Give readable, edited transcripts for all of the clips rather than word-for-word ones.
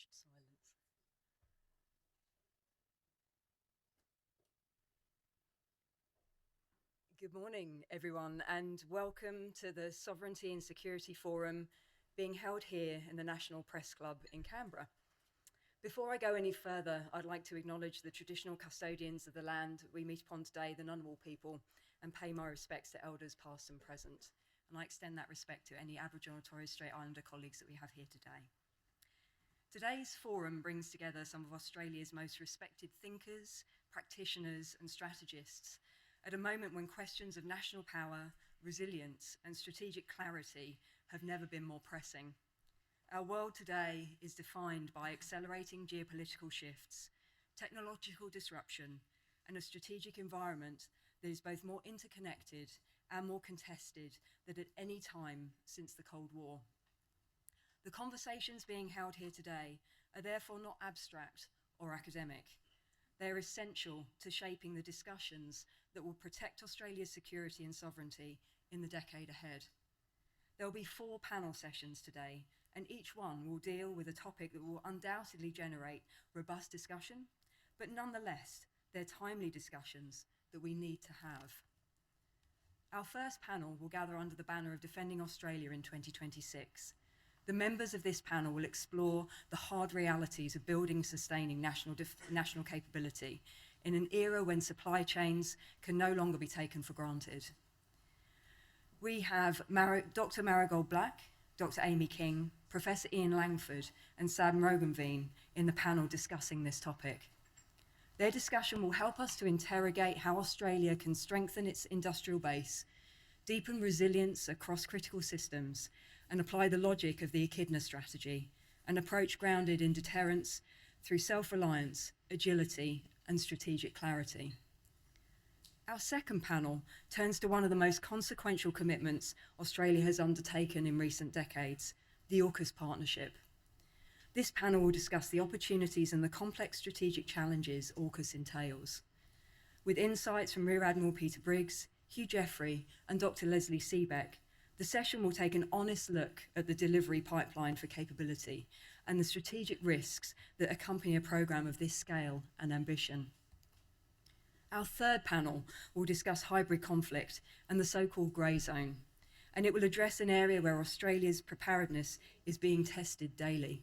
diminished silence. Good morning, everyone, and welcome to the Sovereignty and Security Forum being held here in the National Press Club in Canberra. Before I go any further, I'd like to acknowledge the traditional custodians of the land we meet upon today, the Ngunnawal people, and pay my respects to elders past and present. And I extend that respect to any Aboriginal and Torres Strait Islander colleagues that we have here today. Today's forum brings together some of Australia's most respected thinkers, practitioners, and strategists at a moment when questions of national power, resilience, and strategic clarity have never been more pressing. Our world today is defined by accelerating geopolitical shifts, technological disruption, and a strategic environment that is both more interconnected and more contested than at any time since the Cold War. The conversations being held here today are therefore not abstract or academic. They are essential to shaping the discussions that will protect Australia's security and sovereignty in the decade ahead. There will be 4 panel sessions today, and each one will deal with a topic that will undoubtedly generate robust discussion, but nonetheless, they're timely discussions that we need to have. Our first panel will gather under the banner of Defending Australia in 2026. The members of this panel will explore the hard realities of building sustaining national capability in an era when supply chains can no longer be taken for granted. We have Dr. Marigold Black, Dr. Amy King, Professor Ian Langford, and Sam Roggeveen in the panel discussing this topic. Their discussion will help us to interrogate how Australia can strengthen its industrial base, deepen resilience across critical systems, and apply the logic of the echidna strategy, an approach grounded in deterrence through self-reliance, agility, and strategic clarity. Our second panel turns to one of the most consequential commitments Australia has undertaken in recent decades, the AUKUS partnership. This panel will discuss the opportunities and the complex strategic challenges AUKUS entails. With insights from Rear Admiral Peter Briggs, Hugh Jeffrey, and Dr. Leslie Seebeck, the session will take an honest look at the delivery pipeline for capability and the strategic risks that accompany a programme of this scale and ambition. Our third panel will discuss hybrid conflict and the so-called grey zone, and it will address an area where Australia's preparedness is being tested daily.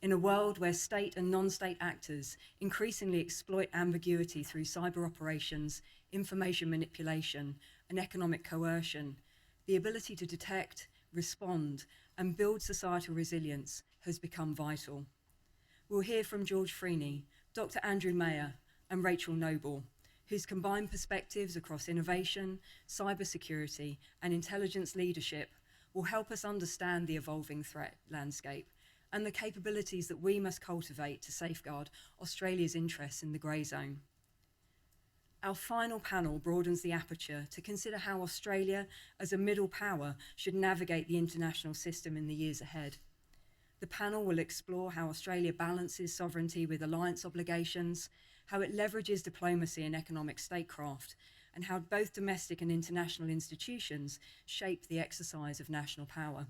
In a world where state and non-state actors increasingly exploit ambiguity through cyber operations, information manipulation, and economic coercion, the ability to detect, respond, and build societal resilience has become vital. We'll hear from George Freeney, Dr. Andrew Mayer, and Rachel Noble, whose combined perspectives across innovation, cybersecurity, and intelligence leadership will help us understand the evolving threat landscape and the capabilities that we must cultivate to safeguard Australia's interests in the grey zone. Our final panel broadens the aperture to consider how Australia, as a middle power, should navigate the international system in the years ahead. The panel will explore how Australia balances sovereignty with alliance obligations, how it leverages diplomacy and economic statecraft, and how both domestic and international institutions shape the exercise of national power.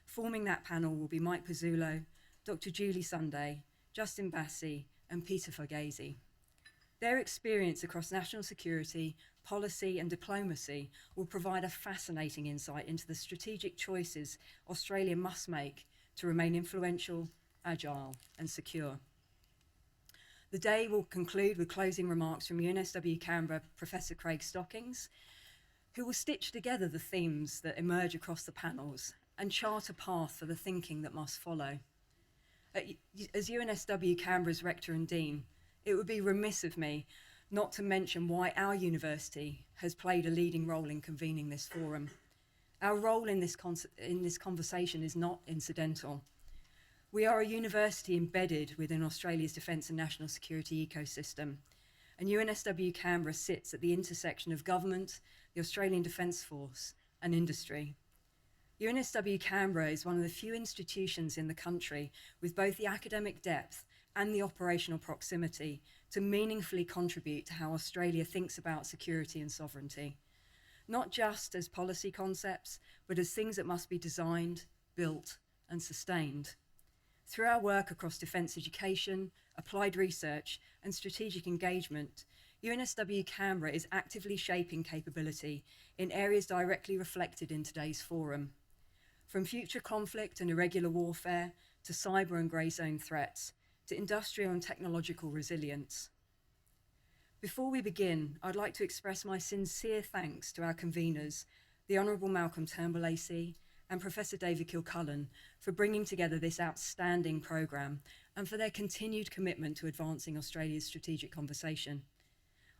Forming that panel will be Mike Pizzullo, Dr. Julie Sunday, Justin Bassey, and Peter Fugazi. Their experience across national security, policy, and diplomacy will provide a fascinating insight into the strategic choices Australia must make to remain influential, agile, and secure. The day will conclude with closing remarks from UNSW Canberra Professor Craig Stockings, who will stitch together the themes that emerge across the panels and chart a path for the thinking that must follow. As UNSW Canberra's Rector and Dean, it would be remiss of me not to mention why our university has played a leading role in convening this forum. Our role in this conversation is not incidental. We are a university embedded within Australia's defence and national security ecosystem, and UNSW Canberra sits at the intersection of government, the Australian Defence Force, and industry. UNSW Canberra is one of the few institutions in the country with both the academic depth and the operational proximity to meaningfully contribute to how Australia thinks about security and sovereignty, not just as policy concepts, but as things that must be designed, built, and sustained. Through our work across defence education, applied research and strategic engagement, UNSW Canberra is actively shaping capability in areas directly reflected in today's forum. From future conflict and irregular warfare to cyber and grey zone threats, to industrial and technological resilience. Before we begin, I'd like to express my sincere thanks to our conveners, the Honourable Malcolm Turnbull AC and Professor David Kilcullen, for bringing together this outstanding programme and for their continued commitment to advancing Australia's strategic conversation.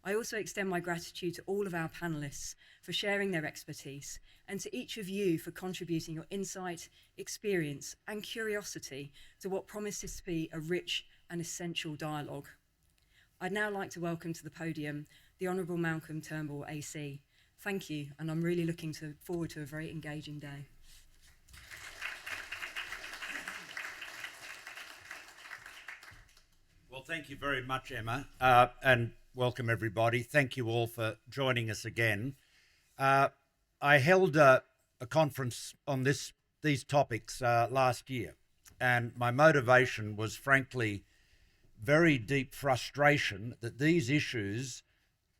I also extend my gratitude to all of our panellists for sharing their expertise, and to each of you for contributing your insight, experience, and curiosity to what promises to be a rich and essential dialogue. I'd now like to welcome to the podium the Honourable Malcolm Turnbull AC. Thank you, and I'm really looking forward to a very engaging day. Well, thank you very much, Emma, and welcome everybody. Thank you all for joining us again. I held a conference on these topics last year, and my motivation was frankly very deep frustration that these issues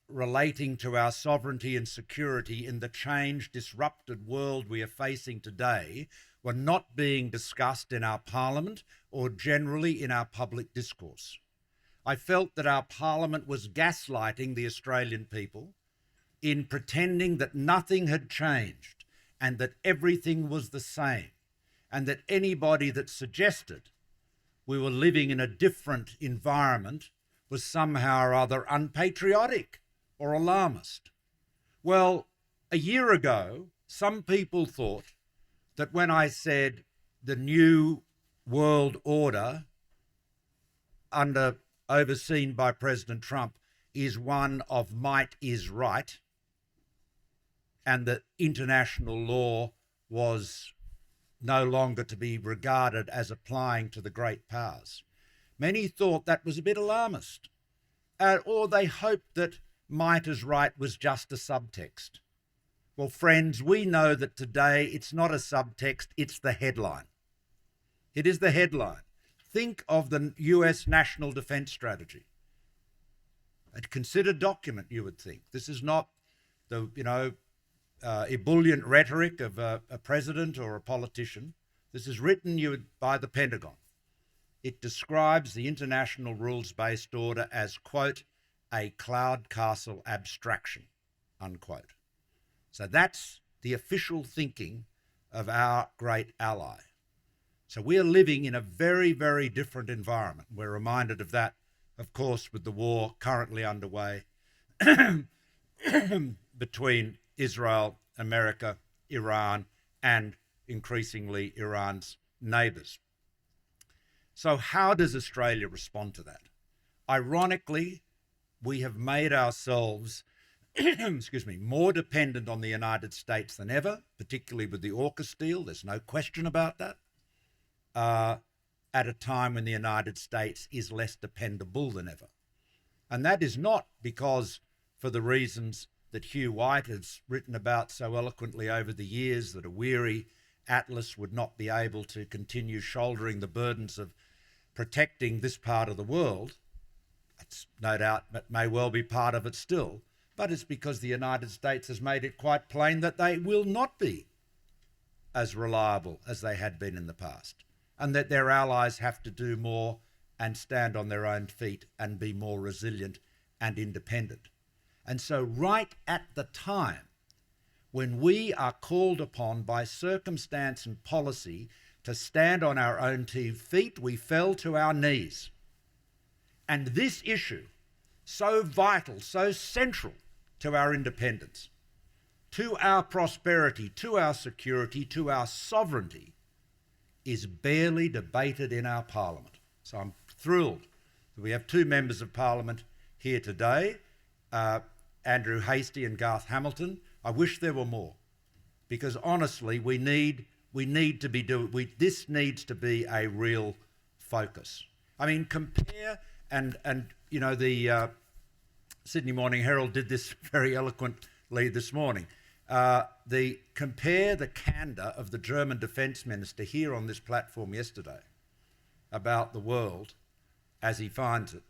relating to our sovereignty and security in the changed, disrupted world we are facing today were not being discussed in our parliament or generally in our public discourse. I felt that our parliament was gaslighting the Australian people in pretending that nothing had changed and that everything was the same, and that anybody that suggested we were living in a different environment was somehow or other unpatriotic or alarmist. Well, a year ago, some people thought that when I said the new world order overseen by President Trump is one of might is right, and that international law was no longer to be regarded as applying to the great powers. Many thought that was a bit alarmist, or they hoped that might is right was just a subtext. Well, friends, we know that today it's not a subtext, it's the headline. It is the headline. Think of the US National Defence Strategy. A considered document, you would think. This is not the, ebullient rhetoric of a president or a politician. This is written by the Pentagon. It describes the international rules-based order as, quote, a cloud castle abstraction, unquote. So that's the official thinking of our great ally. So we are living in a very, very different environment. We're reminded of that, of course, with the war currently underway between Israel, America, Iran, and increasingly Iran's neighbours. So how does Australia respond to that? Ironically, we have made ourselves more dependent on the United States than ever, particularly with the AUKUS deal. There's no question about that. At a time when the United States is less dependable than ever. And that is not because, for the reasons that Hugh White has written about so eloquently over the years, that a weary Atlas would not be able to continue shouldering the burdens of protecting this part of the world. That's no doubt, that may well be part of it still, but it's because the United States has made it quite plain that they will not be as reliable as they had been in the past, and that their allies have to do more and stand on their own feet and be more resilient and independent. And so right at the time when we are called upon by circumstance and policy to stand on our own 2 feet, we fell to our knees. And this issue, so vital, so central to our independence, to our prosperity, to our security, to our sovereignty, is barely debated in our parliament. So I'm thrilled that we have 2 members of parliament here today, Andrew Hastie and Garth Hamilton. I wish there were more, because honestly, this needs to be a real focus. I mean, compare, and the Sydney Morning Herald did this very eloquently this morning. Compare the candour of the German defence minister here on this platform yesterday about the world as he finds it.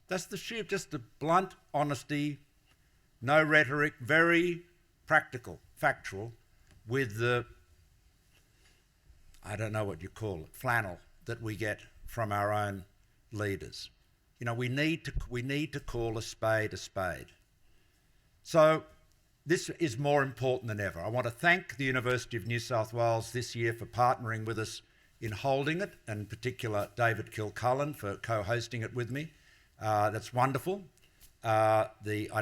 That's just the blunt honesty, no rhetoric, very practical, factual, with the, I don't know what you call it, flannel that we get from our own leaders. You know, we need to call a spade a spade. So this is more important than ever. I want to thank the University of New South Wales this year for partnering with us in holding it, and in particular David Kilcullen for co-hosting it with me. That's wonderful. I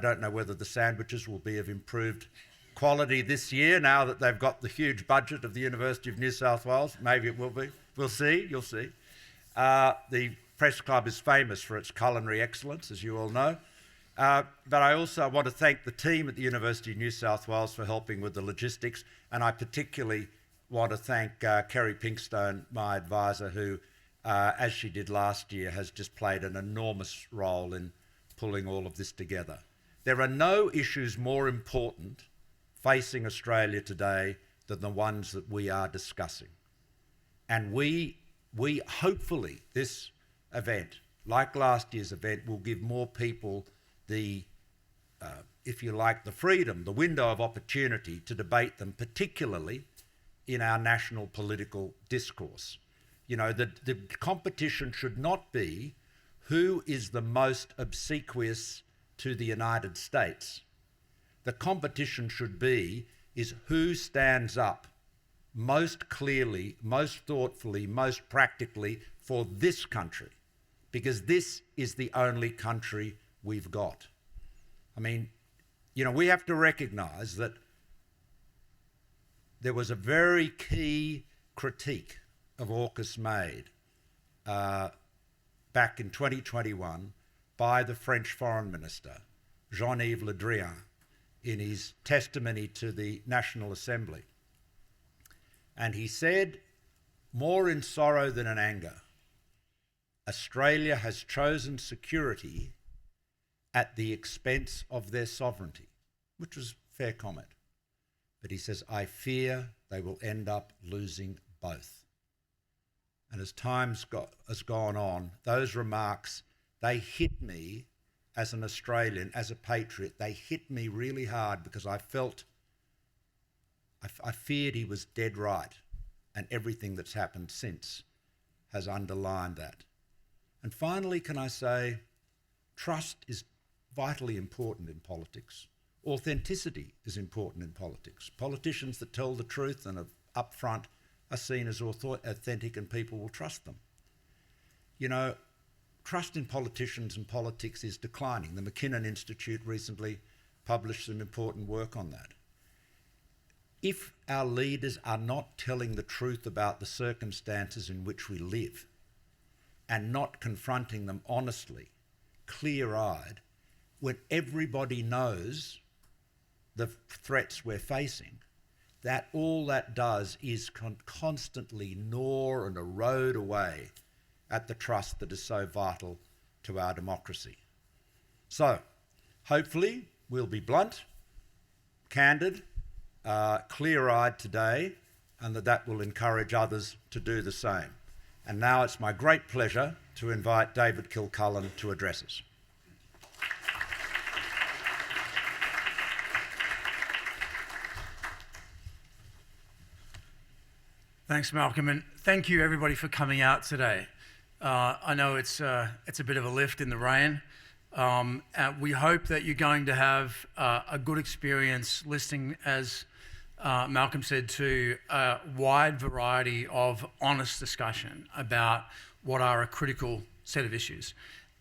don't know whether the sandwiches will be of improved quality this year now that they've got the huge budget of the University of New South Wales. Maybe it will be. We'll see. You'll see. The Press Club is famous for its culinary excellence, as you all know. But I also want to thank the team at the University of New South Wales for helping with the logistics, and I particularly want to thank Kerry Pinkstone, my advisor, who, as she did last year, has just played an enormous role in pulling all of this together. There are no issues more important facing Australia today than the ones that we are discussing. And we hopefully, this event, like last year's event, will give more people the, if you like, the freedom, the window of opportunity to debate them, particularly in our national political discourse. You know, the competition should not be who is the most obsequious to the United States. The competition should be is who stands up most clearly, most thoughtfully, most practically for this country, because this is the only country we've got. I mean, you know, we have to recognise that there was a very key critique of AUKUS made back in 2021 by the French Foreign Minister, Jean-Yves Le Drian, in his testimony to the National Assembly. And he said, more in sorrow than in anger, Australia has chosen security at the expense of their sovereignty, which was a fair comment. But he says, I fear they will end up losing both. And as time has gone on, those remarks, they hit me as an Australian, as a patriot. They hit me really hard because I feared he was dead right, and everything that's happened since has underlined that. And finally, can I say, trust is vitally important in politics. Authenticity is important in politics. Politicians that tell the truth and are upfront are seen as authentic, and people will trust them. You know, trust in politicians and politics is declining. The McKinnon Institute recently published some important work on that. If our leaders are not telling the truth about the circumstances in which we live and not confronting them honestly, clear-eyed, when everybody knows the threats we're facing, that all that does is constantly gnaw and erode away at the trust that is so vital to our democracy. So, hopefully, we'll be blunt, candid, clear-eyed today, and that will encourage others to do the same. And now it's my great pleasure to invite David Kilcullen to address us. Thanks, Malcolm, and thank you everybody for coming out today. I know it's a bit of a lift in the rain. We hope that you're going to have a good experience listening, as Malcolm said, to a wide variety of honest discussion about what are a critical set of issues.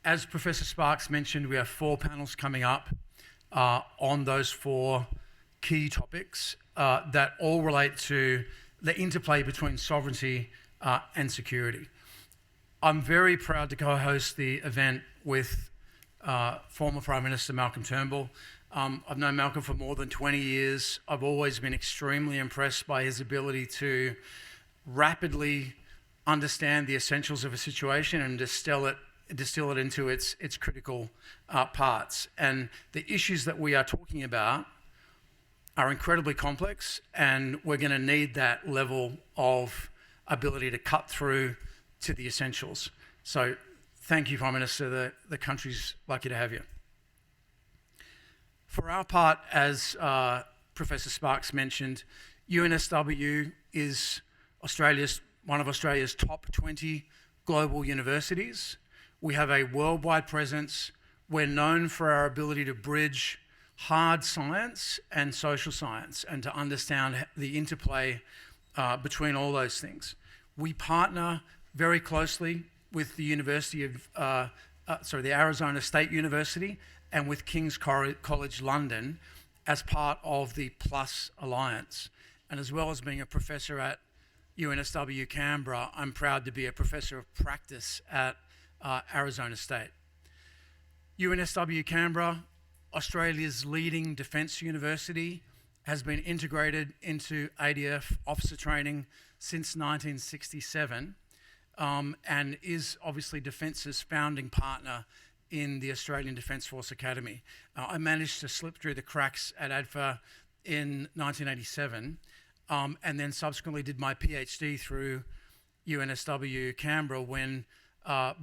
As Professor Sparks mentioned, we have 4 panels coming up on those 4 key topics that all relate to the interplay between sovereignty and security. I'm very proud to co-host the event with former Prime Minister Malcolm Turnbull. I've known Malcolm for more than 20 years. I've always been extremely impressed by his ability to rapidly understand the essentials of a situation and distill it into its critical parts. And the issues that we are talking about are incredibly complex, and we're going to need that level of ability to cut through to the essentials. So thank you, Prime Minister. The country's lucky to have you. For our part, as Professor Sparks mentioned, UNSW is one of Australia's top 20 global universities. We have a worldwide presence. We're known for our ability to bridge hard science and social science and to understand the interplay between all those things. We partner very closely with the the Arizona State University and with King's College London as part of the PLUS Alliance. And as well as being a professor at UNSW Canberra, I'm proud to be a professor of practice at Arizona State. UNSW Canberra, Australia's leading defence university, has been integrated into ADF officer training since 1967 and is obviously Defence's founding partner in the Australian Defence Force Academy. I managed to slip through the cracks at ADFA in 1987 and then subsequently did my PhD through UNSW Canberra when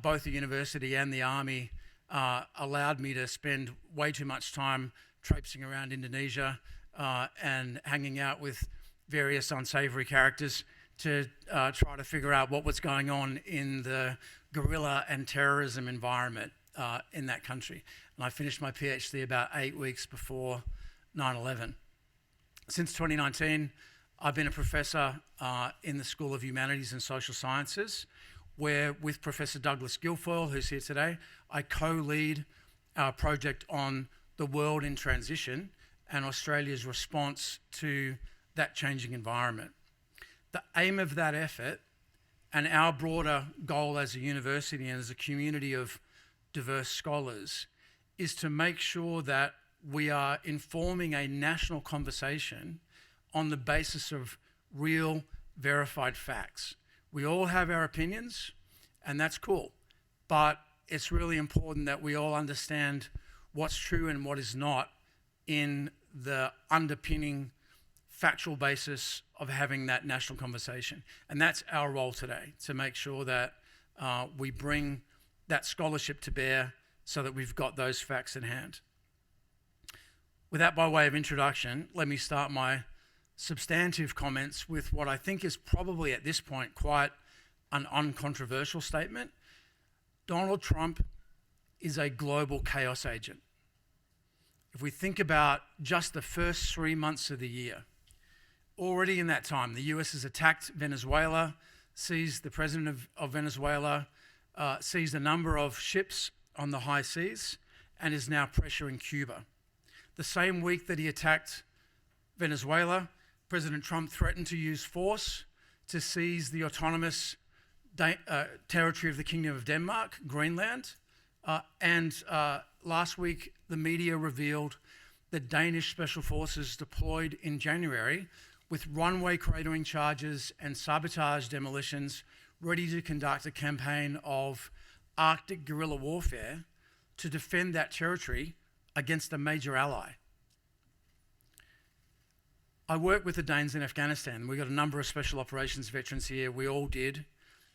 both the university and the Army allowed me to spend way too much time traipsing around Indonesia and hanging out with various unsavoury characters to try to figure out what was going on in the guerrilla and terrorism environment in that country. And I finished my PhD about 8 weeks before 9/11. Since 2019, I've been a professor in the School of Humanities and Social Sciences, where with Professor Douglas Guilfoyle, who's here today, I co-lead our project on the world in transition and Australia's response to that changing environment. The aim of that effort and our broader goal as a university and as a community of diverse scholars is to make sure that we are informing a national conversation on the basis of real, verified facts. We all have our opinions, and that's cool, but it's really important that we all understand what's true and what is not in the underpinning factual basis of having that national conversation. And that's our role today, to make sure that we bring that scholarship to bear so that we've got those facts in hand. With that by way of introduction, let me start my substantive comments with what I think is probably at this point quite an uncontroversial statement. Donald Trump is a global chaos agent. If we think about just the first 3 months of the year, already in that time, the US has attacked Venezuela, seized the president of Venezuela, seized a number of ships on the high seas, and is now pressuring Cuba. The same week that he attacked Venezuela, President Trump threatened to use force to seize the autonomous territory of the Kingdom of Denmark, Greenland, and last week the media revealed that Danish special forces deployed in January with runway cratering charges and sabotage demolitions, ready to conduct a campaign of Arctic guerrilla warfare to defend that territory against a major ally. I work with the Danes in Afghanistan. We've got a number of special operations veterans here. We all did.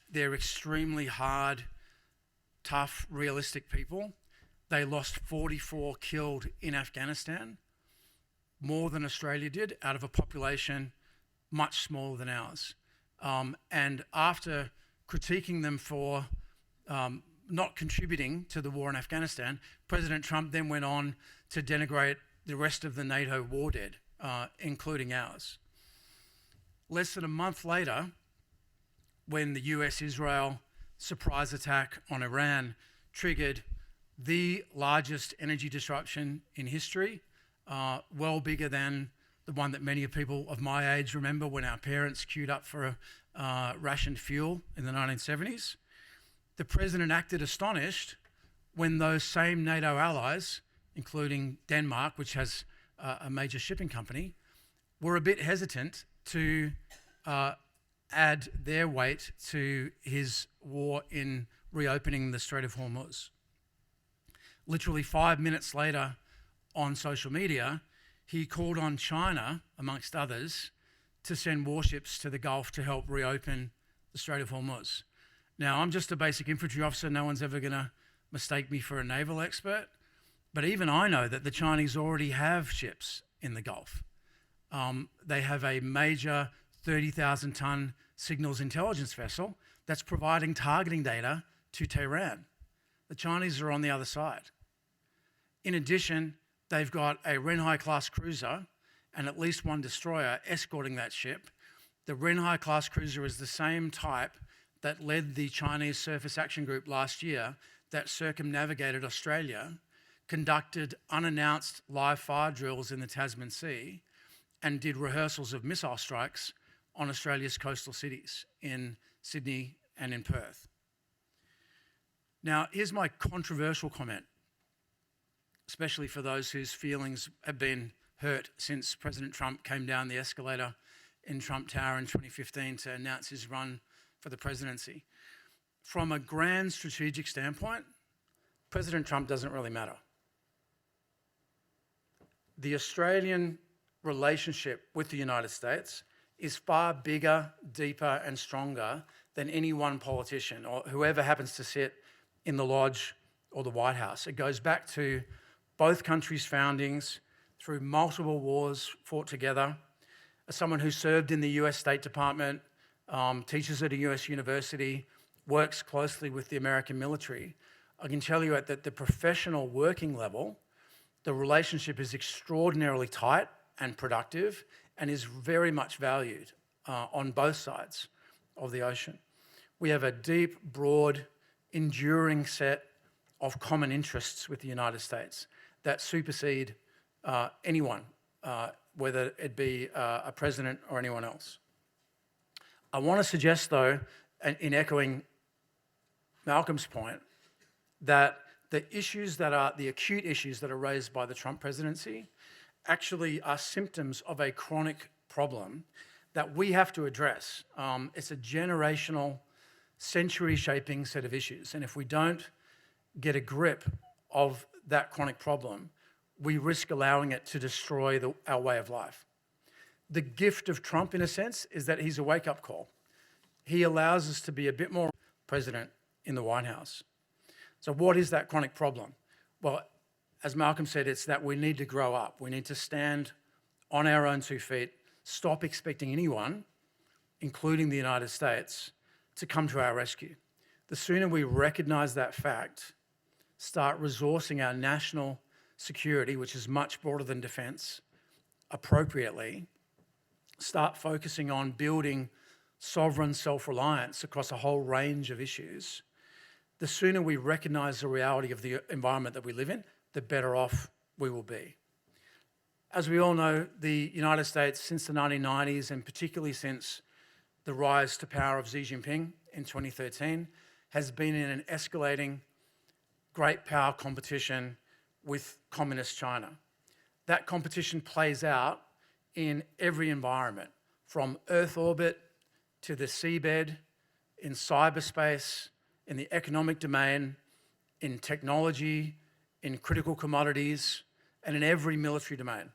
They're extremely hard, tough, realistic people. They lost 44 killed in Afghanistan, more than Australia did, out of a population much smaller than ours. And after critiquing them for not contributing to the war in Afghanistan, President Trump then went on to denigrate the rest of the NATO war dead, including ours. Less than a month later, when the US-Israel surprise attack on Iran triggered the largest energy disruption in history, well bigger than the one that many people of my age remember when our parents queued up for rationed fuel in the 1970s. The president acted astonished when those same NATO allies, including Denmark, which has a major shipping company, were a bit hesitant to add their weight to his war in reopening the Strait of Hormuz. Literally 5 minutes later on social media, he called on China, amongst others, to send warships to the Gulf to help reopen the Strait of Hormuz. Now, I'm just a basic infantry officer. No one's ever going to mistake me for a naval expert. But even I know that the Chinese already have ships in the Gulf. They have a major 30,000-ton signals intelligence vessel that's providing targeting data to Tehran. The Chinese are on the other side. In addition, they've got a Renhai-class cruiser and at least one destroyer escorting that ship. The Renhai-class cruiser is the same type that led the Chinese Surface Action Group last year that circumnavigated Australia, conducted unannounced live fire drills in the Tasman Sea, and did rehearsals of missile strikes on Australia's coastal cities in Sydney and in Perth. Now, here's my controversial comment, especially for those whose feelings have been hurt since President Trump came down the escalator in Trump Tower in 2015 to announce his run for the presidency. From a grand strategic standpoint, President Trump doesn't really matter. The Australian relationship with the United States is far bigger, deeper, and stronger than any one politician or whoever happens to sit in the Lodge or the White House. It goes back to both countries' foundings, through multiple wars fought together. As someone who served in the US State Department, teaches at a US university, works closely with the American military, I can tell you at the professional working level, the relationship is extraordinarily tight and productive and is very much valued on both sides of the ocean. We have a deep, broad, enduring set of common interests with the United States that supersede anyone, whether it be a president or anyone else. I want to suggest, though, in echoing Malcolm's point, that the issues that are the acute issues that are raised by the Trump presidency actually are symptoms of a chronic problem that we have to address. It's a generational, century-shaping set of issues, and if we don't get a grip of that chronic problem, we risk allowing it to destroy our way of life. The gift of Trump, in a sense, is that he's a wake-up call. He allows us to be a bit more president in the White House. So what is that chronic problem? Well, as Malcolm said, it's that we need to grow up. We need to stand on our own 2 feet, stop expecting anyone, including the United States, to come to our rescue. The sooner we recognize that fact, start resourcing our national security, which is much broader than defence, appropriately, start focusing on building sovereign self-reliance across a whole range of issues, the sooner we recognise the reality of the environment that we live in, the better off we will be. As we all know, the United States, since the 1990s, and particularly since the rise to power of Xi Jinping in 2013, has been in an escalating great power competition with communist China. That competition plays out in every environment, from Earth orbit to the seabed, in cyberspace, in the economic domain, in technology, in critical commodities, and in every military domain.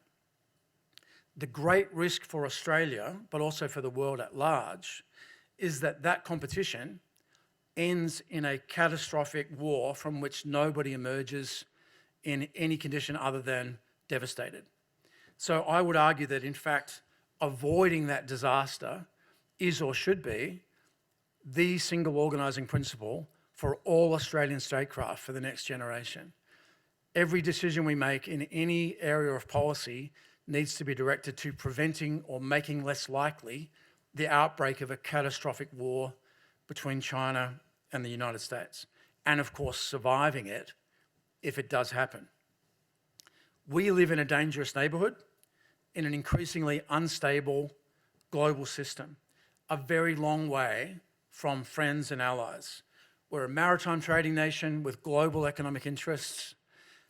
The great risk for Australia, but also for the world at large, is that that competition ends in a catastrophic war from which nobody emerges in any condition other than devastated. So I would argue that, in fact, avoiding that disaster is or should be the single organising principle for all Australian statecraft for the next generation. Every decision we make in any area of policy needs to be directed to preventing or making less likely the outbreak of a catastrophic war between China and the United States, and of course surviving it if it does happen. We live in a dangerous neighbourhood in an increasingly unstable global system, a very long way from friends and allies. We're a maritime trading nation with global economic interests,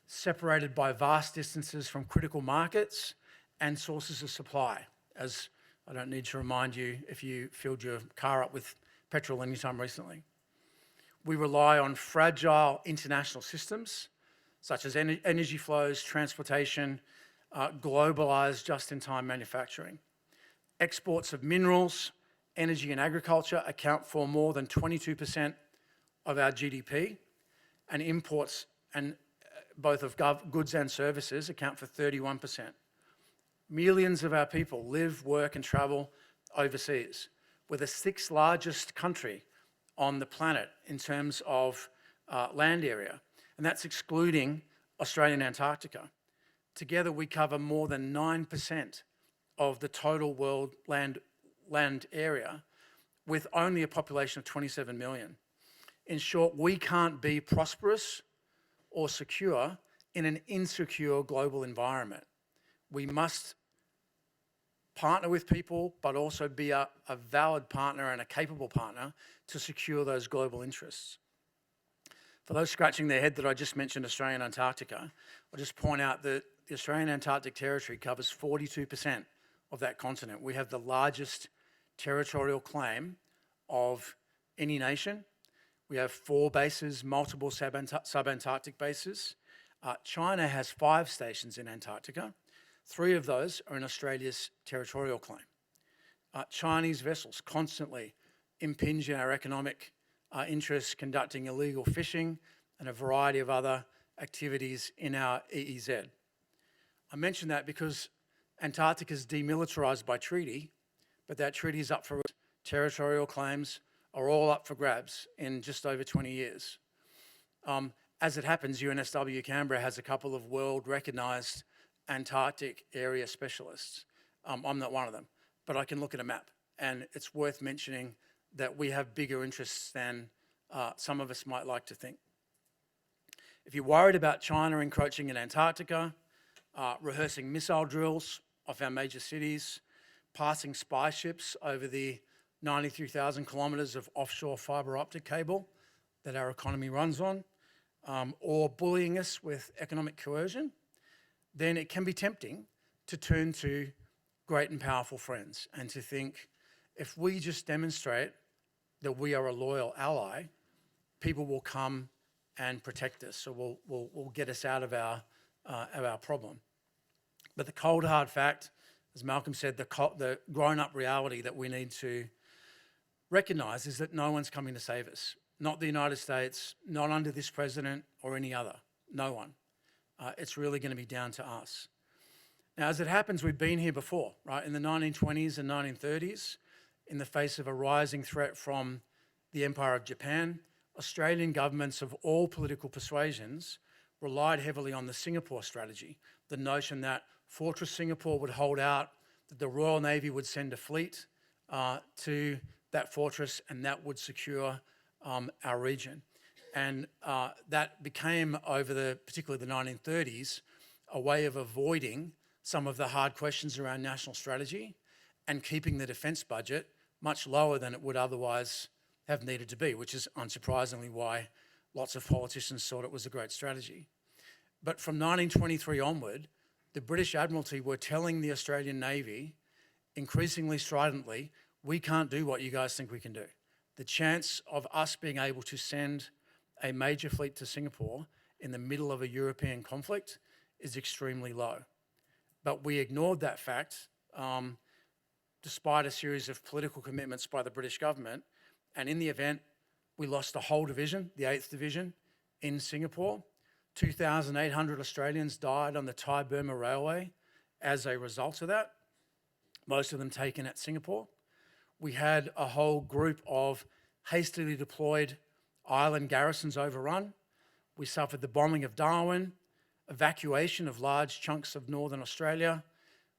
separated by vast distances from critical markets and sources of supply, as I don't need to remind you if you filled your car up with petrol anytime recently. We rely on fragile international systems, such as energy flows, transportation, globalised just-in-time manufacturing. Exports of minerals, energy and agriculture account for more than 22% of our GDP, and imports and both of goods and services account for 31%. Millions of our people live, work and travel overseas. We're the 6th largest country on the planet in terms of land area, and that's excluding Australian Antarctica. Together we cover more than 9% of the total world land area, with only a population of 27 million. In short, we can't be prosperous or secure in an insecure global environment. We must partner with people, but also be a valid partner and a capable partner to secure those global interests. For those scratching their head that I just mentioned Australian Antarctica, I'll just point out that the Australian Antarctic Territory covers 42% of that continent. We have the largest territorial claim of any nation. We have 4 bases, multiple sub-Antarctic bases. China has 5 stations in Antarctica. 3 of those are in Australia's territorial claim. Chinese vessels constantly impinge on our economic interests, conducting illegal fishing and a variety of other activities in our EEZ. I mention that because Antarctica is demilitarised by treaty, but that treaty is up for territorial claims are all up for grabs in just over 20 years. As it happens, UNSW Canberra has a couple of world-recognised Antarctic area specialists. I'm not one of them, but I can look at a map, and it's worth mentioning that we have bigger interests than some of us might like to think. If you're worried about China encroaching in Antarctica, rehearsing missile drills off our major cities, passing spy ships over the 93,000 kilometres of offshore fibre optic cable that our economy runs on, or bullying us with economic coercion, then it can be tempting to turn to great and powerful friends and to think, if we just demonstrate that we are a loyal ally, people will come and protect us, so will get us out of our problem. But the cold hard fact, as Malcolm said, the grown-up reality that we need to recognise is that no one's coming to save us. Not the United States, not under this president or any other, no one. It's really going to be down to us. Now, as it happens, we've been here before, right? In the 1920s and 1930s, in the face of a rising threat from the Empire of Japan, Australian governments of all political persuasions relied heavily on the Singapore strategy, the notion that Fortress Singapore would hold out, that the Royal Navy would send a fleet to that fortress, and that would secure our region. And that became, particularly the 1930s, a way of avoiding some of the hard questions around national strategy and keeping the defence budget much lower than it would otherwise have needed to be, which is unsurprisingly why lots of politicians thought it was a great strategy. But from 1923 onward, the British Admiralty were telling the Australian Navy, increasingly stridently, we can't do what you guys think we can do. The chance of us being able to send a major fleet to Singapore in the middle of a European conflict is extremely low. But we ignored that fact, despite a series of political commitments by the British government, and in the event, we lost the whole division, the 8th Division, in Singapore. 2,800 Australians died on the Thai-Burma Railway as a result of that, most of them taken at Singapore. We had a whole group of hastily deployed island garrisons overrun. We suffered the bombing of Darwin, evacuation of large chunks of northern Australia.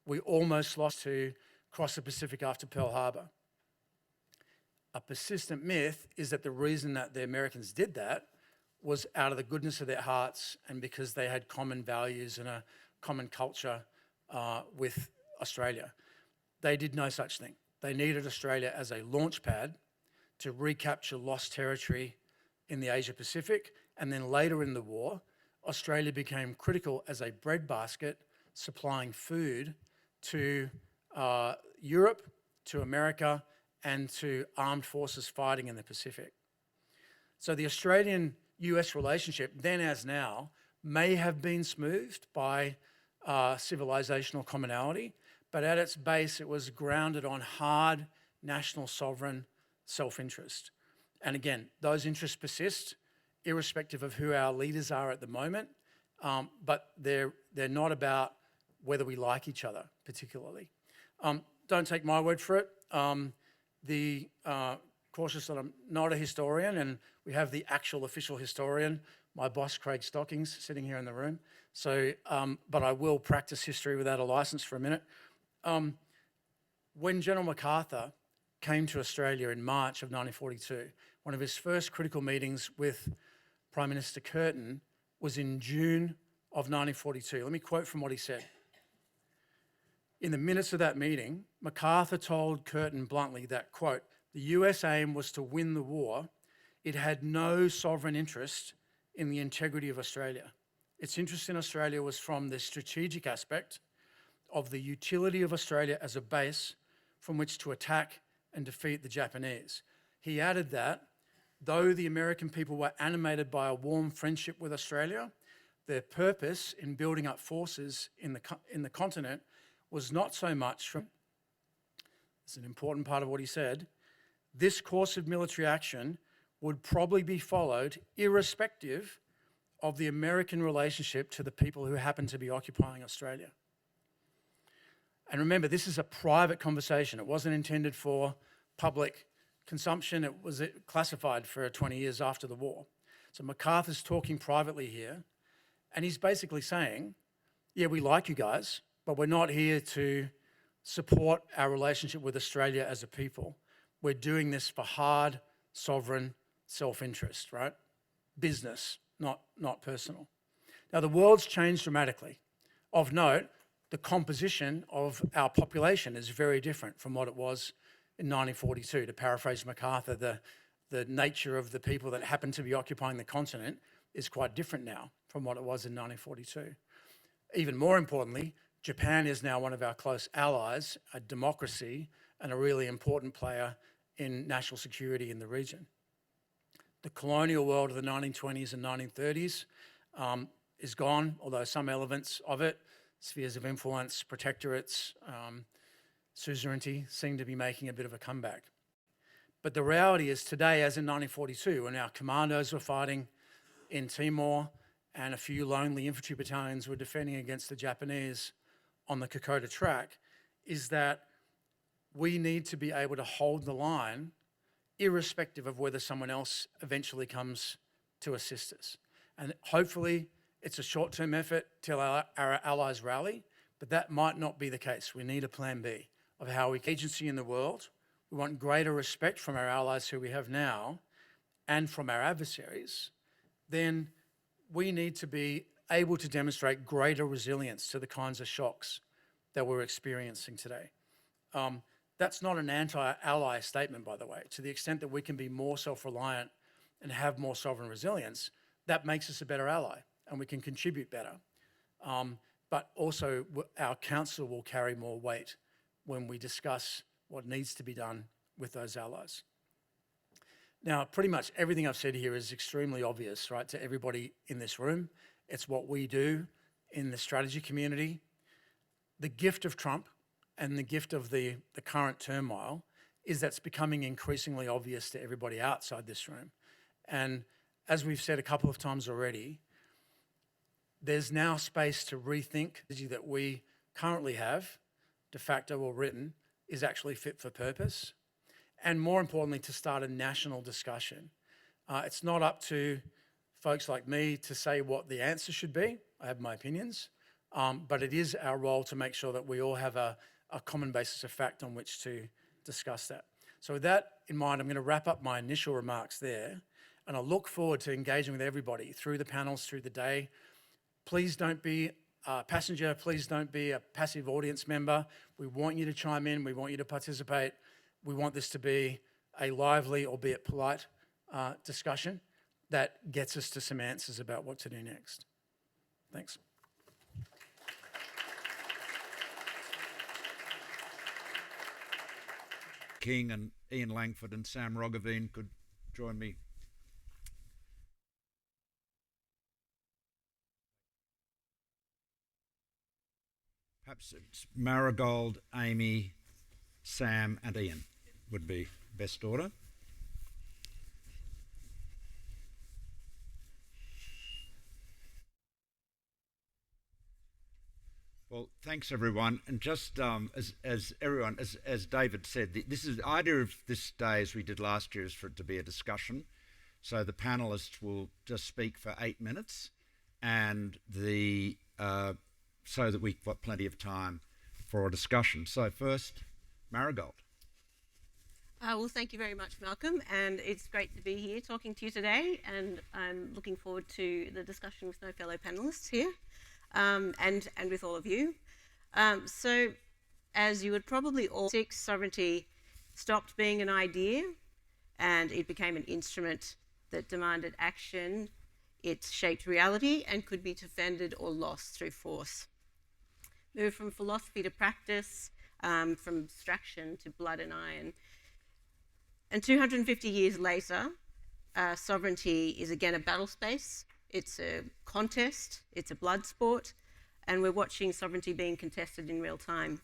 We almost lost to cross the Pacific after Pearl Harbor. A persistent myth is that the reason that the Americans did that was out of the goodness of their hearts and because they had common values and a common culture with Australia. They did no such thing. They needed Australia as a launch pad to recapture lost territory in the Asia Pacific, and then later in the war, Australia became critical as a breadbasket supplying food to Europe, to America, and to armed forces fighting in the Pacific. So the Australian-US relationship, then as now, may have been smoothed by civilizational commonality, but at its base it was grounded on hard national sovereign self-interest. And again, those interests persist irrespective of who our leaders are at the moment, but they're not about whether we like each other particularly. Don't take my word for it. Cautious that I'm not a historian, and we have the actual official historian, my boss, Craig Stockings, sitting here in the room. So, but I will practice history without a license for a minute. When General MacArthur came to Australia in March of 1942, one of his first critical meetings with Prime Minister Curtin was in June of 1942. Let me quote from what he said. In the minutes of that meeting, MacArthur told Curtin bluntly that, quote, the US aim was to win the war. It had no sovereign interest in the integrity of Australia. Its interest in Australia was from the strategic aspect of the utility of Australia as a base from which to attack and defeat the Japanese. He added that, though the American people were animated by a warm friendship with Australia, their purpose in building up forces in the continent was not so much from, it's an important part of what he said, this course of military action would probably be followed irrespective of the American relationship to the people who happened to be occupying Australia. And remember, this is a private conversation. It wasn't intended for public consumption. It was classified for 20 years after the war. So MacArthur's talking privately here, and he's basically saying, yeah, we like you guys, but we're not here to support our relationship with Australia as a people. We're doing this for hard, sovereign self-interest, right? Business, not personal. Now, the world's changed dramatically. Of note, the composition of our population is very different from what it was in 1942. To paraphrase MacArthur, the nature of the people that happen to be occupying the continent is quite different now from what it was in 1942. Even more importantly, Japan is now one of our close allies, a democracy, and a really important player in national security in the region. The colonial world of the 1920s and 1930s is gone, although some elements of it, spheres of influence, protectorates, suzerainty, seem to be making a bit of a comeback. But the reality is today, as in 1942, when our commandos were fighting in Timor and a few lonely infantry battalions were defending against the Japanese on the Kokoda track, is that we need to be able to hold the line irrespective of whether someone else eventually comes to assist us. And hopefully it's a short-term effort till our allies rally, but that might not be the case. We need a plan B of how we agency in the world. We want greater respect from our allies who we have now and from our adversaries. Then we need to be able to demonstrate greater resilience to the kinds of shocks that we're experiencing today. That's not an anti-ally statement, by the way. To the extent that we can be more self-reliant and have more sovereign resilience, that makes us a better ally and we can contribute better. But also our counsel will carry more weight when we discuss what needs to be done with those allies. Now, pretty much everything I've said here is extremely obvious, right, to everybody in this room. It's what we do in the strategy community. The gift of Trump and the gift of the current turmoil is that's becoming increasingly obvious to everybody outside this room. And as we've said a couple of times already, there's now space to rethink the strategy that we currently have, de facto or written, is actually fit for purpose. And more importantly, to start a national discussion. It's not up to folks like me to say what the answer should be. I have my opinions, but it is our role to make sure that we all have a common basis of fact on which to discuss that. So with that in mind, I'm going to wrap up my initial remarks there, and I look forward to engaging with everybody through the panels, through the day. Please don't be a passenger, please don't be a passive audience member. We want you to chime in, we want you to participate. We want this to be a lively, albeit polite, discussion that gets us to some answers about what to do next. Thanks. King and Ian Langford and Sam Roggeveen could join me. Perhaps it's Marigold, Amy, Sam and Ian. would be best order. Well, thanks everyone, and just as David said, this is the idea of this day, as we did last year, is for it to be a discussion. So the panellists will just speak for 8 minutes, and so that we've got plenty of time for a discussion. So first, Marigold. Well, thank you very much, Malcolm, and it's great to be here talking to you today, and I'm looking forward to the discussion with my fellow panellists here. And with all of you. So, as you would probably all see, sovereignty stopped being an idea and it became an instrument that demanded action. It shaped reality and could be defended or lost through force. Moved from philosophy to practice, from abstraction to blood and iron. And 250 years later, sovereignty is again a battle space. It's a contest, it's a blood sport, and we're watching sovereignty being contested in real time.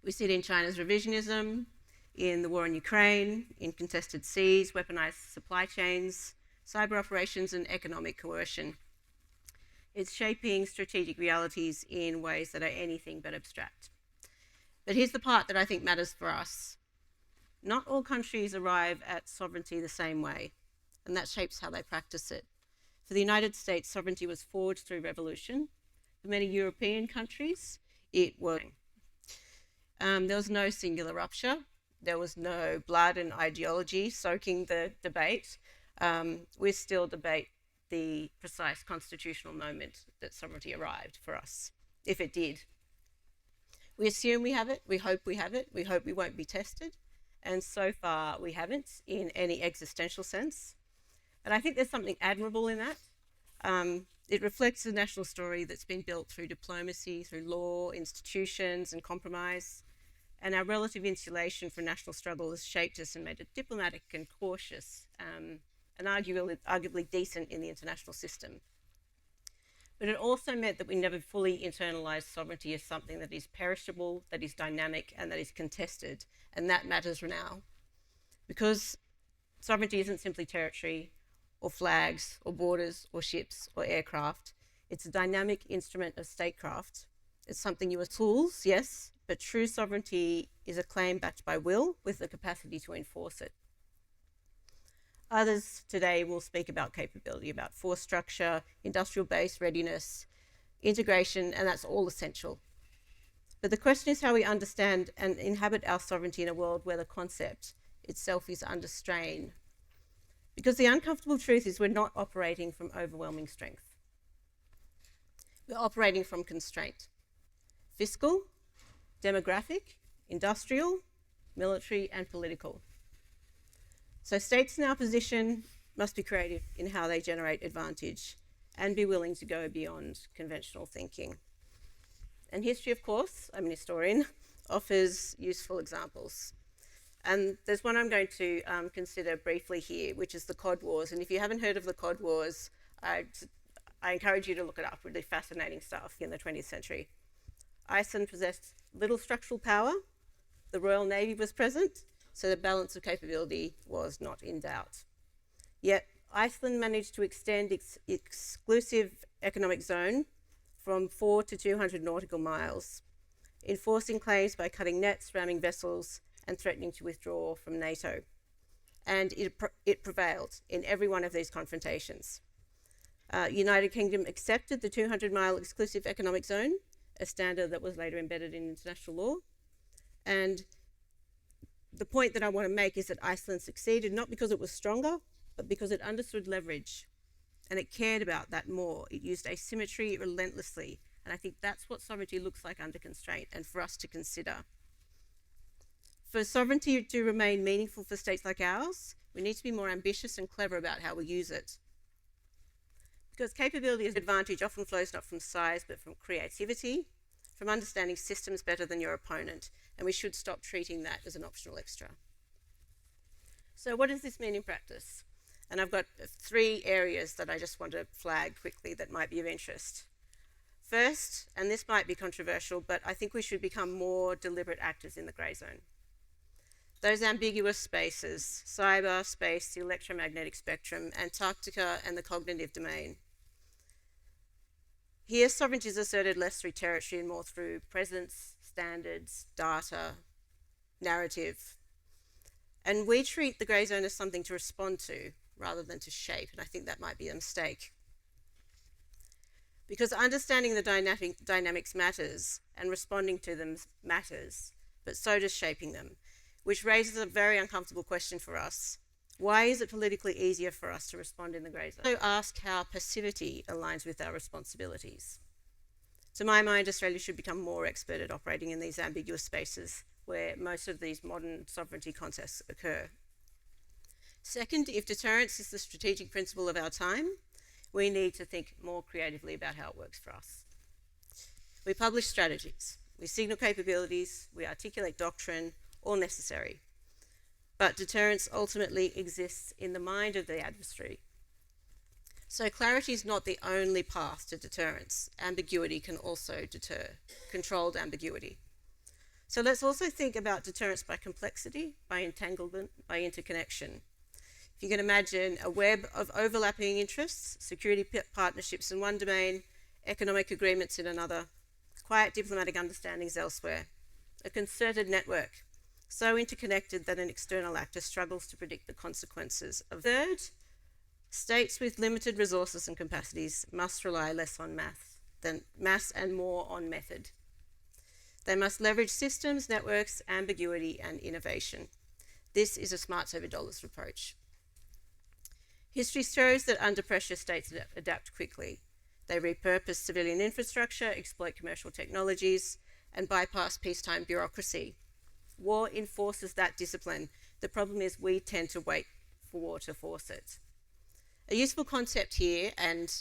We see it in China's revisionism, in the war in Ukraine, in contested seas, weaponized supply chains, cyber operations, and economic coercion. It's shaping strategic realities in ways that are anything but abstract. But here's the part that I think matters for us. Not all countries arrive at sovereignty the same way, and that shapes how they practice it. For the United States, sovereignty was forged through revolution. For many European countries, it was. There was no singular rupture. There was no blood and ideology soaking the debate. We still debate the precise constitutional moment that sovereignty arrived for us, if it did. We assume we have it. We hope we have it. We hope we won't be tested. And so far, we haven't in any existential sense. And I think there's something admirable in that. It reflects a national story that's been built through diplomacy, through law, institutions, and compromise. And our relative insulation from national struggle has shaped us and made it diplomatic and cautious, and arguably decent in the international system. But it also meant that we never fully internalized sovereignty as something that is perishable, that is dynamic, and that is contested. And that matters now. Because sovereignty isn't simply territory, or flags, or borders, or ships, or aircraft. It's a dynamic instrument of statecraft. It's something you use tools, yes, but true sovereignty is a claim backed by will with the capacity to enforce it. Others today will speak about capability, about force structure, industrial base readiness, integration, and that's all essential. But the question is how we understand and inhabit our sovereignty in a world where the concept itself is under strain. Because the uncomfortable truth is we're not operating from overwhelming strength. We're operating from constraint. Fiscal, demographic, industrial, military, and political. So states in our position must be creative in how they generate advantage and be willing to go beyond conventional thinking. And history, of course, I'm an historian, offers useful examples. And there's one I'm going to consider briefly here, which is the Cod Wars. And if you haven't heard of the Cod Wars, I encourage you to look it up. Really fascinating stuff in the 20th century. Iceland possessed little structural power. The Royal Navy was present, so the balance of capability was not in doubt. Yet Iceland managed to extend its exclusive economic zone from 4 to 200 nautical miles, enforcing claims by cutting nets, ramming vessels, and threatening to withdraw from NATO. And it prevailed in every one of these confrontations. United Kingdom accepted the 200-mile exclusive economic zone, a standard that was later embedded in international law. And the point that I want to make is that Iceland succeeded not because it was stronger, but because it understood leverage and it cared about that more. It used asymmetry relentlessly. And I think that's what sovereignty looks like under constraint and for us to consider. For sovereignty to remain meaningful for states like ours, we need to be more ambitious and clever about how we use it. Because capability as advantage often flows not from size, but from creativity, from understanding systems better than your opponent, and we should stop treating that as an optional extra. So what does this mean in practice? And I've got 3 areas that I just want to flag quickly that might be of interest. First, and this might be controversial, but I think we should become more deliberate actors in the grey zone. those ambiguous spaces, cyber, space, the electromagnetic spectrum, Antarctica, and the cognitive domain. Here, sovereignty is asserted less through territory and more through presence, standards, data, narrative. And we treat the grey zone as something to respond to rather than to shape, and I think that might be a mistake. Because understanding the dynamics matters, and responding to them matters, but so does shaping them, which raises a very uncomfortable question for us. Why is it politically easier for us to respond in the grey zone? So ask how passivity aligns with our responsibilities. To my mind, Australia should become more expert at operating in these ambiguous spaces where most of these modern sovereignty contests occur. Second, if deterrence is the strategic principle of our time, we need to think more creatively about how it works for us. We publish strategies, we signal capabilities, we articulate doctrine, all necessary. But deterrence ultimately exists in the mind of the adversary. So clarity is not the only path to deterrence. Ambiguity can also deter, controlled ambiguity. So let's also think about deterrence by complexity, by entanglement, by interconnection. If you can imagine a web of overlapping interests, security partnerships in one domain, economic agreements in another, quiet diplomatic understandings elsewhere, a concerted network, so interconnected that an external actor struggles to predict the consequences of. Third, states with limited resources and capacities must rely less on mass and more on method. They must leverage systems, networks, ambiguity, and innovation. This is a smarts over dollars approach. History shows that under pressure, states adapt quickly. They repurpose civilian infrastructure, exploit commercial technologies, and bypass peacetime bureaucracy. War enforces that discipline. The problem is we tend to wait for war to force it. A useful concept here, and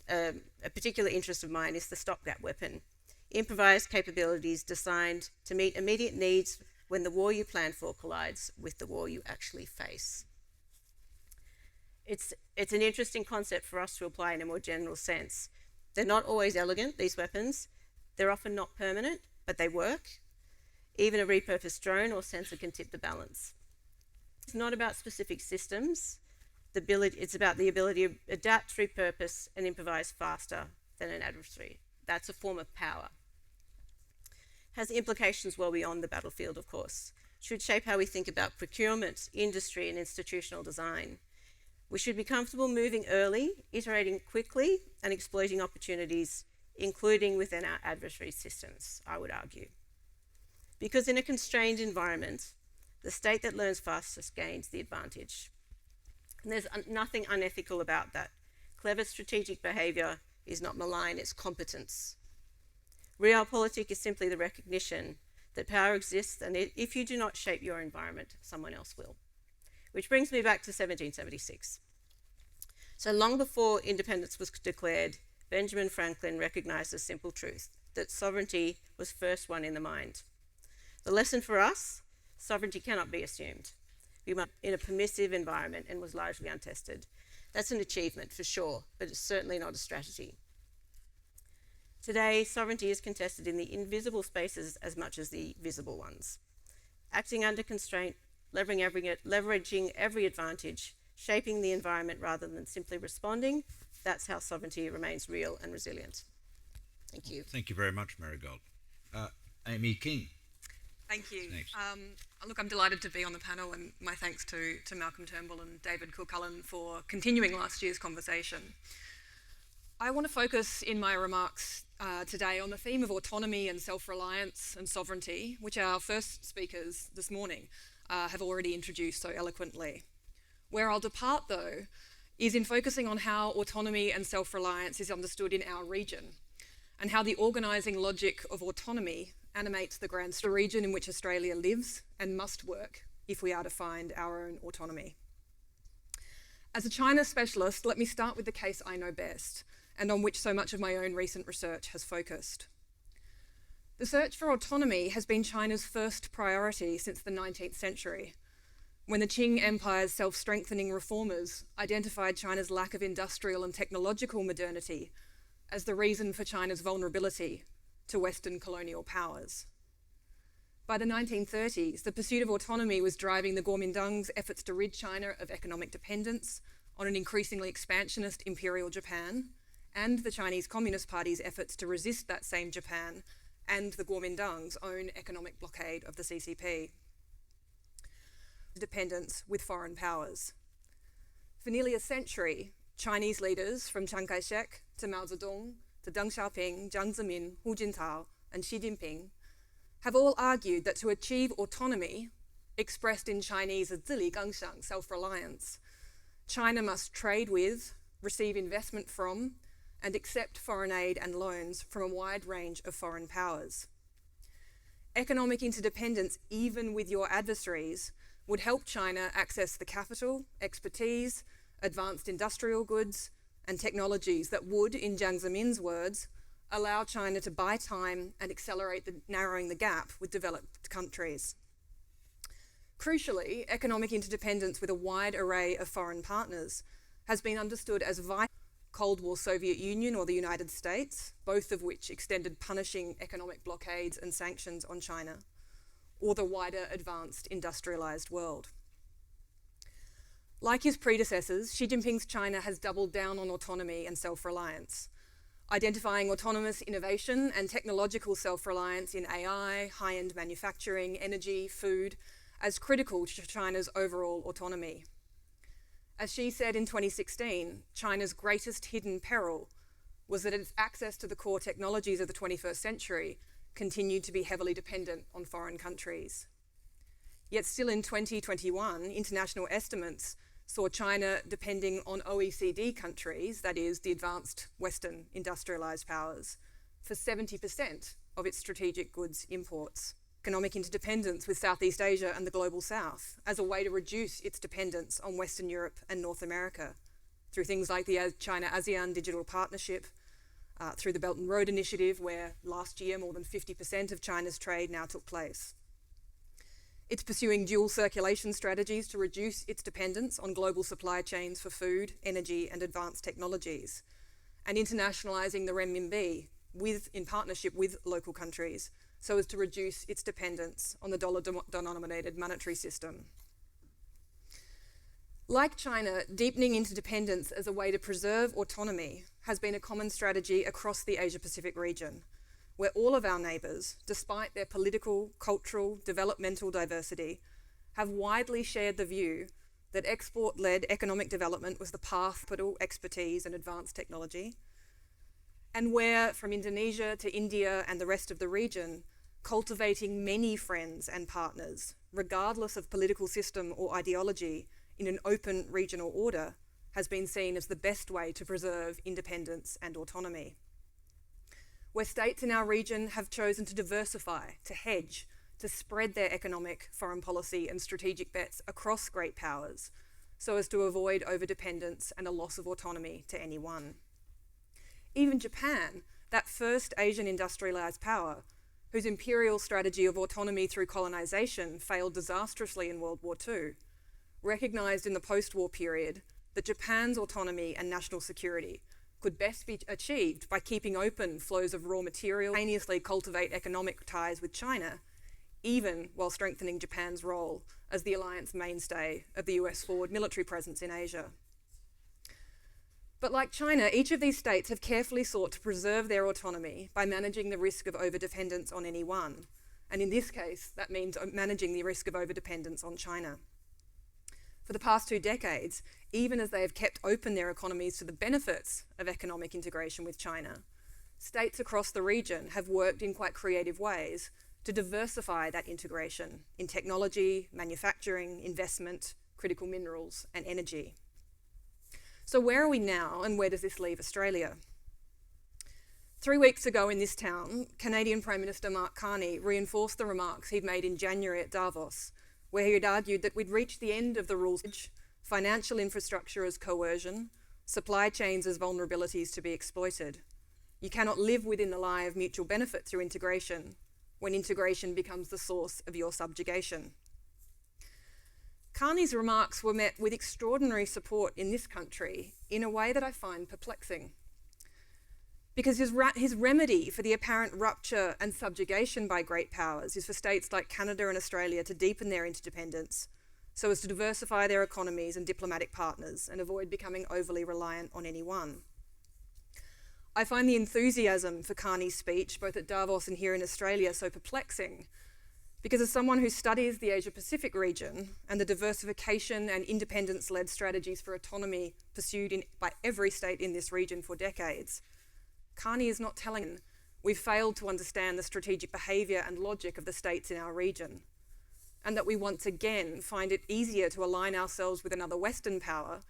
a particular interest of mine, is the stopgap weapon. Improvised capabilities designed to meet immediate needs when the war you plan for collides with the war you actually face. It's an interesting concept for us to apply in a more general sense. They're not always elegant, these weapons. They're often not permanent, but they work. Even a repurposed drone or sensor can tip the balance. It's not about specific systems. It's about the ability to adapt, repurpose, and improvise faster than an adversary. That's a form of power. Has implications well beyond the battlefield, of course. Should shape how we think about procurement, industry, and institutional design. We should be comfortable moving early, iterating quickly, and exploiting opportunities, including within our adversary systems, I would argue. Because in a constrained environment, the state that learns fastest gains the advantage. And there's nothing unethical about that. Clever strategic behaviour is not malign, it's competence. Realpolitik is simply the recognition that power exists, and if you do not shape your environment, someone else will. Which brings me back to 1776. So long before independence was declared, Benjamin Franklin recognised a simple truth, that sovereignty was first one in the mind. The lesson for us, sovereignty cannot be assumed. We must in a permissive environment and was largely untested. That's an achievement for sure, but it's certainly not a strategy. Today, sovereignty is contested in the invisible spaces as much as the visible ones. Acting under constraint, leveraging every advantage, shaping the environment rather than simply responding, that's how sovereignty remains real and resilient. Thank you. Thank you very much, Marigold. Amy King. Thank you. Look, I'm delighted to be on the panel, and my thanks to Malcolm Turnbull and David Kilcullen for continuing last year's conversation. I want to focus in my remarks today on the theme of autonomy and self-reliance and sovereignty, which our first speakers this morning have already introduced so eloquently. Where I'll depart, though, is in focusing on how autonomy and self-reliance is understood in our region, and how the organising logic of autonomy animates the grand region in which Australia lives and must work if we are to find our own autonomy. As a China specialist, let me start with the case I know best, and on which so much of my own recent research has focused. The search for autonomy has been China's first priority since the 19th century, when the Qing Empire's self-strengthening reformers identified China's lack of industrial and technological modernity as the reason for China's vulnerability to Western colonial powers. By the 1930s, the pursuit of autonomy was driving the Kuomintang's efforts to rid China of economic dependence on an increasingly expansionist imperial Japan, and the Chinese Communist Party's efforts to resist that same Japan and the Kuomintang's own economic blockade of the CCP. Dependence with foreign powers. For nearly a century, Chinese leaders from Chiang Kai-shek to Mao Zedong to Deng Xiaoping, Jiang Zemin, Hu Jintao, and Xi Jinping have all argued that to achieve autonomy, expressed in Chinese as zili gangxiang, self-reliance, China must trade with, receive investment from, and accept foreign aid and loans from a wide range of foreign powers. Economic interdependence, even with your adversaries, would help China access the capital, expertise, advanced industrial goods, and technologies that would, in Jiang Zemin's words, allow China to buy time and accelerate narrowing the gap with developed countries. Crucially, economic interdependence with a wide array of foreign partners has been understood as vital. Cold War Soviet Union or the United States, both of which extended punishing economic blockades and sanctions on China, or the wider advanced industrialized world. Like his predecessors, Xi Jinping's China has doubled down on autonomy and self-reliance, identifying autonomous innovation and technological self-reliance in AI, high-end manufacturing, energy, food, as critical to China's overall autonomy. As Xi said in 2016, China's greatest hidden peril was that its access to the core technologies of the 21st century continued to be heavily dependent on foreign countries. Yet still in 2021, international estimates saw China depending on OECD countries, that is, the advanced Western industrialized powers, for 70% of its strategic goods imports. Economic interdependence with Southeast Asia and the Global South as a way to reduce its dependence on Western Europe and North America through things like the China-ASEAN Digital Partnership, through the Belt and Road Initiative, where last year more than 50% of China's trade now took place. It's pursuing dual circulation strategies to reduce its dependence on global supply chains for food, energy, and advanced technologies, and internationalizing the renminbi in partnership with local countries, so as to reduce its dependence on the dollar-denominated monetary system. Like China, deepening interdependence as a way to preserve autonomy has been a common strategy across the Asia-Pacific region, where all of our neighbours, despite their political, cultural, developmental diversity, have widely shared the view that export-led economic development was the path to expertise and advanced technology, and where, from Indonesia to India and the rest of the region, cultivating many friends and partners, regardless of political system or ideology, in an open regional order, has been seen as the best way to preserve independence and autonomy. Where states in our region have chosen to diversify, to hedge, to spread their economic, foreign policy and strategic bets across great powers, so as to avoid overdependence and a loss of autonomy to any one. Even Japan, that first Asian industrialized power, whose imperial strategy of autonomy through colonization failed disastrously in World War II, recognized in the post-war period that Japan's autonomy and national security could best be achieved by keeping open flows of raw material, simultaneously cultivate economic ties with China, even while strengthening Japan's role as the alliance mainstay of the US forward military presence in Asia. But like China, each of these states have carefully sought to preserve their autonomy by managing the risk of overdependence on any one. And in this case, that means managing the risk of overdependence on China. For the past 2 decades, even as they have kept open their economies to the benefits of economic integration with China, states across the region have worked in quite creative ways to diversify that integration in technology, manufacturing, investment, critical minerals, and energy. So where are we now, and where does this leave Australia? 3 weeks ago in this town, Canadian Prime Minister Mark Carney reinforced the remarks he'd made in January at Davos, where he had argued that we'd reached the end of the rules, financial infrastructure as coercion, supply chains as vulnerabilities to be exploited. You cannot live within the lie of mutual benefit through integration, when integration becomes the source of your subjugation. Carney's remarks were met with extraordinary support in this country in a way that I find perplexing. because his remedy for the apparent rupture and subjugation by great powers is for states like Canada and Australia to deepen their interdependence so as to diversify their economies and diplomatic partners and avoid becoming overly reliant on any one. I find the enthusiasm for Carney's speech, both at Davos and here in Australia, so perplexing, because as someone who studies the Asia-Pacific region and the diversification and independence-led strategies for autonomy pursued by every state in this region for decades, Carney is not telling we've failed to understand the strategic behaviour and logic of the states in our region, and that we once again find it easier to align ourselves with another Western power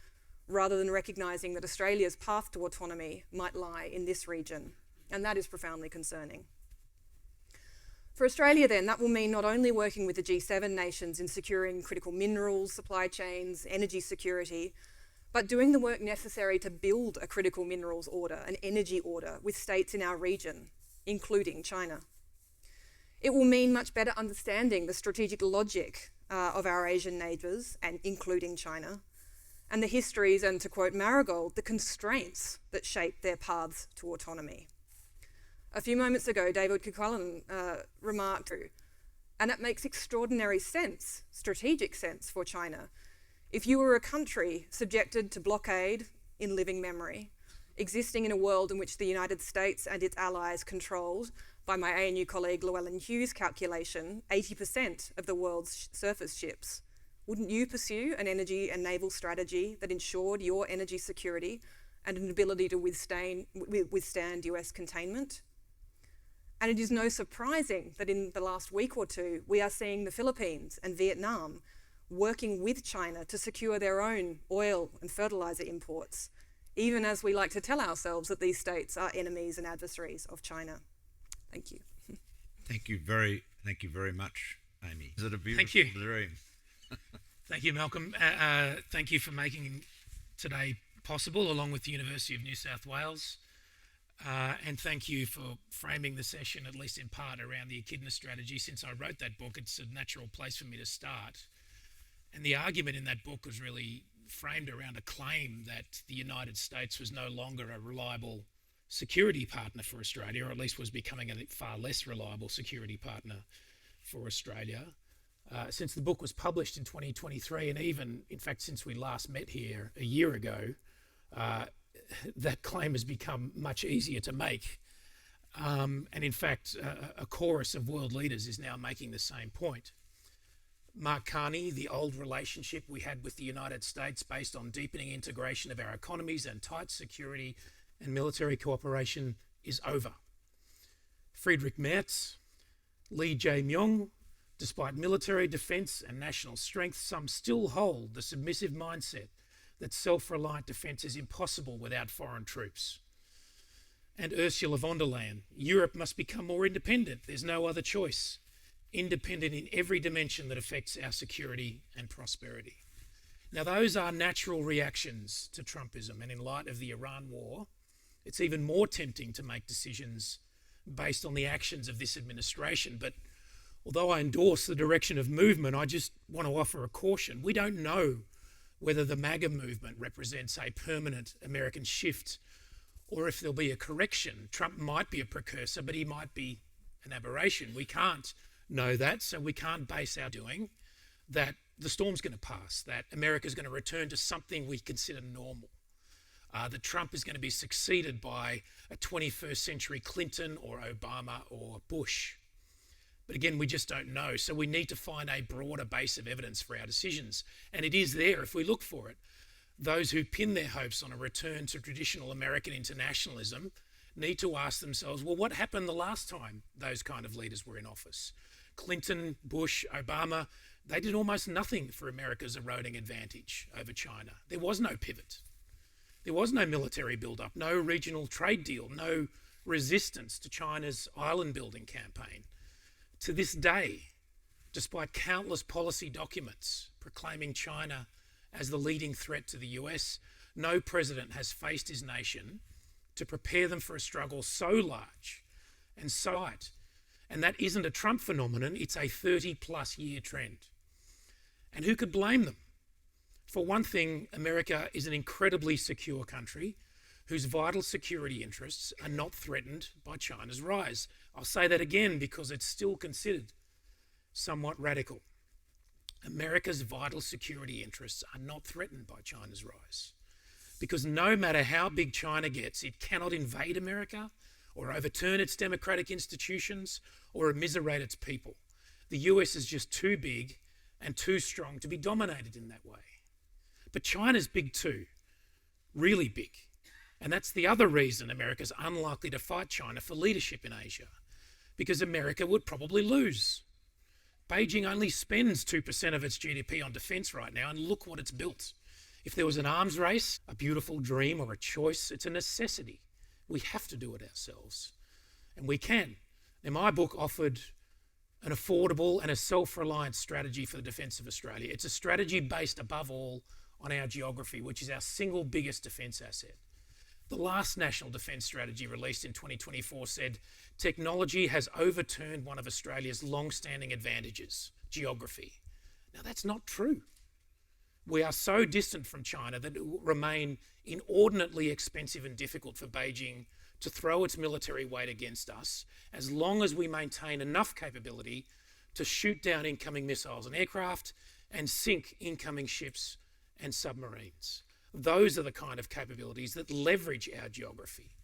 rather than recognising that Australia's path to autonomy might lie in this region, and that is profoundly concerning. For Australia then, that will mean not only working with the G7 nations in securing critical minerals, supply chains, energy security, but doing the work necessary to build a critical minerals order, an energy order, with states in our region, including China. It will mean much better understanding the strategic logic of our Asian neighbours, and including China, and the histories, and to quote Marigold, the constraints that shape their paths to autonomy. A few moments ago, David Kilcullen remarked, and it makes extraordinary sense, strategic sense for China. If you were a country subjected to blockade in living memory, existing in a world in which the United States and its allies controlled, by my ANU colleague Llewellyn Hughes' calculation, 80% of the world's surface ships, wouldn't you pursue an energy and naval strategy that ensured your energy security and an ability to withstand US containment? And it is no surprising that in the last week or two, we are seeing the Philippines and Vietnam working with China to secure their own oil and fertiliser imports, even as we like to tell ourselves that these states are enemies and adversaries of China. Thank you. Thank you very much, Amy. Is it a beautiful Thank you. dream? Thank you, Malcolm. Thank you for making today possible, along with the University of New South Wales. And thank you for framing the session, at least in part, around the echidna strategy. Since I wrote that book, it's a natural place for me to start. And the argument in that book was really framed around a claim that the United States was no longer a reliable security partner for Australia, or at least was becoming a far less reliable security partner for Australia. Since the book was published in 2023, and even, in fact, since we last met here a year ago, that claim has become much easier to make. And in fact, a chorus of world leaders is now making the same point. Mark Carney, the old relationship we had with the United States based on deepening integration of our economies and tight security and military cooperation is over. Friedrich Merz, Lee Jae-myung, despite military defence and national strength, some still hold the submissive mindset that self-reliant defence is impossible without foreign troops. And Ursula von der Leyen, Europe must become more independent. There's no other choice. Independent in every dimension that affects our security and prosperity. Now, those are natural reactions to Trumpism, and in light of the Iran war, it's even more tempting to make decisions based on the actions of this administration. But although I endorse the direction of movement, I just want to offer a caution. We don't know whether the MAGA movement represents a permanent American shift or if there'll be a correction. Trump might be a precursor, but he might be an aberration. We can't know that, so we can't base our doing that the storm's going to pass, that America's going to return to something we consider normal, that Trump is going to be succeeded by a 21st century Clinton or Obama or Bush. But again, we just don't know. So we need to find a broader base of evidence for our decisions. And it is there if we look for it. Those who pin their hopes on a return to traditional American internationalism need to ask themselves, well, what happened the last time those kind of leaders were in office? Clinton, Bush, Obama, they did almost nothing for America's eroding advantage over China. There was no pivot. There was no military build-up, no regional trade deal, no resistance to China's island-building campaign. To this day, despite countless policy documents proclaiming China as the leading threat to the US, no president has faced his nation to prepare them for a struggle so large and so tight. And that isn't a Trump phenomenon, it's a 30-plus year trend. And who could blame them? For one thing, America is an incredibly secure country, whose vital security interests are not threatened by China's rise. I'll say that again because it's still considered somewhat radical. America's vital security interests are not threatened by China's rise, because no matter how big China gets, it cannot invade America or overturn its democratic institutions or immiserate its people. The US is just too big and too strong to be dominated in that way. But China's big too, really big. And that's the other reason America's unlikely to fight China for leadership in Asia, because America would probably lose. Beijing only spends 2% of its GDP on defence right now, and look what it's built. If there was an arms race, a beautiful dream or a choice, it's a necessity. We have to do it ourselves, and we can. Now, my book offered an affordable and a self-reliant strategy for the defence of Australia. It's a strategy based above all on our geography, which is our single biggest defence asset. The last National Defence Strategy released in 2024 said technology has overturned one of Australia's long-standing advantages, geography. Now, that's not true. We are so distant from China that it will remain inordinately expensive and difficult for Beijing to throw its military weight against us as long as we maintain enough capability to shoot down incoming missiles and aircraft and sink incoming ships and submarines. Those are the kind of capabilities that leverage our geography,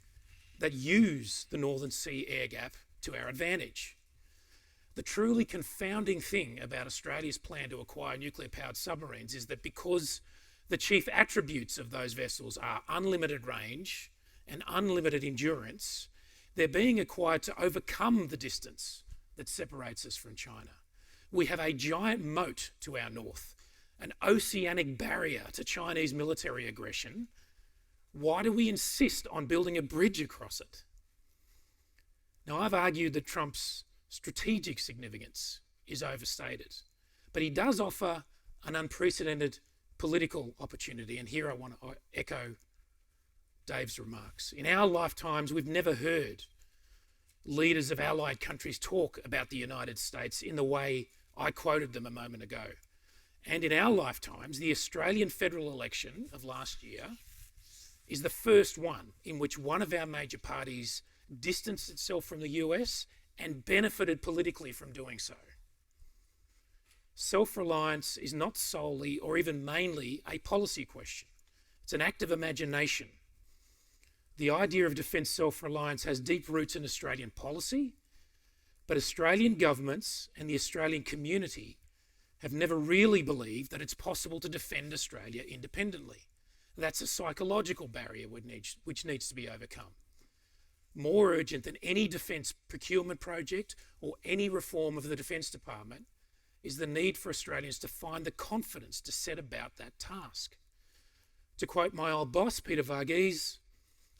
that use the Northern Sea air gap to our advantage. The truly confounding thing about Australia's plan to acquire nuclear-powered submarines is that because the chief attributes of those vessels are unlimited range and unlimited endurance, they're being acquired to overcome the distance that separates us from China. We have a giant moat to our north, an oceanic barrier to Chinese military aggression. Why do we insist on building a bridge across it? Now, I've argued that Trump's strategic significance is overstated, but he does offer an unprecedented political opportunity, and here I want to echo Dave's remarks. In our lifetimes, we've never heard leaders of allied countries talk about the United States in the way I quoted them a moment ago. And in our lifetimes, the Australian federal election of last year is the first one in which one of our major parties distanced itself from the US and benefited politically from doing so. Self-reliance is not solely or even mainly a policy question. It's an act of imagination. The idea of defence self-reliance has deep roots in Australian policy, but Australian governments and the Australian community have never really believed that it's possible to defend Australia independently. That's a psychological barrier which needs to be overcome. More urgent than any defence procurement project or any reform of the Defence Department is the need for Australians to find the confidence to set about that task. To quote my old boss, Peter Varghese,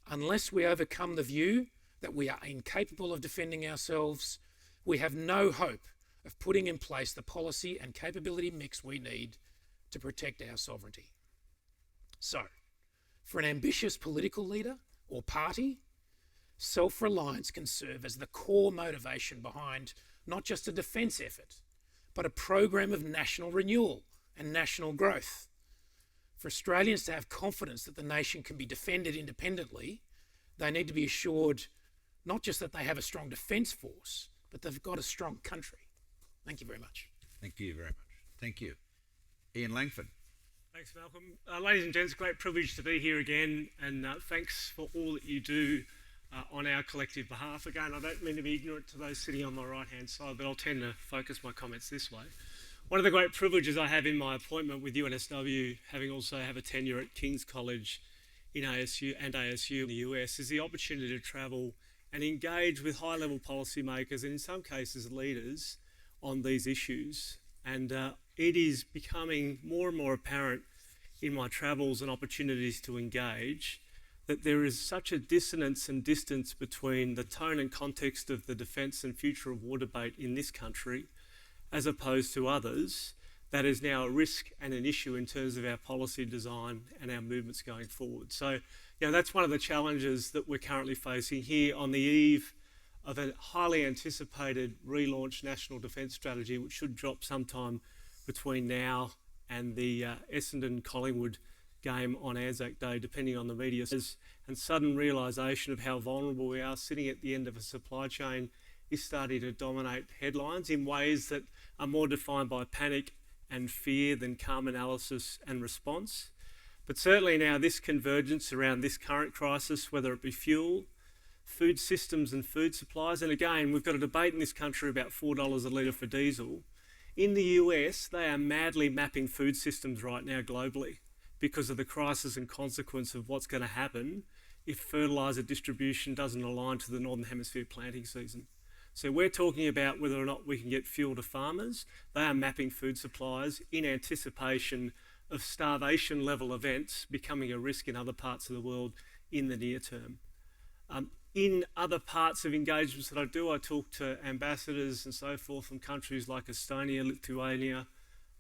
unless we overcome the view that we are incapable of defending ourselves, we have no hope of putting in place the policy and capability mix we need to protect our sovereignty. So, for an ambitious political leader or party, self-reliance can serve as the core motivation behind not just a defence effort, but a program of national renewal and national growth. For Australians to have confidence that the nation can be defended independently, they need to be assured not just that they have a strong defence force, but they've got a strong country. Thank you very much. Thank you very much. Thank you. Ian Langford. Thanks, Malcolm. Ladies and gents, great privilege to be here again, and thanks for all that you do on our collective behalf. Again, I don't mean to be ignorant to those sitting on my right-hand side, but I'll tend to focus my comments this way. One of the great privileges I have in my appointment with UNSW, having also have a tenure at King's College in ASU and ASU in the US, is the opportunity to travel and engage with high-level policymakers and in some cases leaders on these issues. And it is becoming more and more apparent in my travels and opportunities to engage that there is such a dissonance and distance between the tone and context of the defence and future of war debate in this country as opposed to others, that is now a risk and an issue in terms of our policy design and our movements going forward. So, that's one of the challenges that we're currently facing here on the eve of a highly anticipated relaunched National Defence Strategy, which should drop sometime between now and the Essendon-Collingwood game on Anzac Day, depending on the media, and sudden realisation of how vulnerable we are sitting at the end of a supply chain is starting to dominate headlines in ways that are more defined by panic and fear than calm analysis and response. But certainly now this convergence around this current crisis, whether it be fuel, food systems and food supplies, and again, we've got a debate in this country about $4 a litre for diesel. In the US, they are madly mapping food systems right now globally because of the crisis and consequence of what's going to happen if fertiliser distribution doesn't align to the Northern Hemisphere planting season. So we're talking about whether or not we can get fuel to farmers. They are mapping food supplies in anticipation of starvation level events becoming a risk in other parts of the world in the near term. In other parts of engagements that I do, I talk to ambassadors and so forth from countries like Estonia, Lithuania,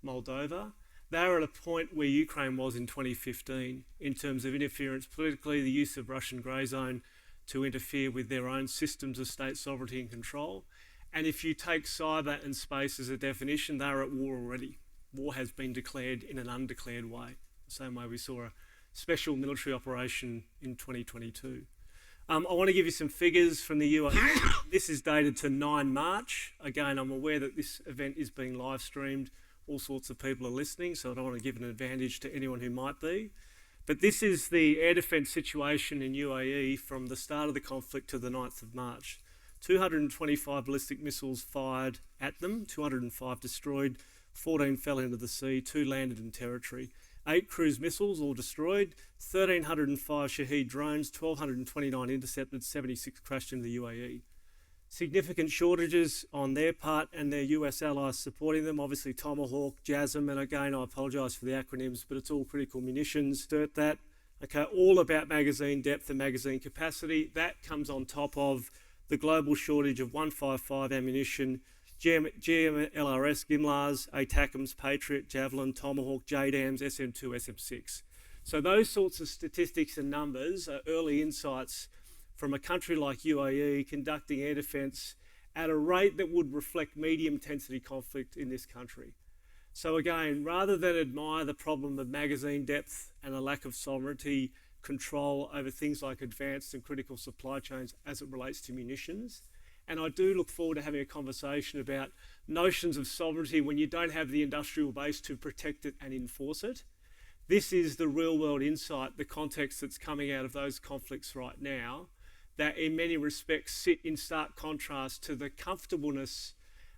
Moldova. They're at a point where Ukraine was in 2015 in terms of interference politically, the use of Russian grey zone to interfere with their own systems of state sovereignty and control. And if you take cyber and space as a definition, they're at war already. War has been declared in an undeclared way, the same way we saw a special military operation in 2022. I want to give you some figures from the UN. This is dated to 9 March. Again, I'm aware that this event is being live streamed. All sorts of people are listening, so I don't want to give an advantage to anyone who might be. But this is the air defence situation in UAE from the start of the conflict to the 9th of March. 225 ballistic missiles fired at them, 205 destroyed, 14 fell into the sea, 2 landed in territory. 8 cruise missiles, all destroyed, 1,305 Shahed drones, 1,229 intercepted, 76 crashed into the UAE. Significant shortages on their part and their US allies supporting them, obviously Tomahawk, JASM, and again I apologise for the acronyms, but it's all critical munitions. That, okay, all about magazine depth and magazine capacity. That comes on top of the global shortage of 155 ammunition, GMLRS, GMLRS, ATACMS, Patriot, Javelin, Tomahawk, JDAMs, SM2, SM6. So those sorts of statistics and numbers are early insights from a country like UAE conducting air defence at a rate that would reflect medium intensity conflict in this country. So again, rather than admire the problem of magazine depth and a lack of sovereignty control over things like advanced and critical supply chains as it relates to munitions, and I do look forward to having a conversation about notions of sovereignty when you don't have the industrial base to protect it and enforce it. This is the real world insight, the context that's coming out of those conflicts right now, that in many respects sit in stark contrast to the comfortableness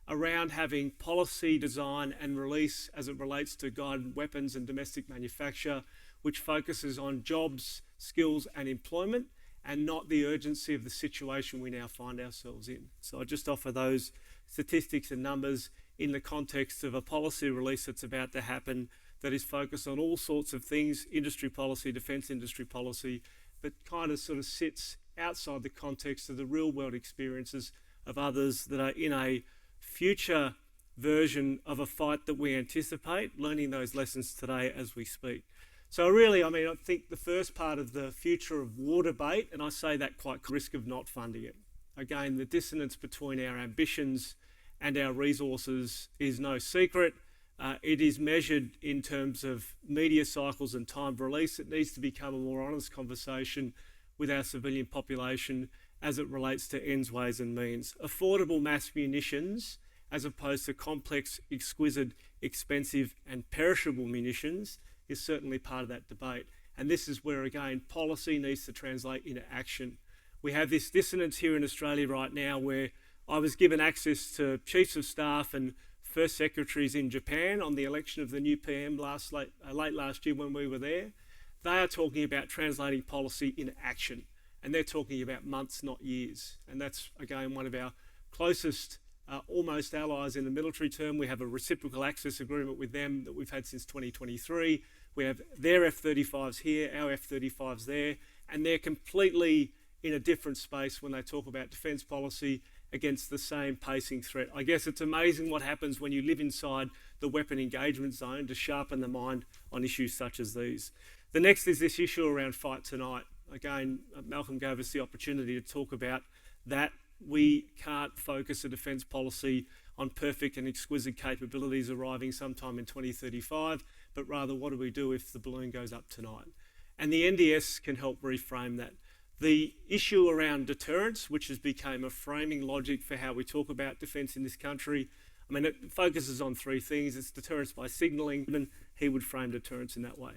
around having policy design and release as it relates to guided weapons and domestic manufacture, which focuses on jobs, skills and employment, and not the urgency of the situation we now find ourselves in. So I just offer those statistics and numbers in the context of a policy release that's about to happen that is focused on all sorts of things, industry policy, defence industry policy, but kind of sort of sits outside the context of the real world experiences of others that are in a future version of a fight that we anticipate, learning those lessons today as we speak. So really, I think the first part of the future of war debate, and I say that quite risk of not funding it. Again, the dissonance between our ambitions and our resources is no secret. It is measured in terms of media cycles and time of release. It needs to become a more honest conversation with our civilian population as it relates to ends, ways and means. Affordable mass munitions, as opposed to complex, exquisite, expensive and perishable munitions, is certainly part of that debate. And this is where, again, policy needs to translate into action. We have this dissonance here in Australia right now where I was given access to chiefs of staff and first secretaries in Japan on the election of the new PM late last year when we were there. They are talking about translating policy into action, and they're talking about months, not years. And that's, again, one of our closest almost allies in the military term. We have a reciprocal access agreement with them that we've had since 2023. We have their F-35s here, our F-35s there, and they're completely in a different space when they talk about defence policy against the same pacing threat. I guess it's amazing what happens when you live inside the weapon engagement zone to sharpen the mind on issues such as these. The next is this issue around fight tonight. Again, Malcolm gave us the opportunity to talk about that. We can't focus a defence policy on perfect and exquisite capabilities arriving sometime in 2035, but rather what do we do if the balloon goes up tonight? And the NDS can help reframe that. The issue around deterrence, which has become a framing logic for how we talk about defence in this country, I mean, it focuses on three things. It's deterrence by signalling, and he would frame deterrence in that way.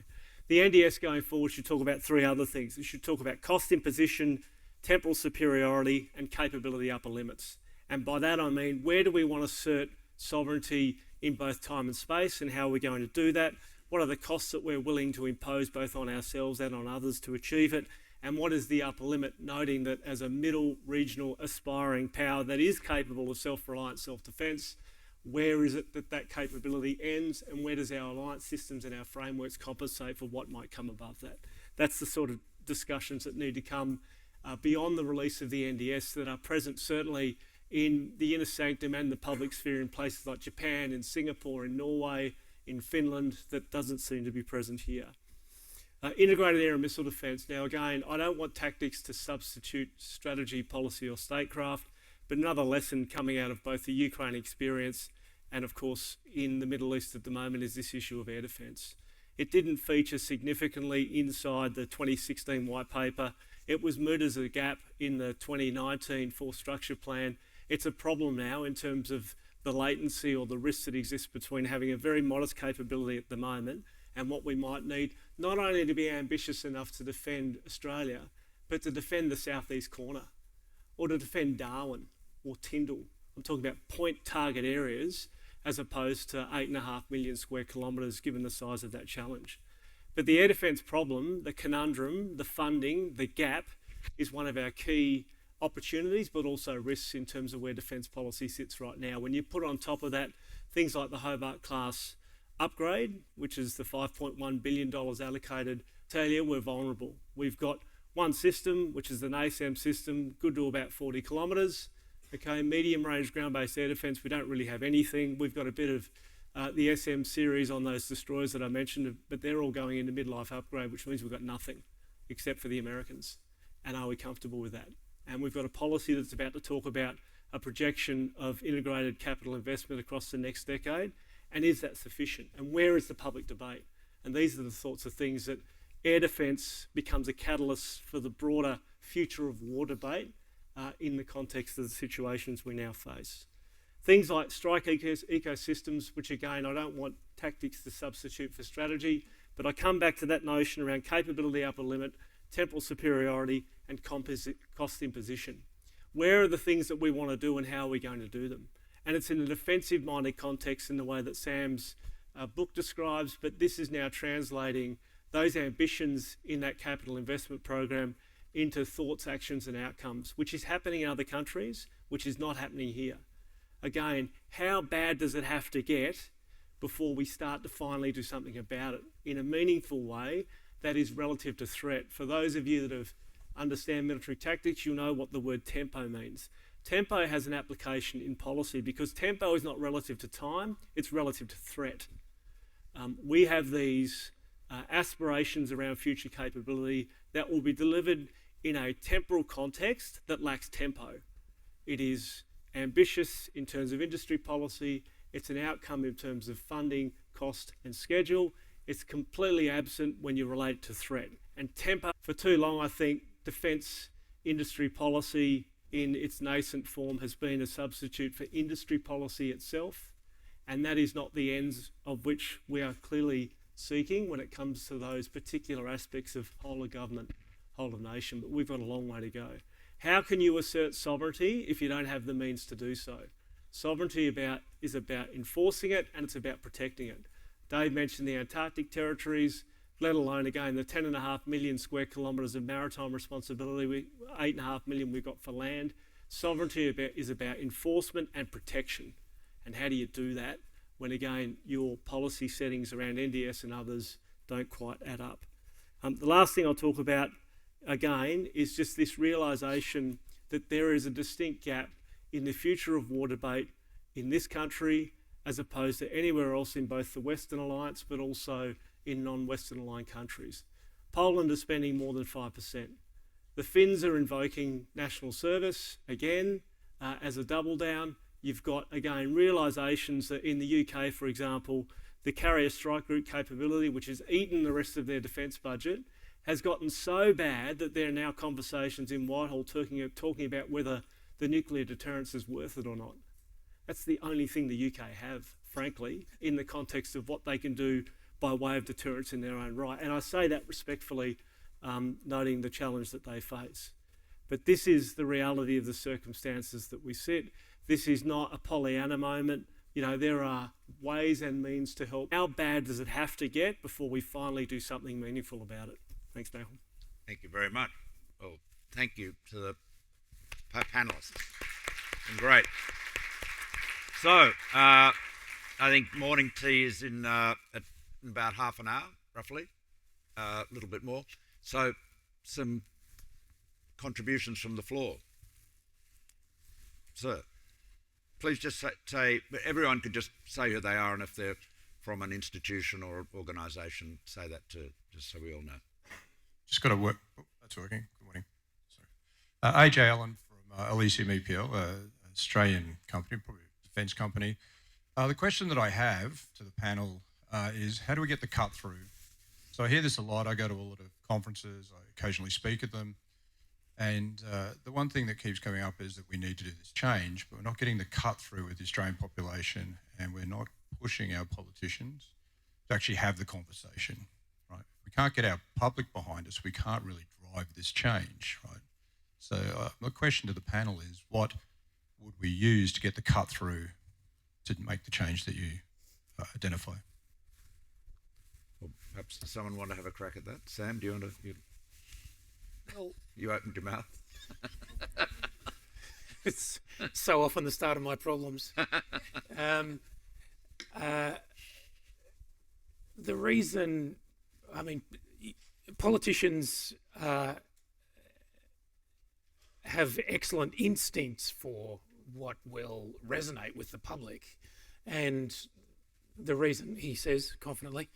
The NDS going forward should talk about three other things. It should talk about cost imposition, temporal superiority, and capability upper limits. And by that I mean, where do we want to assert sovereignty in both time and space, and how are we going to do that? What are the costs that we're willing to impose both on ourselves and on others to achieve it? And what is the upper limit, noting that as a middle regional aspiring power that is capable of self-reliant self-defence, where is it that that capability ends, and where does our alliance systems and our frameworks compensate for what might come above that? That's the sort of discussions that need to come beyond the release of the NDS that are present certainly in the inner sanctum and the public sphere in places like Japan, in Singapore, in Norway, in Finland, that doesn't seem to be present here. Integrated air and missile defence. Now again, I don't want tactics to substitute strategy, policy or statecraft, but another lesson coming out of both the Ukraine experience and of course in the Middle East at the moment is this issue of air defence. It didn't feature significantly inside the 2016 white paper. It was mooted as a gap in the 2019 Force Structure Plan. It's a problem now in terms of the latency or the risks that exist between having a very modest capability at the moment and what we might need, not only to be ambitious enough to defend Australia, but to defend the southeast corner, or to defend Darwin or Tyndall. I'm talking about point target areas as opposed to 8.5 million square kilometres given the size of that challenge. But the air defence problem, the conundrum, the funding, the gap is one of our key opportunities, but also risks in terms of where defence policy sits right now. When you put on top of that things like the Hobart class upgrade, which is the $5.1 billion allocated, tell you we're vulnerable. We've got one system, which is the NASAM system, good to about 40 kilometres. Okay, medium range ground-based air defence, we don't really have anything. We've got a bit of the SM series on those destroyers that I mentioned, but they're all going into midlife upgrade, which means we've got nothing except for the Americans. And are we comfortable with that? And we've got a policy that's about to talk about a projection of integrated capital investment across the next decade. And is that sufficient? And where is the public debate? And these are the sorts of things that air defence becomes a catalyst for the broader future of war debate in the context of the situations we now face. Things like strike ecosystems, which again, I don't want tactics to substitute for strategy, but I come back to that notion around capability upper limit, temporal superiority, and cost imposition. Where are the things that we want to do and how are we going to do them? And it's in a defensive-minded context in the way that Sam's book describes, but this is now translating those ambitions in that capital investment program into thoughts, actions and outcomes, which is happening in other countries, which is not happening here. Again, how bad does it have to get before we start to finally do something about it in a meaningful way that is relative to threat? For those of you that understand military tactics, you'll know what the word tempo means. Tempo has an application in policy because tempo is not relative to time, it's relative to threat. We have these aspirations around future capability that will be delivered in a temporal context that lacks tempo. It is ambitious in terms of industry policy, it's an outcome in terms of funding, cost and schedule. It's completely absent when you relate it to threat. And tempo, for too long I think, defence industry policy in its nascent form has been a substitute for industry policy itself, and that is not the ends of which we are clearly seeking when it comes to those particular aspects of whole of government, whole of nation, but we've got a long way to go. How can you assert sovereignty if you don't have the means to do so? Sovereignty is about enforcing it and it's about protecting it. Dave mentioned the Antarctic territories, let alone again the 10.5 million square kilometres of maritime responsibility, 8.5 million we've got for land. Sovereignty is about enforcement and protection. And how do you do that when again your policy settings around NDS and others don't quite add up? The last thing I'll talk about again is just this realisation that there is a distinct gap in the future of war debate in this country as opposed to anywhere else in both the Western Alliance but also in non-Western aligned countries. Poland is spending more than 5%. The Finns are invoking national service again as a double down. You've got again realisations that in the UK, for example, the carrier strike group capability, which has eaten the rest of their defence budget, has gotten so bad that there are now conversations in Whitehall talking about whether the nuclear deterrence is worth it or not. That's the only thing the UK have, frankly, in the context of what they can do by way of deterrence in their own right. And I say that respectfully, noting the challenge that they face. But this is the reality of the circumstances that we sit. This is not a Pollyanna moment. You know, there are ways and means to help. How bad does it have to get before we finally do something meaningful about it? Thanks, Malcolm. Thank you very much. Well, thank you to the panellists. Been great. So, I think morning tea is in about half an hour, roughly, a little bit more. So, some contributions from the floor. Sir, please just say, everyone could just say who they are, and if they're from an institution or organisation, say that too, just so we all know. Just got to work. Oh, that's working. Good morning. Sorry. AJ Allen from Elysium EPL, Australian company, probably a defence company. The question that I have to the panel is, how do we get the cut through? So I hear this a lot. I go to a lot of conferences. I occasionally speak at them. And the one thing that keeps coming up is that we need to do this change, but we're not getting the cut through with the Australian population, and we're not pushing our politicians to actually have the conversation, right? We can't get our public behind us. We can't really drive this change, right? So my question to the panel is, what would we use to get the cut through to make the change that you identify? Well, perhaps someone want to have a crack at that? Sam, do you want to? Well, you opened your mouth. It's so often the start of my problems. The reason, I mean, politicians have excellent instincts for what will resonate with the public, and the reason, he says confidently,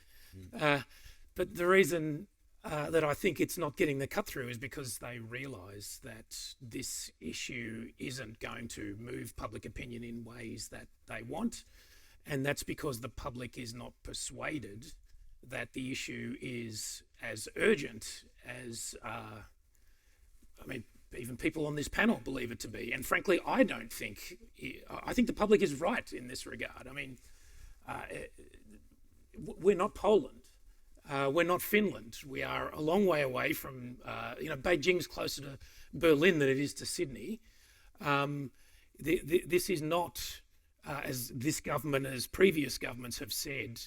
but the reason that I think it's not getting the cut through is because they realise that this issue isn't going to move public opinion in ways that they want, and that's because the public is not persuaded that the issue is as urgent as, I mean, even people on this panel believe it to be. And frankly, I don't think, I think the public is right in this regard. I mean, we're not Poland. We're not Finland. We are a long way away from, Beijing's closer to Berlin than it is to Sydney. This is not, as this government, as previous governments have said,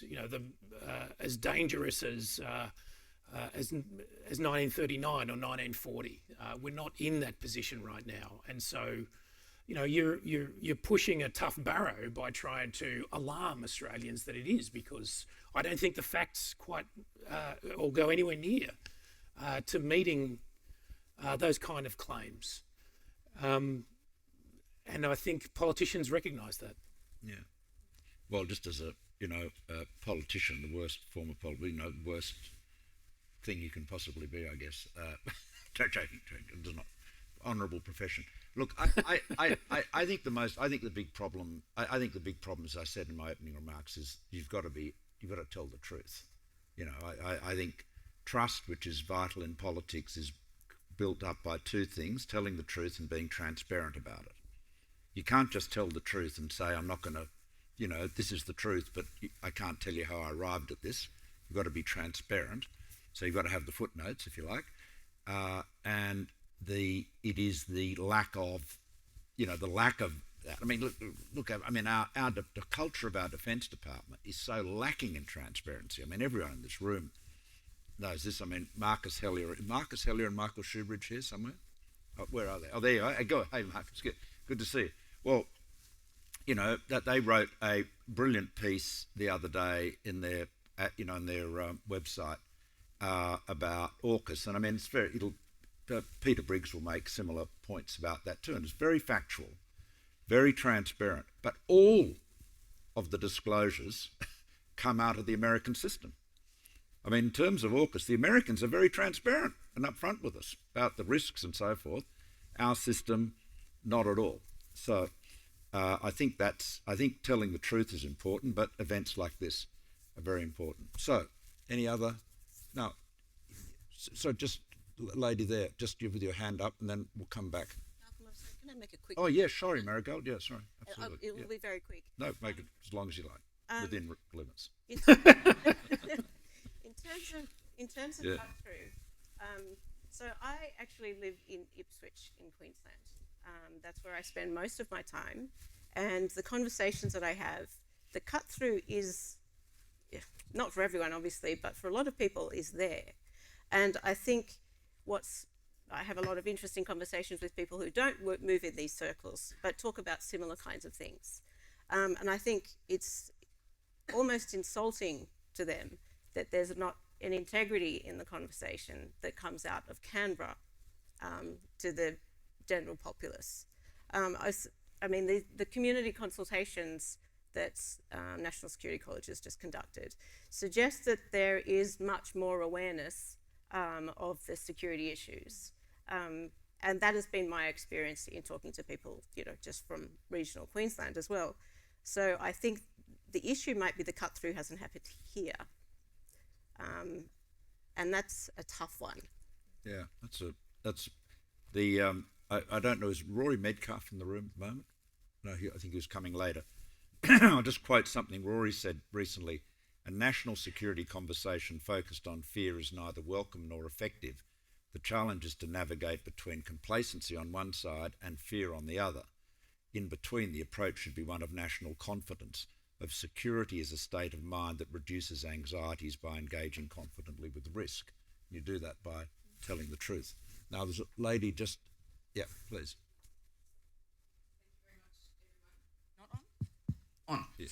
as dangerous as 1939 or 1940. We're not in that position right now, and so, you're pushing a tough barrow by trying to alarm Australians that it is, because I don't think the facts quite or go anywhere near to meeting those kind of claims, and I think politicians recognise that. Yeah. Well, just as a politician, the worst form of politician, the worst thing you can possibly be, I guess. Joking, it is not honourable profession. Look, I think the big problem, as I said in my opening remarks, is you've got to tell the truth. I think trust, which is vital in politics, is built up by two things: telling the truth and being transparent about it. You can't just tell the truth and say, I'm not going to, this is the truth, but I can't tell you how I arrived at this. You've got to be transparent. So you've got to have the footnotes, if you like. And it is the lack of that. I mean, look. I mean, the culture of our Defence Department is so lacking in transparency. I mean, everyone in this room knows this. I mean, Marcus Hellier and Michael Shoebridge here somewhere. Oh, where are they? Oh, there you are. Go. Hey, Marcus. Good to see you. Well, that they wrote a brilliant piece the other day in their website about AUKUS, and I mean, Peter Briggs will make similar points about that too, and it's very factual, very transparent, but all of the disclosures come out of the American system. I mean, in terms of AUKUS, the Americans are very transparent and upfront with us about the risks and so forth. Our system, not at all. So I think telling the truth is important, but events like this are very important. So, any other? No. So just, lady there, just give with your hand up and then we'll come back. Malcolm, I'm sorry, can I make a quick... Oh, yeah, sorry, Marigold. Yeah, sorry. Absolutely. It will be very quick. No, make it as long as you like, within limits. In terms of cut-through, so I actually live in Ipswich in Queensland. That's where I spend most of my time. And the conversations that I have, the cut-through is, not for everyone obviously, but for a lot of people is there. And I think I have a lot of interesting conversations with people who don't move in these circles, but talk about similar kinds of things. And I think it's almost insulting to them that there's not an integrity in the conversation that comes out of Canberra to the general populace. I mean, the community consultations that National Security College has just conducted suggest that there is much more awareness of the security issues. And that has been my experience in talking to people, just from regional Queensland as well. So I think the issue might be the cut-through hasn't happened here. And that's a tough one. Yeah, that's the, I don't know, is Rory Medcalf in the room at the moment? No, I think he was coming later. I'll just quote something Rory said recently. A national security conversation focused on fear is neither welcome nor effective. The challenge is to navigate between complacency on one side and fear on the other. In between, the approach should be one of national confidence, of security as a state of mind that reduces anxieties by engaging confidently with risk. You do that by telling the truth. Now, there's a lady just, yeah, please. Not on? On. Yes.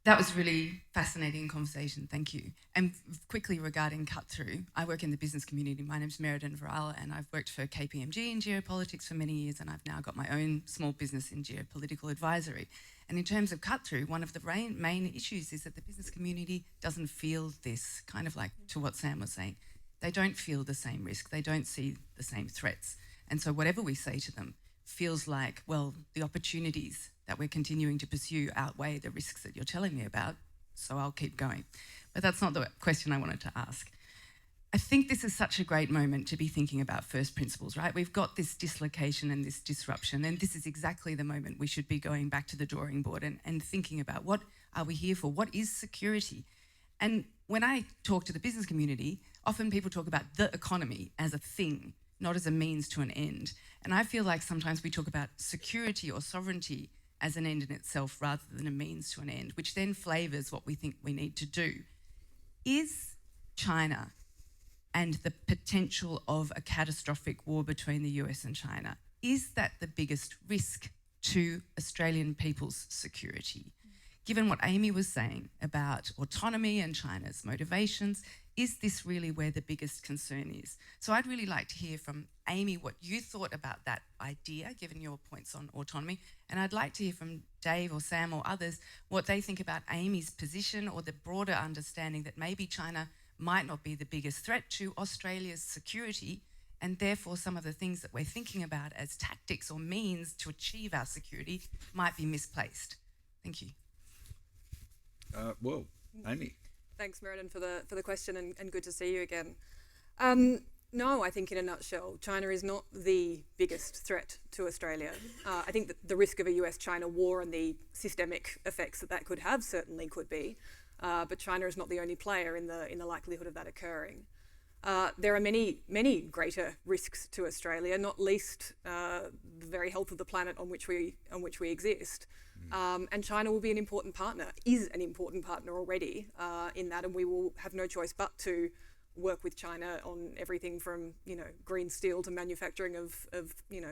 That was really fascinating conversation, thank you. And quickly regarding cut-through, I work in the business community. My name's Meriden Varal and I've worked for KPMG in geopolitics for many years and I've now got my own small business in geopolitical advisory. And in terms of cut-through, one of the main issues is that the business community doesn't feel this, kind of like to what Sam was saying. They don't feel the same risk, they don't see the same threats. And so whatever we say to them feels like, well, the opportunities that we're continuing to pursue outweigh the risks that you're telling me about, so I'll keep going. But that's not the question I wanted to ask. I think this is such a great moment to be thinking about first principles, right? We've got this dislocation and this disruption, and this is exactly the moment we should be going back to the drawing board and thinking about what are we here for? What is security? And when I talk to the business community, often people talk about the economy as a thing, not as a means to an end. And I feel like sometimes we talk about security or sovereignty as an end in itself rather than a means to an end, which then flavours what we think we need to do. Is China and the potential of a catastrophic war between the US and China, is that the biggest risk to Australian people's security? Given what Amy was saying about autonomy and China's motivations, is this really where the biggest concern is? So I'd really like to hear from Amy what you thought about that idea, given your points on autonomy, and I'd like to hear from Dave or Sam or others what they think about Amy's position or the broader understanding that maybe China might not be the biggest threat to Australia's security, and therefore some of the things that we're thinking about as tactics or means to achieve our security might be misplaced. Thank you. Well, Amy. Thanks, Meriden, for the question, and good to see you again. No, I think in a nutshell, China is not the biggest threat to Australia. I think that the risk of a US-China war and the systemic effects that could have certainly could be, but China is not the only player in the likelihood of that occurring. There are many greater risks to Australia, not least the very health of the planet on which we exist. And China will be an important partner, is an important partner already in that, and we will have no choice but to work with China on everything from green steel to manufacturing of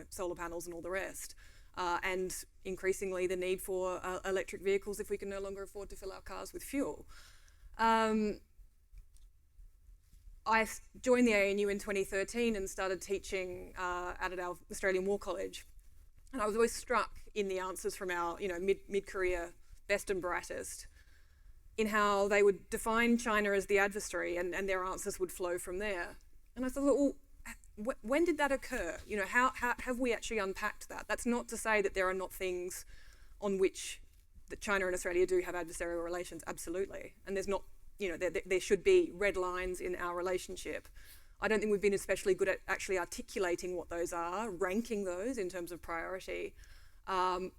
solar panels and all the rest, and increasingly the need for electric vehicles if we can no longer afford to fill our cars with fuel. I joined the ANU in 2013 and started teaching out at our Australian War College. And I was always struck in the answers from our, mid-career best and brightest in how they would define China as the adversary and their answers would flow from there. And I thought, well, when did that occur? How have we actually unpacked that? That's not to say that there are not things on which that China and Australia do have adversarial relations, absolutely. And there's not, there should be red lines in our relationship. I don't think we've been especially good at actually articulating what those are, ranking those in terms of priority.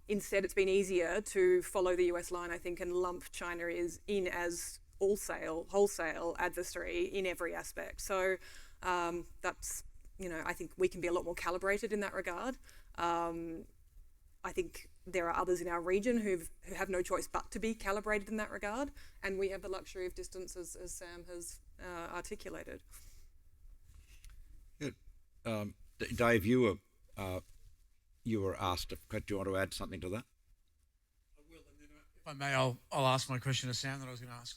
Instead, it's been easier to follow the US line, I think, and lump China in as wholesale adversary in every aspect. So that's, I think we can be a lot more calibrated in that regard. I think there are others in our region who have no choice but to be calibrated in that regard, and we have the luxury of distance, as Sam has articulated. Good. Dave, you were asked. Do you want to add something to that? I will, and then if I may, I'll ask my question to Sam that I was going to ask.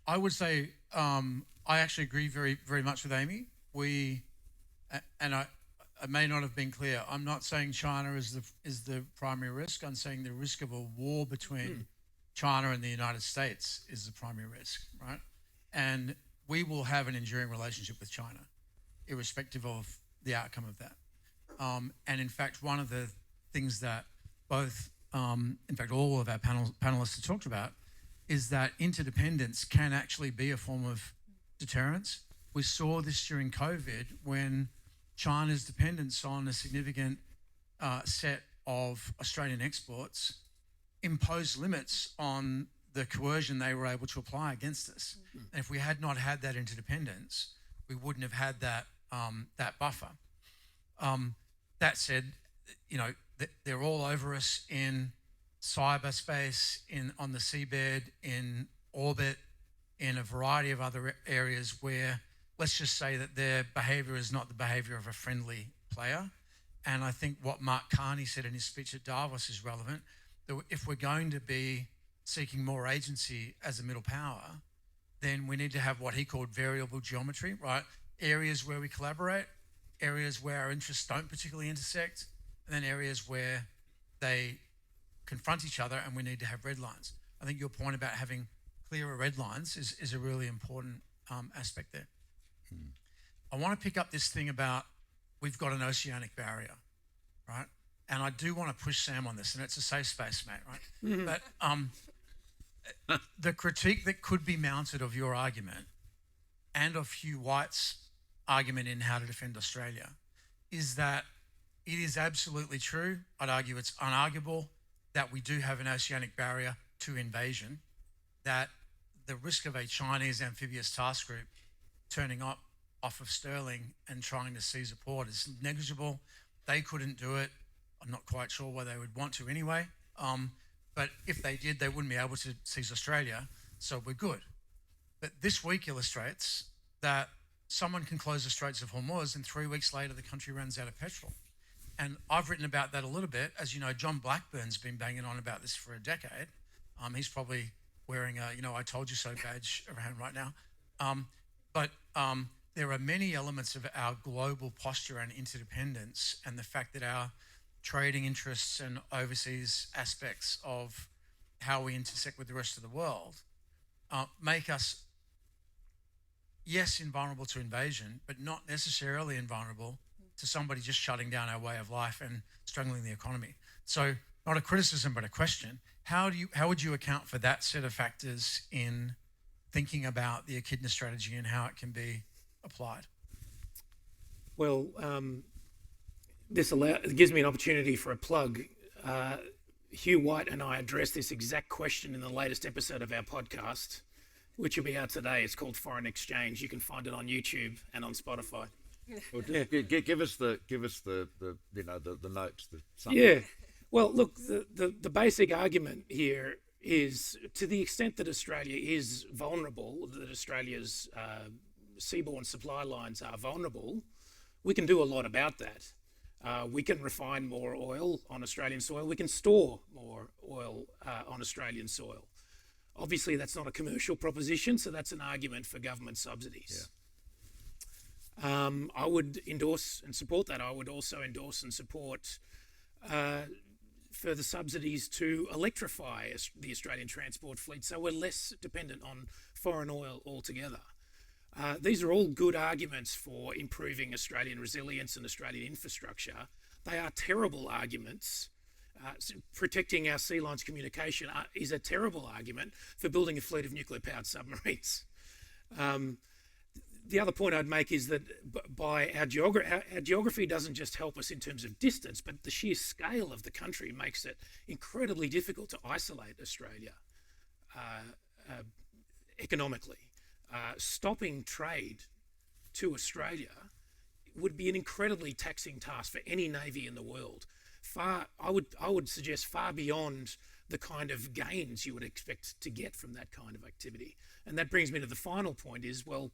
I would say I actually agree very, very much with Amy. I may not have been clear. I'm not saying China is the primary risk. I'm saying the risk of a war between China and the United States is the primary risk, right? And we will have an enduring relationship with China, irrespective of the outcome of that. And in fact, one of the things that both, in fact, all of our panelists have talked about is that interdependence can actually be a form of deterrence. We saw this during COVID when China's dependence on a significant set of Australian exports imposed limits on the coercion they were able to apply against us. And if we had not had that interdependence, we wouldn't have had that buffer. That said, they're all over us in cyberspace, on the seabed, in orbit, in a variety of other areas where, let's just say that their behaviour is not the behaviour of a friendly player. And I think what Mark Carney said in his speech at Davos is relevant, that if we're going to be seeking more agency as a middle power, then we need to have what he called variable geometry, right? Areas where we collaborate, areas where our interests don't particularly intersect, and then areas where they confront each other and we need to have red lines. I think your point about having clearer red lines is a really important aspect there. I want to pick up this thing about we've got an oceanic barrier, right? And I do want to push Sam on this, and it's a safe space, mate, right? But the critique that could be mounted of your argument and of Hugh White's argument in How to Defend Australia is that it is absolutely true, I'd argue it's unarguable, that we do have an oceanic barrier to invasion, that the risk of a Chinese amphibious task group turning up off of Stirling and trying to seize a port is negligible. They couldn't do it. I'm not quite sure why they would want to anyway. But if they did, they wouldn't be able to seize Australia, so we're good. But this week illustrates that someone can close the Straits of Hormuz and 3 weeks later the country runs out of petrol. And I've written about that a little bit. As you know, John Blackburn's been banging on about this for a decade. He's probably wearing a, I told you so badge around right now. But there are many elements of our global posture and interdependence and the fact that our trading interests and overseas aspects of how we intersect with the rest of the world make us, yes, invulnerable to invasion, but not necessarily invulnerable to somebody just shutting down our way of life and strangling the economy. So not a criticism, but a question. How would you account for that set of factors in thinking about the echidna strategy and how it can be applied? Well, it gives me an opportunity for a plug. Hugh White and I addressed this exact question in the latest episode of our podcast, which will be out today. It's called Foreign Exchange. You can find it on YouTube and on Spotify. Well, give us the notes. Yeah. Well, look, the basic argument here is, to the extent that Australia is vulnerable, that Australia's seaborne supply lines are vulnerable, we can do a lot about that. We can refine more oil on Australian soil. We can store more oil on Australian soil. Obviously, that's not a commercial proposition, so that's an argument for government subsidies. Yeah. I would endorse and support that. I would also endorse and support further subsidies to electrify the Australian transport fleet so we're less dependent on foreign oil altogether. These are all good arguments for improving Australian resilience and Australian infrastructure. They are terrible arguments protecting our sea lines communication is a terrible argument for building a fleet of nuclear-powered submarines. The other point I'd make is that by our geography doesn't just help us in terms of distance, but the sheer scale of the country makes it incredibly difficult to isolate Australia economically. Stopping trade to Australia would be an incredibly taxing task for any navy in the world. I would suggest far beyond the kind of gains you would expect to get from that kind of activity. And that brings me to the final point is, well,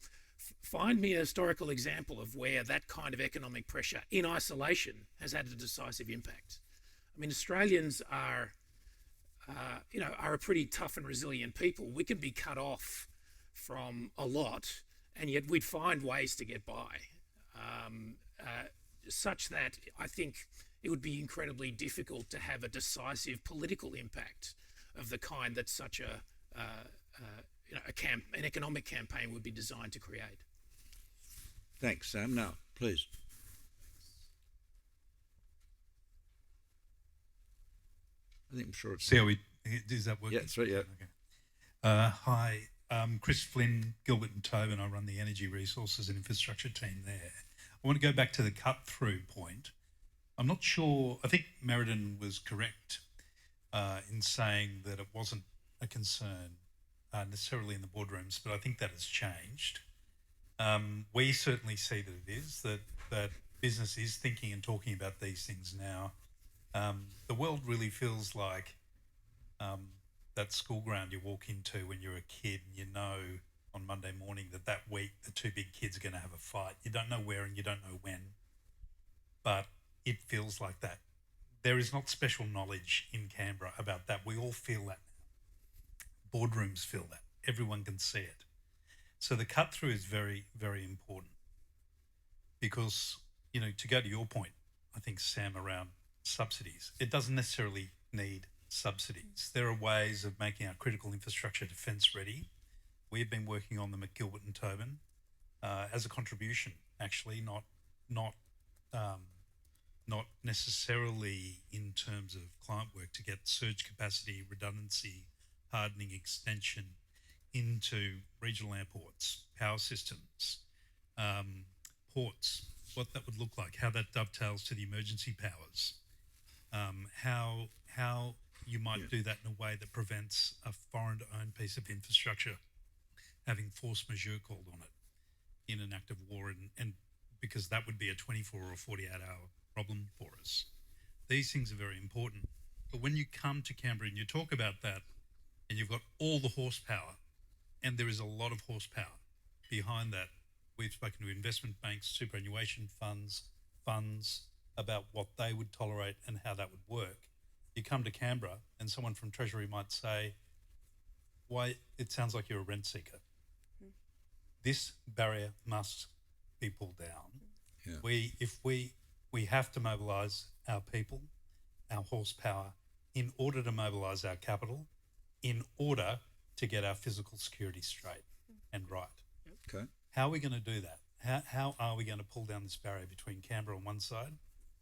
find me a historical example of where that kind of economic pressure in isolation has had a decisive impact. I mean, Australians are a pretty tough and resilient people. We can be cut off from a lot, and yet we'd find ways to get by, such that I think it would be incredibly difficult to have a decisive political impact of the kind that such an economic campaign would be designed to create. Thanks, Sam. Now, please. I'm sure it's... See how is that working? Yeah, that's right, yeah. Okay. Hi, Chris Flynn, Gilbert and Tobin. I run the Energy Resources and Infrastructure team there. I want to go back to the cut-through point. I'm not sure, I think Meriden was correct in saying that it wasn't a concern necessarily in the boardrooms, but I think that has changed. We certainly see that it is, that business is thinking and talking about these things now. The world really feels like that school ground you walk into when you're a kid and you know on Monday morning that week the two big kids are going to have a fight. You don't know where and you don't know when, but it feels like that. There is not special knowledge in Canberra about that. We all feel that now. Boardrooms feel that. Everyone can see it. So the cut through is very, very important because, to go to your point, I think, Sam, around subsidies, it doesn't necessarily need subsidies. There are ways of making our critical infrastructure defence ready. We've been working on them at Gilbert and Tobin as a contribution, actually, not necessarily in terms of client work to get surge capacity, redundancy, hardening, extension into regional airports, power systems, ports, what that would look like, how that dovetails to the emergency powers, how you might do that in a way that prevents a foreign-owned piece of infrastructure having force majeure called on it in an act of war, and because that would be a 24 or 48-hour problem for us. These things are very important. But when you come to Canberra and you talk about that, and you've got all the horsepower, and there is a lot of horsepower behind that. We've spoken to investment banks, superannuation funds about what they would tolerate and how that would work. You come to Canberra and someone from Treasury might say, why, it sounds like you're a rent seeker. This barrier must be pulled down. Yeah. We have to mobilise our people, our horsepower, in order to mobilise our capital, in order to get our physical security straight and right. Okay. How are we going to do that? How are we going to pull down this barrier between Canberra on one side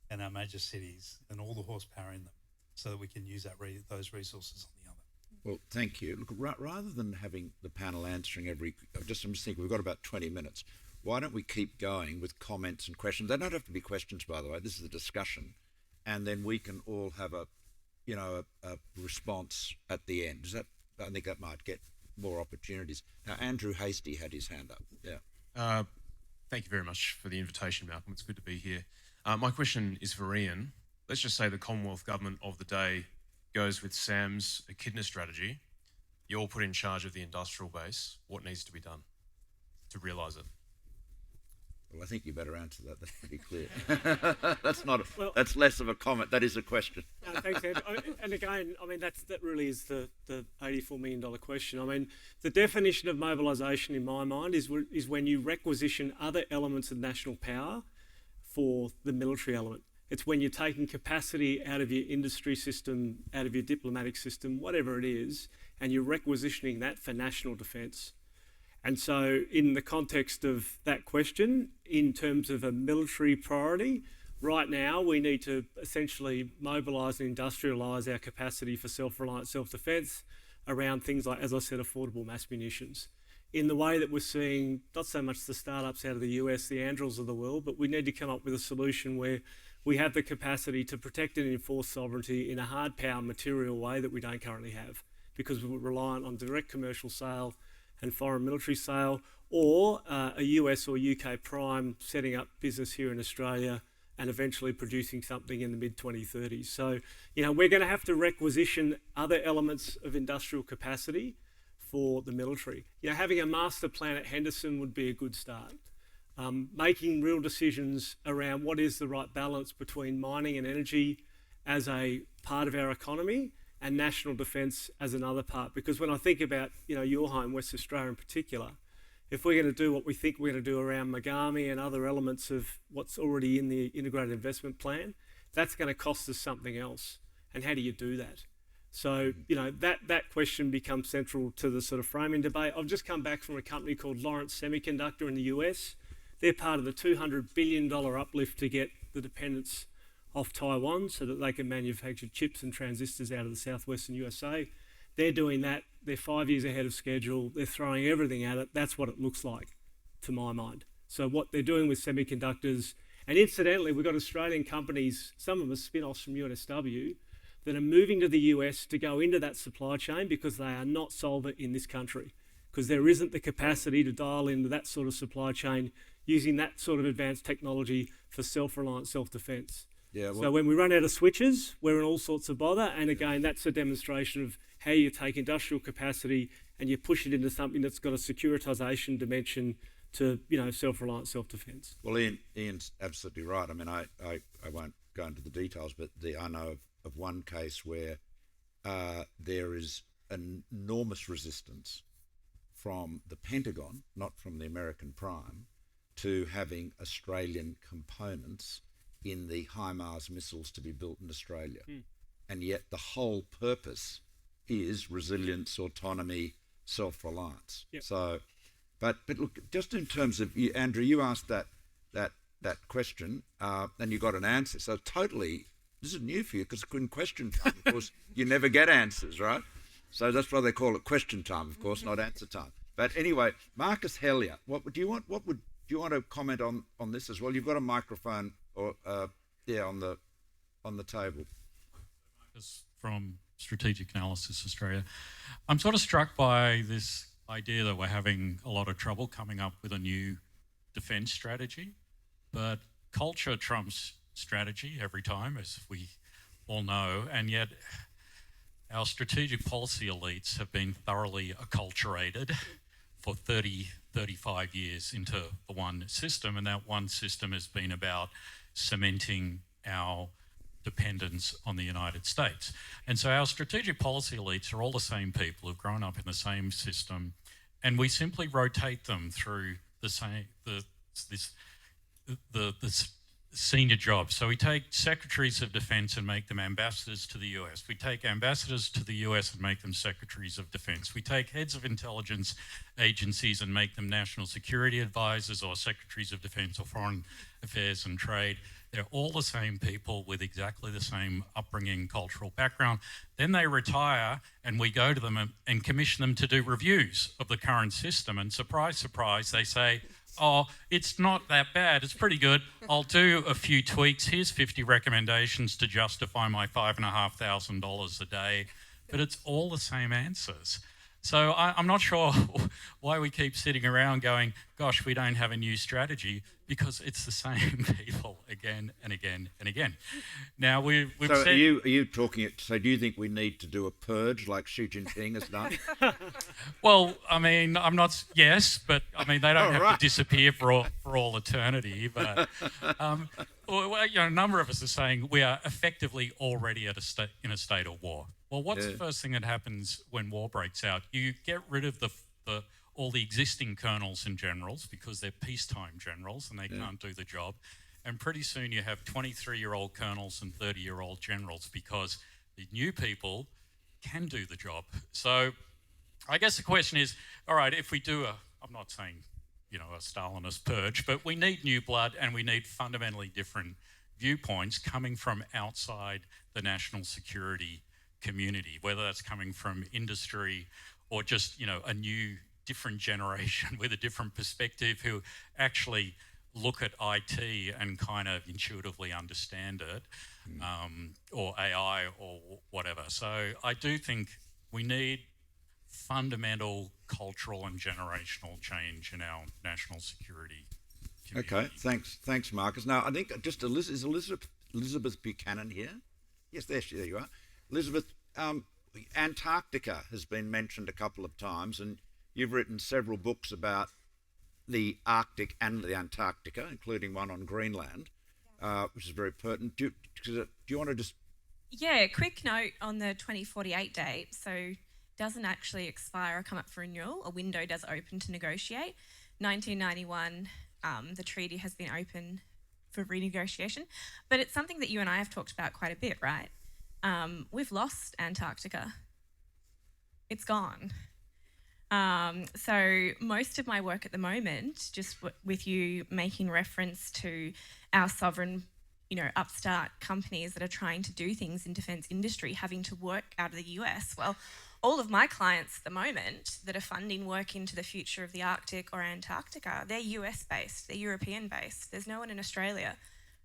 and our major cities and all the horsepower in them so that we can use those resources on the other? Well, thank you. Look, rather than having the panel answering I'm just thinking we've got about 20 minutes. Why don't we keep going with comments and questions? They don't have to be questions, by the way. This is a discussion. And then we can all have a response at the end. I think that might get more opportunities. Now, Andrew Hastie had his hand up. Yeah. Thank you very much for the invitation, Malcolm. It's good to be here. My question is for Ian. Let's just say the Commonwealth Government of the day goes with Sam's echidna strategy. You're put in charge of the industrial base. What needs to be done to realise it? Well, I think you better answer that. That's pretty clear. That's less of a comment. That is a question. Thanks, Andrew. And again, that really is the $84 million question. The definition of mobilisation in my mind is when you requisition other elements of national power for the military element. It's when you're taking capacity out of your industry system, out of your diplomatic system, whatever it is, and you're requisitioning that for national defence. And so in the context of that question, in terms of a military priority, Right now, we need to essentially mobilise and industrialise our capacity for self-reliant self-defence around things like, as I said, affordable mass munitions. In the way that we're seeing, not so much the startups out of the US, the Andurils of the world, but we need to come up with a solution where we have the capacity to protect and enforce sovereignty in a hard power material way that we don't currently have, because we're reliant on direct commercial sale and foreign military sale, or a US or UK prime setting up business here in Australia and eventually producing something in the mid-2030s. So, we're going to have to requisition other elements of industrial capacity for the military. Having a master plan at Henderson would be a good start. Making real decisions around what is the right balance between mining and energy as a part of our economy and national defence as another part. Because when I think about, your home, West Australia in particular, if we're going to do what we think we're going to do around Megami and other elements of what's already in the integrated investment plan, that's going to cost us something else. And how do you do that? So, that question becomes central to the sort of framing debate. I've just come back from a company called Lawrence Semiconductor in the US. They're part of the $200 billion uplift to get the dependence off Taiwan so that they can manufacture chips and transistors out of the southwestern USA. They're doing that. They're 5 years ahead of schedule. They're throwing everything at it. That's what it looks like, to my mind. So what they're doing with semiconductors, and incidentally, we've got Australian companies, some of them spin-offs from UNSW, that are moving to the US to go into that supply chain because they are not solvent in this country, because there isn't the capacity to dial into that sort of supply chain using that sort of advanced technology for self-reliant self-defence. Yeah, well, so when we run out of switches, we're in all sorts of bother. And again, that's a demonstration of how you take industrial capacity and you push it into something that's got a securitisation dimension to, self-reliant self-defence. Well, Ian's absolutely right. I mean, I won't go into the details, but I know of one case where there is an enormous resistance from the Pentagon, not from the American Prime, to having Australian components in the HIMARS missiles to be built in Australia. And yet the whole purpose is resilience, autonomy, self-reliance. Yep. So, but look, just in terms of, Andrew, you asked that question and you got an answer. So totally, this is new for you because in question time, of course, you never get answers, right? So that's why they call it question time, of course, not answer time. But anyway, Marcus Hellier, what would you want to comment on this as well? You've got a microphone or on the table. Marcus from Strategic Analysis Australia. I'm sort of struck by this idea that we're having a lot of trouble coming up with a new defence strategy, but culture trumps strategy every time, as we all know, and yet our strategic policy elites have been thoroughly acculturated for 35 years into the one system, and that one system has been about cementing our dependence on the United States. And so our strategic policy elites are all the same people who've grown up in the same system, and we simply rotate them through the senior jobs. So we take secretaries of defence and make them ambassadors to the US. We take ambassadors to the US and make them secretaries of defence. We take heads of intelligence agencies and make them national security advisors or secretaries of defence or foreign affairs and trade. They're all the same people with exactly the same upbringing, cultural background. Then they retire and we go to them and commission them to do reviews of the current system. And surprise, surprise, they say, oh, it's not that bad, it's pretty good. I'll do a few tweaks. Here's 50 recommendations to justify my $5,500 a day. But it's all the same answers. So I'm not sure why we keep sitting around going, gosh, we don't have a new strategy, because it's the same people again and again and again. Now, we've so said... are you talking, so do you think we need to do a purge like Xi Jinping has done? Well, I mean, I'm not... Yes, but, I mean, they don't have to disappear for all eternity. But, a number of us are saying we are effectively already in a state of war. Well, what's the first thing that happens when war breaks out? You get rid of all the existing colonels and generals because they're peacetime generals and they can't do the job. And pretty soon you have 23-year-old colonels and 30-year-old generals because the new people can do the job. So I guess the question is, all right, if we do I'm not saying, a Stalinist purge, but we need new blood and we need fundamentally different viewpoints coming from outside the national security community, whether that's coming from industry or just, you know, a new, different generation with a different perspective who actually look at IT and kind of intuitively understand it, or AI or whatever. So I do think we need fundamental cultural and generational change in our national security community. Okay, thanks, Marcus. Now, I think just is Elizabeth Buchanan here? Yes, there you are. Elizabeth, Antarctica has been mentioned a couple of times, and you've written several books about the Arctic and the Antarctica, including one on Greenland, which is very pertinent. Do you want to just... Yeah, quick note on the 2048 date. So doesn't actually expire or come up for renewal. A window does open to negotiate. 1991, the treaty has been open for renegotiation, but it's something that you and I have talked about quite a bit, right? We've lost Antarctica. It's gone. So most of my work at the moment, just with you making reference to our sovereign, you know, upstart companies that are trying to do things in defence industry, having to work out of the US. Well, all of my clients at the moment that are funding work into the future of the Arctic or Antarctica, they're US based, they're European based. There's no one in Australia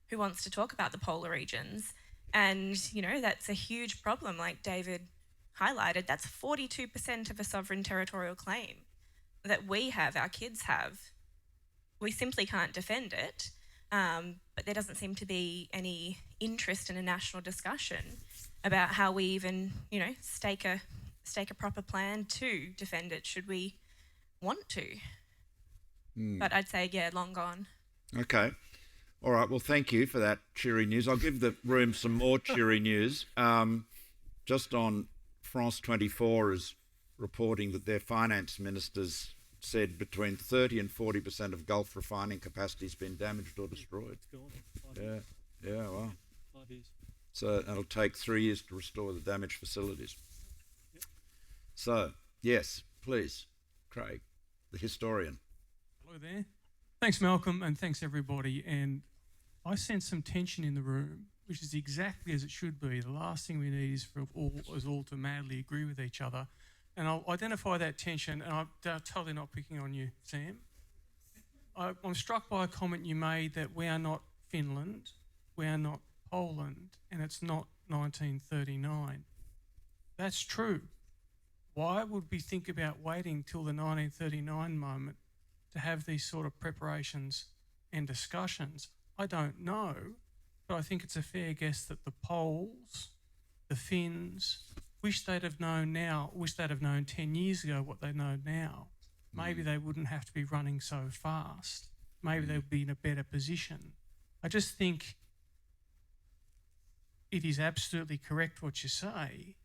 who wants to talk about the polar regions. And, you know, that's a huge problem, like David highlighted. That's 42% of a sovereign territorial claim that we have, our kids have. We simply can't defend it, but there doesn't seem to be any interest in a national discussion about how we even, you know, stake a proper plan to defend it should we want to. But I'd say, yeah, long gone. Okay. All right, well, thank you for that cheery news. I'll give the room some more cheery news. Just on France 24 is reporting that their finance ministers said between 30 and 40% of Gulf refining capacity has been damaged or destroyed. Yeah, wow. 5 years. So it'll take 3 years to restore the damaged facilities. Yep. So, yes, please, Craig, the historian. Hello there. Thanks, Malcolm, and thanks, everybody. And I sense some tension in the room, which is exactly as it should be. The last thing we need is for us all to madly agree with each other. And I'll identify that tension, and I'm totally not picking on you, Sam. I'm struck by a comment you made that we are not Finland, we are not Poland, and it's not 1939. That's true. Why would we think about waiting till the 1939 moment to have these sort of preparations and discussions? I don't know, but I think it's a fair guess that the Poles, the Finns, wish they'd have known 10 years ago what they know now. Maybe they wouldn't have to be running so fast. Maybe they would be in a better position. I just think it is absolutely correct what you say,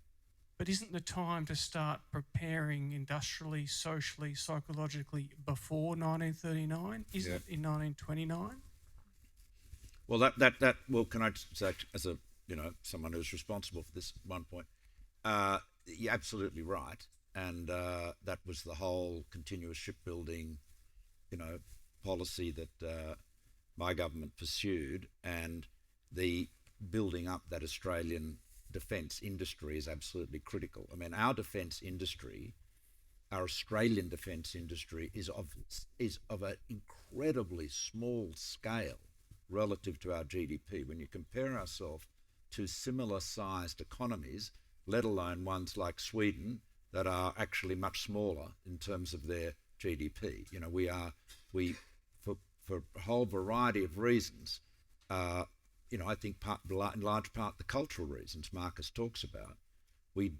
but isn't the time to start preparing industrially, socially, psychologically before 1939? Isn't it in 1929? Well, well, can I just say, as a, you know, someone who's responsible for this at one point, you're absolutely right, and that was the whole continuous shipbuilding, you know, policy that my government pursued, and the building up that Australian defence industry is absolutely critical. I mean, our defence industry, our Australian defence industry, is of an incredibly small scale relative to our GDP. When you compare ourselves to similar sized economies, let alone ones like Sweden that are actually much smaller in terms of their GDP. You know, we for a whole variety of reasons, you know, I think in large part the cultural reasons Marcus talks about, we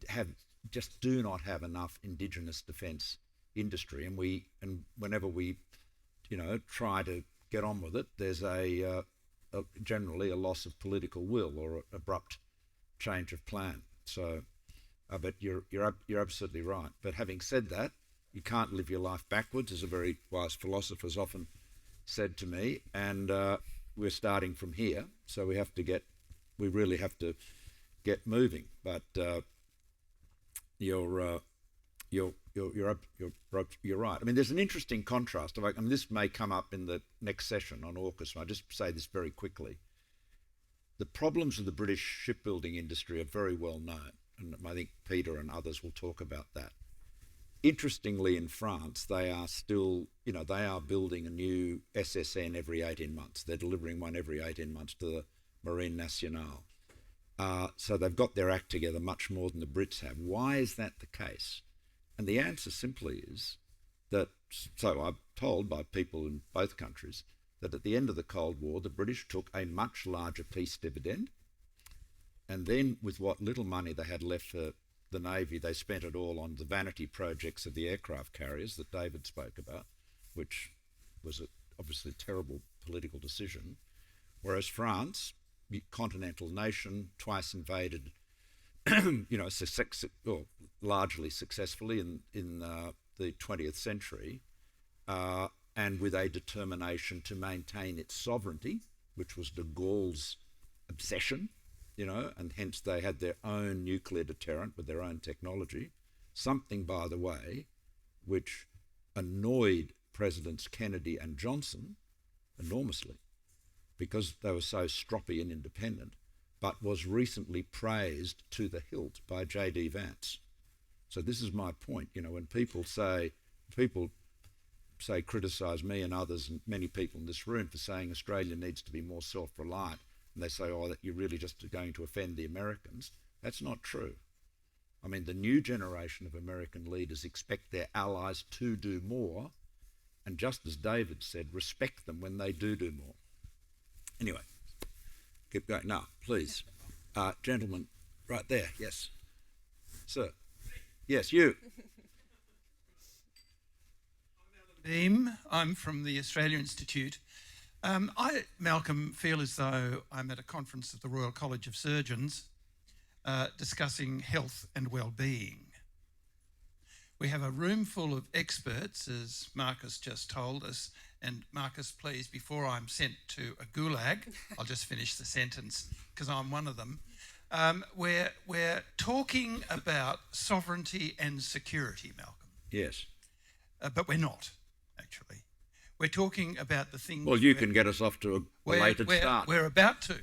just do not have enough Indigenous defence industry, and whenever we, you know, try to get on with it, there's generally a loss of political will or an abrupt change of plan. So, but you're absolutely right. But having said that, you can't live your life backwards, as a very wise philosopher has often said to me. And we're starting from here, so we really have to get moving. But you're right. I mean, there's an interesting contrast. I mean, this may come up in the next session on AUKUS. I'll just say this very quickly. the problems of the British shipbuilding industry are very well known, and I think Peter and others will talk about that. Interestingly, in France, they are still, they are building a new SSN every 18 months. They're delivering one every 18 months to the Marine Nationale. So they've got their act together much more than the Brits have. Why is that the case? And the answer simply is that, so I'm told by people in both countries, that at the end of the Cold War, the British took a much larger peace dividend, and then with what little money they had left for the Navy, they spent it all on the vanity projects of the aircraft carriers that David spoke about, which was obviously a terrible political decision. Whereas France, continental nation, twice invaded, largely successfully in the 20th century, and with a determination to maintain its sovereignty, which was de Gaulle's obsession, and hence they had their own nuclear deterrent with their own technology. Something, by the way, which annoyed Presidents Kennedy and Johnson enormously because they were so stroppy and independent, but was recently praised to the hilt by J.D. Vance. So this is my point. When people criticise me and others and many people in this room for saying Australia needs to be more self-reliant, and they say, that you're really just going to offend the Americans. That's not true. I mean, the new generation of American leaders expect their allies to do more, and just as David said, respect them when they do more. Anyway, keep going. Now, please. Gentleman, right there, yes. Sir. Yes, you. Beam. I'm from the Australia Institute. I, Malcolm, feel as though I'm at a conference of the Royal College of Surgeons discussing health and well-being. We have a room full of experts, as Marcus just told us, and Marcus, please, before I'm sent to a gulag, I'll just finish the sentence because I'm one of them. We're talking about sovereignty and security, Malcolm. Yes. But we're not, actually. We're talking about the things... Well, you can get us off to a belated start. We're about to.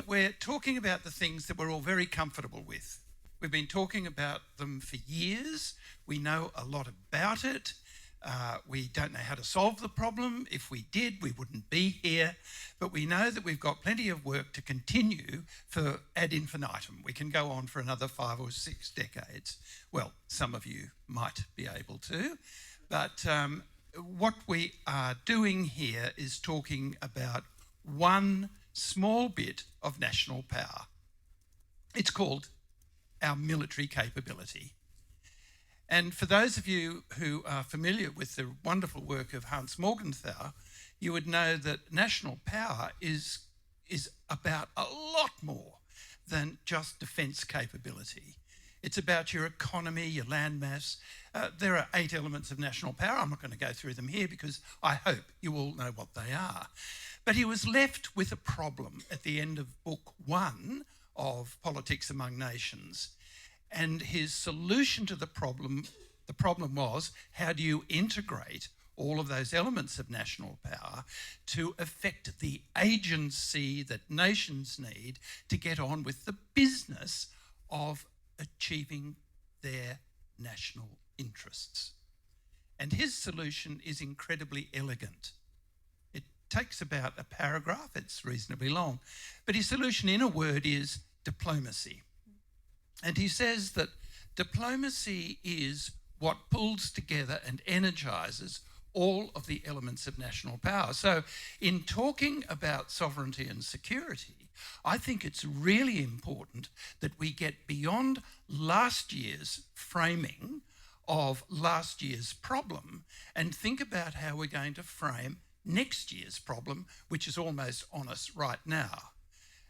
We're talking about the things that we're all very comfortable with. We've been talking about them for years. We know a lot about it. We don't know how to solve the problem. If we did, we wouldn't be here. But we know that we've got plenty of work to continue for ad infinitum. We can go on for another 5 or 6 decades. Well, some of you might be able to. But what we are doing here is talking about one small bit of national power. It's called our military capability. And for those of you who are familiar with the wonderful work of Hans Morgenthau, you would know that national power is about a lot more than just defence capability. It's about your economy, your landmass. There are 8 elements of national power. I'm not going to go through them here because I hope you all know what they are. But he was left with a problem at the end of book 1 of Politics Among Nations. And his solution to the problem was, how do you integrate all of those elements of national power to affect the agency that nations need to get on with the business of achieving their national interests? And his solution is incredibly elegant. It takes about a paragraph, it's reasonably long, but his solution in a word is diplomacy. And he says that diplomacy is what pulls together and energises all of the elements of national power. So in talking about sovereignty and security, I think it's really important that we get beyond last year's framing of last year's problem and think about how we're going to frame next year's problem, which is almost on us right now.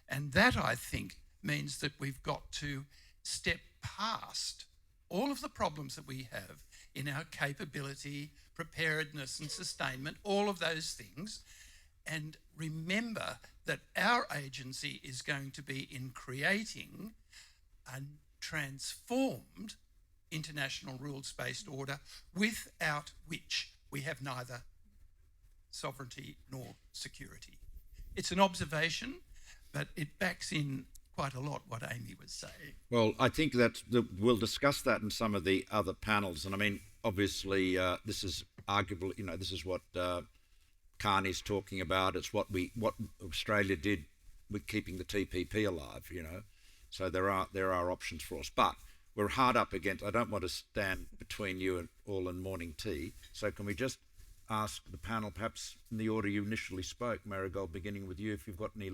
And that, I think, means that we've got to step past all of the problems that we have in our capability, preparedness and sustainment, all of those things, and remember that our agency is going to be in creating a transformed international rules-based order without which we have neither sovereignty nor security. It's an observation, but it backs in quite a lot what Amy was saying. Well, I think that we'll discuss that in some of the other panels. And I mean, obviously, this is arguably, this is what Carney's talking about. It's what Australia did with keeping the TPP alive, So there are options for us. But we're hard up against, I don't want to stand between you and all and morning tea. So can we just ask the panel, perhaps in the order you initially spoke, Marigold, beginning with you, if you've got any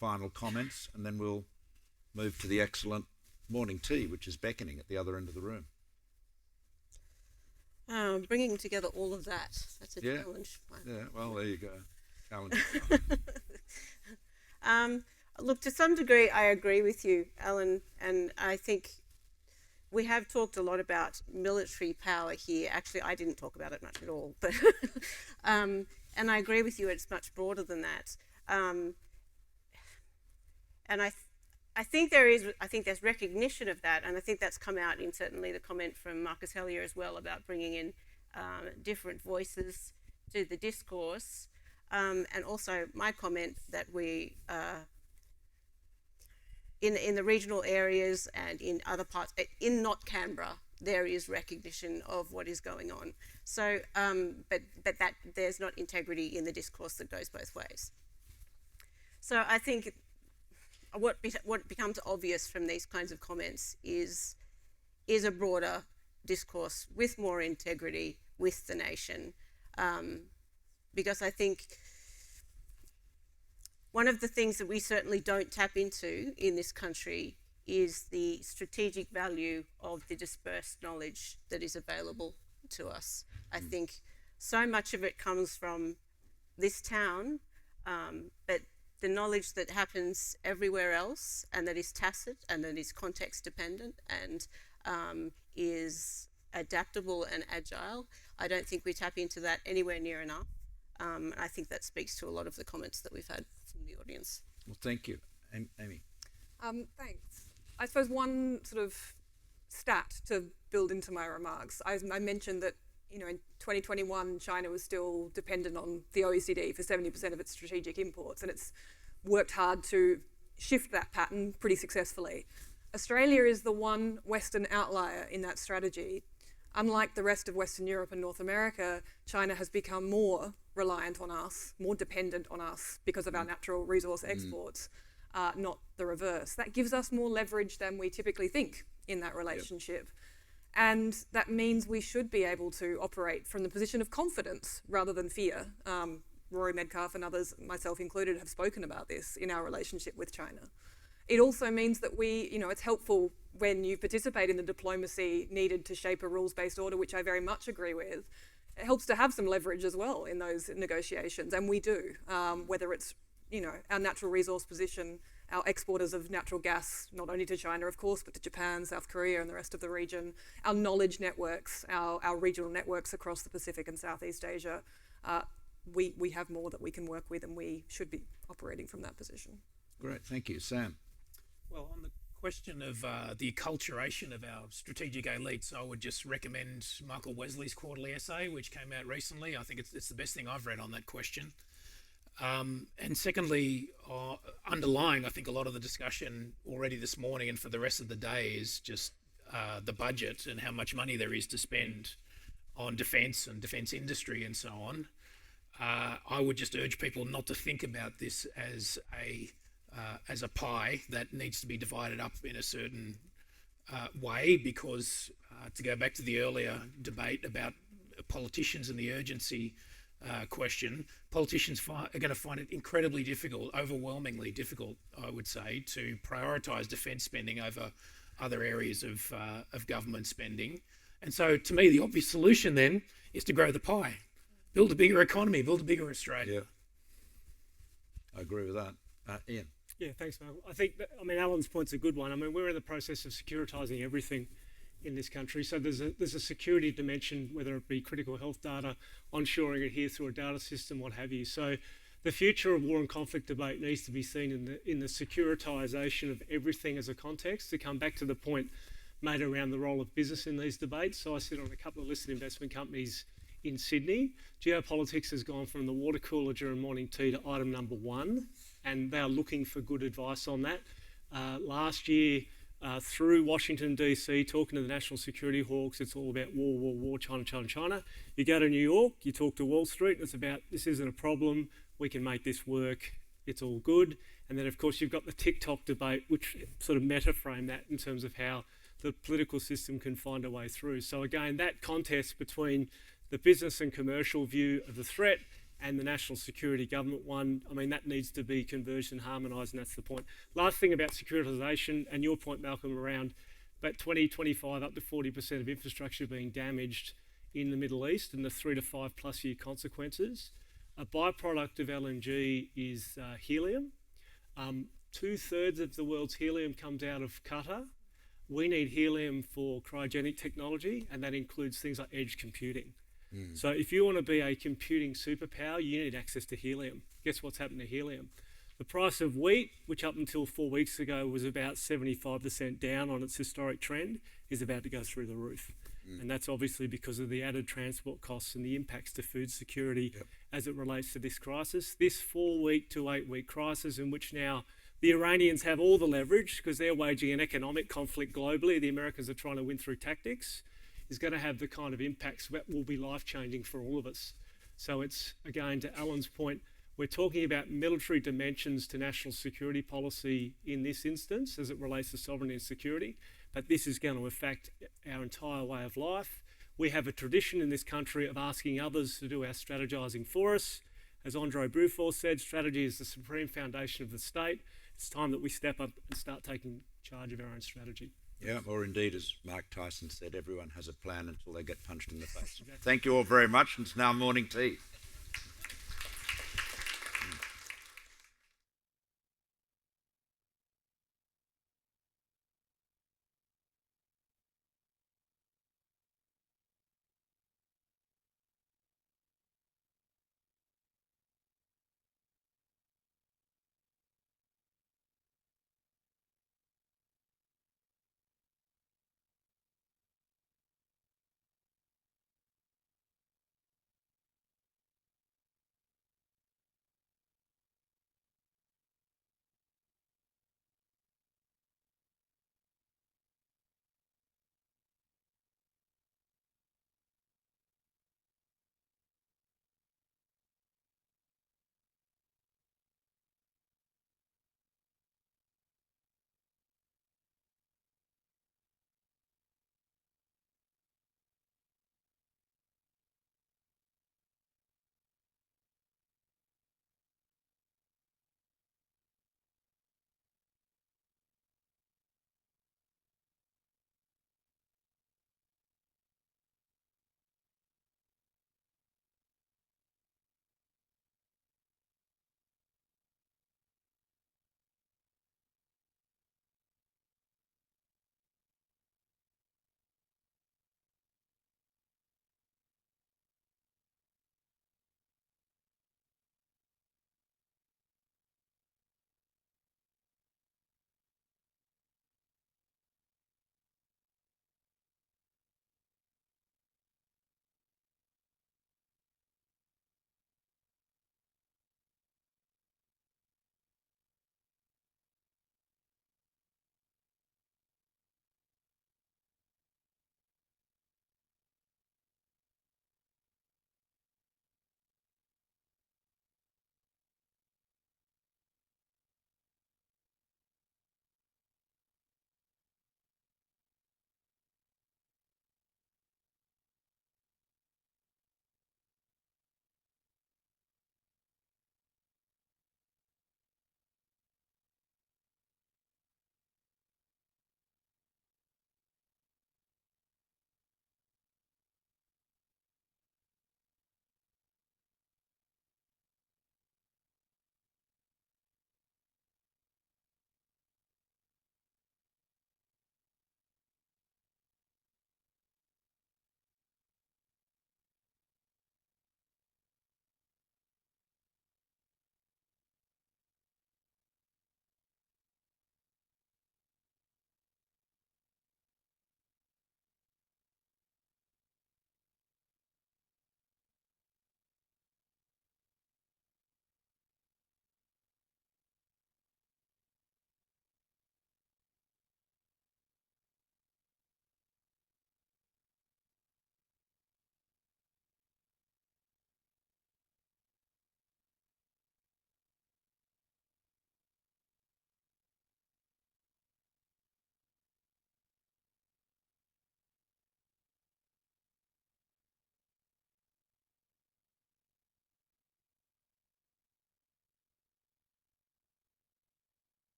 final comments, and then we'll move to the excellent morning tea, which is beckoning at the other end of the room. Bringing together all of that, that's a challenge. Yeah, well, there you go. Challenge. Look, to some degree, I agree with you, Alan, and I think we have talked a lot about military power here. Actually, I didn't talk about it much at all, but and I agree with you, it's much broader than that. And I think there's recognition of that, and I think that's come out in certainly the comment from Marcus Hellier as well about bringing in different voices to the discourse, and also my comment that we in the regional areas and in other parts, in not Canberra, there is recognition of what is going on. So, but that there's not integrity in the discourse that goes both ways. So I think what becomes obvious from these kinds of comments is a broader discourse with more integrity with the nation, because I think one of the things that we certainly don't tap into in this country is the strategic value of the dispersed knowledge that is available to us. I think so much of it comes from this town, but the knowledge that happens everywhere else and that is tacit and that is context dependent and is adaptable and agile, I don't think we tap into that anywhere near enough. I think that speaks to a lot of the comments that we've had from the audience. Well, thank you. Amy. Thanks. I suppose one sort of stat to build into my remarks. I mentioned that, in 2021, China was still dependent on the OECD for 70% of its strategic imports, and it's worked hard to shift that pattern pretty successfully. Australia is the one Western outlier in that strategy. Unlike the rest of Western Europe and North America, China has become more reliant on us, more dependent on us because of our natural resource exports, not the reverse. That gives us more leverage than we typically think in that relationship. Yep. And that means we should be able to operate from the position of confidence rather than fear. Rory Medcalf and others, myself included, have spoken about this in our relationship with China. It also means that it's helpful when you participate in the diplomacy needed to shape a rules-based order, which I very much agree with. It helps to have some leverage as well in those negotiations, and we do, whether it's, our natural resource position, our exporters of natural gas, not only to China, of course, but to Japan, South Korea, and the rest of the region, our knowledge networks, our regional networks across the Pacific and Southeast Asia. We have more that we can work with, and we should be operating from that position. Great, thank you. Sam. Well, on the question of the acculturation of our strategic elites, I would just recommend Michael Wesley's quarterly essay, which came out recently. I think it's the best thing I've read on that question. And secondly, underlying, I think, a lot of the discussion already this morning and for the rest of the day is just the budget and how much money there is to spend on defence and defence industry and so on. I would just urge people not to think about this as a pie that needs to be divided up in a certain way, because to go back to the earlier debate about politicians and the urgency question, politicians are going to find it incredibly difficult, overwhelmingly difficult, I would say, to prioritise defence spending over other areas of government spending. And so, to me, the obvious solution then is to grow the pie, build a bigger economy, build a bigger Australia. Yeah, I agree with that. Ian. Yeah, thanks, Mark. I think Alan's point's a good one. We're in the process of securitising everything in this country. So there's a security dimension, whether it be critical health data, onshoring it here through a data system, what have you. So the future of war and conflict debate needs to be seen in the securitisation of everything as a context. To come back to the point made around the role of business in these debates. So I sit on a couple of listed investment companies in Sydney. Geopolitics has gone from the water cooler during morning tea to item number one and they are looking for good advice on that. Last year, through Washington, D.C., talking to the national security hawks, it's all about war, war, war, China, China, China. You go to New York, you talk to Wall Street, and it's about, this isn't a problem, we can make this work, it's all good. And then, of course, you've got the TikTok debate, which sort of meta-frame that in terms of how the political system can find a way through. So again, that contest between the business and commercial view of the threat and the national security government one, I mean, that needs to be converged and harmonised, and that's the point. Last thing about securitisation, and your point, Malcolm, around about 20, 25, up to 40% of infrastructure being damaged in the Middle East and the 3 to 5 plus year consequences. A byproduct of LNG is helium. 2/3 of the world's helium comes out of Qatar. We need helium for cryogenic technology, and that includes things like edge computing. So if you want to be a computing superpower, you need access to helium. Guess what's happened to helium? The price of wheat, which up until 4 weeks ago was about 75% down on its historic trend, is about to go through the roof. And that's obviously because of the added transport costs and the impacts to food security as it relates to this crisis. This 4-week to 8-week crisis, in which now the Iranians have all the leverage because they're waging an economic conflict globally, the Americans are trying to win through tactics, is going to have the kind of impacts that will be life-changing for all of us. So it's, again, to Alan's point, we're talking about military dimensions to national security policy in this instance as it relates to sovereignty and security, but this is going to affect our entire way of life. We have a tradition in this country of asking others to do our strategising for us. As Andre Bruford said, strategy is the supreme foundation of the state. It's time that we step up and start taking charge of our own strategy. Yeah, or indeed, as Mark Tyson said, everyone has a plan until they get punched in the face. Thank you all very much, and it's now morning tea.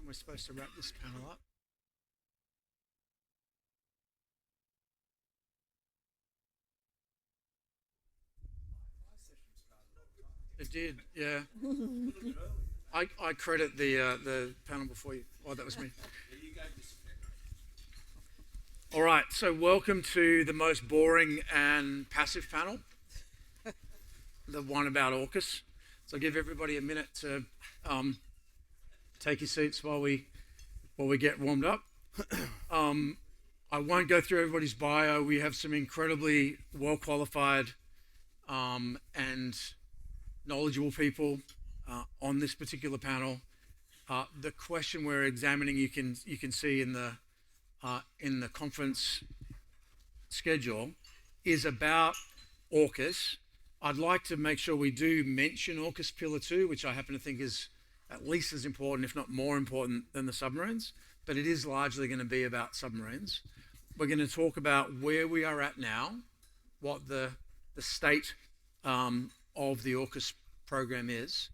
time we're supposed to wrap this panel up. It did, yeah. I credit the panel before you. Oh, that was me. All right, so welcome to the most boring and passive panel, the one about AUKUS. So I'll give everybody a minute to take your seats while we get warmed up. I won't go through everybody's bio. We have some incredibly well-qualified and knowledgeable people on this particular panel. The question we're examining, you can see in the conference schedule, is about AUKUS. I'd like to make sure we do mention AUKUS Pillar 2, which I happen to think is at least as important, if not more important, than the submarines, but it is largely going to be about submarines. We're going to talk about where we are at now, what the state of the AUKUS program is.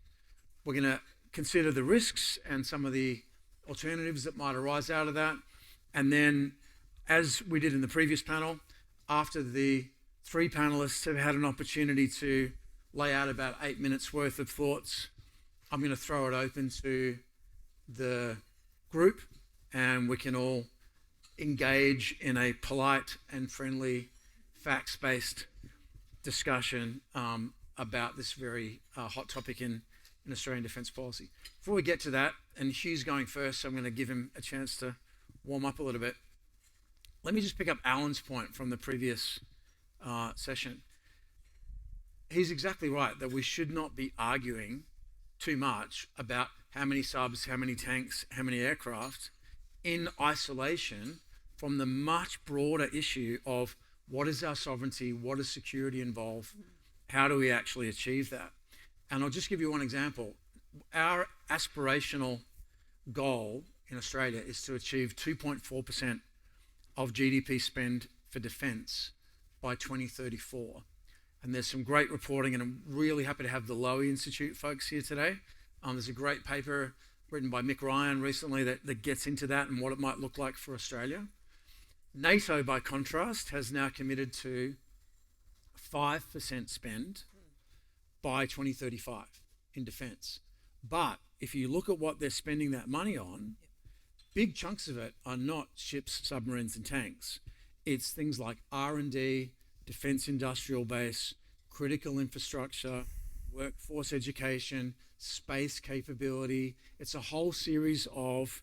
We're going to consider the risks and some of the alternatives that might arise out of that. And then, as we did in the previous panel, after the three panelists have had an opportunity to lay out about 8 minutes worth of thoughts, I'm going to throw it open to the group and we can all engage in a polite and friendly, facts-based discussion about this very hot topic in Australian defence policy. Before we get to that, and Hugh's going first, so I'm going to give him a chance to warm up a little bit. Let me just pick up Alan's point from the previous session. He's exactly right that we should not be arguing too much about how many subs, how many tanks, how many aircraft in isolation from the much broader issue of what is our sovereignty, what does security involve, how do we actually achieve that? And I'll just give you one example. Our aspirational goal in Australia is to achieve 2.4% of GDP spend for defence by 2034. And there's some great reporting, and I'm really happy to have the Lowy Institute folks here today. There's a great paper written by Mick Ryan recently that gets into that and what it might look like for Australia. NATO, by contrast, has now committed to 5% spend by 2035 in defence. But if you look at what they're spending that money on, big chunks of it are not ships, submarines and tanks. It's things like R&D, defence industrial base, critical infrastructure, workforce education, space capability. It's a whole series of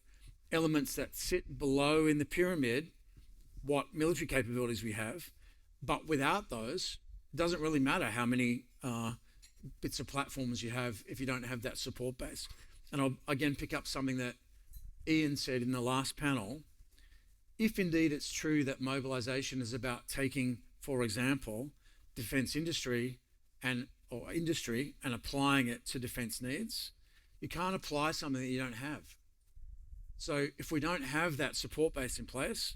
elements that sit below in the pyramid what military capabilities we have. But without those, it doesn't really matter how many bits of platforms you have if you don't have that support base. And I'll again pick up something that Ian said in the last panel. If indeed it's true that mobilisation is about taking, for example, defence industry and applying it to defence needs, you can't apply something that you don't have. So if we don't have that support base in place,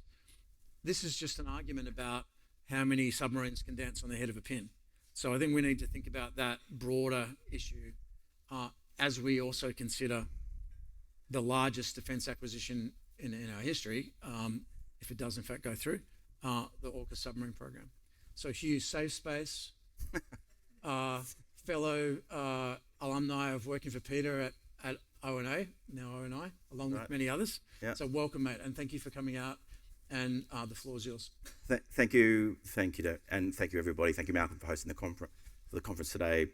this is just an argument about how many submarines can dance on the head of a pin. So I think we need to think about that broader issue as we also consider the largest defence acquisition in our history, if it does in fact go through, the AUKUS submarine program. So Hugh, safe space, fellow alumni of working for Peter at ONA, now ONI, along with many others. Yeah. So welcome, mate, and thank you for coming out. And the floor is yours. Thank you, Dave, and thank you everybody. Thank you, Malcolm, for hosting the conference today.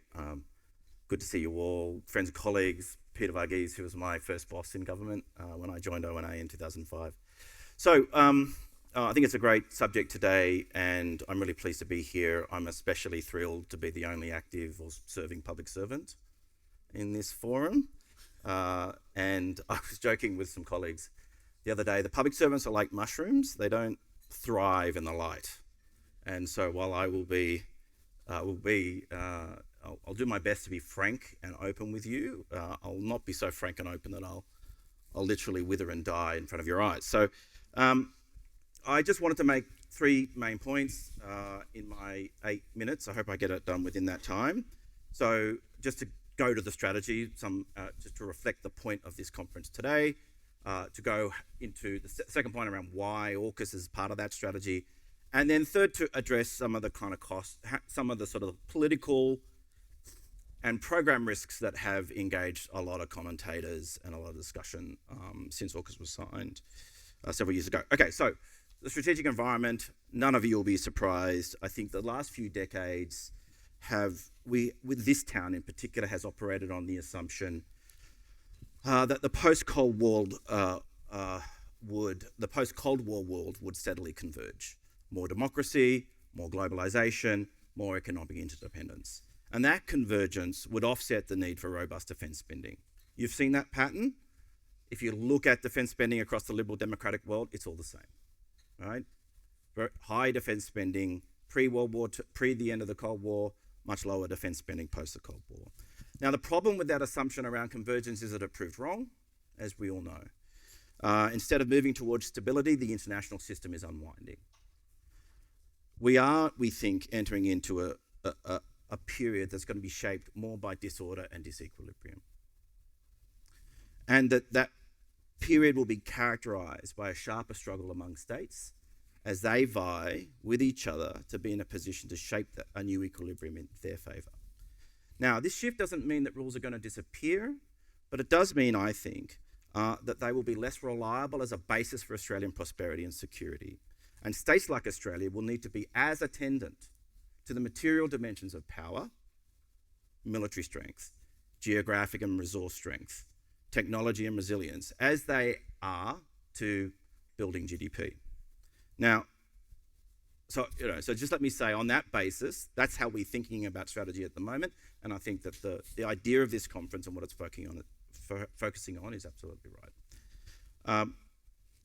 Good to see you all, friends and colleagues. Peter Varghese, who was my first boss in government when I joined ONA in 2005. So I think it's a great subject today, and I'm really pleased to be here. I'm especially thrilled to be the only active or serving public servant in this forum. And I was joking with some colleagues the other day, the public servants are like mushrooms. They don't thrive in the light. And so while I will I'll do my best to be frank and open with you, I'll not be so frank and open that I'll literally wither and die in front of your eyes. So I just wanted to make three main points in my 8 minutes. I hope I get it done within that time. So just to go to the strategy, just to reflect the point of this conference today, to go into the second point around why AUKUS is part of that strategy. And then third, to address some of the kind of costs, some of the sort of political and program risks that have engaged a lot of commentators and a lot of discussion since AUKUS was signed several years ago. Okay, so the strategic environment, none of you will be surprised. I think the last few decades with this town in particular, has operated on the assumption that the post-Cold War world would steadily converge. More democracy, more globalisation, more economic interdependence. And that convergence would offset the need for robust defence spending. You've seen that pattern. If you look at defence spending across the liberal democratic world, it's all the same, right? High defence spending pre-World War, pre the end of the Cold War, much lower defence spending post the Cold War. Now, the problem with that assumption around convergence is that it proved wrong, as we all know. Instead of moving towards stability, the international system is unwinding. We are, we think, entering into a period that's going to be shaped more by disorder and disequilibrium. And that period will be characterised by a sharper struggle among states as they vie with each other to be in a position to shape a new equilibrium in their favour. Now, this shift doesn't mean that rules are going to disappear, but it does mean, I think, that they will be less reliable as a basis for Australian prosperity and security. And states like Australia will need to be as attendant to the material dimensions of power, military strength, geographic and resource strength, technology and resilience, as they are to building GDP. Now, so just let me say, on that basis, that's how we're thinking about strategy at the moment, and I think that the idea of this conference and what it's focusing on is absolutely right.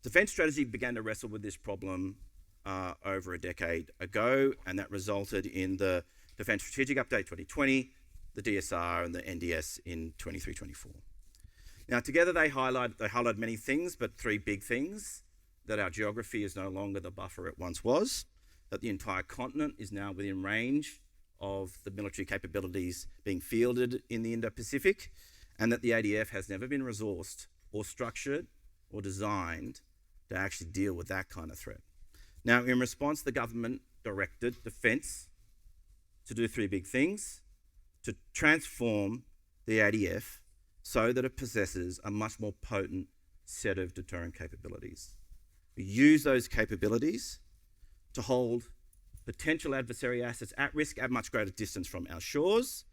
Defence strategy began to wrestle with this problem over a decade ago, and that resulted in the Defence Strategic Update 2020, the DSR, and the NDS in 23-24. Now, together they highlight many things, but three big things: that our geography is no longer the buffer it once was, that the entire continent is now within range of the military capabilities being fielded in the Indo-Pacific, and that the ADF has never been resourced or structured or designed to actually deal with that kind of threat. Now, in response, the government directed Defence to do three big things: to transform the ADF so that it possesses a much more potent set of deterrent capabilities. We use those capabilities to hold potential adversary assets at risk at much greater distance from our shores,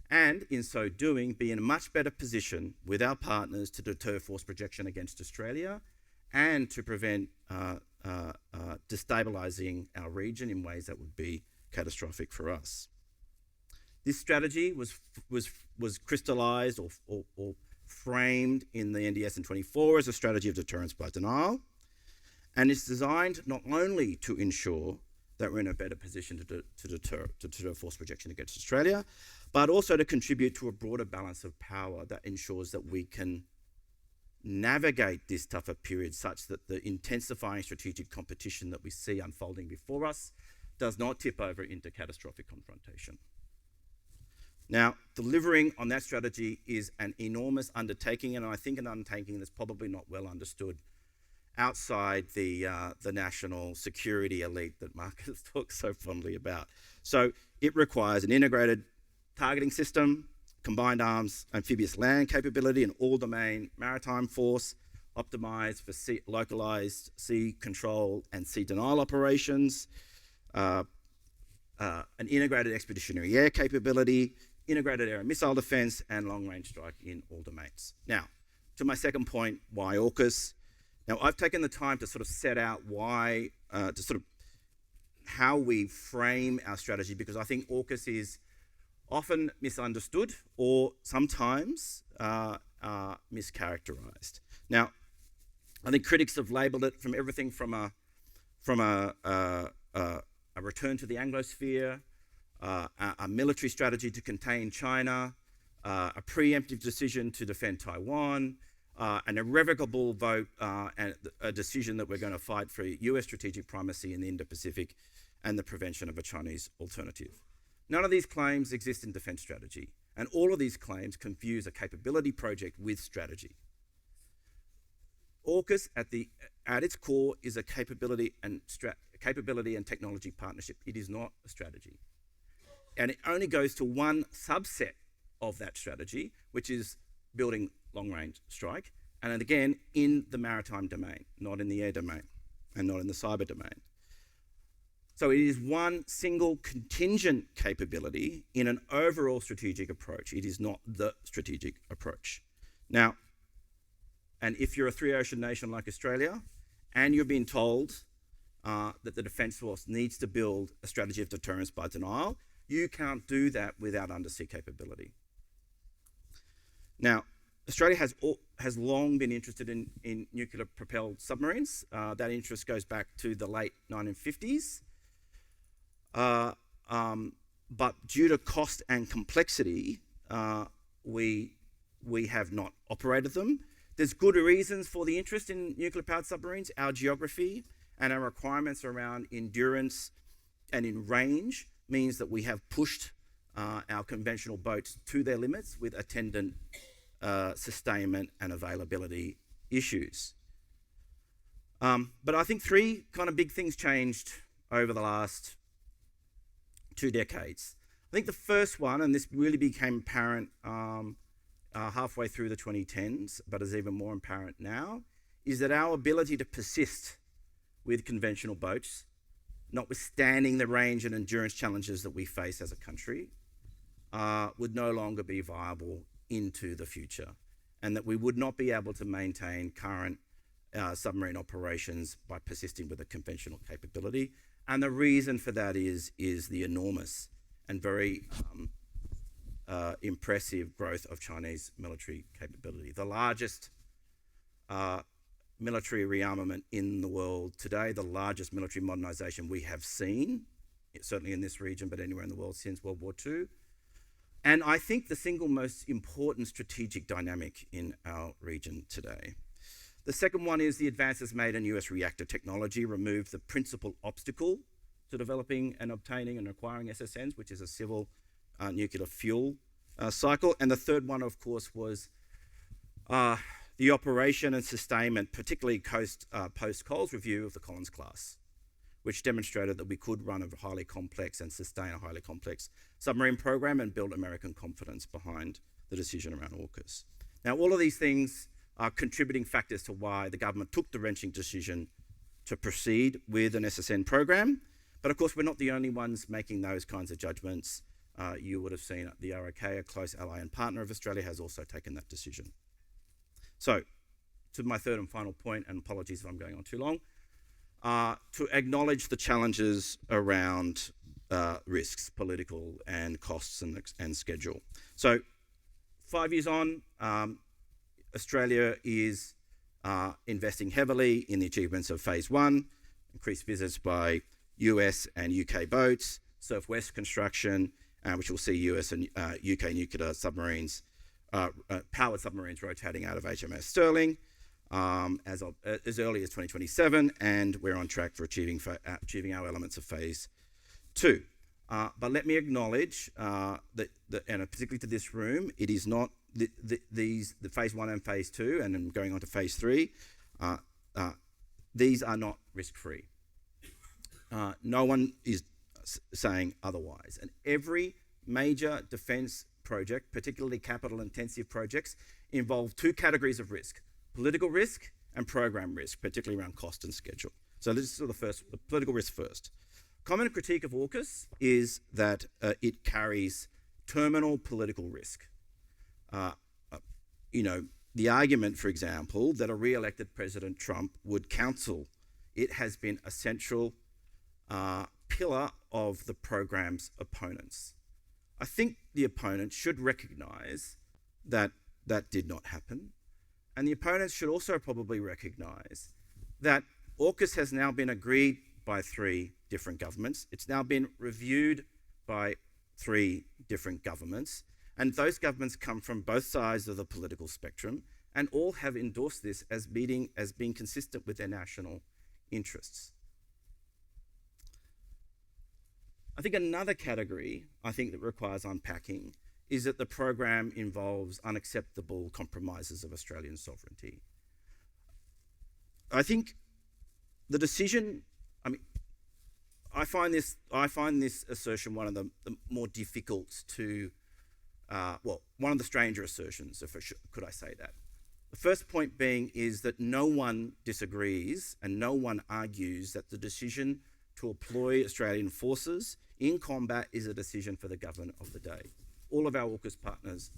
and in so doing, be in a much better position with our partners to deter force projection against Australia and to prevent destabilising our region in ways that would be catastrophic for us. This strategy was crystallised or framed in the NDS in 24 as a strategy of deterrence by denial, and it's designed not only to ensure that we're in a better position to deter force projection against Australia, but also to contribute to a broader balance of power that ensures that we can navigate this tougher period such that the intensifying strategic competition that we see unfolding before us does not tip over into catastrophic confrontation. Now, delivering on that strategy is an enormous undertaking, and I think an undertaking that's probably not well understood outside the national security elite that Marcus talks so fondly about. So it requires an integrated targeting system, combined arms, amphibious land capability, an all-domain maritime force, optimised for localised sea control and sea denial operations, an integrated expeditionary air capability, integrated air and missile defence, and long-range strike in all domains. Now, to my second point, why AUKUS? Now, I've taken the time to sort of set out why, how we frame our strategy, because I think AUKUS is often misunderstood or sometimes mischaracterised. Now, I think critics have labelled it from everything from a return to the Anglosphere, a military strategy to contain China, a preemptive decision to defend Taiwan, an irrevocable vote and a decision that we're going to fight for US strategic primacy in the Indo-Pacific and the prevention of a Chinese alternative. None of these claims exist in defence strategy, and all of these claims confuse a capability project with strategy. AUKUS at its core is a capability and technology partnership. It is not a strategy. And it only goes to one subset of that strategy, which is building long-range strike, and again, in the maritime domain, not in the air domain, and not in the cyber domain. So it is one single contingent capability in an overall strategic approach. It is not the strategic approach. Now, and if you're a three-ocean nation like Australia, and you're being told that the Defence Force needs to build a strategy of deterrence by denial, you can't do that without undersea capability. Now, Australia has long been interested in nuclear-propelled submarines. That interest goes back to the late 1950s. But due to cost and complexity, we have not operated them. There's good reasons for the interest in nuclear-powered submarines. Our geography and our requirements around endurance and in range means that we have pushed our conventional boats to their limits with attendant sustainment and availability issues. But I think three kind of big things changed over the last 2 decades. I think the first one, and this really became apparent halfway through the 2010s, but is even more apparent now, is that our ability to persist with conventional boats, notwithstanding the range and endurance challenges that we face as a country, would no longer be viable into the future, and that we would not be able to maintain current submarine operations by persisting with a conventional capability. And the reason for that is the enormous and very impressive growth of Chinese military capability. The largest military rearmament in the world today, the largest military modernisation we have seen, certainly in this region, but anywhere in the world since World War II. And I think the single most important strategic dynamic in our region today. The second one is the advances made in US reactor technology removed the principal obstacle to developing and obtaining and acquiring SSNs, which is a civil nuclear fuel cycle. And the third one, of course, was the operation and sustainment, particularly post-Coles review of the Collins class, which demonstrated that we could run a highly complex and sustain a highly complex submarine program and build American confidence behind the decision around AUKUS. Now, all of these things are contributing factors to why the government took the wrenching decision to proceed with an SSN program. But of course, we're not the only ones making those kinds of judgments. You would have seen the ROK, a close ally and partner of Australia, has also taken that decision. So, to my third and final point, and apologies if I'm going on too long, to acknowledge the challenges around risks, political and costs and schedule. So, 5 years on, Australia is investing heavily in the achievements of phase one, increased visits by US and UK boats, Surf West construction, which will see US and UK nuclear submarines, powered submarines rotating out of HMS Stirling as early as 2027, and we're on track for achieving our elements of phase two. But let me acknowledge that, and particularly to this room, it is not the phase one and phase two, and then going on to phase three, these are not risk-free. No one is saying otherwise. And every major defence project, particularly capital-intensive projects, involve two categories of risk: political risk and program risk, particularly around cost and schedule. So this is the political risk first. Common critique of AUKUS is that it carries terminal political risk. The argument, for example, that a re-elected President Trump would counsel it has been a central pillar of the program's opponents. I think the opponents should recognise that that did not happen. And the opponents should also probably recognise that AUKUS has now been agreed by 3 different governments. It's now been reviewed by 3 different governments. And those governments come from both sides of the political spectrum and all have endorsed this as being consistent with their national interests. I think another category that requires unpacking is that the program involves unacceptable compromises of Australian sovereignty. I think the decision, I find this assertion one of the more difficult to, one of the stranger assertions, could I say that. The first point being is that no one disagrees and no one argues that the decision to employ Australian forces in combat is a decision for the government of the day. All of our AUKUS partners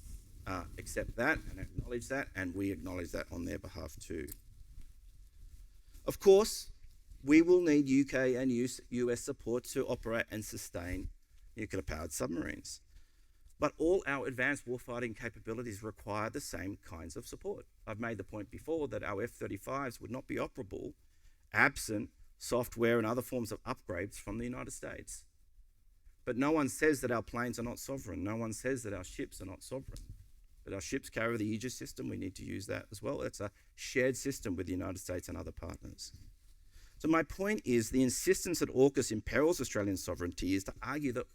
accept that and acknowledge that, and we acknowledge that on their behalf too. Of course, we will need UK and US support to operate and sustain nuclear-powered submarines. But all our advanced warfighting capabilities require the same kinds of support. I've made the point before that our F-35s would not be operable absent software and other forms of upgrades from the United States. But no one says that our planes are not sovereign. No one says that our ships are not sovereign. But our ships carry the Aegis system. We need to use that as well. It's a shared system with the United States and other partners. So my point is the insistence that AUKUS imperils Australian sovereignty is to argue that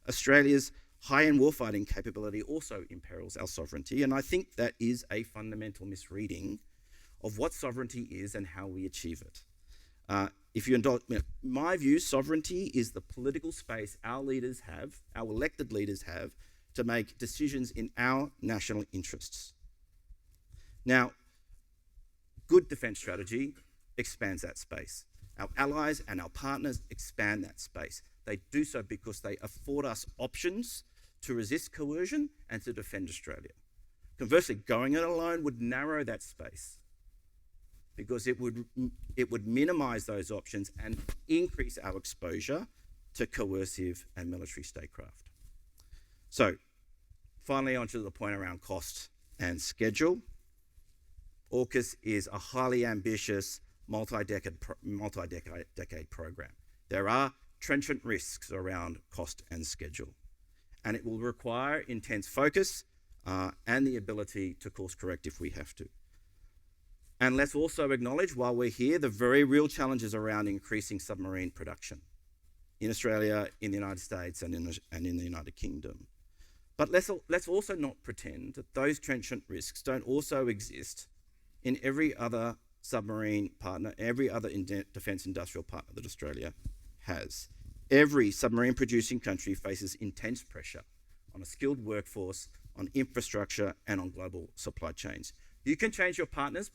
Australia's high-end warfighting capability also imperils our sovereignty, and I think that is a fundamental misreading of what sovereignty is and how we achieve it. If you indulge me, my view, sovereignty is the political space our leaders have, our elected leaders have, to make decisions in our national interests. Now, good defence strategy expands that space. Our allies and our partners expand that space. They do so because they afford us options to resist coercion and to defend Australia. Conversely, going it alone would narrow that space because it would minimise those options and increase our exposure to coercive and military statecraft. So, finally, onto the point around cost and schedule. AUKUS is a highly ambitious multi-decade program. There are trenchant risks around cost and schedule, and it will require intense focus and the ability to course correct if we have to. And let's also acknowledge, while we're here, the very real challenges around increasing submarine production in Australia, in the United States, and in the United Kingdom. But let's also not pretend that those trenchant risks don't also exist in every other submarine partner, every other defence industrial partner that Australia has. Every submarine producing country faces intense pressure on a skilled workforce, on infrastructure, and on global supply chains. You can change your partners,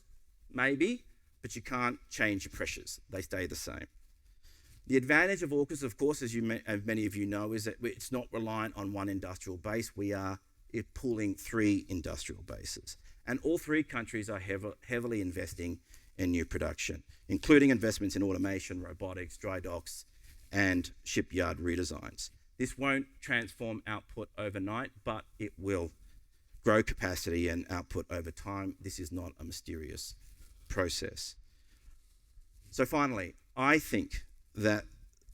maybe, but you can't change your pressures. They stay the same. The advantage of AUKUS, of course, as many of you know, is that it's not reliant on one industrial base. We are pooling 3 industrial bases. And all 3 countries are heavily investing in new production, including investments in automation, robotics, dry docks, and shipyard redesigns. This won't transform output overnight, but it will grow capacity and output over time. This is not a mysterious process. So finally, I think that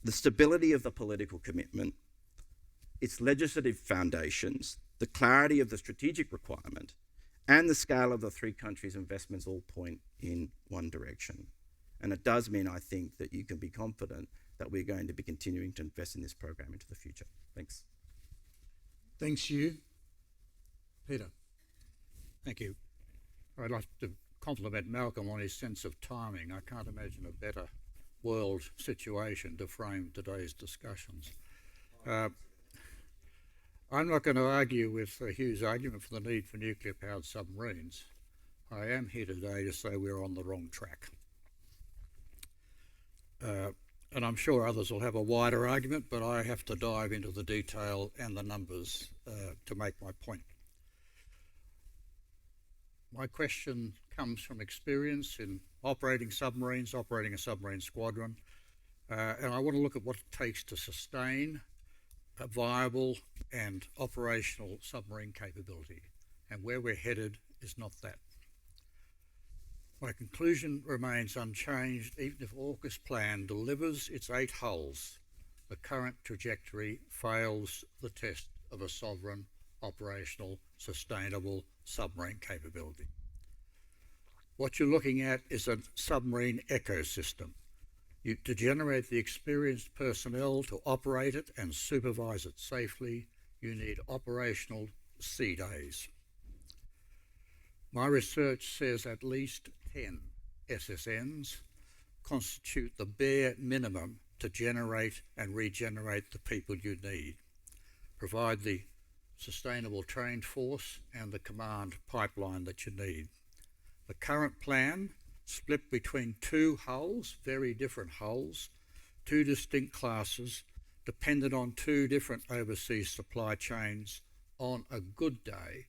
the stability of the political commitment, its legislative foundations, the clarity of the strategic requirement, and the scale of the 3 countries' investments all point in one direction. And it does mean, I think, that you can be confident that we're going to be continuing to invest in this program into the future. Thanks. Thanks, Hugh. Peter. Thank you. I'd like to compliment Malcolm on his sense of timing. I can't imagine a better world situation to frame today's discussions. I'm not going to argue with Hugh's argument for the need for nuclear-powered submarines. I am here today to say we're on the wrong track. And I'm sure others will have a wider argument, but I have to dive into the detail and the numbers to make my point. My question comes from experience in operating submarines, operating a submarine squadron, and I want to look at what it takes to sustain a viable and operational submarine capability, and where we're headed is not that. My conclusion remains unchanged. Even if AUKUS plan delivers its 8 hulls, the current trajectory fails the test of a sovereign, operational, sustainable submarine capability. What you're looking at is a submarine ecosystem. To generate the experienced personnel to operate it and supervise it safely, you need operational sea days. My research says at least 10 SSNs constitute the bare minimum to generate and regenerate the people you need, provide the sustainable trained force and the command pipeline that you need. The current plan, split between two hulls, very different hulls, two distinct classes, dependent on two different overseas supply chains, on a good day,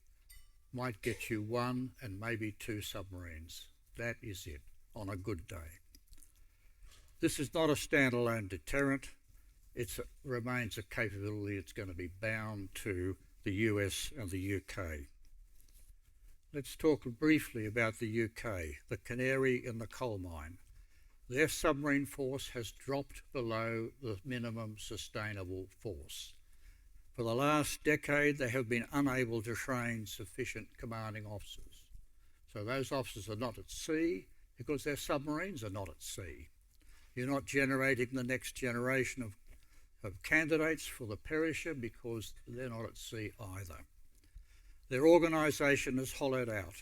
might get you one and maybe two submarines. That is it, on a good day. This is not a standalone deterrent. It remains a capability that's going to be bound to the US and the UK. Let's talk briefly about the UK, the canary in the coal mine. Their submarine force has dropped below the minimum sustainable force. For the last decade, they have been unable to train sufficient commanding officers. So those officers are not at sea because their submarines are not at sea. You're not generating the next generation of candidates for the perisher because they're not at sea either. Their organisation is hollowed out,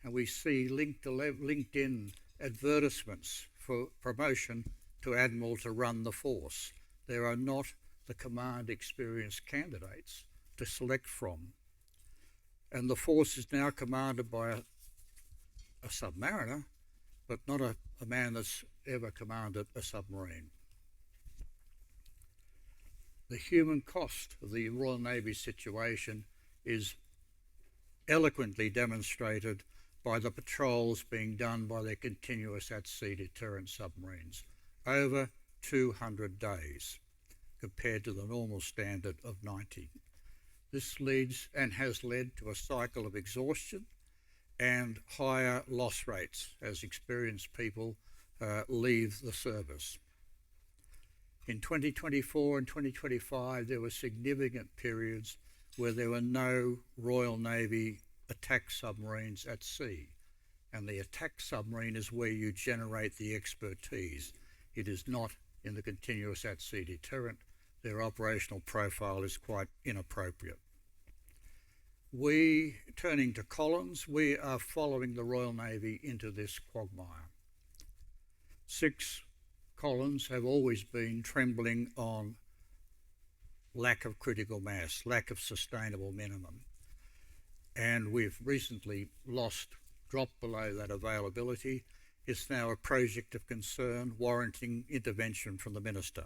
and we see LinkedIn advertisements for promotion to Admiral to run the force. There are not the command experienced candidates to select from. And the force is now commanded by a submariner, but not a man that's ever commanded a submarine. The human cost of the Royal Navy situation is eloquently demonstrated by the patrols being done by their continuous at-sea deterrent submarines, over 200 days, compared to the normal standard of 90. This leads and has led to a cycle of exhaustion and higher loss rates as experienced people leave the service. In 2024 and 2025, there were significant periods where there were no Royal Navy attack submarines at sea. And the attack submarine is where you generate the expertise. It is not in the continuous at-sea deterrent. Their operational profile is quite inappropriate. Turning to Collins, we are following the Royal Navy into this quagmire. 6 Collins have always been trembling on lack of critical mass, lack of sustainable minimum. And we've recently dropped below that availability. It's now a project of concern warranting intervention from the Minister.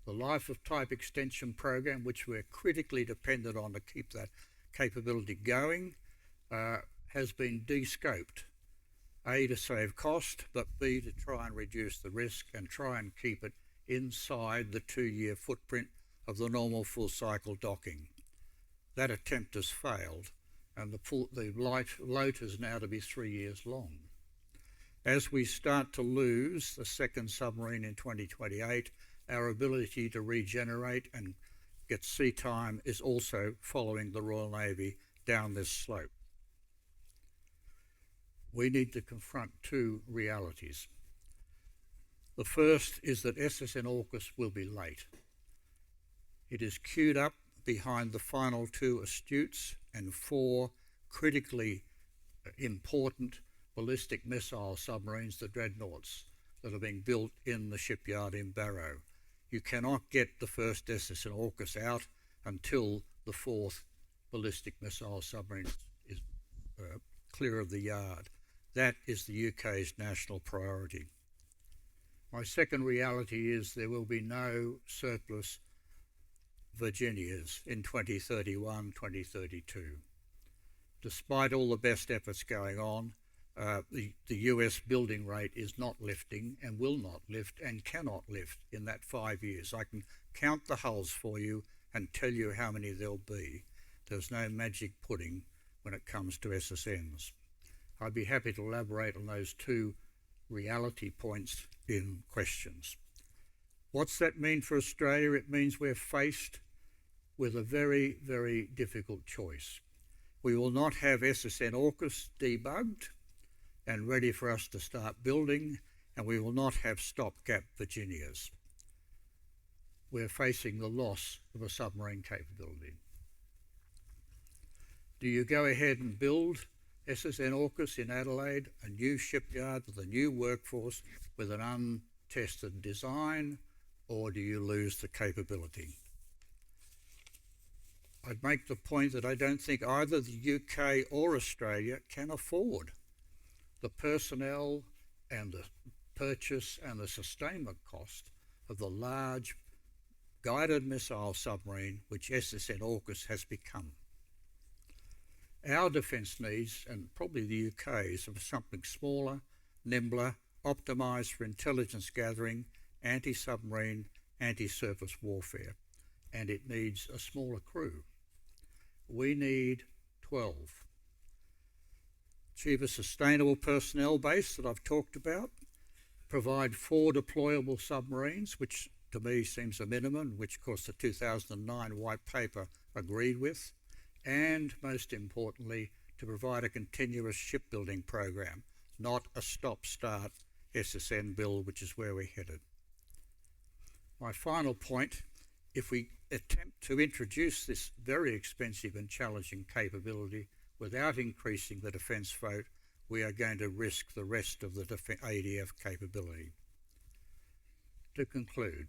The Life of Type Extension Program, which we're critically dependent on to keep that capability going, has been de-scoped. A, to save cost, but B, to try and reduce the risk and try and keep it inside the 2-year footprint of the normal full cycle docking. That attempt has failed, and the load is now to be 3 years long. As we start to lose the second submarine in 2028, our ability to regenerate and get sea time is also following the Royal Navy down this slope. We need to confront 2 realities. The first is that SSN AUKUS will be late. It is queued up behind the final 2 Astutes and 4 critically important ballistic missile submarines, the Dreadnoughts, that are being built in the shipyard in Barrow. You cannot get the first SSN AUKUS out until the 4th ballistic missile submarine is clear of the yard. That is the UK's national priority. My second reality is there will be no surplus Virginias in 2031, 2032. Despite all the best efforts going on, the US building rate is not lifting and will not lift and cannot lift in that 5 years. I can count the hulls for you and tell you how many there'll be. There's no magic pudding when it comes to SSNs. I'd be happy to elaborate on those 2 reality points in questions. What's that mean for Australia? It means we're faced with a very, very difficult choice. We will not have SSN AUKUS debugged and ready for us to start building, and we will not have stopgap Virginias. We're facing the loss of a submarine capability. Do you go ahead and build SSN AUKUS in Adelaide, a new shipyard with a new workforce with an untested design, or do you lose the capability? I'd make the point that I don't think either the UK or Australia can afford the personnel and the purchase and the sustainment cost of the large guided missile submarine which SSN AUKUS has become. Our defence needs, and probably the UK's, are something smaller, nimbler, optimised for intelligence gathering, anti-submarine, anti-surface warfare, and it needs a smaller crew. We need 12. Achieve a sustainable personnel base that I've talked about, provide 4 deployable submarines, which to me seems a minimum, which of course the 2009 white paper agreed with, and most importantly, to provide a continuous shipbuilding program, not a stop-start SSN build, which is where we're headed. My final point, if we attempt to introduce this very expensive and challenging capability without increasing the defence vote, we are going to risk the rest of the ADF capability. To conclude,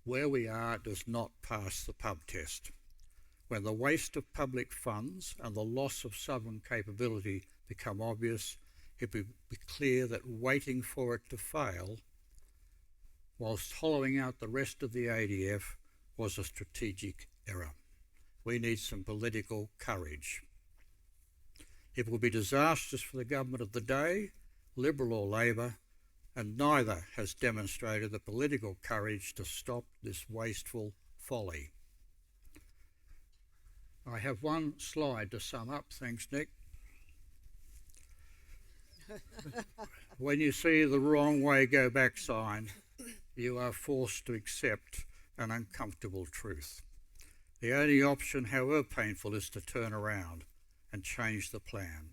where we are does not pass the pub test. When the waste of public funds and the loss of sovereign capability become obvious, it will be clear that waiting for it to fail whilst hollowing out the rest of the ADF was a strategic error. We need some political courage. It will be disastrous for the government of the day, Liberal or Labor, and neither has demonstrated the political courage to stop this wasteful folly. I have one slide to sum up. Thanks, Nick. When you see the wrong way go back sign, you are forced to accept an uncomfortable truth. The only option, however painful, is to turn around and change the plan.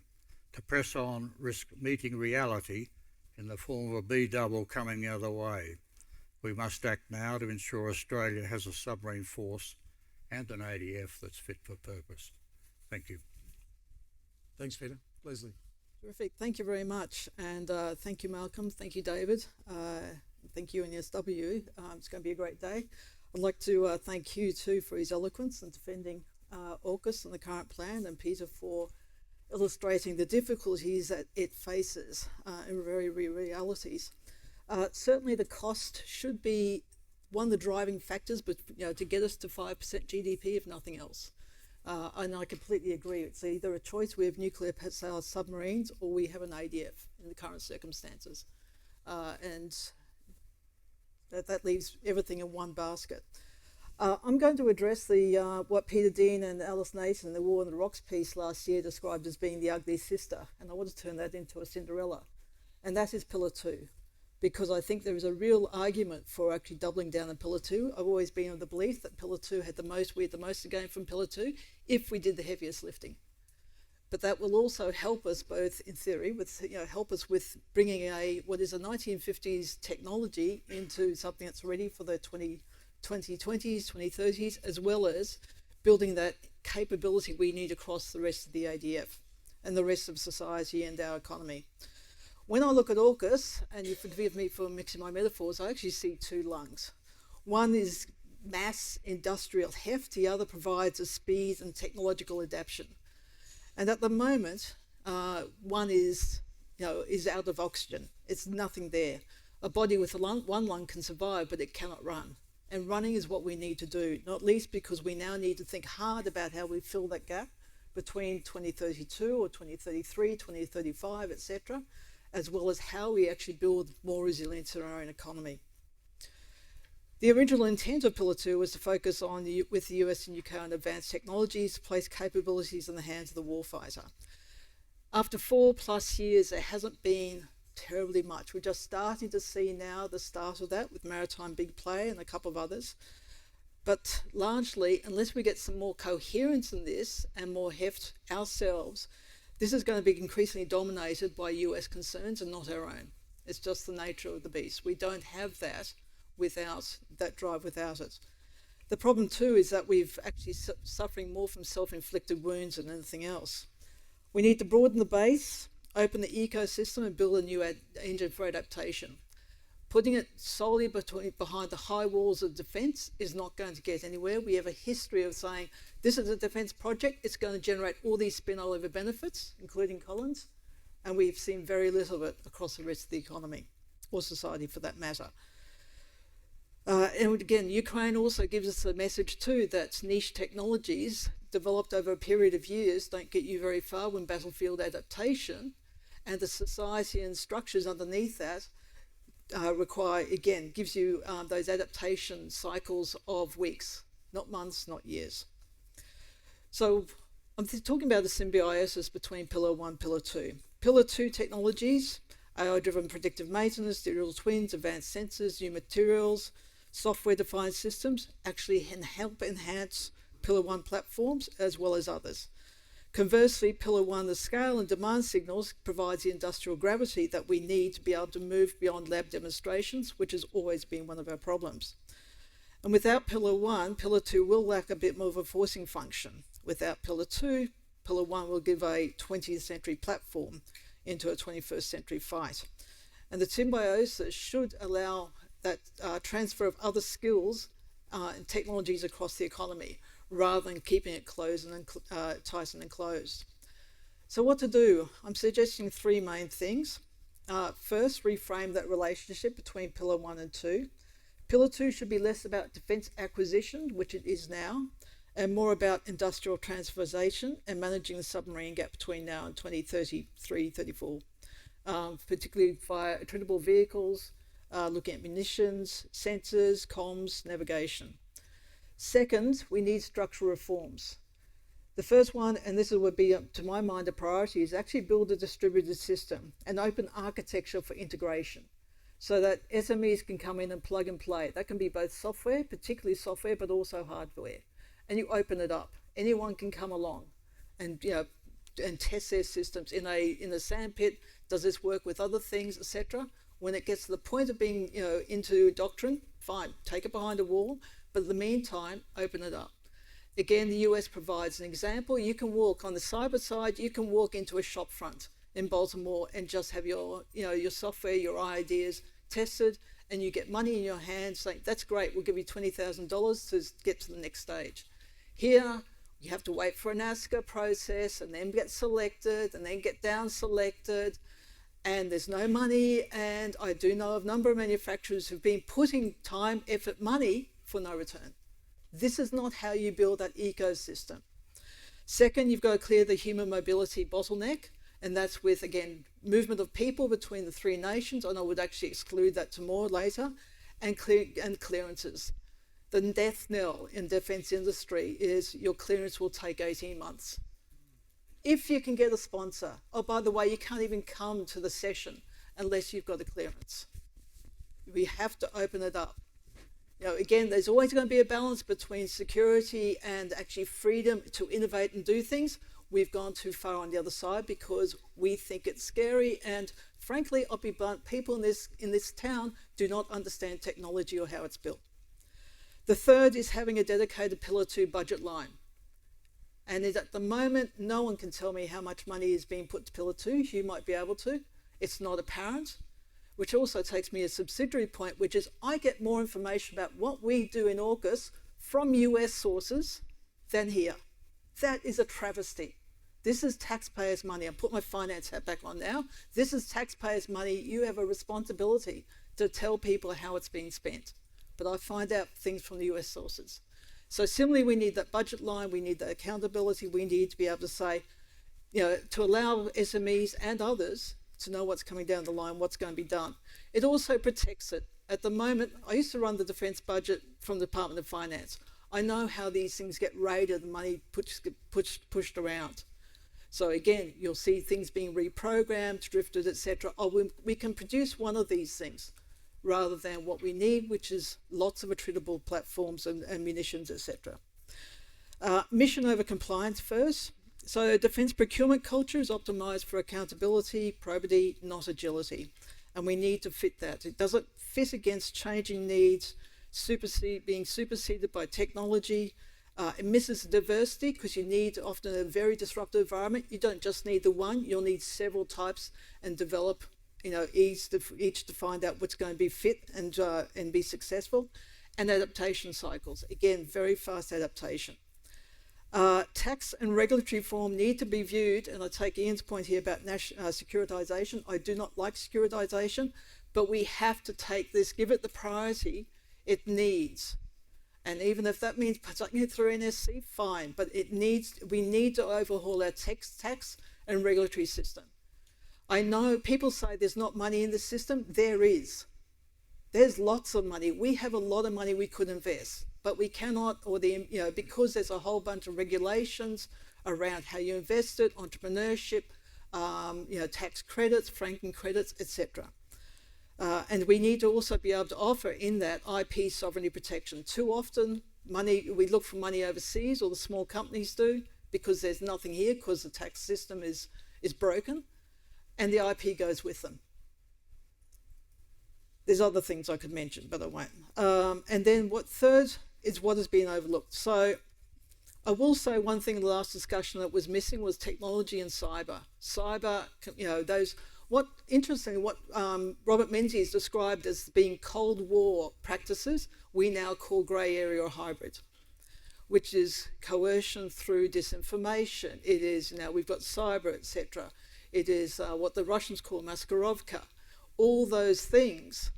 To press on, risk meeting reality in the form of a B-double coming the other way. We must act now to ensure Australia has a submarine force and an ADF that's fit for purpose. Thank you. Thanks, Peter. Leslie. Terrific. Thank you very much. And thank you, Malcolm. Thank you, David. Thank you, UNSW. It's going to be a great day. I'd like to thank Hugh too for his eloquence in defending AUKUS and the current plan, and Peter for illustrating the difficulties that it faces in very real realities. Certainly the cost should be one of the driving factors, but to get us to 5% GDP, if nothing else. And I completely agree. It's either a choice: we have nuclear powered submarines, or we have an ADF in the current circumstances, and that leaves everything in one basket. I'm going to address the what Peter Dean and Alice Nathan, the War on the Rocks piece last year, described as being the ugly sister, and I want to turn that into a Cinderella, and that is Pillar 2. Because I think there is a real argument for actually doubling down on Pillar 2. I've always been of the belief that Pillar 2 had we had the most to gain from Pillar 2 if we did the heaviest lifting. But that will also help us both in theory, with help us with bringing what is a 1950s technology into something that's ready for the 2020s, 2030s, as well as building that capability we need across the rest of the ADF and the rest of society and our economy. When I look at AUKUS, and you forgive me for mixing my metaphors, I actually see two lungs. One is mass industrial heft, the other provides a speed and technological adaptation. And at the moment, one is out of oxygen. It's nothing there. A body with one lung can survive, but it cannot run. And running is what we need to do, not least because we now need to think hard about how we fill that gap between 2032 or 2033, 2035, etc., as well as how we actually build more resilience in our own economy. The original intent of Pillar 2 was to focus on with the US and UK on advanced technologies to place capabilities in the hands of the warfighter. After 4+ years, there hasn't been terribly much. We're just starting to see now the start of that with Maritime Big Play and a couple of others. But largely, unless we get some more coherence in this and more heft ourselves, this is going to be increasingly dominated by US concerns and not our own. It's just the nature of the beast. We don't have that without that drive without it. The problem too is that we've actually suffering more from self-inflicted wounds than anything else. We need to broaden the base, open the ecosystem and build a new engine for adaptation. Putting it solely behind the high walls of defence is not going to get anywhere. We have a history of saying, this is a defence project, it's going to generate all these spin-over benefits, including Collins, and we've seen very little of it across the rest of the economy, or society for that matter. And again, Ukraine also gives us a message too that niche technologies developed over a period of years don't get you very far when battlefield adaptation and the society and structures underneath that require, again, gives you those adaptation cycles of weeks, not months, not years. So I'm talking about the symbiosis between Pillar 1 and Pillar 2. Pillar 2 technologies, AI-driven predictive maintenance, digital twins, advanced sensors, new materials, software-defined systems actually can help enhance Pillar 1 platforms as well as others. Conversely, Pillar 1, the scale and demand signals, provides the industrial gravity that we need to be able to move beyond lab demonstrations, which has always been one of our problems. And without Pillar 1, Pillar 2 will lack a bit more of a forcing function. Without Pillar 2, Pillar 1 will give a 20th century platform into a 21st century fight. And the symbiosis should allow that transfer of other skills and technologies across the economy, rather than keeping it closed and tight and enclosed. So what to do? I'm suggesting three main things. First, reframe that relationship between Pillar 1 and 2. Pillar 2 should be less about defence acquisition, which it is now, and more about industrial transversation and managing the submarine gap between now and 2033-34, particularly via attritable vehicles, looking at munitions, sensors, comms, navigation. Second, we need structural reforms. The first one, and this would be, to my mind, a priority, is actually build a distributed system, an open architecture for integration, so that SMEs can come in and plug and play. That can be both software, particularly software, but also hardware. And you open it up. Anyone can come along and, and test their systems in a sandpit. Does this work with other things, etc.? When it gets to the point of being, into doctrine, fine, take it behind a wall. But in the meantime, open it up. Again, the US provides an example. You can walk on the cyber side, you can walk into a shop front in Baltimore and just have your software, your ideas tested, and you get money in your hands saying, that's great, we'll give you $20,000 to get to the next stage. Here, you have to wait for an ASCA process and then get selected and then get down selected, and there's no money. And I do know of a number of manufacturers who've been putting time, effort, money for no return. This is not how you build that ecosystem. Second, you've got to clear the human mobility bottleneck, and that's with, again, movement of people between the three nations, and I would actually exclude that to more later, and clearances. The death knell in defence industry is your clearance will take 18 months. If you can get a sponsor, oh, by the way, you can't even come to the session unless you've got a clearance. We have to open it up. Again, there's always going to be a balance between security and actually freedom to innovate and do things. We've gone too far on the other side because we think it's scary, and frankly, I'll be blunt, people in this town do not understand technology or how it's built. The third is having a dedicated Pillar 2 budget line. And at the moment, no one can tell me how much money is being put to Pillar 2. You might be able to. It's not apparent. Which also takes me to a subsidiary point, which is I get more information about what we do in AUKUS from US sources than here. That is a travesty. This is taxpayers' money. I'll put my finance hat back on now. This is taxpayers' money. You have a responsibility to tell people how it's being spent. But I find out things from the US sources. So similarly, we need that budget line. We need that accountability. We need to be able to say, to allow SMEs and others to know what's coming down the line, what's going to be done. It also protects it. At the moment, I used to run the defence budget from the Department of Finance. I know how these things get raided and money pushed around. So again, you'll see things being reprogrammed, drifted, etc. We can produce one of these things rather than what we need, which is lots of attritable platforms and munitions, etc. Mission over compliance first. So defence procurement culture is optimised for accountability, probity, not agility. And we need to fit that. It doesn't fit against changing needs, being superseded by technology, It misses diversity because you need often a very disruptive environment. You don't just need the one, you'll need several types and develop, each to find out what's going to be fit and be successful. And adaptation cycles, again, very fast adaptation. Tax and regulatory reform need to be viewed, and I take Ian's point here about securitisation. I do not like securitisation, but we have to take this, give it the priority it needs. And even if that means putting it through NSC, fine, but we need to overhaul our tax and regulatory system. I know people say there's not money in the system. There is. There's lots of money. We have a lot of money we could invest, but we cannot, because there's a whole bunch of regulations around how you invest it, entrepreneurship, tax credits, franking credits, etc. And we need to also be able to offer in that IP sovereignty protection. Too often, we look for money overseas, or the small companies do, because there's nothing here, because the tax system is broken, and the IP goes with them. There's other things I could mention, but I won't. And then third is what has been overlooked. So I will say one thing in the last discussion that was missing was technology and cyber. Cyber, what Robert Menzies described as being Cold War practices, we now call grey area or hybrid, which is coercion through disinformation. It is, we've got cyber, etc. It is what the Russians call maskirovka. All those things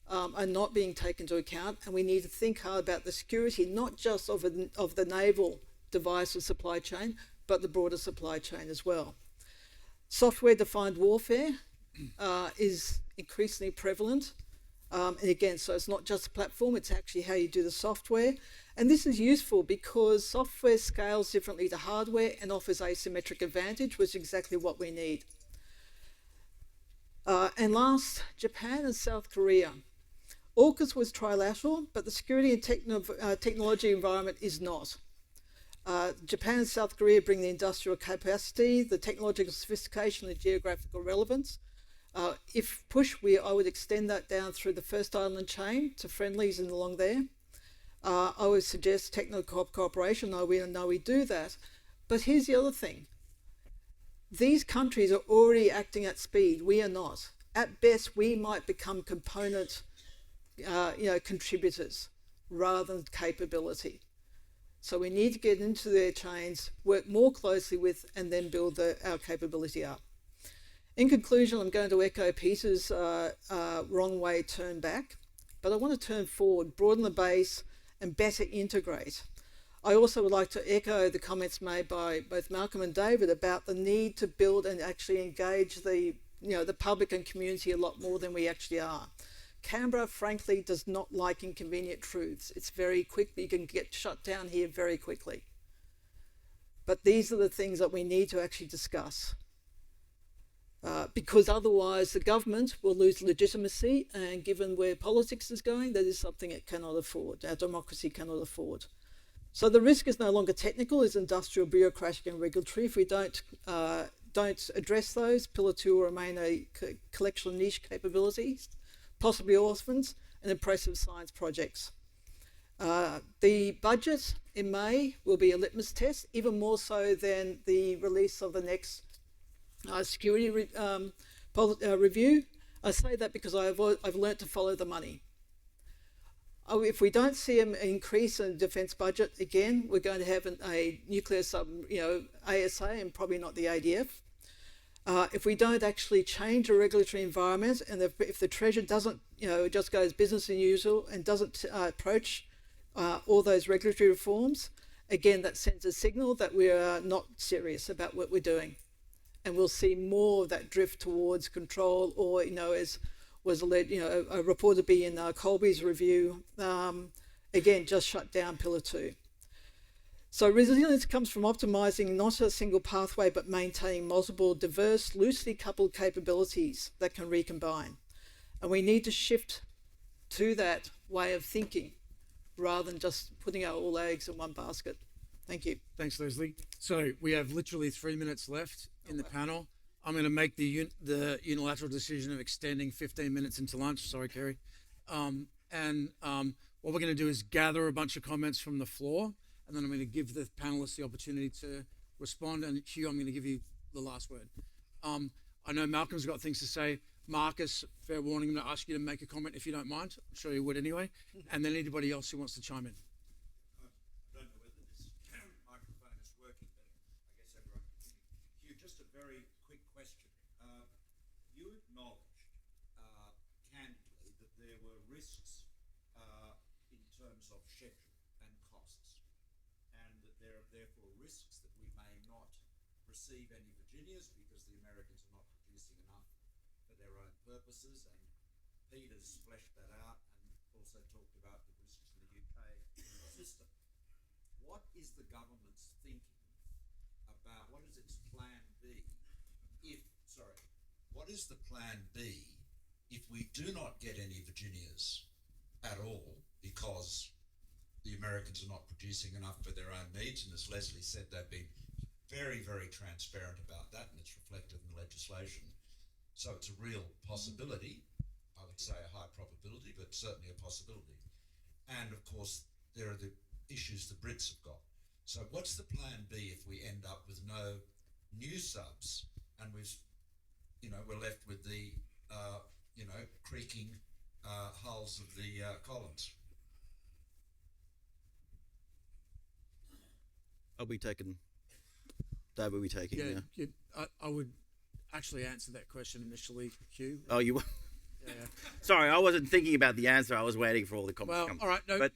are not being taken into account, and we need to think hard about the security, not just of the naval device or supply chain, but the broader supply chain as well. Software-defined warfare is increasingly prevalent. And again, so it's not just a platform, it's actually how you do the software. And this is useful because software scales differently to hardware and offers asymmetric advantage, which is exactly what we need. And last, Japan and South Korea. AUKUS was trilateral, but the security and technology environment is not. Japan and South Korea bring the industrial capacity, the technological sophistication, and geographical relevance. If push, I would extend that down through the first island chain to friendlies and along there. I would suggest technical cooperation. We know we do that. But here's the other thing. These countries are already acting at speed. We are not. At best, we might become component contributors rather than capability. So we need to get into their chains, work more closely with, and then build our capability up. In conclusion, I'm going to echo Peter's wrong way turn back, but I want to turn forward, broaden the base, and better integrate. I also would like to echo the comments made by both Malcolm and David about the need to build and actually engage the public and community a lot more than we actually are. Canberra, frankly, does not like inconvenient truths. It's very quick. You can get shut down here very quickly. But these are the things that we need to actually discuss. Because otherwise the government will lose legitimacy, and given where politics is going, that is something it cannot afford. Our democracy cannot afford. So the risk is no longer technical, it's industrial, bureaucratic and regulatory. If we don't address those, Pillar 2 will remain a collection of niche capabilities, possibly orphans, and impressive science projects. The budget in May will be a litmus test, even more so than the release of the next security review. I say that because I've learnt to follow the money. If we don't see an increase in the defence budget, again, we're going to have a nuclear ASA and probably not the ADF. If we don't actually change the regulatory environment, and if the Treasurer doesn't, just goes business as usual and doesn't approach all those regulatory reforms, again, that sends a signal that we are not serious about what we're doing. And we'll see more of that drift towards control, or, as was a reported be in Colby's review, again, just shut down Pillar 2. So resilience comes from optimising not a single pathway, but maintaining multiple diverse, loosely coupled capabilities that can recombine. And we need to shift to that way of thinking rather than just putting our all eggs in one basket. Thank you. Thanks, Leslie. So we have literally 3 minutes left in the panel. I'm going to make the unilateral decision of extending 15 minutes into lunch. Sorry, Kerry. What we're going to do is gather a bunch of comments from the floor, and then I'm going to give the panellists the opportunity to respond. And Hugh, I'm going to give you the last word. I know Malcolm's got things to say. Marcus, fair warning, I'm going to ask you to make a comment if you don't mind. I'm sure you would anyway. And then anybody else who wants to chime in. I don't know whether this microphone is working, but I guess everyone can hear me. Hugh, just a very quick question. You acknowledged candidly that there were risks in terms of schedule and costs, and that there are therefore risks that we may not receive any Virginias because the Americans are not producing enough for their own purposes, and Peter's fleshed that out and also talked about the risks in the UK system. What is the government's thinking about, what is its plan B what is the plan B if we do not get any Virginias at all because the Americans are not producing enough for their own needs? And as Leslie said, they've been very, very transparent about that, and it's reflected in the legislation. So it's a real possibility. I would say a high probability, but certainly a possibility. And of course, there are the issues the Brits have got. So what's the plan B if we end up with no new subs and we're left with the creaking hulls of the columns? Are we taking? Dave, are we taking? Yeah, I would actually answer that question initially, Hugh. Oh, you were? Yeah. Sorry, I wasn't thinking about the answer. I was waiting for all the comments. Well, all right. No, but,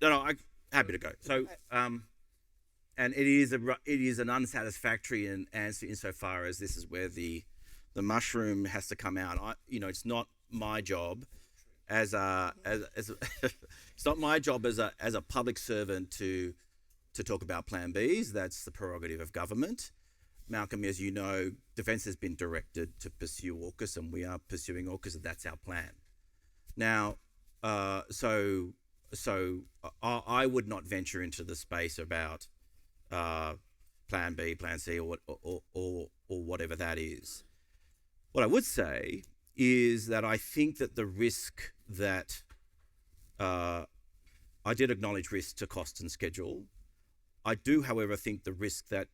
no, I'm happy to go. So, and it is an unsatisfactory answer insofar as this is where the mushroom has to come out. It's not my job as it's not my job as a public servant to talk about Plan Bs. That's the prerogative of government. Malcolm, as you know, Defence has been directed to pursue AUKUS, and we are pursuing AUKUS, and that's our plan. Now, so I would not venture into the space about Plan B, Plan C, or whatever that is. What I would say is that I think that the risk that I did acknowledge risk to cost and schedule. I do, however, think the risk that,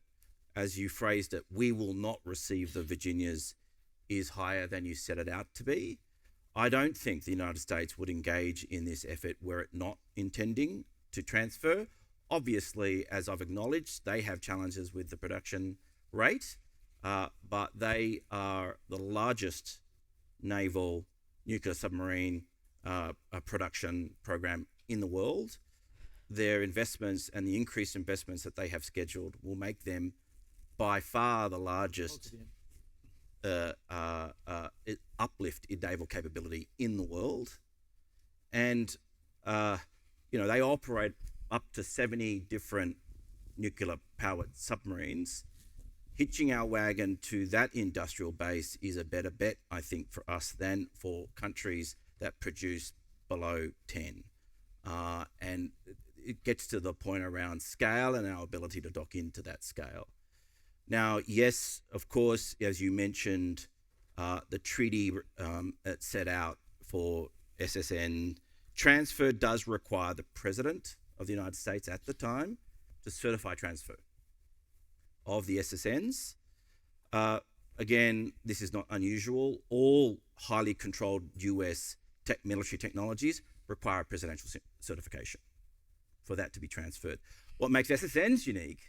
as you phrased it, we will not receive the Virginias is higher than you set it out to be. I don't think the United States would engage in this effort were it not intending to transfer. Obviously, as I've acknowledged, they have challenges with the production rate, but they are the largest naval nuclear submarine production program in the world. Their investments and the increased investments that they have scheduled will make them by far the largest uplift in naval capability in the world. And, they operate up to 70 different nuclear-powered submarines. Hitching our wagon to that industrial base is a better bet, I think, for us than for countries that produce below 10. And it gets to the point around scale and our ability to dock into that scale. Now, yes, of course, as you mentioned, the treaty that set out for SSN transfer does require the President of the United States at the time to certify transfer of the SSNs. Again, this is not unusual. All highly controlled US military technologies require a presidential certification for that to be transferred. What makes SSNs unique,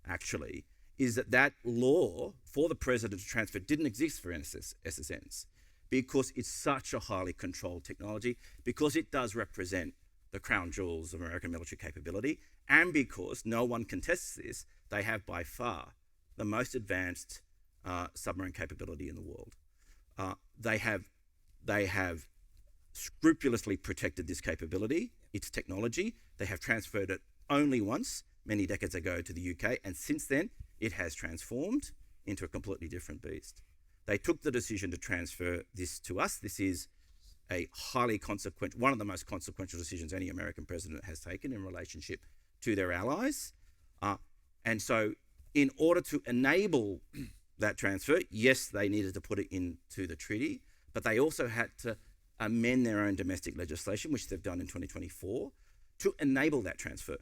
actually, is that law for the president to transfer didn't exist for SSNs because it's such a highly controlled technology, because it does represent the crown jewels of American military capability, and because no one contests this, they have by far the most advanced submarine capability in the world. They have scrupulously protected this capability, its technology. They have transferred it only once, many decades ago, to the UK, and since then, it has transformed into a completely different beast. They took the decision to transfer this to us. This is a highly consequential, one of the most consequential decisions any American president has taken in relationship to their allies. And so in order to enable that transfer, yes, they needed to put it into the treaty, but they also had to amend their own domestic legislation, which they've done in 2024, to enable that transfer.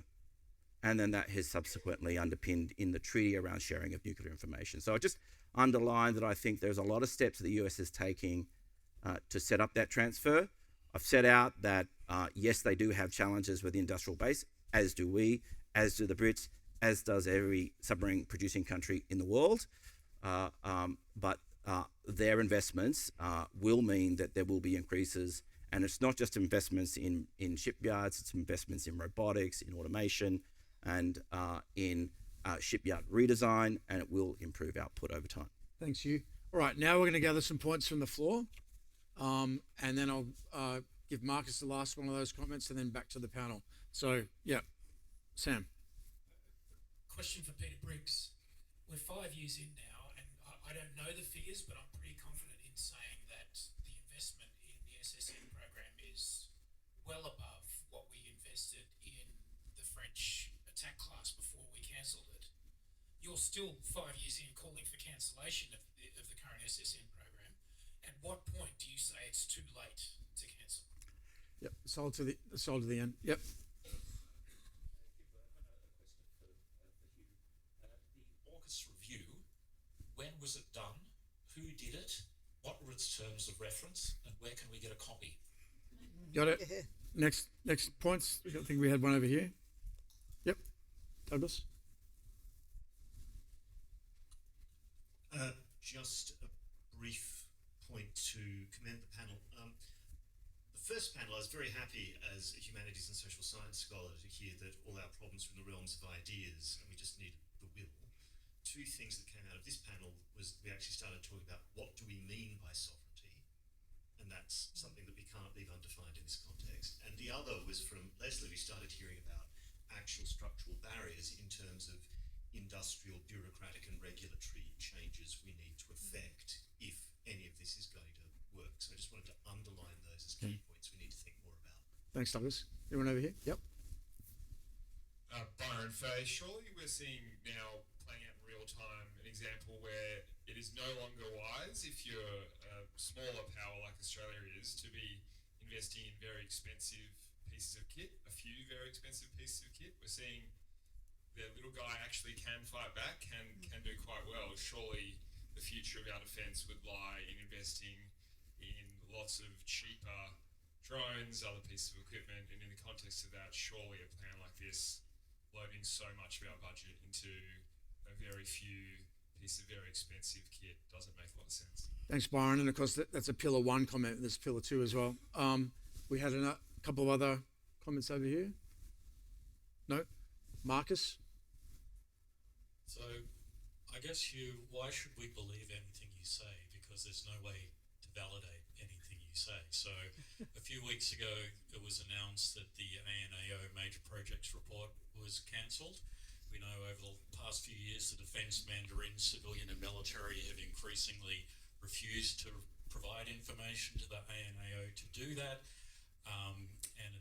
and then that has subsequently underpinned in the treaty around sharing of nuclear information. So I just underline that I think there's a lot of steps that the US is taking to set up that transfer. I've set out that, yes, they do have challenges with the industrial base, as do we, as do the Brits, as does every submarine producing country in the world. But their investments will mean that there will be increases. And it's not just investments in shipyards, it's investments in robotics, in automation, and in shipyard redesign, and it will improve output over time. Thanks, Hugh. All right, now we're going to gather some points from the floor, and then I'll give Marcus the last one of those comments, and then back to the panel. So, yeah, Sam. Question for Peter Briggs. We're 5 years in now, and I don't know the figures, but I'm pretty confident in saying that the investment in the SSN program is well above what we invested in the French attack class before we cancelled it. You're still 5 years in calling for cancellation of the current SSN program. At what point do you say it's too late to cancel? Yep, sold to the end. Yep. AUKUS review, when was it done? Who did it? What were its terms of reference? And where can we get a copy? Got it. Next points. I think we had one over here. Yep. Douglas. Just a brief point to commend the panel. The first panel, I was very happy as a humanities and social science scholar to hear that all our problems are in the realms of ideas and we just need the will. Two things that came out of this panel was we actually started talking about what do we mean by sovereignty, and that's something that we can't leave undefined in this context. And the other was from Leslie, we started hearing about actual structural barriers in terms of industrial, bureaucratic and regulatory changes we need to effect if any of this is going to work. So I just wanted to underline those as key points we need to think more about. Thanks, Douglas. Anyone over here? Yep. Byron Fay, surely we're seeing now playing out in real time an example where it is no longer wise if you're a smaller power like Australia is to be investing in very expensive pieces of kit, a few very expensive pieces of kit. We're seeing the little guy actually can fight back, can do quite well. Surely the future of our defence would lie in investing in lots of cheaper drones, other pieces of equipment, and in the context of that, surely a plan like this, loading so much of our budget into a very few pieces of very expensive kit doesn't make a lot of sense. Thanks, Byron. And of course, that's a pillar one comment. There's pillar two as well. We had a couple of other comments over here. No? Marcus? So, I guess why should we believe anything you say? Because there's no way to validate anything you say. So, a few weeks ago, it was announced that the ANAO Major Projects Report was cancelled. We know over the past few years, the defence mandarins, civilian and military, have increasingly refused to provide information to the ANAO to do that. And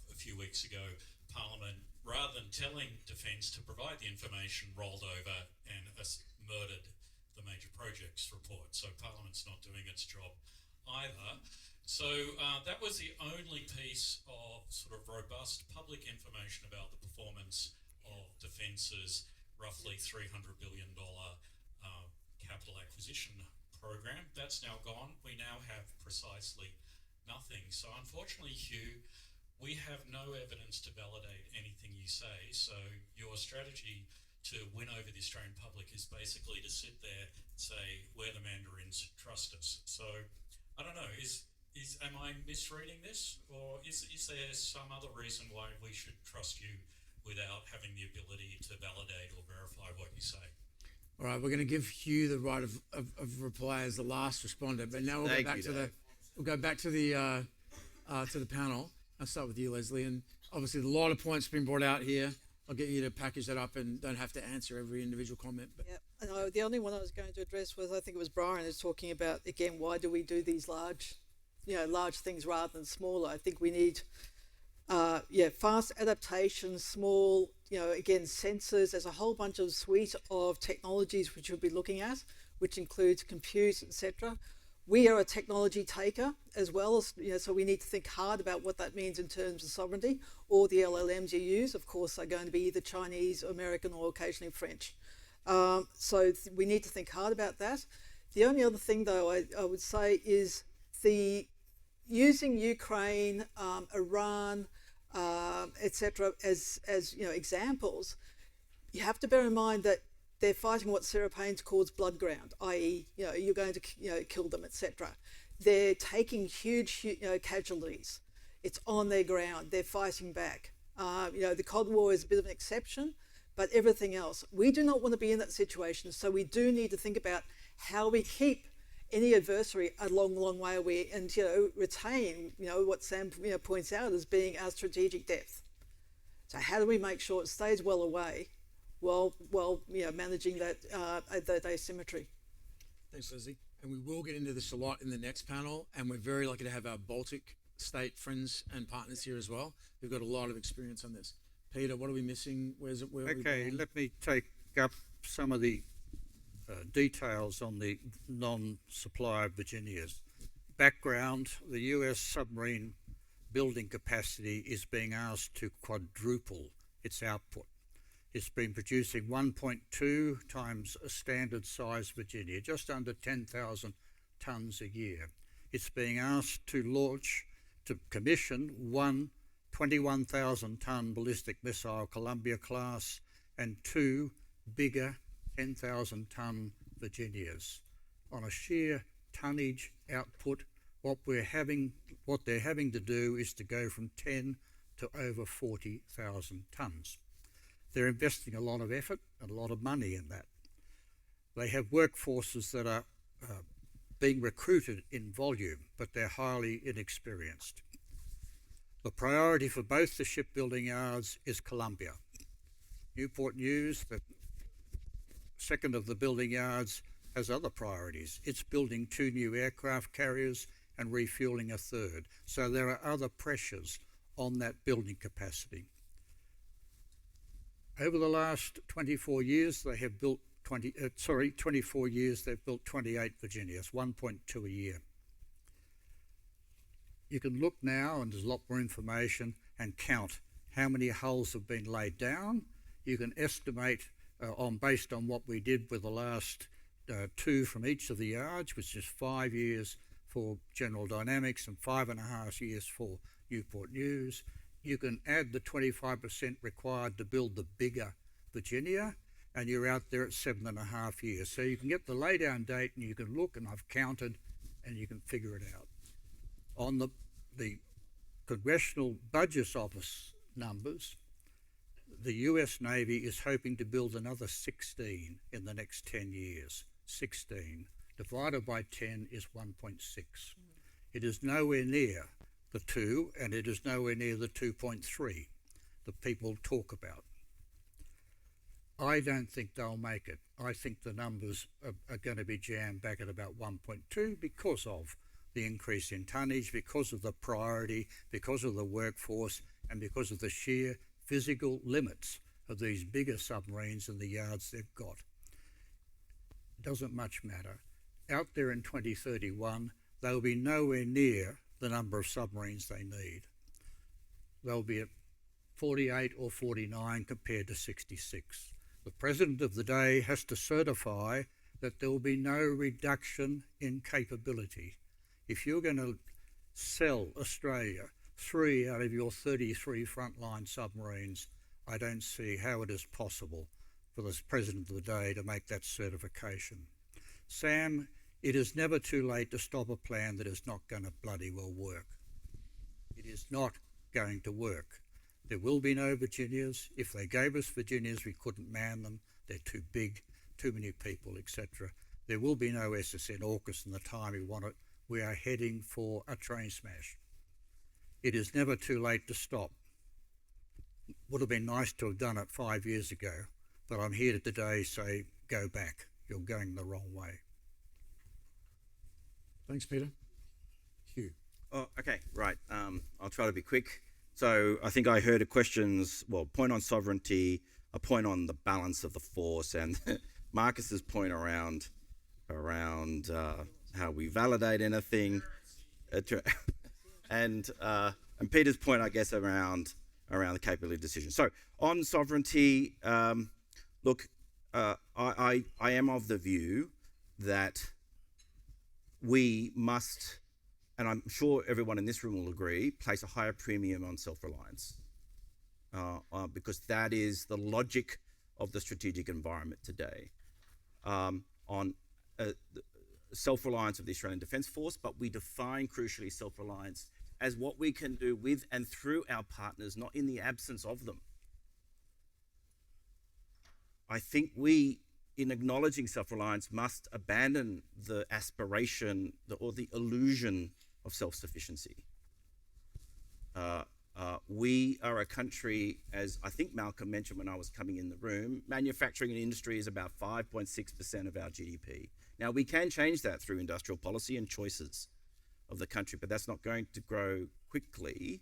a few weeks ago, Parliament, rather than telling Defence to provide the information, rolled over and murdered the Major Projects Report. So Parliament's not doing its job either. So that was the only piece of sort of robust public information about the performance of Defence's roughly $300 billion capital acquisition program. That's now gone. We now have precisely nothing. So unfortunately, Hugh, we have no evidence to validate anything you say. So your strategy to win over the Australian public is basically to sit there and say, we're the mandarins, trust us. So I don't know, am I misreading this, or is there some other reason why we should trust you without having the ability to validate or verify what you say? All right, we're going to give Hugh the right of reply as the last respondent, but now we'll go back to the panel. I'll start with you, Leslie, and obviously a lot of points been brought out here. I'll get you to package that up and don't have to answer every individual comment. But. Yeah, the only one I was going to address was, I think it was Brian, is talking about, again, why do we do these large things rather than smaller? I think we need, fast adaptation, small, again, sensors. There's a whole bunch of suite of technologies which we'll be looking at, which includes compute, etc. We are a technology taker as well, so we need to think hard about what that means in terms of sovereignty. All the LLMs you use, of course, are going to be either Chinese, American, or occasionally French. So we need to think hard about that. The only other thing, though, I would say is using Ukraine, Iran, etc., as examples. You have to bear in mind that they're fighting what Sarah Payne calls blood ground, i.e., you're going to kill them, etc. They're taking huge casualties. It's on their ground. They're fighting back. The Cold War is a bit of an exception, but everything else, we do not want to be in that situation. So we do need to think about how we keep any adversary a long, long way away and retain what Sam points out as being our strategic depth. So how do we make sure it stays well away? While managing that asymmetry. Thanks, Leslie. And we will get into this a lot in the next panel, and we're very lucky to have our Baltic state friends and partners here as well. We've got a lot of experience on this. Peter, what are we missing? Okay, let me take up some of the details on the non-supply of Virginias. Background, the US submarine building capacity is being asked to quadruple its output. It's been producing 1.2 times a standard size Virginia, just under 10,000 tonnes a year. It's being asked to commission one 21,000 tonne ballistic missile Columbia class and two bigger 10,000 tonne Virginias. On a sheer tonnage output, what they're having to do is to go from 10 to over 40,000 tonnes. They're investing a lot of effort and a lot of money in that. They have workforces that are being recruited in volume, but they're highly inexperienced. The priority for both the shipbuilding yards is Columbia. Newport News, the second of the building yards, has other priorities. It's building 2 new aircraft carriers and refuelling a third. So there are other pressures on that building capacity. Over the last 24 years, they have built 24 years, they've built 28 Virginias, 1.2 a year. You can look now, and there's a lot more information, and count how many hulls have been laid down. You can estimate based on what we did with the last 2 from each of the yards, which is 5 years for General Dynamics and 5.5 years for Newport News. You can add the 25% required to build the bigger Virginia, and you're out there at 7.5 years. So you can get the laydown date, and you can look, and I've counted, and you can figure it out. On the Congressional Budget Office numbers, the US Navy is hoping to build another 16 in the next 10 years. 16 divided by 10 is 1.6. It is nowhere near the 2, and it is nowhere near the 2.3 that people talk about. I don't think they'll make it. I think the numbers are going to be jammed back at about 1.2 because of the increase in tonnage, because of the priority, because of the workforce, and because of the sheer physical limits of these bigger submarines and the yards they've got. Doesn't much matter. Out there in 2031, they'll be nowhere near the number of submarines they need. They'll be at 48 or 49 compared to 66. The President of the day has to certify that there will be no reduction in capability. If you're going to sell Australia 3 out of your 33 frontline submarines, I don't see how it is possible for the President of the day to make that certification. Sam, it is never too late to stop a plan that is not going to bloody well work. It is not going to work. There will be no Virginias. If they gave us Virginias, we couldn't man them. They're too big, too many people, etc. There will be no SSN AUKUS in the time we want it. We are heading for a train smash. It is never too late to stop. Would have been nice to have done it 5 years ago, but I'm here today to say, go back. You're going the wrong way. Thanks, Peter. Hugh. Oh, okay, right. I'll try to be quick. So I think I heard point on sovereignty, a point on the balance of the force, and Marcus's point around how we validate anything, and Peter's point, I guess, around the capability of decision. So on sovereignty, look, I am of the view that we must, and I'm sure everyone in this room will agree, place a higher premium on self-reliance, because that is the logic of the strategic environment today, on self-reliance of the Australian Defence Force, but we define crucially self-reliance as what we can do with and through our partners, not in the absence of them. I think we, in acknowledging self-reliance, must abandon the aspiration or the illusion of self-sufficiency. We are a country, as I think Malcolm mentioned when I was coming in the room, manufacturing and industry is about 5.6% of our GDP. Now, we can change that through industrial policy and choices of the country, but that's not going to grow quickly.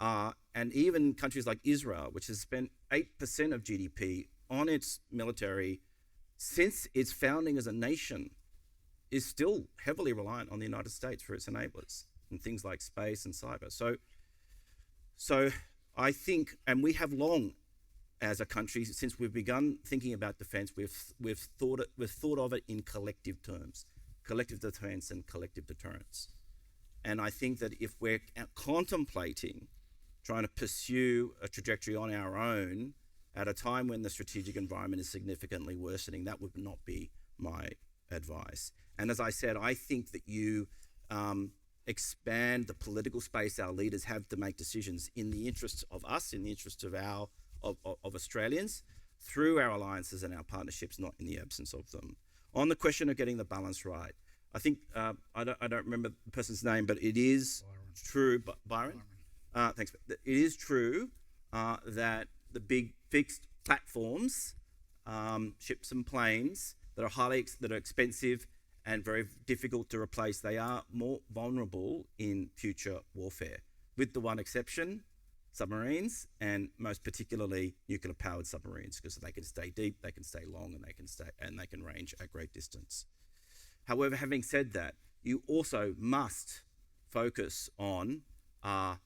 And even countries like Israel, which has spent 8% of GDP on its military since its founding as a nation, is still heavily reliant on the United States for its enablers in things like space and cyber. So I think, and we have long, as a country, since we've begun thinking about defence, we've thought of it in collective terms, collective defence and collective deterrence. And I think that if we're contemplating trying to pursue a trajectory on our own at a time when the strategic environment is significantly worsening, that would not be my advice. And as I said, I think that you expand the political space our leaders have to make decisions in the interests of us, in the interests of Australians, through our alliances and our partnerships, not in the absence of them. On the question of getting the balance right, I think, I don't remember the person's name, but it is true, Byron? Thanks. It is true that the big fixed platforms, ships and planes that are expensive and very difficult to replace, they are more vulnerable in future warfare, with the one exception, submarines, and most particularly nuclear-powered submarines, because they can stay deep, they can stay long, and they can range at great distance. However, having said that, you also must focus on to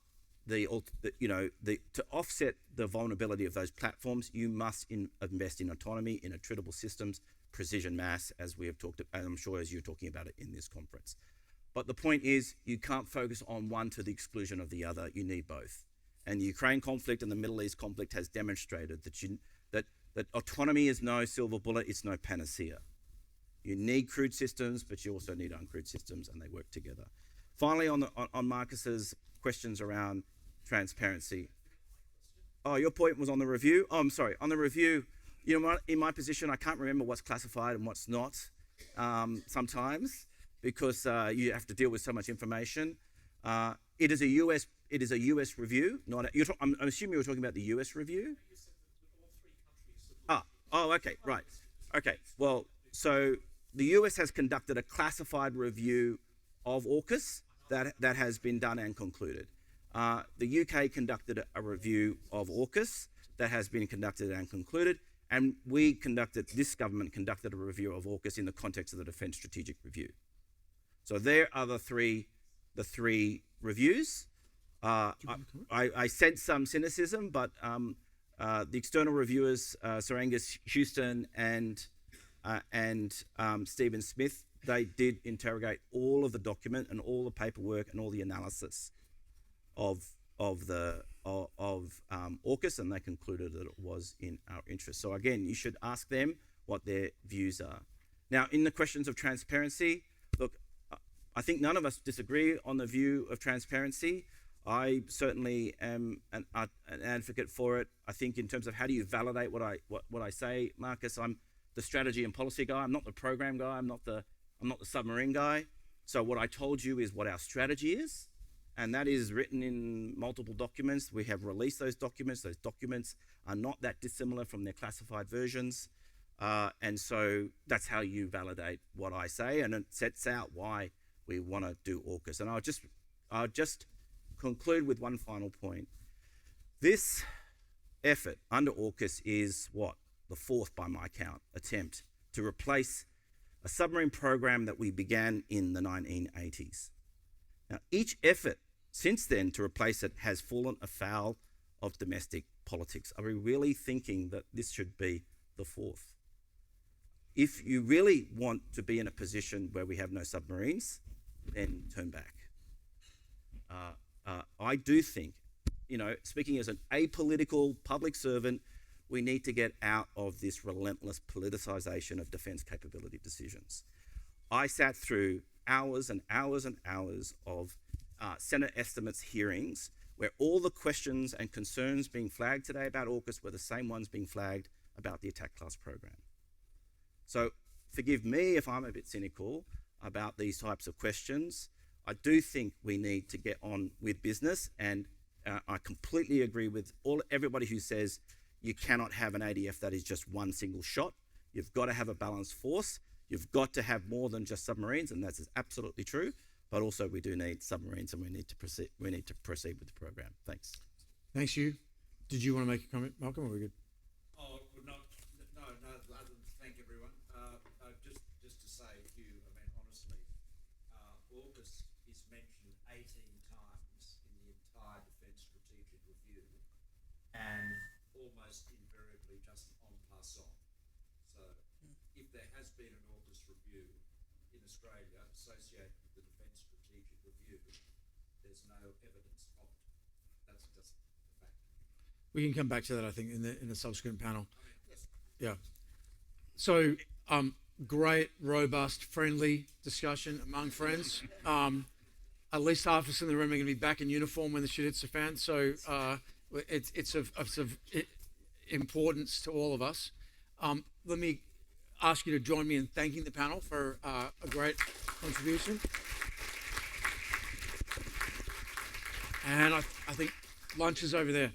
offset the vulnerability of those platforms. You must invest in autonomy, in attritable systems, precision mass, as we have talked about, and I'm sure as you're talking about it in this conference. But the point is, you can't focus on one to the exclusion of the other. You need both. And the Ukraine conflict and the Middle East conflict has demonstrated that autonomy is no silver bullet, it's no panacea. You need crewed systems, but you also need uncrewed systems, and they work together. Finally, on Marcus's questions around transparency. Oh, your point was on the review? Oh, I'm sorry. On the review, you know, in my position, I can't remember what's classified and what's not sometimes, because you have to deal with so much information. It is a US review. I'm assuming you were talking about the US review. Oh, okay, right. Okay, well, so the US has conducted a classified review of AUKUS that has been done and concluded. The UK conducted a review of AUKUS that has been conducted and concluded, and this government conducted a review of AUKUS in the context of the Defence Strategic Review. So there are the three reviews. I sense some cynicism, but the external reviewers, Sir Angus Houston and Stephen Smith, they did interrogate all of the document and all the paperwork and all the analysis of AUKUS, and they concluded that it was in our interest. So again, you should ask them what their views are. Now, in the questions of transparency, look, I think none of us disagree on the view of transparency. I certainly am an advocate for it. I think in terms of how do you validate what I say, Marcus, I'm the strategy and policy guy. I'm not the program guy. I'm not the submarine guy. So what I told you is what our strategy is, and that is written in multiple documents. We have released those documents. Those documents are not that dissimilar from their classified versions, and so that's how you validate what I say, and it sets out why we want to do AUKUS. And I'll just conclude with one final point. This effort under AUKUS is the fourth, by my count, attempt to replace a submarine program that we began in the 1980s. Now, each effort since then to replace it has fallen afoul of domestic politics. Are we really thinking that this should be the fourth? If you really want to be in a position where we have no submarines, then turn back. I do think, speaking as an apolitical public servant, we need to get out of this relentless politicisation of defence capability decisions. I sat through hours and hours and hours of Senate estimates hearings where all the questions and concerns being flagged today about AUKUS were the same ones being flagged about the attack class program. So forgive me if I'm a bit cynical about these types of questions. I do think we need to get on with business, and I completely agree with everybody who says you cannot have an ADF that is just one single shot. You've got to have a balanced force. You've got to have more than just submarines, and that's absolutely true. But also we do need submarines, and we need to proceed with the program. Thanks. Thanks, Hugh. Did you want to make a comment, Malcolm, or are we good? Oh, well, no, other than thank everyone. Just to say, Hugh, I mean, honestly, AUKUS is mentioned 18 times in the entire Defence Strategic Review, and almost invariably just en passant. So, if there has been an AUKUS review in Australia associated with the Defence Strategic Review, there's no evidence of it. That's just a fact. We can come back to that, I think, in the subsequent panel. Yeah. So, great, robust, friendly discussion among friends. At least half of us in the room are going to be back in uniform when the shit hits the fan. So it's of importance to all of us. Let me ask you to join me in thanking the panel for a great contribution. And I think lunch is over there.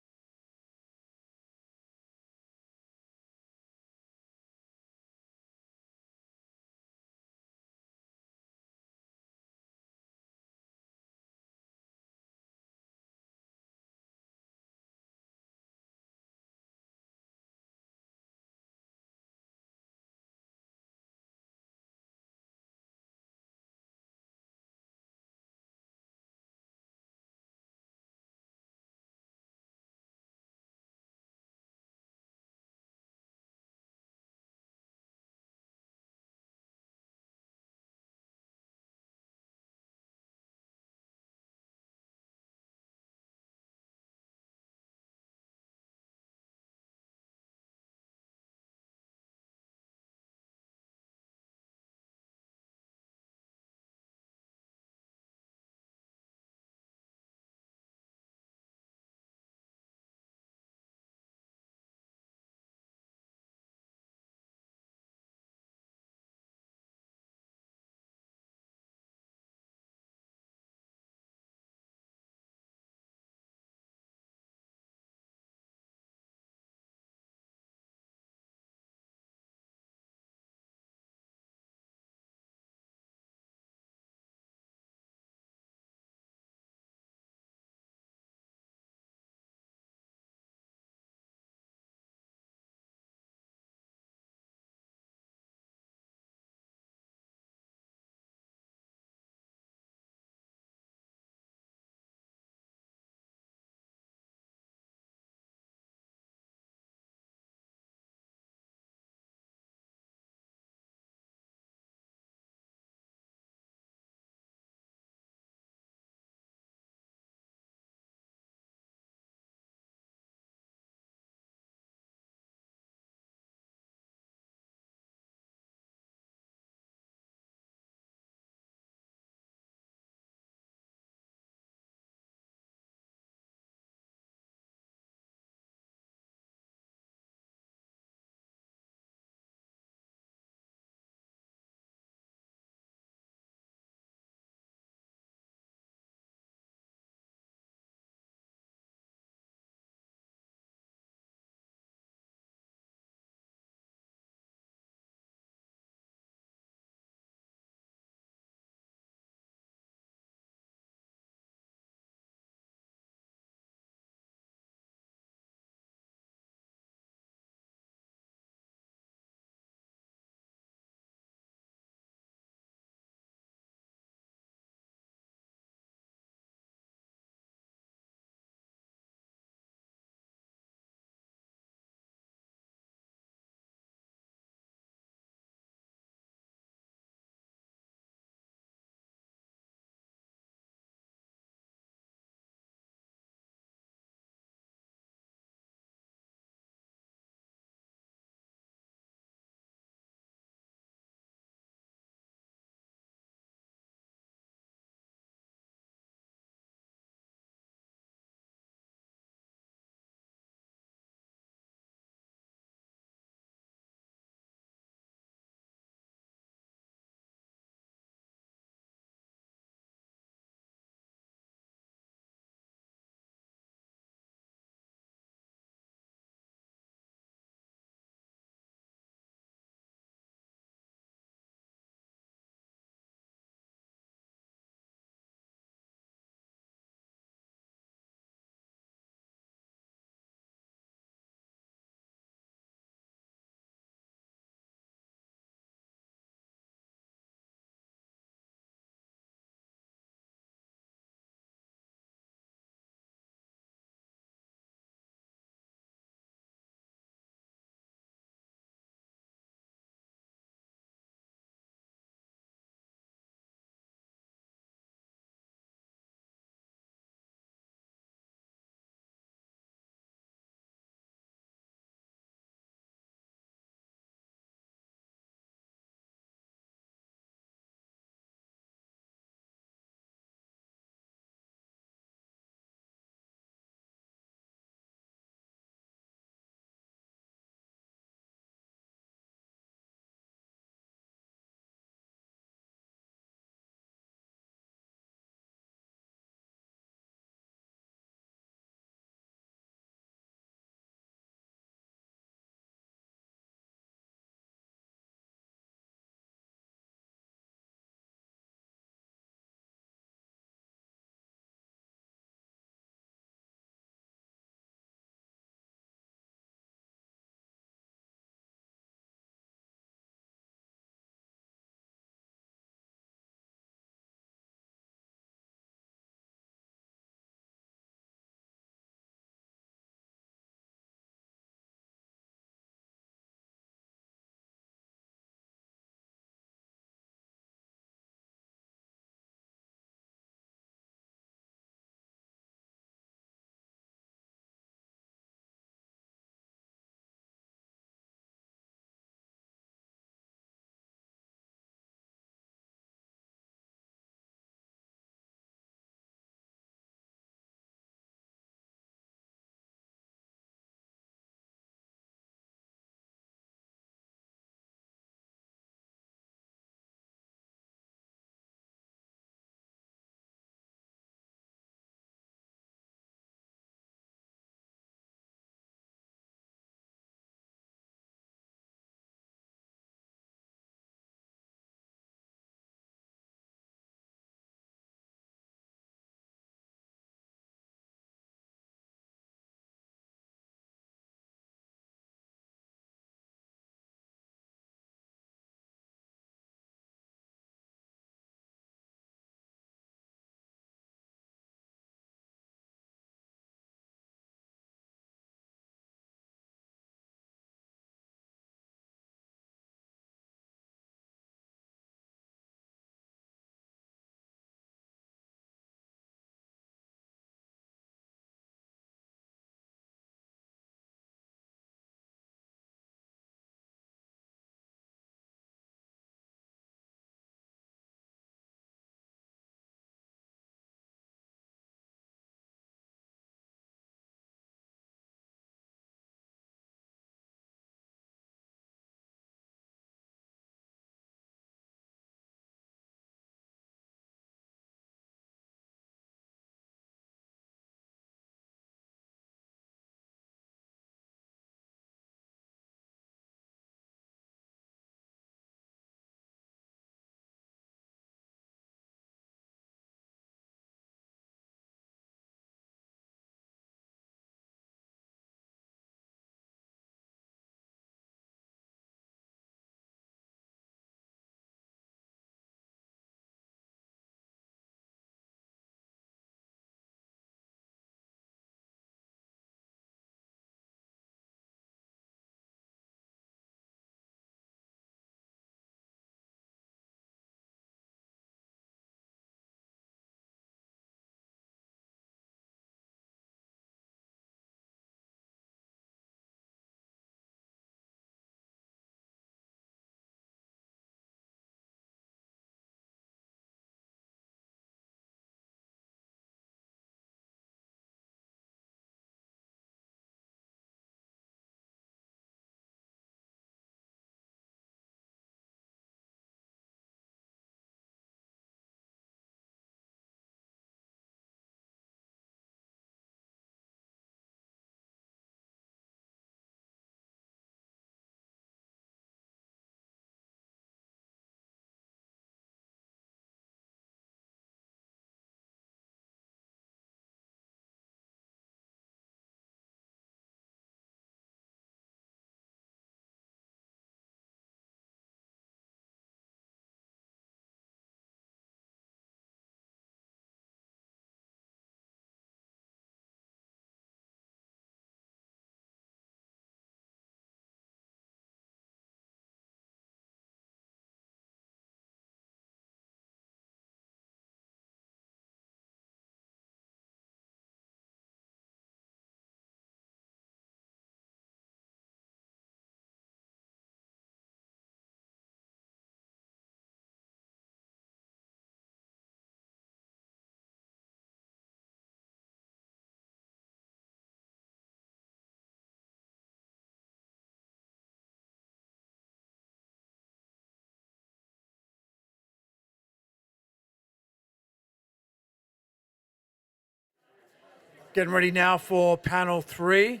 Getting ready now for panel 3.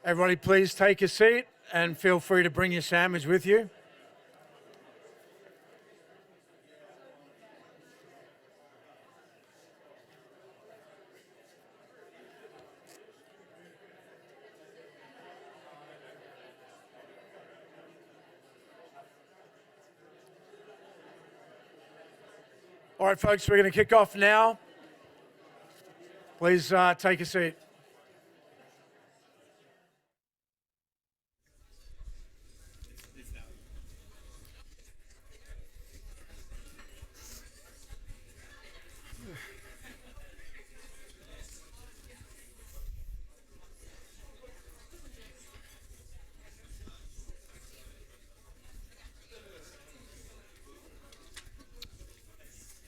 Everybody please take a seat and feel free to bring your sandwich with you. All right, folks, we're going to kick off now. Please take a seat.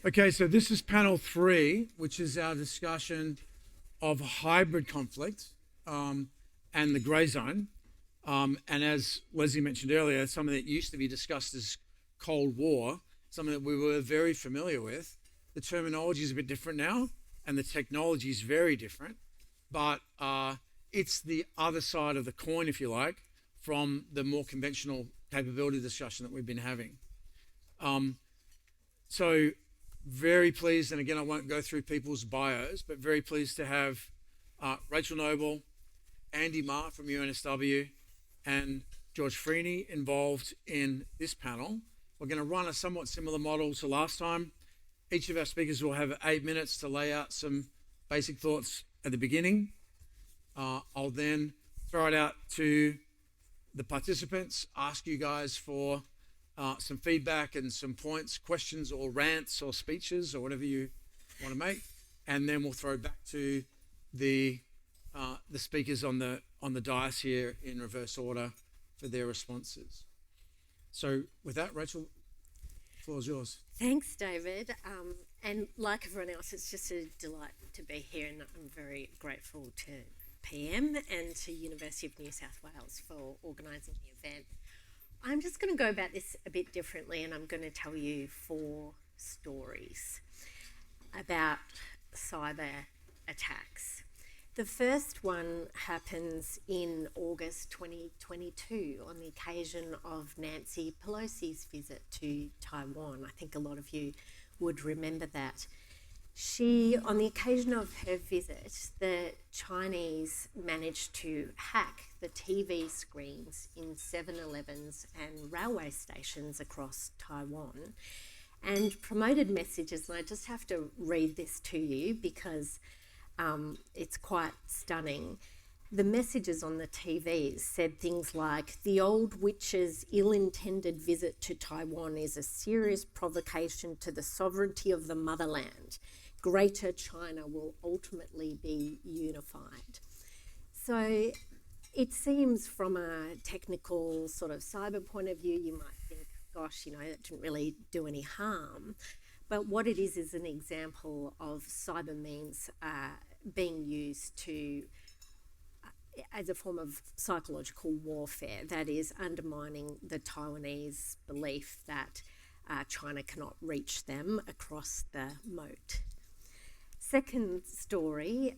Okay, so this is panel 3, which is our discussion of hybrid conflict and the grey zone. And as Leslie mentioned earlier, something that used to be discussed as Cold War, something that we were very familiar with. The terminology is a bit different now, and the technology is very different. But it's the other side of the coin, if you like, from the more conventional capability discussion that we've been having. So very pleased, and again, I won't go through people's bios, but very pleased to have Rachel Noble, Andy Marr from UNSW, and George Freeney involved in this panel. We're going to run a somewhat similar model to last time. Each of our speakers will have 8 minutes to lay out some basic thoughts at the beginning. I'll then throw it out to the participants, ask you guys for some feedback and some points, questions or rants or speeches or whatever you want to make, and then we'll throw back to the speakers on the dais here in reverse order for their responses. So with that, Rachel, the floor is yours. Thanks, David. And like everyone else, it's just a delight to be here, and I'm very grateful to PM and to University of New South Wales for organising the event. I'm just going to go about this a bit differently, and I'm going to tell you 4 stories about cyber attacks. The first one happens in August 2022 on the occasion of Nancy Pelosi's visit to Taiwan. I think a lot of you would remember that. On the occasion of her visit, the Chinese managed to hack the TV screens in 7-Elevens and railway stations across Taiwan and promoted messages. And I just have to read this to you because it's quite stunning. The messages on the TVs said things like, "The old witch's ill-intended visit to Taiwan is a serious provocation to the sovereignty of the motherland. Greater China will ultimately be unified." So it seems from a technical sort of cyber point of view, you might think, gosh, that didn't really do any harm. But what it is an example of cyber means being used to as a form of psychological warfare, that is undermining the Taiwanese belief that China cannot reach them across the moat. Second story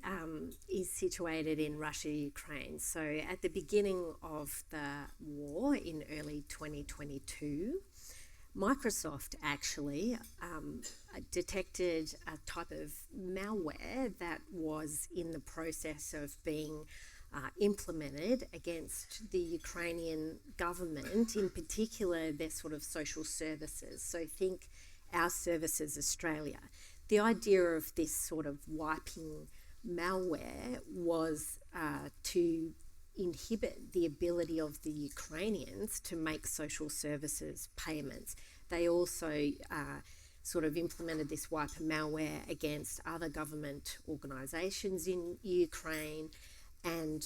is situated in Russia, Ukraine. So at the beginning of the war in early 2022, Microsoft actually detected a type of malware that was in the process of being implemented against the Ukrainian government, in particular their sort of social services. So think Our Services Australia. The idea of this sort of wiping malware was to inhibit the ability of the Ukrainians to make social services payments. They also sort of implemented this wiper malware against other government organisations in Ukraine. And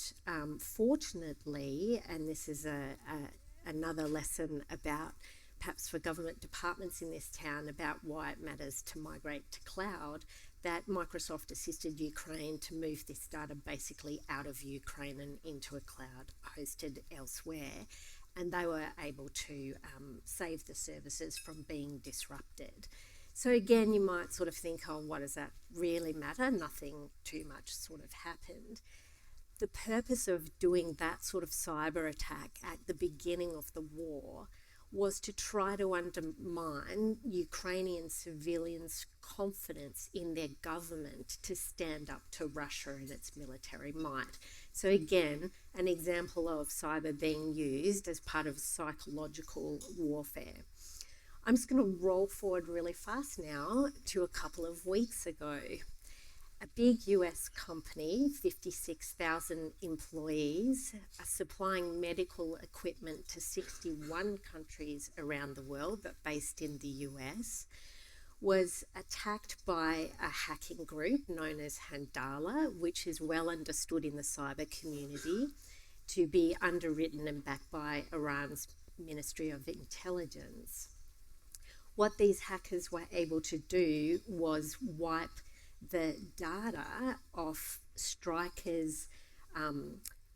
fortunately, and this is another lesson about perhaps for government departments in this town about why it matters to migrate to cloud, that Microsoft assisted Ukraine to move this data basically out of Ukraine and into a cloud hosted elsewhere. And they were able to save the services from being disrupted. So again, you might sort of think, oh, what does that really matter? Nothing too much sort of happened. The purpose of doing that sort of cyber attack at the beginning of the war was to try to undermine Ukrainian civilians' confidence in their government to stand up to Russia and its military might. So again, an example of cyber being used as part of psychological warfare. I'm just going to roll forward really fast now to a couple of weeks ago. A big US company, 56,000 employees, are supplying medical equipment to 61 countries around the world, but based in the US, was attacked by a hacking group known as Handala, which is well understood in the cyber community to be underwritten and backed by Iran's Ministry of Intelligence. What these hackers were able to do was wipe the data of strikers'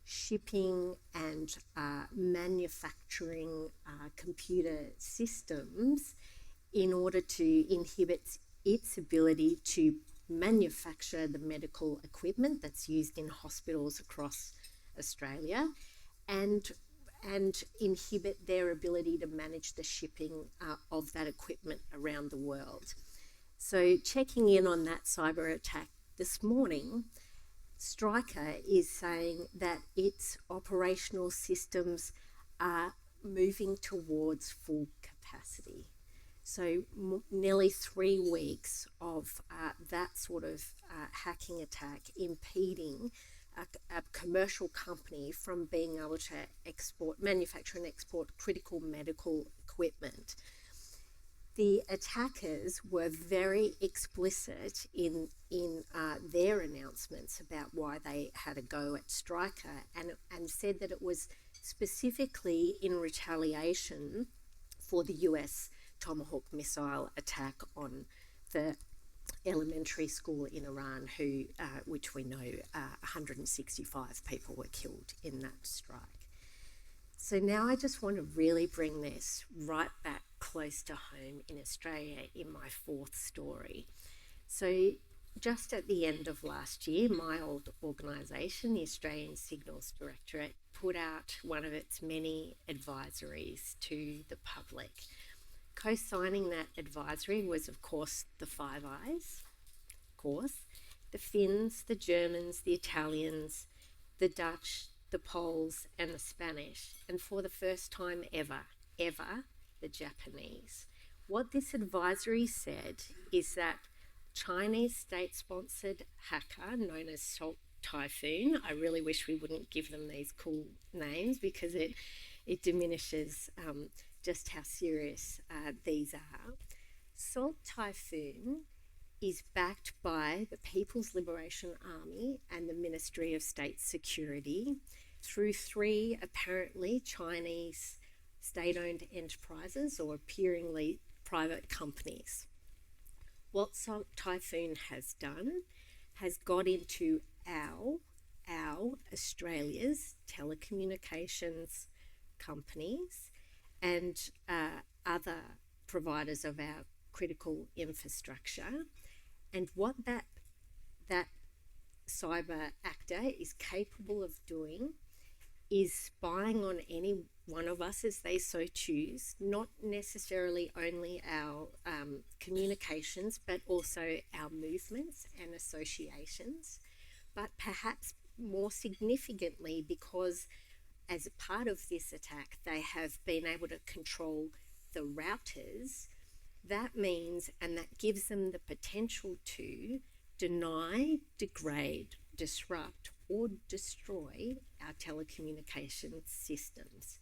shipping and manufacturing computer systems in order to inhibit its ability to manufacture the medical equipment that's used in hospitals across Australia and inhibit their ability to manage the shipping of that equipment around the world. So checking in on that cyber attack this morning, Stryker is saying that its operational systems are moving towards full capacity. So nearly 3 weeks of that sort of hacking attack impeding a commercial company from being able to manufacture and export critical medical equipment. The attackers were very explicit in their announcements about why they had a go at Stryker and said that it was specifically in retaliation for the US Tomahawk missile attack on the elementary school in Iran, which we know 165 people were killed in that strike. So now I just want to really bring this right back close to home in Australia in my fourth story. So just at the end of last year, my old organisation, the Australian Signals Directorate, put out one of its many advisories to the public. Co-signing that advisory was, of course, the Five Eyes, of course, the Finns, the Germans, the Italians, the Dutch, the Poles and the Spanish, and for the first time ever, the Japanese. What this advisory said is that Chinese state-sponsored hacker known as Salt Typhoon, I really wish we wouldn't give them these cool names because it diminishes just how serious these are. Salt Typhoon is backed by the People's Liberation Army and the Ministry of State Security through 3 apparently Chinese state-owned enterprises or appearingly private companies. What Salt Typhoon has done has got into our Australia's telecommunications companies and other providers of our critical infrastructure. And what that cyber actor is capable of doing is spying on any one of us as they so choose, not necessarily only our communications, but also our movements and associations, but perhaps more significantly because as a part of this attack, they have been able to control the routers. That means, and that gives them the potential to deny, degrade, disrupt, or destroy our telecommunications systems.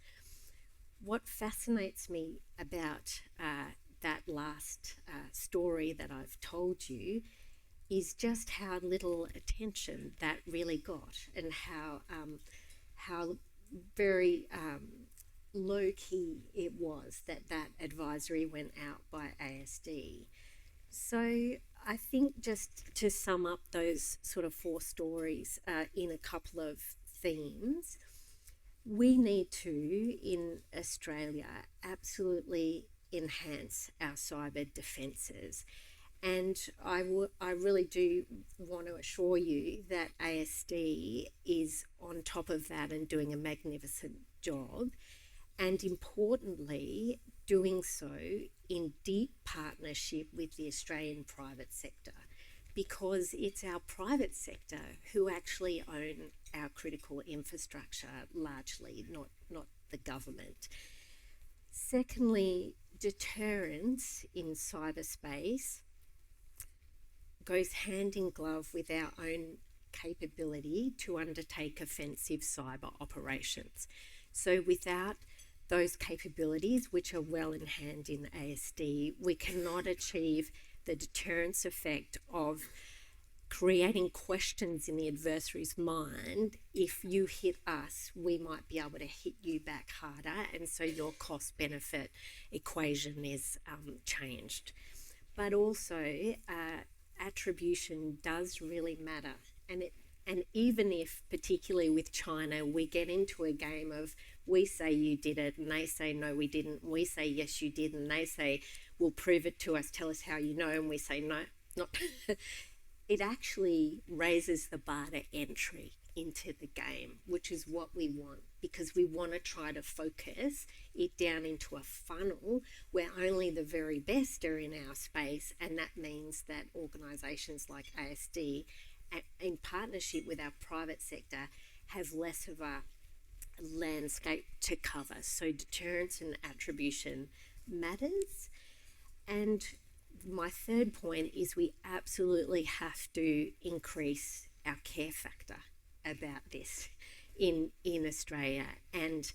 What fascinates me about that last story that I've told you is just how little attention that really got and how very low key it was that advisory went out by ASD. So I think just to sum up those sort of 4 stories in a couple of themes, we need to, in Australia, absolutely enhance our cyber defences. And I really do want to assure you that ASD is on top of that and doing a magnificent job. And importantly, doing so in deep partnership with the Australian private sector, because it's our private sector who actually own our critical infrastructure largely, not the government. Secondly, deterrence in cyberspace goes hand in glove with our own capability to undertake offensive cyber operations. So without those capabilities, which are well in hand in ASD, we cannot achieve the deterrence effect of creating questions in the adversary's mind. If you hit us, we might be able to hit you back harder, and so your cost-benefit equation is changed. But also, attribution does really matter, and even if, particularly with China, we get into a game of we say you did it and they say no we didn't, we say yes you did and they say well prove it to us, tell us how you know, and we say no, not it actually raises the bar to entry into the game, which is what we want, because we want to try to focus it down into a funnel where only the very best are in our space, and that means that organisations like ASD, in partnership with our private sector, have less of a landscape to cover. So deterrence and attribution matters. And my third point is we absolutely have to increase our care factor about this in Australia, and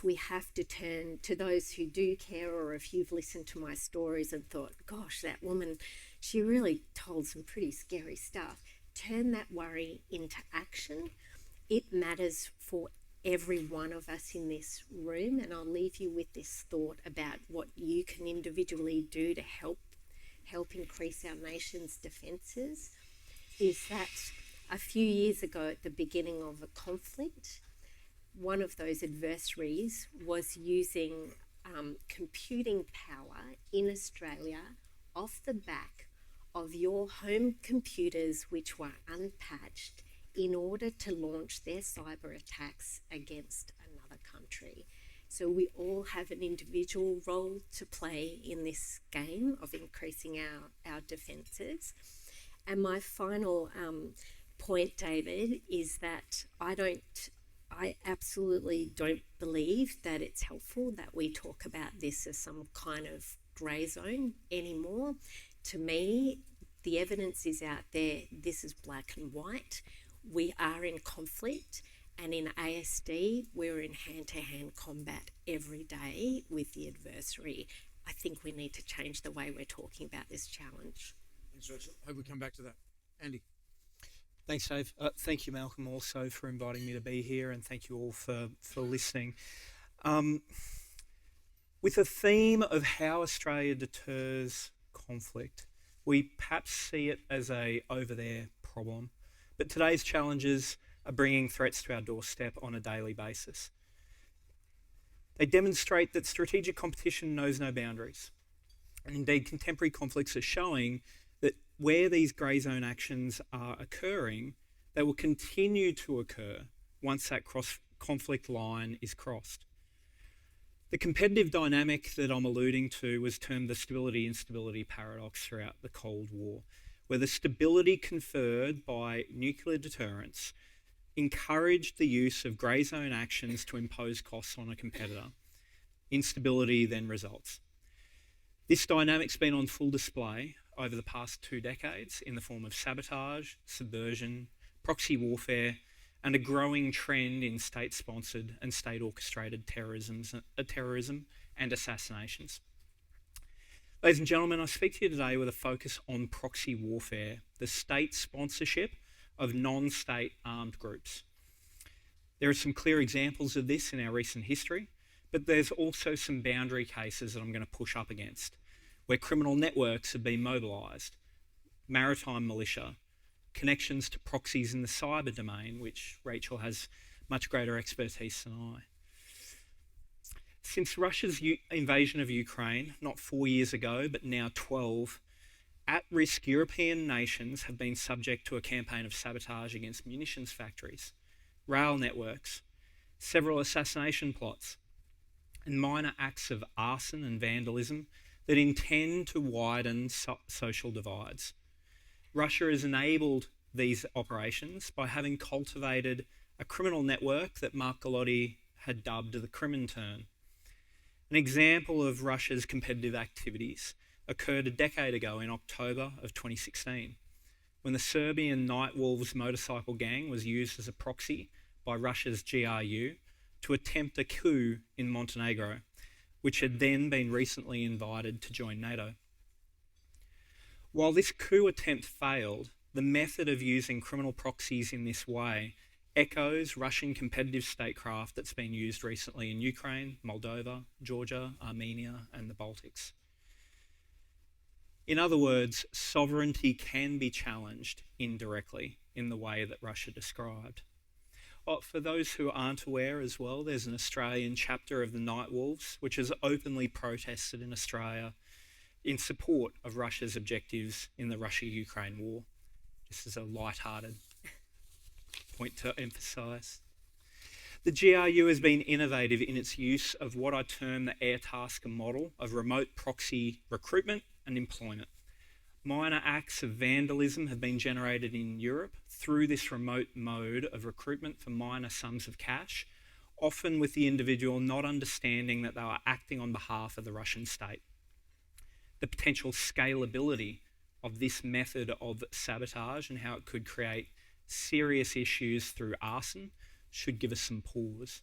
we have to turn to those who do care, or if you've listened to my stories and thought, gosh, that woman, she really told some pretty scary stuff, turn that worry into action. It matters for every one of us in this room, and I'll leave you with this thought about what you can individually do to help increase our nation's defences. Is that a few years ago, at the beginning of a conflict, one of those adversaries was using computing power in Australia off the back of your home computers, which were unpatched, in order to launch their cyber attacks against another country. So we all have an individual role to play in this game of increasing our defences. And my final point, David, is that I absolutely don't believe that it's helpful that we talk about this as some kind of grey zone anymore. To me, the evidence is out there. This is black and white. We are in conflict, and in ASD, we're in hand-to-hand combat every day with the adversary. I think we need to change the way we're talking about this challenge. Thanks, Rachel. Hope we come back to that. Andy. Thanks, Dave. Thank you, Malcolm, also for inviting me to be here, and thank you all for listening. With a theme of how Australia deters conflict, we perhaps see it as a over-there problem, but today's challenges are bringing threats to our doorstep on a daily basis. They demonstrate that strategic competition knows no boundaries, and indeed contemporary conflicts are showing that where these grey zone actions are occurring, they will continue to occur once that conflict line is crossed. The competitive dynamic that I'm alluding to was termed the stability-instability paradox throughout the Cold War, where the stability conferred by nuclear deterrence encouraged the use of grey zone actions to impose costs on a competitor. Instability then results. This dynamic's been on full display over the past 2 decades in the form of sabotage, subversion, proxy warfare, and a growing trend in state-sponsored and state-orchestrated terrorism and assassinations. Ladies and gentlemen, I speak to you today with a focus on proxy warfare, the state sponsorship of non-state armed groups. There are some clear examples of this in our recent history, But there's also some boundary cases that I'm going to push up against, where criminal networks have been mobilised, maritime militia, connections to proxies in the cyber domain, which Rachel has much greater expertise than I. Since Russia's invasion of Ukraine, not 4 years ago, but now 12, at-risk European nations have been subject to a campaign of sabotage against munitions factories, rail networks, several assassination plots, and minor acts of arson and vandalism that intend to widen social divides. Russia has enabled these operations by having cultivated a criminal network that Mark Gallotti had dubbed the Comintern. An example of Russia's competitive activities occurred a decade ago in October of 2016, when the Serbian Night Wolves motorcycle gang was used as a proxy by Russia's GRU to attempt a coup in Montenegro, which had then been recently invited to join NATO. While this coup attempt failed, the method of using criminal proxies in this way echoes Russian competitive statecraft that's been used recently in Ukraine, Moldova, Georgia, Armenia, and the Baltics. In other words, sovereignty can be challenged indirectly in the way that Russia described. For those who aren't aware as well, there's an Australian chapter of the Night Wolves, which has openly protested in Australia in support of Russia's objectives in the Russia-Ukraine war. Just as a light-hearted point to emphasise. The GRU has been innovative in its use of what I term the Airtasker model of remote proxy recruitment and employment. Minor acts of vandalism have been generated in Europe through this remote mode of recruitment for minor sums of cash, often with the individual not understanding that they are acting on behalf of the Russian state. The potential scalability of this method of sabotage and how it could create serious issues through arson should give us some pause.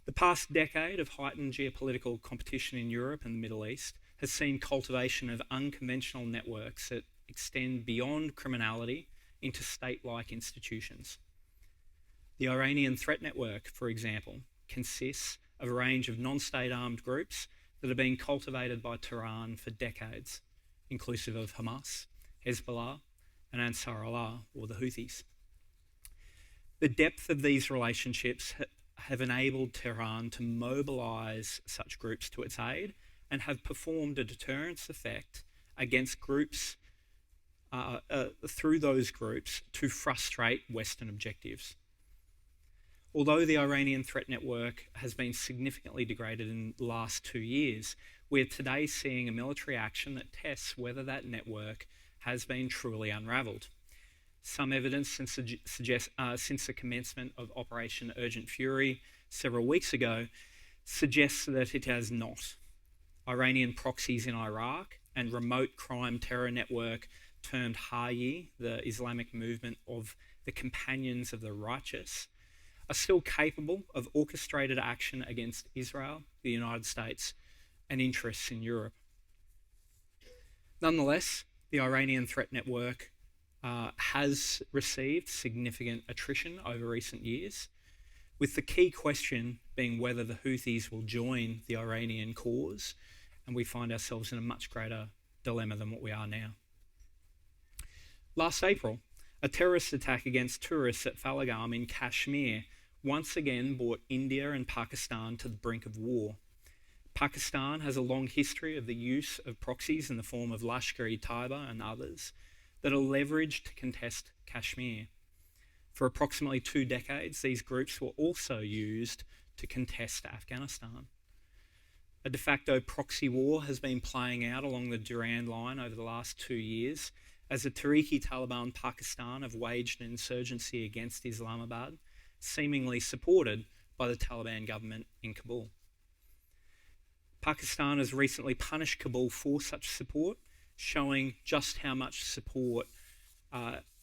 The past decade of heightened geopolitical competition in Europe and the Middle East has seen cultivation of unconventional networks that extend beyond criminality into state-like institutions. The Iranian threat network, for example, consists of a range of non-state armed groups that have been cultivated by Tehran for decades, inclusive of Hamas, Hezbollah, and Ansar Allah, or the Houthis. The depth of these relationships have enabled Tehran to mobilise such groups to its aid and have performed a deterrence effect against groups, through those groups, to frustrate Western objectives. Although the Iranian threat network has been significantly degraded in the last 2 years, we're today seeing a military action that tests whether that network has been truly unravelled. Some evidence since the commencement of Operation Urgent Fury several weeks ago suggests that it has not. Iranian proxies in Iraq and remote crime terror network termed Hayyi, the Islamic movement of the Companions of the Righteous, are still capable of orchestrated action against Israel, the United States, and interests in Europe. Nonetheless, the Iranian threat network has received significant attrition over recent years, with the key question being whether the Houthis will join the Iranian cause, and we find ourselves in a much greater dilemma than what we are now. Last April, a terrorist attack against tourists at Falagam in Kashmir once again brought India and Pakistan to the brink of war. Pakistan has a long history of the use of proxies in the form of Lashkar-e-Taiba and others that are leveraged to contest Kashmir. For approximately 2 decades, these groups were also used to contest Afghanistan. A de facto proxy war has been playing out along the Durand Line over the last 2 years as the Tehrik-i-Taliban Pakistan have waged an insurgency against Islamabad, seemingly supported by the Taliban government in Kabul. Pakistan has recently punished Kabul for such support, showing just how much support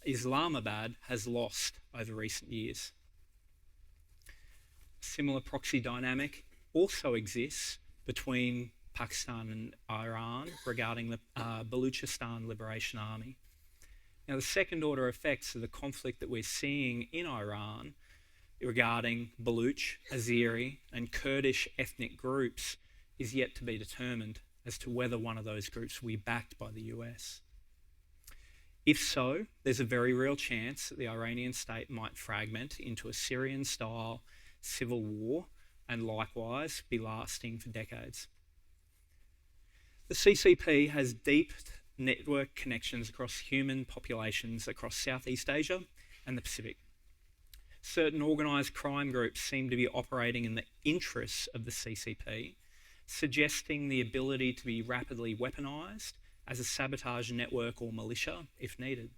Islamabad has lost over recent years. A similar proxy dynamic also exists between Pakistan and Iran regarding the Baluchistan Liberation Army. Now, the second order effects of the conflict that we're seeing in Iran regarding Baluch, Azeri, and Kurdish ethnic groups is yet to be determined as to whether one of those groups will be backed by the US. If so, there's a very real chance that the Iranian state might fragment into a Syrian-style civil war and likewise be lasting for decades. The CCP has deep network connections across human populations across Southeast Asia and the Pacific. Certain organised crime groups seem to be operating in the interests of the CCP, suggesting the ability to be rapidly weaponised as a sabotage network or militia if needed.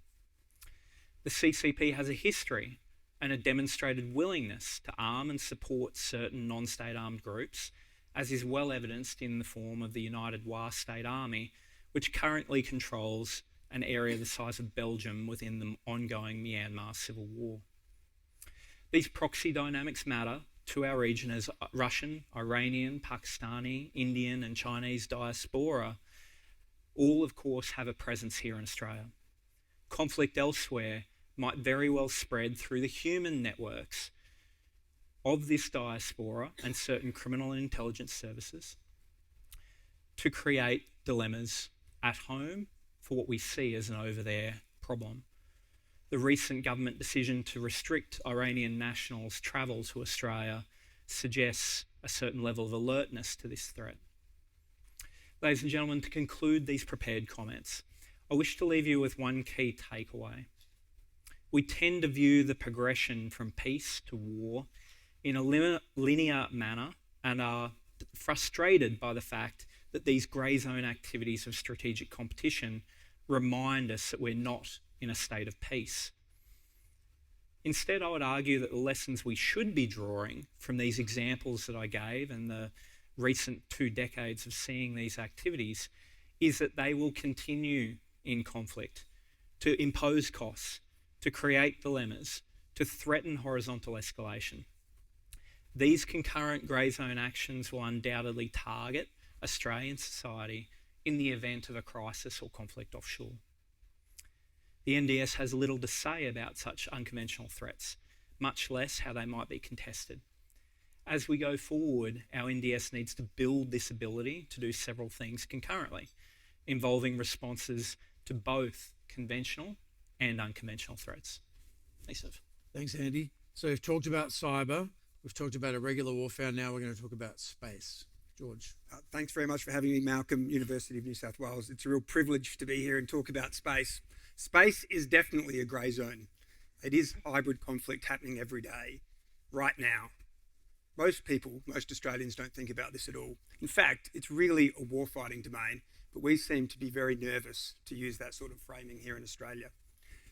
The CCP has a history and a demonstrated willingness to arm and support certain non-state armed groups, as is well evidenced in the form of the United Wa State Army, which currently controls an area the size of Belgium within the ongoing Myanmar civil war. These proxy dynamics matter to our region as Russian, Iranian, Pakistani, Indian and Chinese diaspora all, of course, have a presence here in Australia. Conflict elsewhere might very well spread through the human networks of this diaspora and certain criminal and intelligence services to create dilemmas at home for what we see as an over there problem. The recent government decision to restrict Iranian nationals' travel to Australia suggests a certain level of alertness to this threat. Ladies and gentlemen, to conclude these prepared comments, I wish to leave you with one key takeaway. We tend to view the progression from peace to war in a linear manner and are frustrated by the fact that these grey zone activities of strategic competition remind us that we're not in a state of peace. Instead, I would argue that the lessons we should be drawing from these examples that I gave and the recent 2 decades of seeing these activities is that they will continue in conflict, to impose costs, to create dilemmas, to threaten horizontal escalation. These concurrent grey zone actions will undoubtedly target Australian society in the event of a crisis or conflict offshore. The NDS has little to say about such unconventional threats, much less how they might be contested. As we go forward, our NDS needs to build this ability to do several things concurrently, involving responses to both conventional and unconventional threats. Thanks, Steve. Thanks, Andy. So we've talked about cyber, we've talked about irregular warfare, now we're going to talk about space. George. Thanks very much for having me, Malcolm, University of New South Wales. It's a real privilege to be here and talk about space. Space is definitely a grey zone. It is hybrid conflict happening every day, right now. Most people, most Australians don't think about this at all. In fact, it's really a warfighting domain, but we seem to be very nervous to use that sort of framing here in Australia.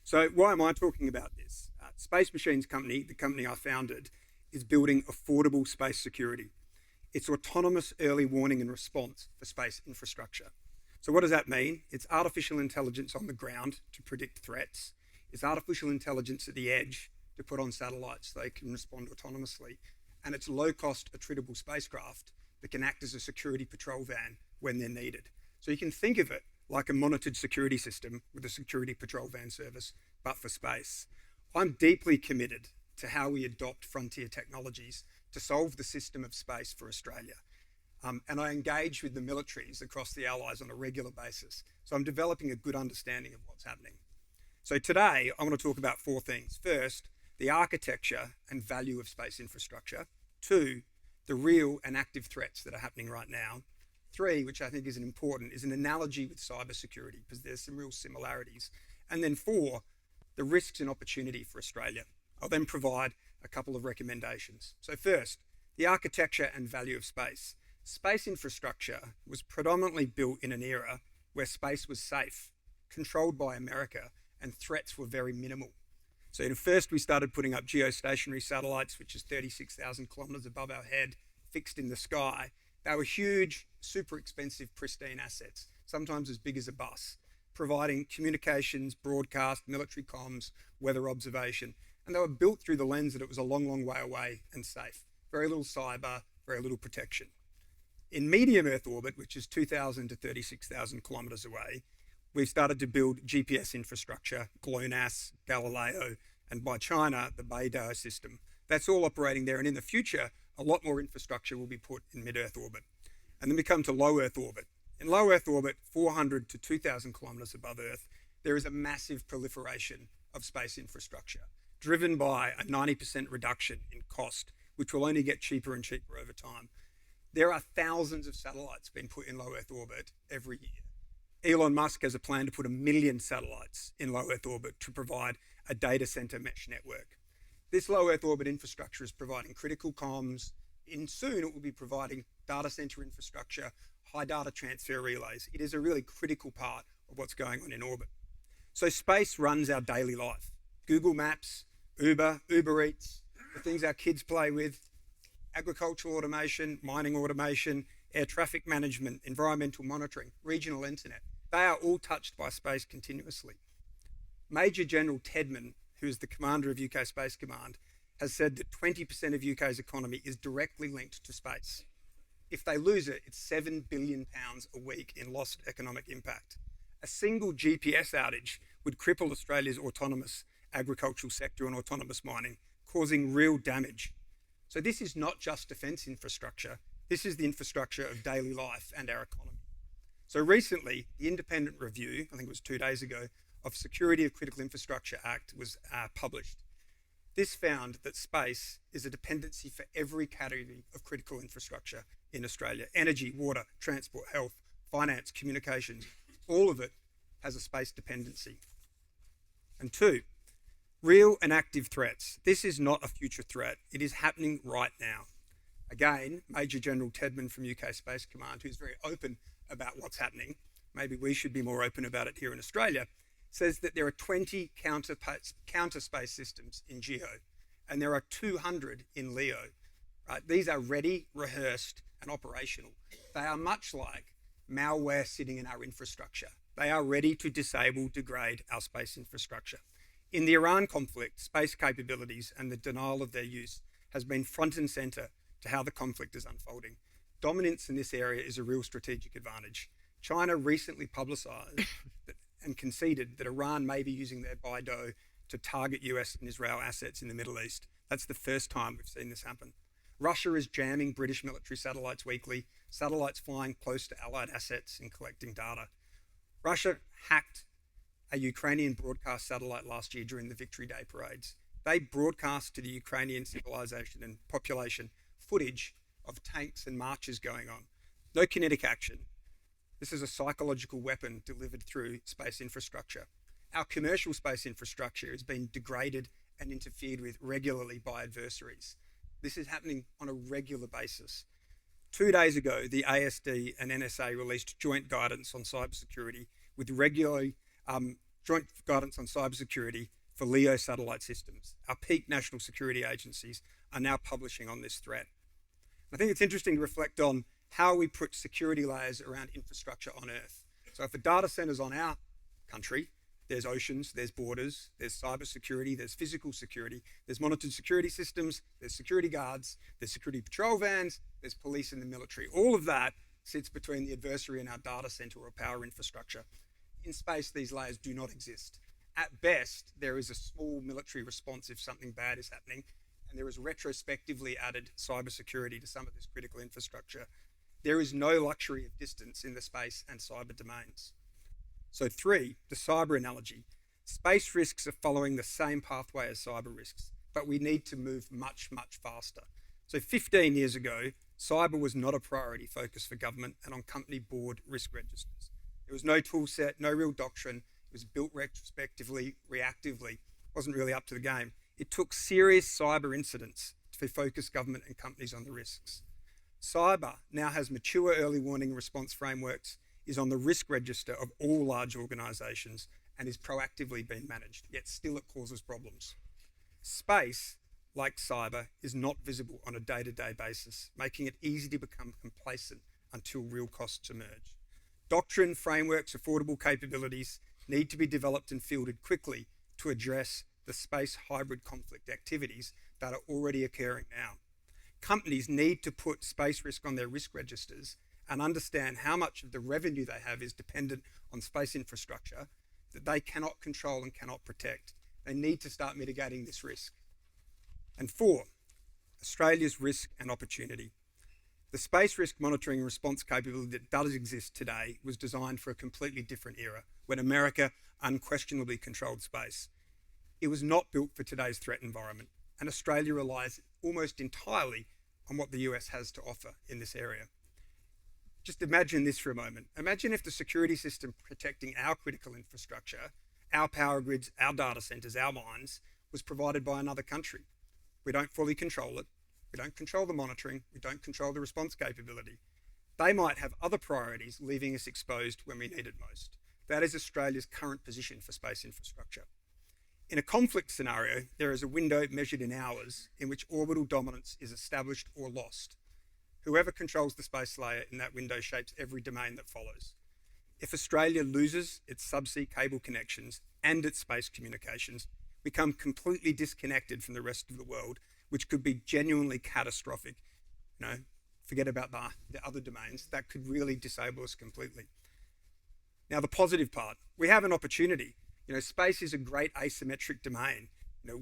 So why am I talking about this? Space Machines Company, the company I founded, is building affordable space security. It's autonomous early warning and response for space infrastructure. So what does that mean? It's artificial intelligence on the ground to predict threats. It's artificial intelligence at the edge to put on satellites so they can respond autonomously. And it's low-cost attritable spacecraft that can act as a security patrol van when they're needed. So you can think of it like a monitored security system with a security patrol van service, but for space. I'm deeply committed to how we adopt frontier technologies to solve the system of space for Australia. And I engage with the militaries across the Allies on a regular basis. So I'm developing a good understanding of what's happening. So today, I want to talk about 4 things. First, the architecture and value of space infrastructure. 2, the real and active threats that are happening right now. 3, which I think is important, is an analogy with cybersecurity because there's some real similarities. And then 4, the risks and opportunity for Australia. I'll then provide a couple of recommendations. So first, the architecture and value of space. Space infrastructure was predominantly built in an era where space was safe, controlled by America, and threats were very minimal. So first we started putting up geostationary satellites, which is 36,000 kilometres above our head, fixed in the sky. They were huge, super expensive, pristine assets, sometimes as big as a bus, providing communications, broadcast, military comms, weather observation. And they were built through the lens that it was a long, long way away and safe. Very little cyber, very little protection. In medium Earth orbit, which is 2,000 to 36,000 kilometres away, we've started to build GPS infrastructure, GLONASS, Galileo, and by China, the Beidou system, That's all operating there, and in the future, a lot more infrastructure will be put in mid-Earth orbit. And then we come to low Earth orbit. In low Earth orbit, 400 to 2,000 kilometres above Earth, there is a massive proliferation of space infrastructure, driven by a 90% reduction in cost, which will only get cheaper and cheaper over time. There are thousands of satellites being put in low Earth orbit every year. Elon Musk has a plan to put 1 million satellites in low Earth orbit to provide a data centre mesh network. This low Earth orbit infrastructure is providing critical comms, and soon it will be providing data centre infrastructure, high data transfer relays. It is a really critical part of what's going on in orbit. So space runs our daily life. Google Maps, Uber Eats, the things our kids play with, agricultural automation, mining automation, air traffic management, environmental monitoring, regional internet. They are all touched by space continuously. Major General Tedman, who is the commander of UK Space Command, has said that 20% of UK's economy is directly linked to space. If they lose it, it's £7 billion a week in lost economic impact. A single GPS outage would cripple Australia's autonomous agricultural sector and autonomous mining, causing real damage. So this is not just defence infrastructure, this is the infrastructure of daily life and our economy. So recently, the independent review, I think it was 2 days ago, of Security of Critical Infrastructure Act was published. This found that space is a dependency for every category of critical infrastructure in Australia. Energy, water, transport, health, finance, communications, all of it has a space dependency. And 2, real and active threats. This is not a future threat. It is happening right now. Again, Major General Tedman from UK Space Command, who's very open about what's happening, maybe we should be more open about it here in Australia, says that there are 20 counter space systems in GEO, and there are 200 in LEO. Right? These are ready, rehearsed, and operational. They are much like malware sitting in our infrastructure. They are ready to disable, degrade our space infrastructure. In the Iran conflict, space capabilities and the denial of their use has been front and centre to how the conflict is unfolding. Dominance in this area is a real strategic advantage. China recently publicised and conceded that Iran may be using their BIDO to target US and Israel assets in the Middle East. That's the first time we've seen this happen. Russia is jamming British military satellites weekly, satellites flying close to Allied assets and collecting data. Russia hacked a Ukrainian broadcast satellite last year during the Victory Day parades. They broadcast to the Ukrainian civilization and population footage of tanks and marches going on. No kinetic action. This is a psychological weapon delivered through space infrastructure. Our commercial space infrastructure is being degraded and interfered with regularly by adversaries. This is happening on a regular basis. 2 days ago, the ASD and NSA released joint guidance on cybersecurity with joint guidance on cybersecurity for LEO satellite systems. Our peak national security agencies are now publishing on this threat. I think it's interesting to reflect on how we put security layers around infrastructure on Earth. So if a data centre's on our country, there's oceans, there's borders, there's cyber security, there's physical security, there's monitored security systems, there's security guards, there's security patrol vans, there's police and the military. All of that sits between the adversary and our data centre or power infrastructure. In space, these layers do not exist. At best, there is a small military response if something bad is happening, and there is retrospectively added cybersecurity to some of this critical infrastructure. There is no luxury of distance in the space and cyber domains. So 3, the cyber analogy. Space risks are following the same pathway as cyber risks, but we need to move much, much faster. So 15 years ago, cyber was not a priority focus for government and on company board risk registers. There was no tool set, no real doctrine. It was built retrospectively, reactively. It wasn't really up to the game. It took serious cyber incidents to focus government and companies on the risks. Cyber now has mature early warning response frameworks, is on the risk register of all large organisations, and is proactively being managed, yet still it causes problems. Space, like cyber, is not visible on a day-to-day basis, making it easy to become complacent until real costs emerge. Doctrine, frameworks, affordable capabilities need to be developed and fielded quickly to address the space hybrid conflict activities that are already occurring now. Companies need to put space risk on their risk registers and understand how much of the revenue they have is dependent on space infrastructure that they cannot control and cannot protect. They need to start mitigating this risk. And 4, Australia's risk and opportunity. The space risk monitoring and response capability that does exist today was designed for a completely different era, when America unquestionably controlled space. It was not built for today's threat environment, and Australia relies almost entirely on what the US has to offer in this area. Just imagine this for a moment. Imagine if the security system protecting our critical infrastructure, our power grids, our data centres, our mines, was provided by another country. We don't fully control it. We don't control the monitoring. We don't control the response capability. They might have other priorities, leaving us exposed when we need it most. That is Australia's current position for space infrastructure. In a conflict scenario, there is a window measured in hours in which orbital dominance is established or lost. Whoever controls the space layer in that window shapes every domain that follows. If Australia loses its subsea cable connections and its space communications, we become completely disconnected from the rest of the world, which could be genuinely catastrophic. Forget about the other domains. That could really disable us completely. Now, the positive part, we have an opportunity. Space is a great asymmetric domain.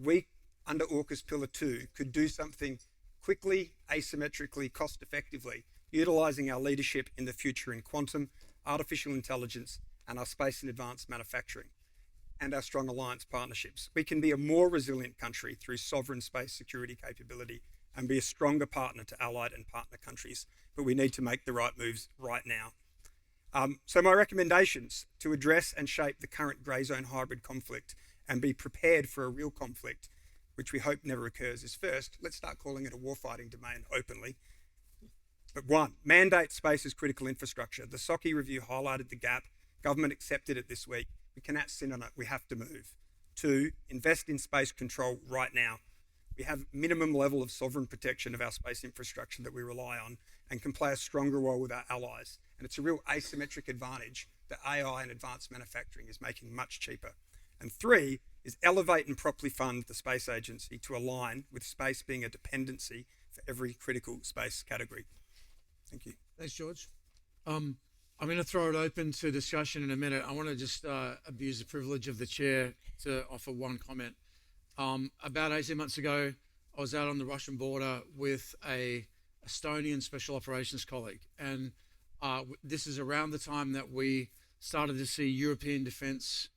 We, under AUKUS Pillar 2, could do something quickly, asymmetrically, cost-effectively, utilising our leadership in the future in quantum, artificial intelligence, and our space and advanced manufacturing, and our strong alliance partnerships. We can be a more resilient country through sovereign space security capability and be a stronger partner to allied and partner countries, but we need to make the right moves right now. So my recommendations to address and shape the current grey zone hybrid conflict and be prepared for a real conflict, which we hope never occurs, is first, let's start calling it a warfighting domain openly. But 1, mandate space as critical infrastructure. The SOCI review highlighted the gap. Government accepted it this week. We cannot sit on it. We have to move. 2, invest in space control right now. We have minimum level of sovereign protection of our space infrastructure that we rely on and can play a stronger role with our allies. And it's a real asymmetric advantage that AI and advanced manufacturing is making much cheaper. And 3 is elevate and properly fund the space agency to align with space being a dependency for every critical space category. Thank you. Thanks, George. I'm going to throw it open to discussion in a minute. I want to just abuse the privilege of the chair to offer one comment. About 18 months ago, I was out on the Russian border with a Estonian special operations colleague. And this is around the time that we started to see European defence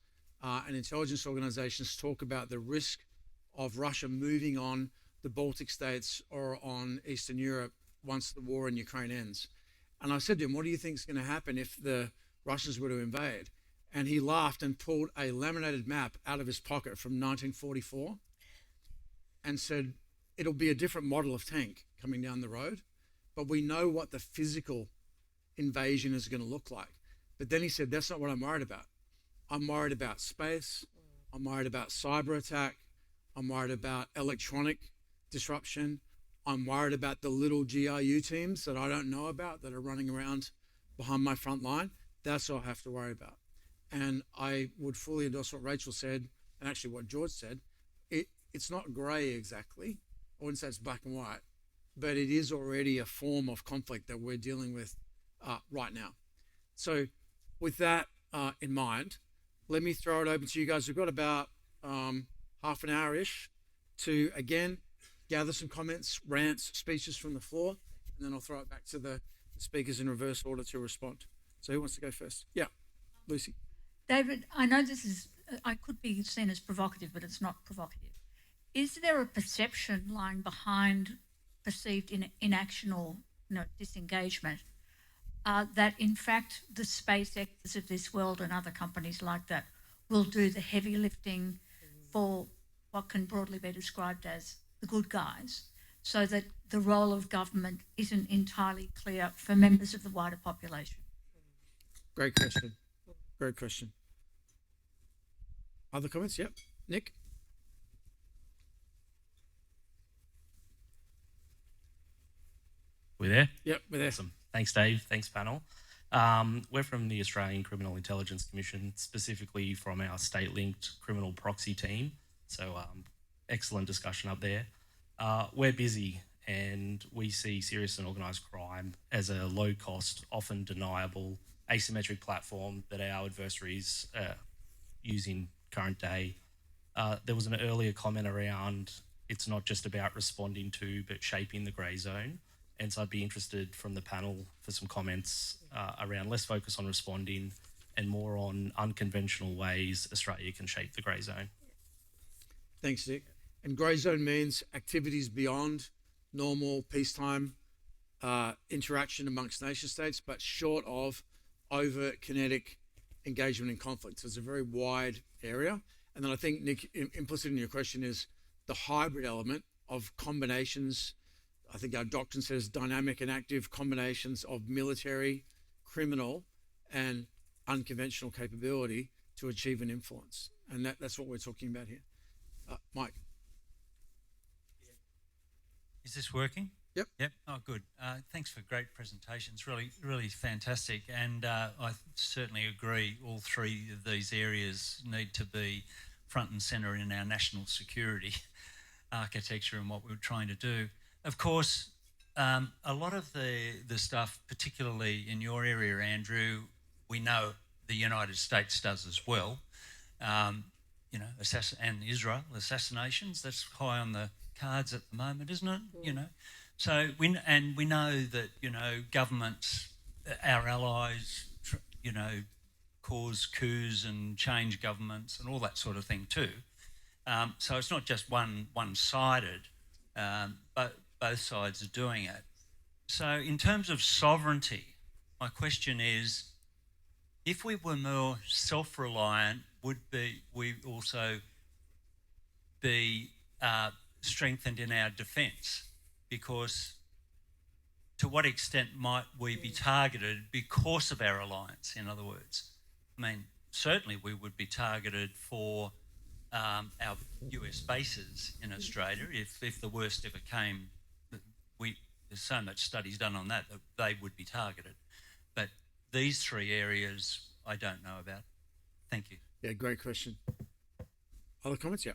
and intelligence organisations talk about the risk of Russia moving on the Baltic states or on Eastern Europe once the war in Ukraine ends. And I said to him, what do you think is going to happen if the Russians were to invade? And he laughed and pulled a laminated map out of his pocket from 1944 and said, it'll be a different model of tank coming down the road, but we know what the physical invasion is going to look like. But then he said, that's not what I'm worried about. I'm worried about space. I'm worried about cyber attack. I'm worried about electronic disruption. I'm worried about the little GRU teams that I don't know about that are running around behind my front line. That's what I have to worry about. And I would fully endorse what Rachel said, and actually what George said. It's not grey exactly. I wouldn't say it's black and white, but it is already a form of conflict that we're dealing with right now. So with that in mind, let me throw it open to you guys. We've got about half an hour-ish to, again, gather some comments, rants, speeches from the floor, and then I'll throw it back to the speakers in reverse order to respond. So who wants to go first? Yeah, Lucy. David, I know this is, I could be seen as provocative, but it's not provocative. Is there a perception lying behind perceived inaction or disengagement that in fact the SpaceXs of this world and other companies like that will do the heavy lifting for what can broadly be described as the good guys, so that the role of government isn't entirely clear for members of the wider population? Great question. Great question. Other comments? Yep. Nick? We there? Yep, we're there. Awesome. Thanks, Dave. Thanks, panel. We're from the Australian Criminal Intelligence Commission, specifically from our state-linked criminal proxy team. So excellent discussion up there. We're busy and we see serious and organised crime as a low-cost, often deniable, asymmetric platform that our adversaries use in current day. There was an earlier comment around it's not just about responding to, but shaping the grey zone. And so I'd be interested from the panel for some comments around less focus on responding and more on unconventional ways Australia can shape the grey zone. Thanks, Nick. And grey zone means activities beyond normal peacetime interaction amongst nation states, but short of overt kinetic engagement in conflict. So it's a very wide area. And then I think, Nick, implicit in your question is the hybrid element of combinations. I think our doctrine says dynamic and active combinations of military, criminal, and unconventional capability to achieve an influence. And that's what we're talking about here. Mike. Is this working? Yep. Yep. Oh, good. Thanks for great presentations. Really, really fantastic. And I certainly agree all three of these areas need to be front and centre in our national security architecture and what we're trying to do. Of course, a lot of the stuff, particularly in your area, Andrew, we know the United States does as well. You know, and Israel, assassinations, that's high on the cards at the moment, isn't it? You know, so we know that, you know, governments, our allies, you know, cause coups and change governments and all that sort of thing too. So it's not just one-sided, but both sides are doing it. So in terms of sovereignty, my question is, if we were more self-reliant, would we also be strengthened in our defence? Because to what extent might we be targeted because of our alliance, in other words? I mean, certainly we would be targeted for our US bases in Australia if the worst ever came. There's so much studies done on that they would be targeted. But these three areas I don't know about. Thank you. Yeah, great question. Other comments? Yeah.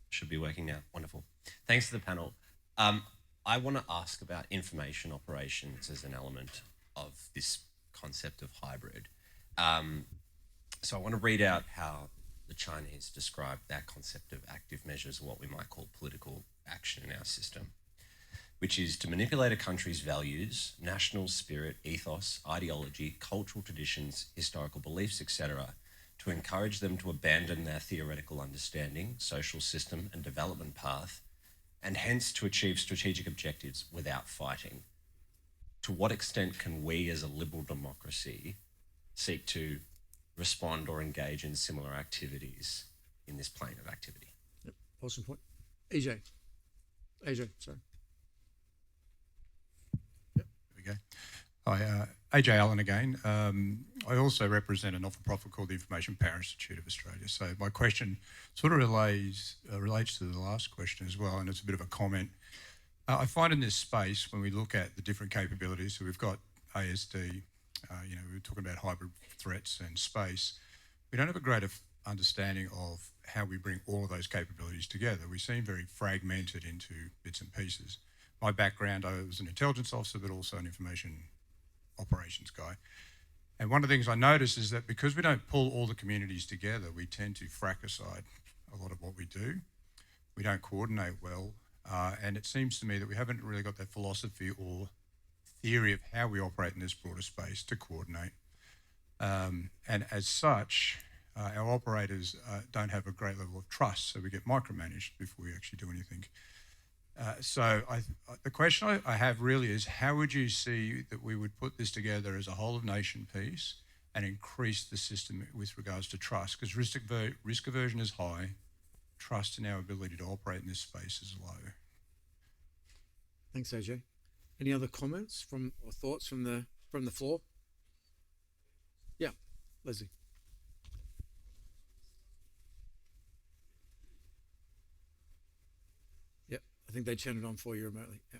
Should be working now. Wonderful. Thanks to the panel. I want to ask about information operations as an element of this concept of hybrid. So I want to read out how the Chinese describe that concept of active measures, or what we might call political action in our system, which is to manipulate a country's values, national spirit, ethos, ideology, cultural traditions, historical beliefs, etc., to encourage them to abandon their theoretical understanding, social system and development path, and hence to achieve strategic objectives without fighting. To what extent can we as a liberal democracy seek to respond or engage in similar activities in this plane of activity? Yep. Awesome point. AJ, sorry. There we go. Hi, AJ Allen again. I also represent a not-for-profit called the Information Power Institute of Australia. So my question sort of relates to the last question as well, and it's a bit of a comment. I find in this space, when we look at the different capabilities, so we've got ASD, we were talking about hybrid threats and space, we don't have a greater understanding of how we bring all of those capabilities together. We seem very fragmented into bits and pieces. My background, I was an intelligence officer, but also an information operations guy. And one of the things I notice is that because we don't pull all the communities together, we tend to fratricide a lot of what we do. We don't coordinate well. And it seems to me that we haven't really got that philosophy or theory of how we operate in this broader space to coordinate. And as such, our operators don't have a great level of trust, so we get micromanaged before we actually do anything. So the question I have really is, how would you see that we would put this together as a whole of nation piece and increase the system with regards to trust? Because risk aversion is high, trust in our ability to operate in this space is low. Thanks, AJ. Any other comments or thoughts from the floor? Yeah, Leslie. Yep, I think they turned it on for you remotely. Yeah.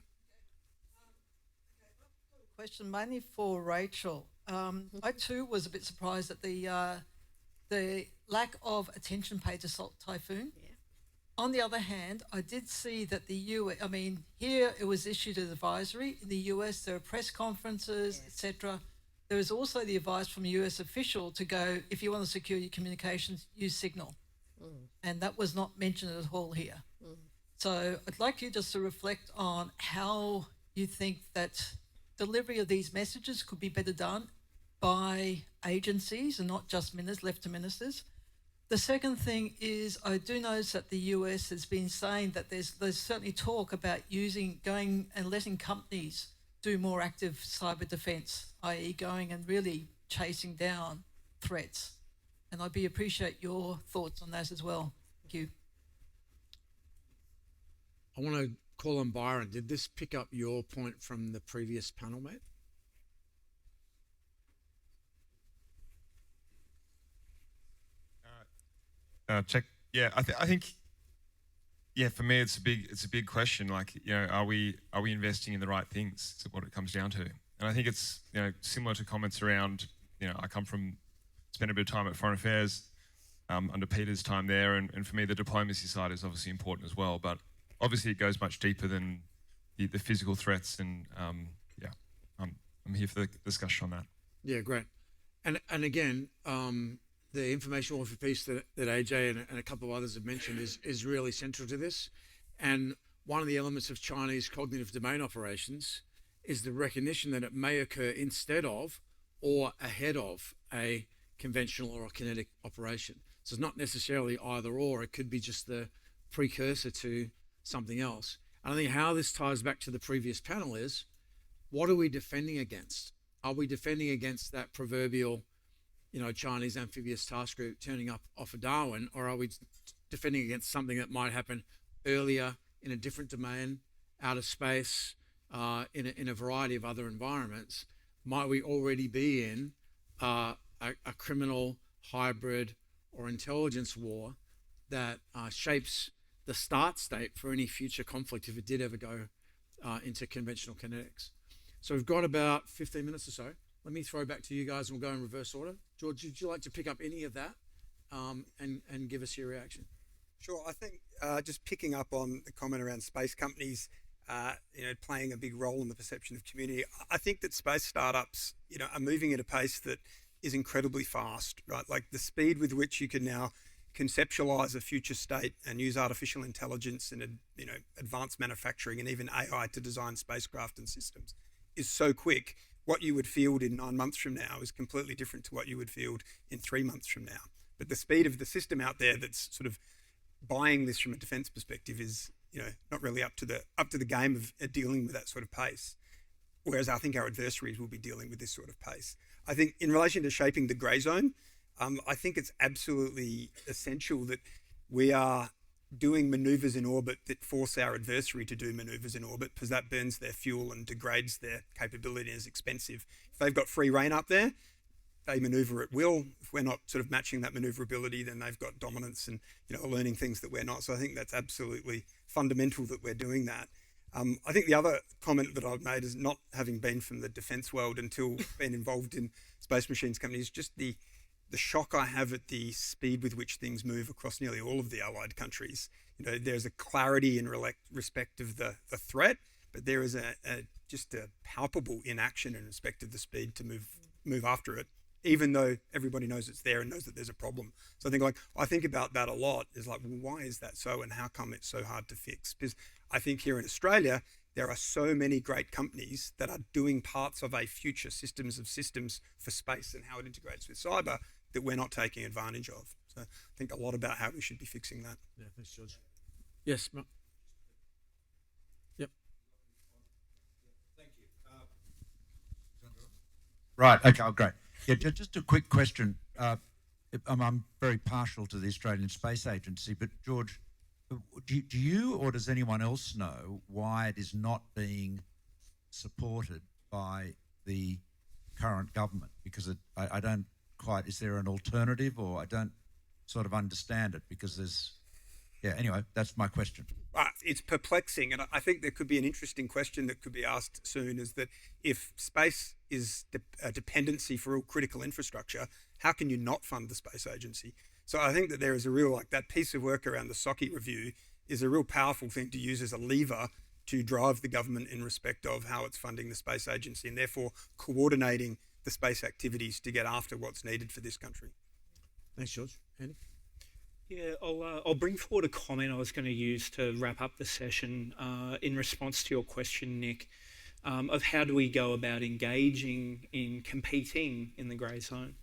Question mainly for Rachel. I too was a bit surprised at the lack of attention paid to Salt Typhoon. Yeah. On the other hand, I did see that here it was issued as advisory. In the US, there are press conferences, etc. there was also the advice from a US official to go, if you want to secure your communications, use Signal. And that was not mentioned at all here. So I'd like you just to reflect on how you think that delivery of these messages could be better done by agencies and not just left to ministers. The second thing is, I do notice that the US has been saying that there's certainly talk about going and letting companies do more active cyber defence, i.e. going and really chasing down threats. And I'd appreciate your thoughts on that as well. Thank you. I want to call on Byron. Did this pick up your point from the previous panel, mate? Check. Yeah, I think. Yeah, for me, it's a big question. Like, are we investing in the right things? Is what it comes down to. And I think it's similar to comments around. I spent a bit of time at Foreign Affairs under Peter's time there, and for me, the diplomacy side is obviously important as well. But obviously, it goes much deeper than the physical threats. And I'm here for the discussion on that. Yeah, great. And again, the information warfare piece that AJ and a couple of others have mentioned is really central to this. And one of the elements of Chinese cognitive domain operations is the recognition that it may occur instead of or ahead of a conventional or a kinetic operation. So it's not necessarily either or, it could be just the precursor to something else. And I think how this ties back to the previous panel is, what are we defending against? Are we defending against that proverbial Chinese amphibious task group turning up off of Darwin, or are we defending against something that might happen earlier in a different domain, out of space, in a variety of other environments? Might we already be in a criminal, hybrid, or intelligence war that shapes the start state for any future conflict if it did ever go into conventional kinetics? So we've got about 15 minutes or so. Let me throw back to you guys and we'll go in reverse order. George, would you like to pick up any of that and give us your reaction? Sure. I think just picking up on the comment around space companies, playing a big role in the perception of community. I think that space startups, are moving at a pace that is incredibly fast, right? Like the speed with which you can now conceptualize a future state and use artificial intelligence and, advanced manufacturing and even AI to design spacecraft and systems is so quick. What you would field in 9 months from now is completely different to what you would field in 3 months from now. But the speed of the system out there that's sort of buying this from a defence perspective is, not really up to the game of dealing with that sort of pace. Whereas I think our adversaries will be dealing with this sort of pace. I think in relation to shaping the grey zone, I think it's absolutely essential that we are doing manoeuvres in orbit that force our adversary to do manoeuvres in orbit, because that burns their fuel and degrades their capability and is expensive. If they've got free rein up there, they manoeuvre at will. If we're not sort of matching that manoeuvrability, then they've got dominance and learning things that we're not. So I think that's absolutely fundamental that we're doing that. I think the other comment that I've made is, not having been from the defence world until being involved in space machines companies, just the shock I have at the speed with which things move across nearly all of the allied countries. There's a clarity in respect of the threat, but there is just a palpable inaction in respect of the speed to move after it, even though everybody knows it's there and knows that there's a problem. So I think about that a lot. Is like, well, why is that so, and how come it's so hard to fix? Because I think here in Australia, there are so many great companies that are doing parts of a future systems of systems for space and how it integrates with cyber that we're not taking advantage of. So I think a lot about how we should be fixing that. Yeah, thanks, George. Yes, Mark. Yep. Thank you. Right, okay, great. Yeah, just a quick question. I'm very partial to the Australian Space Agency, but George, do you or does anyone else know why it is not being supported by the current government? Because I don't quite, is there an alternative, or I don't sort of understand it, because anyway, that's my question. It's perplexing, and I think there could be an interesting question that could be asked soon, is that if space is a dependency for all critical infrastructure, how can you not fund the space agency? So I think that there is a real, that piece of work around the SOCI review is a real powerful thing to use as a lever to drive the government in respect of how it's funding the space agency, and therefore coordinating the space activities to get after what's needed for this country. Thanks, George. Andy? Yeah, I'll bring forward a comment I was going to use to wrap up the session in response to your question, Nick, of how do we go about engaging in competing in the grey zone.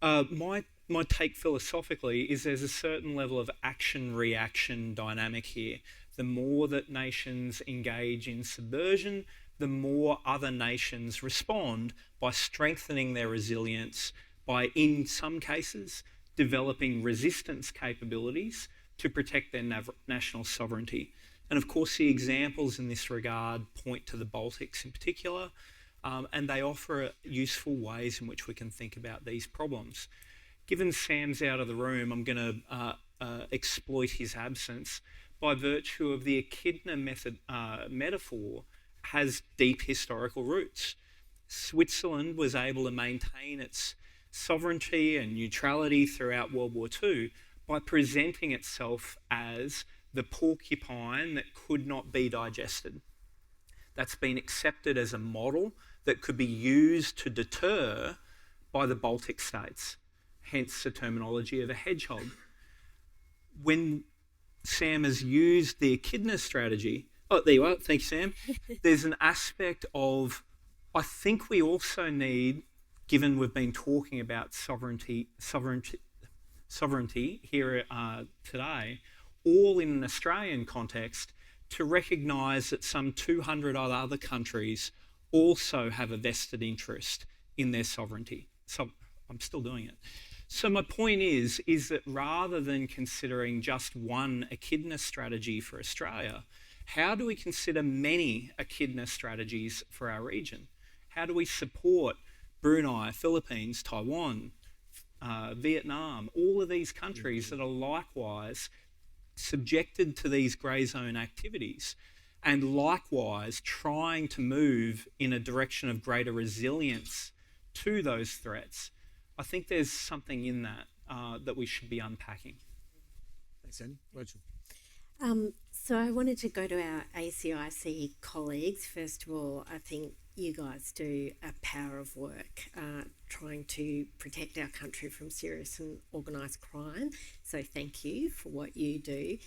My take philosophically is there's a certain level of action-reaction dynamic here. The more that nations engage in subversion, the more other nations respond by strengthening their resilience, by, in some cases, developing resistance capabilities to protect their national sovereignty. And of course, the examples in this regard point to the Baltics in particular, and they offer useful ways in which we can think about these problems. Given Sam's out of the room, I'm going to exploit his absence by virtue of the echidna metaphor has deep historical roots. Switzerland was able to maintain its sovereignty and neutrality throughout World War II by presenting itself as the porcupine that could not be digested. That's been accepted as a model that could be used to deter by the Baltic states, hence the terminology of a hedgehog. When Sam has used the echidna strategy, oh, there you are, thank you, Sam. There's an aspect of, I think we also need, given we've been talking about sovereignty here today, all in an Australian context, to recognise that some 200 other countries also have a vested interest in their sovereignty. So I'm still doing it. So my point is that rather than considering just one echidna strategy for Australia, how do we consider many echidna strategies for our region? How do we support Brunei, Philippines, Taiwan, Vietnam, all of these countries that are likewise subjected to these grey zone activities and likewise trying to move in a direction of greater resilience to those threats? I think there's something in that that we should be unpacking. Thanks, Andy. Rachel? So I wanted to go to our ACIC colleagues. First of all, I think you guys do a power of work trying to protect our country from serious and organised crime. So thank you for what you do.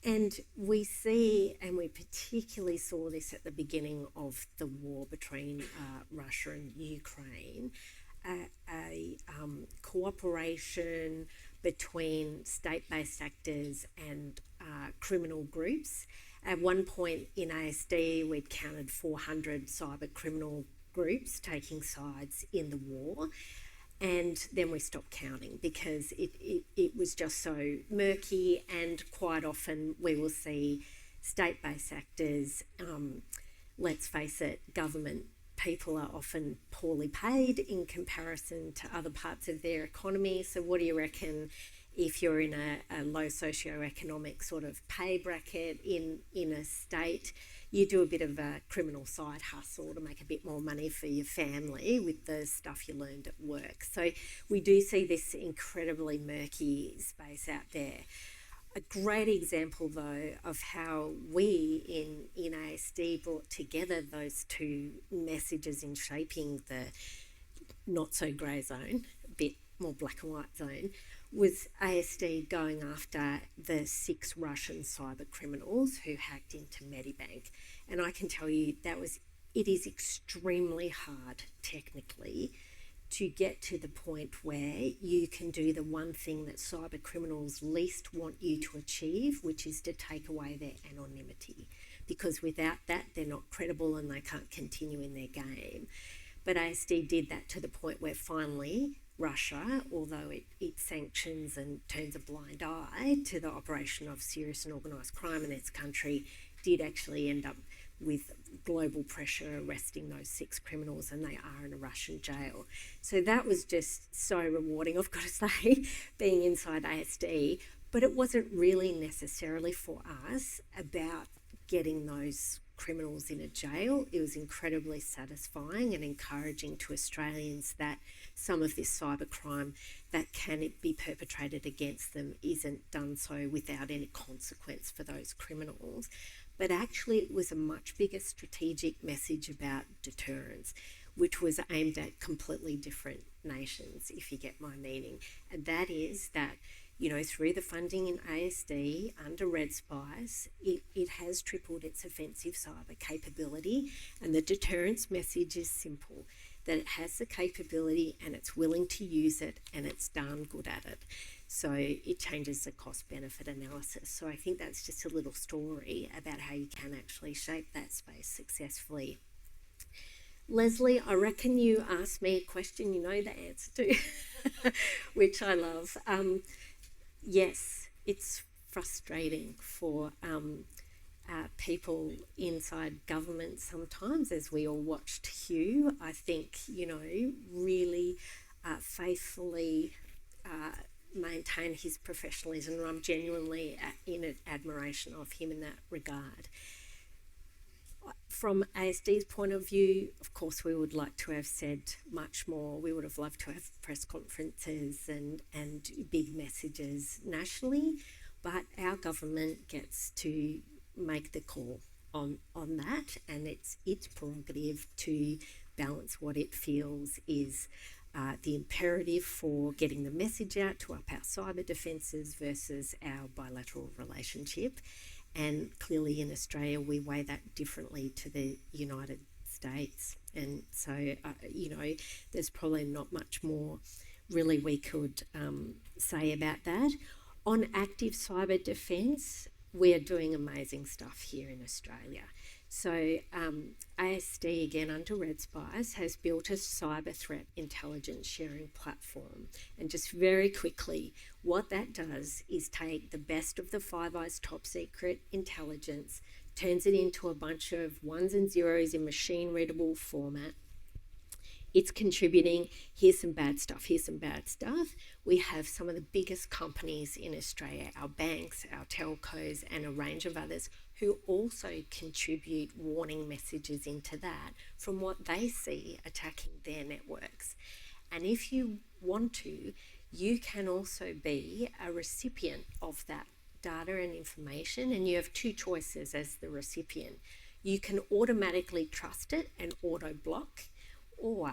And we see, and we particularly saw this at the beginning of the war between Russia and Ukraine, a cooperation between state-based actors and criminal groups. At one point in ASD, we'd counted 400 cyber criminal groups taking sides in the war. And then we stopped counting because it was just so murky, and quite often we will see state-based actors, let's face it, government people are often poorly paid in comparison to other parts of their economy. So what do you reckon if you're in a low socioeconomic sort of pay bracket in a state? You do a bit of a criminal side hustle to make a bit more money for your family with the stuff you learned at work. So we do see this incredibly murky space out there. A great example, though, of how we in ASD brought together those two messages in shaping the not-so-grey zone, a bit more black and white zone, was ASD going after the 6 Russian cyber criminals who hacked into Medibank. And I can tell you it is extremely hard technically to get to the point where you can do the one thing that cyber criminals least want you to achieve, which is to take away their anonymity. Because without that, they're not credible and they can't continue in their game. But ASD did that to the point where finally Russia, although it sanctions and turns a blind eye to the operation of serious and organised crime in its country, did actually end up with global pressure arresting those 6 criminals, and they are in a Russian jail. So that was just so rewarding, I've got to say, being inside ASD. But it wasn't really necessarily for us about getting those criminals in a jail. It was incredibly satisfying and encouraging to Australians that some of this cybercrime that can be perpetrated against them isn't done so without any consequence for those criminals. but actually it was a much bigger strategic message about deterrence, which was aimed at completely different nations, if you get my meaning. And that is that, you know, through the funding in ASD under Red Spice, it has tripled its offensive cyber capability. And the deterrence message is simple, that it has the capability and it's willing to use it and it's darn good at it. So it changes the cost-benefit analysis. So I think that's just a little story about how you can actually shape that space successfully. Leslie, I reckon you asked me a question you know the answer to, which I love. Yes, it's frustrating for people inside government sometimes, as we all watched Hugh, I think, you know, really faithfully maintain his professionalism, and I'm genuinely in admiration of him in that regard. From ASD's point of view, of course, we would like to have said much more. We would have loved to have press conferences and big messages nationally, but our government gets to make the call on that, and it's its prerogative to balance what it feels is the imperative for getting the message out to up our cyber defences versus our bilateral relationship. And clearly in Australia, we weigh that differently to the United States. And so, you know, there's probably not much more really we could say about that. On active cyber defence, we are doing amazing stuff here in Australia. So ASD, again under Red Spice, has built a cyber threat intelligence sharing platform. And just very quickly, what that does is take the best of the Five Eyes top secret intelligence, turns it into a bunch of ones and zeros in machine readable format. It's contributing, here's some bad stuff, here's some bad stuff. We have some of the biggest companies in Australia, our banks, our telcos, and a range of others who also contribute warning messages into that from what they see attacking their networks. And if you want to, you can also be a recipient of that data and information, and you have two choices as the recipient. You can automatically trust it and auto-block, or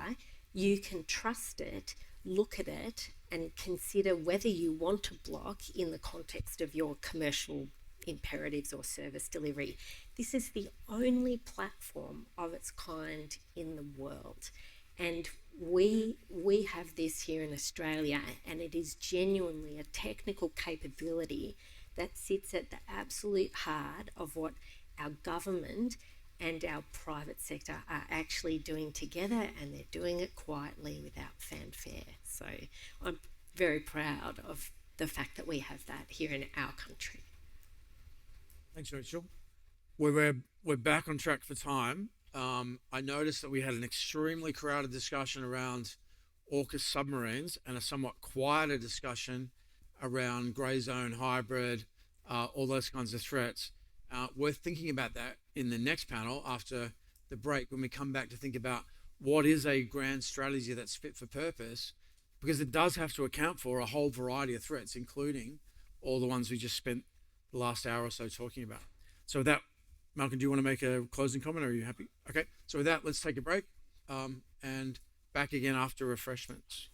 you can trust it, look at it, and consider whether you want to block in the context of your commercial imperatives or service delivery. This is the only platform of its kind in the world. And we have this here in Australia, and it is genuinely a technical capability that sits at the absolute heart of what our government and our private sector are actually doing together, and they're doing it quietly without fanfare. So I'm very proud of the fact that we have that here in our country. Thanks, Rachel. We're back on track for time. I noticed that we had an extremely crowded discussion around AUKUS submarines and a somewhat quieter discussion around grey zone, hybrid, all those kinds of threats. We're thinking about that in the next panel after the break, when we come back to think about what is a grand strategy that's fit for purpose, because it does have to account for a whole variety of threats, including all the ones we just spent the last hour or so talking about. So with that, Malcolm, do you want to make a closing comment, or are you happy? Okay, so with that, let's take a break and back again after refreshments.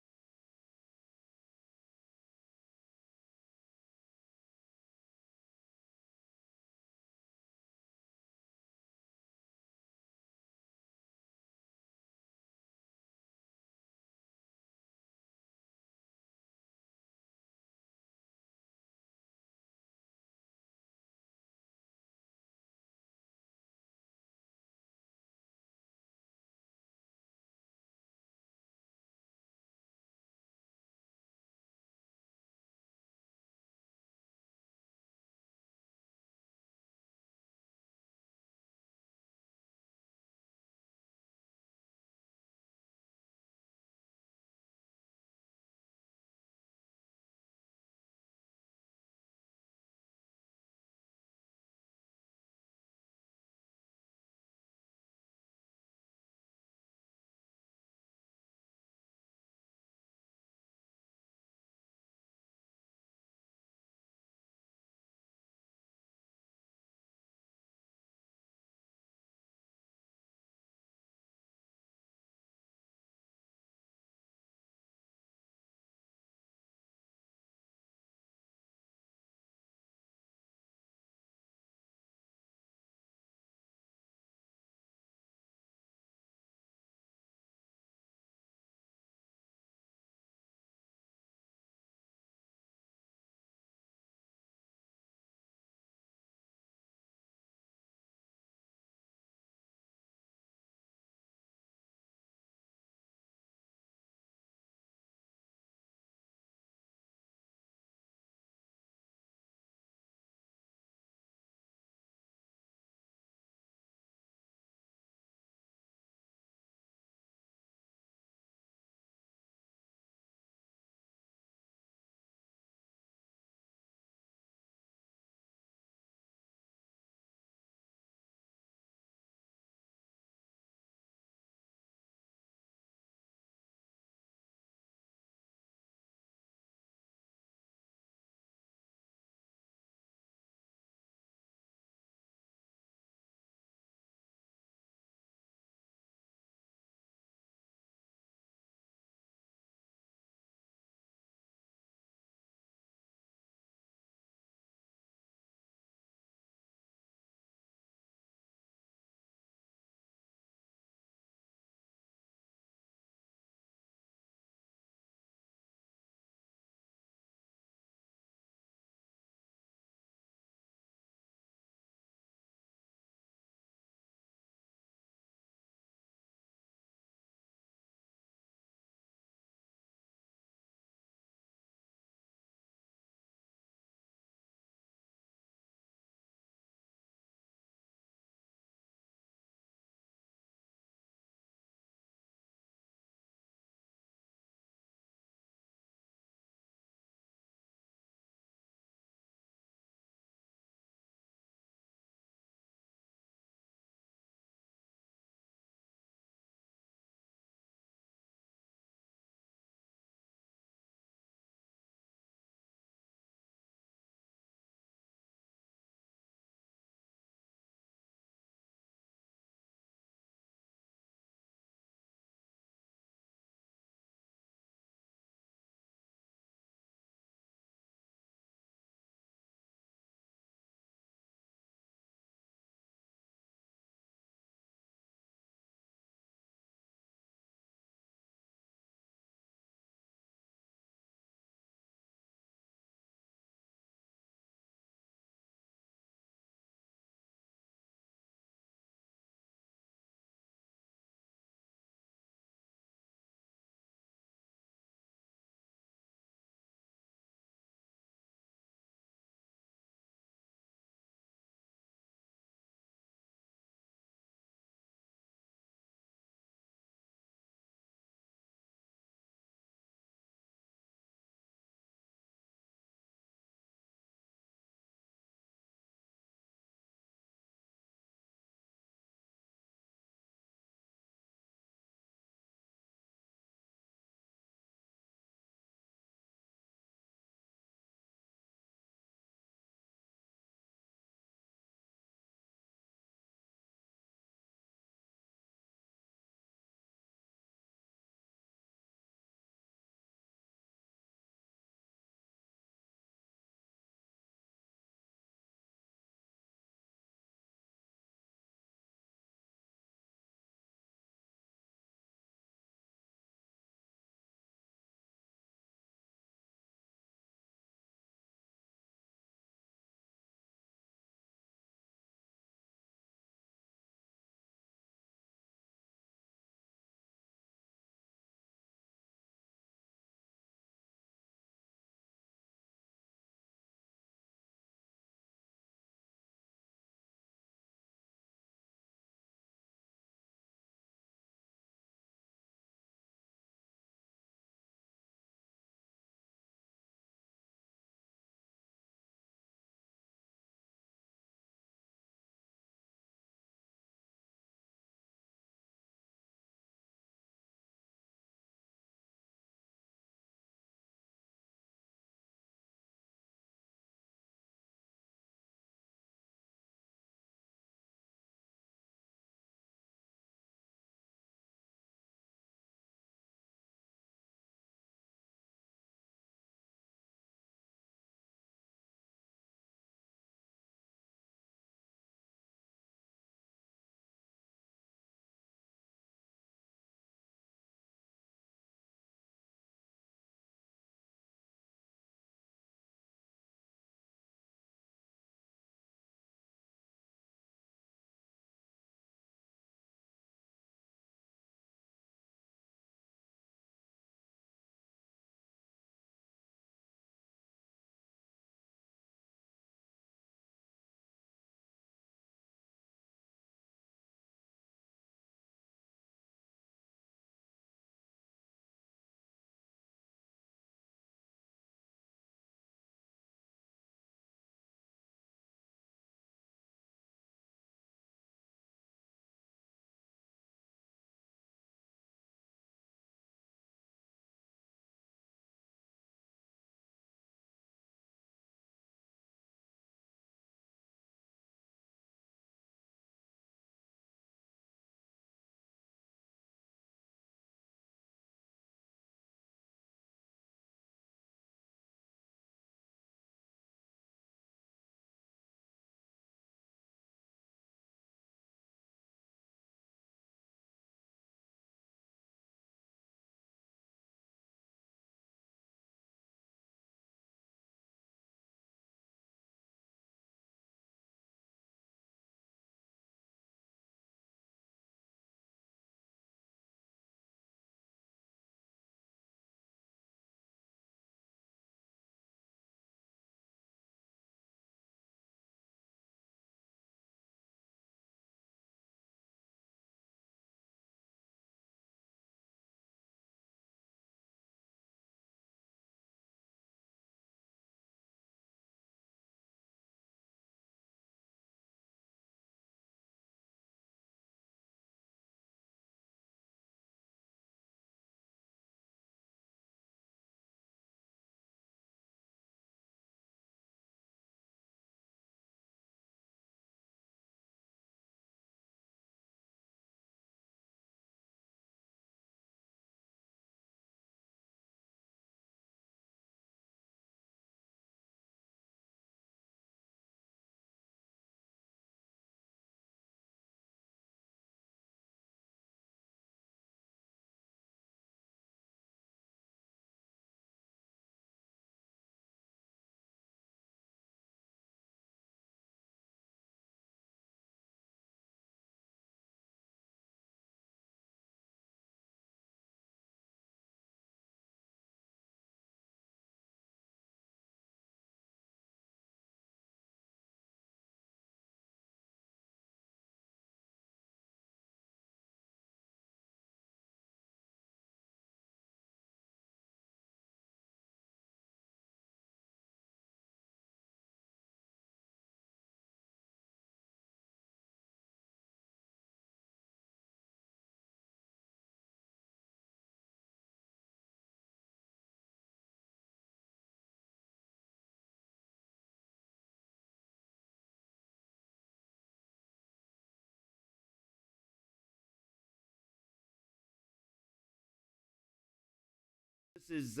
This is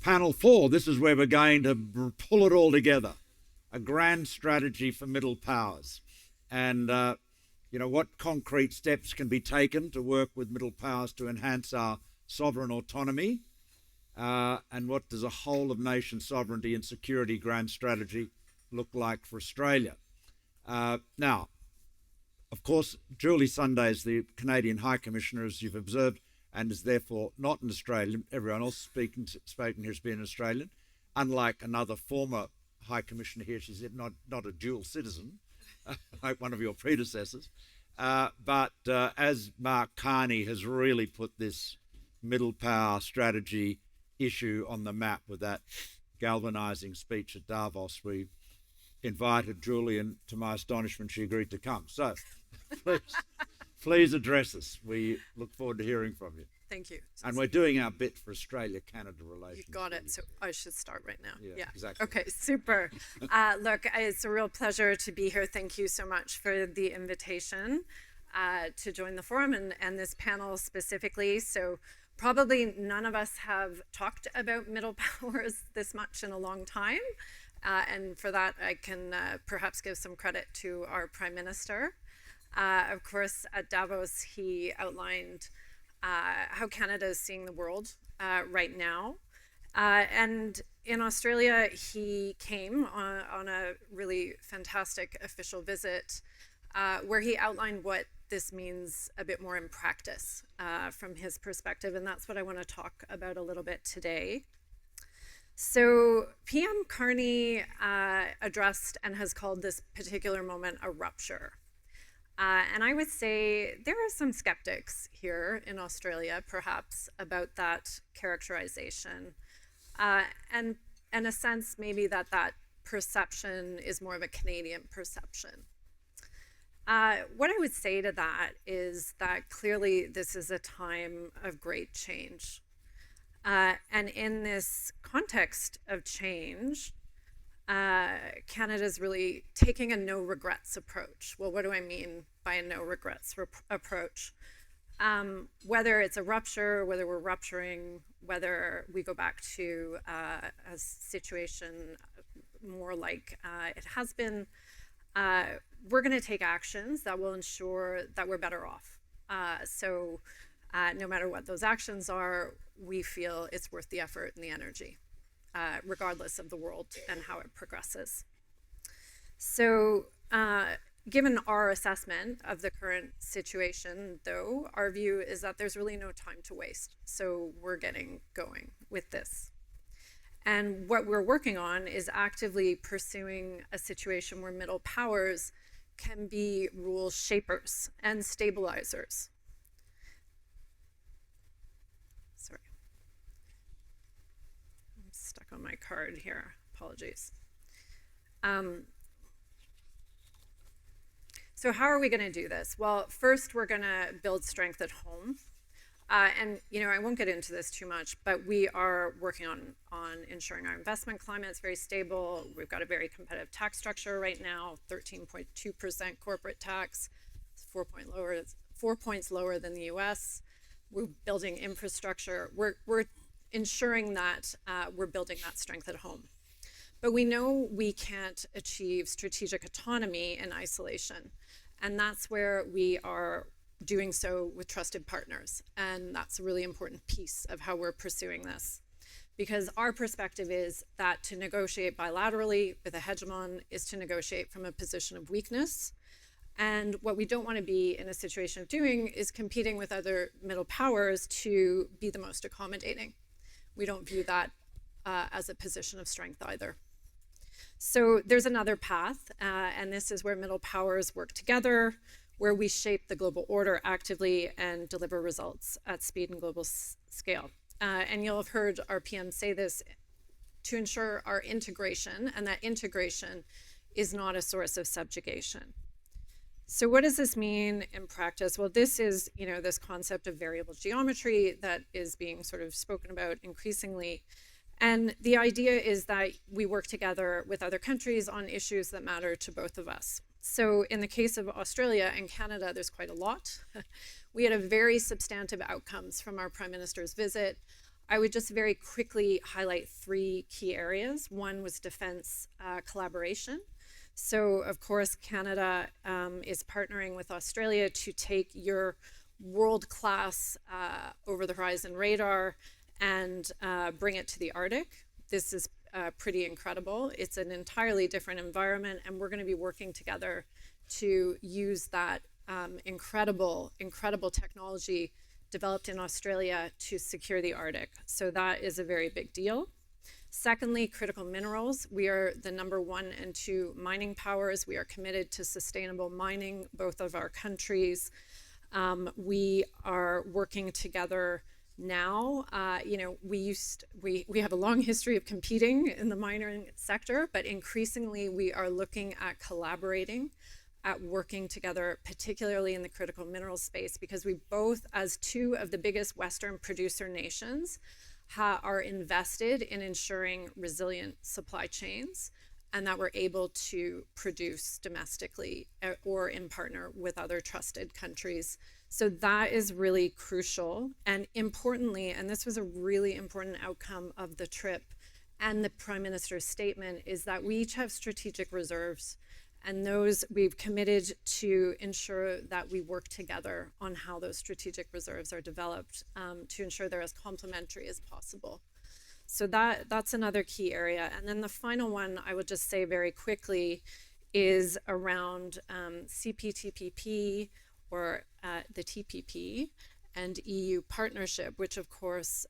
panel 4. This is where we're going to pull it all together. A grand strategy for middle powers. And, what concrete steps can be taken to work with middle powers to enhance our sovereign autonomy? And what does a whole of nation sovereignty and security grand strategy look like for Australia? Now, of course, Julie Sunday is the Canadian High Commissioner, as you've observed, and is therefore not an Australian. Everyone else speaking here has been an Australian. Unlike another former High Commissioner here, she's not a dual citizen, like one of your predecessors. But as Mark Carney has really put this middle power strategy issue on the map with that galvanising speech at Davos, we invited Julie, and to my astonishment, she agreed to come. So please address us. We look forward to hearing from you. Thank you. And we're doing our bit for Australia-Canada relations. You got it. So I should start right now. Yeah, exactly. Okay, super. Look, it's a real pleasure to be here. Thank you so much for the invitation to join the forum and this panel specifically. So probably none of us have talked about middle powers this much in a long time. And for that, I can perhaps give some credit to our Prime Minister. Of course, at Davos, he outlined how Canada is seeing the world right now. And in Australia, he came on a really fantastic official visit where he outlined what this means a bit more in practice from his perspective. And that's what I want to talk about a little bit today. So PM Carney addressed and has called this particular moment a rupture. And I would say there are some skeptics here in Australia, perhaps, about that characterization. And in a sense, maybe that perception is more of a Canadian perception. What I would say to that is that clearly this is a time of great change. And in this context of change, Canada's really taking a no regrets approach. Well, what do I mean by a no regrets approach? Whether it's a rupture, whether we're rupturing, whether we go back to a situation more like it has been, we're going to take actions that will ensure that we're better off. So no matter what those actions are, we feel it's worth the effort and the energy, regardless of the world and how it progresses. So given our assessment of the current situation, though, our view is that there's really no time to waste. So we're getting going with this. And what we're working on is actively pursuing a situation where middle powers can be rule shapers and stabilizers. Sorry. I'm stuck on my card here. Apologies. So how are we going to do this? Well, first we're going to build strength at home. And I won't get into this too much, but we are working on ensuring our investment climate is very stable. We've got a very competitive tax structure right now, 13.2% corporate tax, 4 points lower than the US. We're building infrastructure. We're ensuring that we're building that strength at home. But we know we can't achieve strategic autonomy in isolation. And that's where we are doing so with trusted partners. And that's a really important piece of how we're pursuing this. Because our perspective is that to negotiate bilaterally with a hegemon is to negotiate from a position of weakness. And what we don't want to be in a situation of doing is competing with other middle powers to be the most accommodating. We don't view that as a position of strength either. So there's another path, and this is where middle powers work together, where we shape the global order actively and deliver results at speed and global scale. And you'll have heard our PM say this, to ensure our integration, and that integration is not a source of subjugation. So what does this mean in practice? Well, this is, this concept of variable geometry that is being sort of spoken about increasingly. And the idea is that we work together with other countries on issues that matter to both of us. So in the case of Australia and Canada, there's quite a lot. We had a very substantive outcomes from our Prime Minister's visit. I would just very quickly highlight three key areas. One was defense collaboration. So, of course, Canada is partnering with Australia to take your world-class over-the-horizon radar and bring it to the Arctic. This is pretty incredible. It's an entirely different environment, and we're going to be working together to use that incredible technology developed in Australia to secure the Arctic. So that is a very big deal. Secondly, critical minerals. We are the number 1 and 2 mining powers. We are committed to sustainable mining, both of our countries. We are working together now. We have a long history of competing in the mining sector, but increasingly we are looking at collaborating, at working together, particularly in the critical minerals space, because we both, as two of the biggest Western producer nations, are invested in ensuring resilient supply chains and that we're able to produce domestically or in partner with other trusted countries. So that is really crucial. And importantly, and this was a really important outcome of the trip and the Prime Minister's statement, is that we each have strategic reserves, and those we've committed to ensure that we work together on how those strategic reserves are developed to ensure they're as complementary as possible. So that's another key area. And then the final one I would just say very quickly is around CPTPP, or the TPP, and EU partnership, which of course,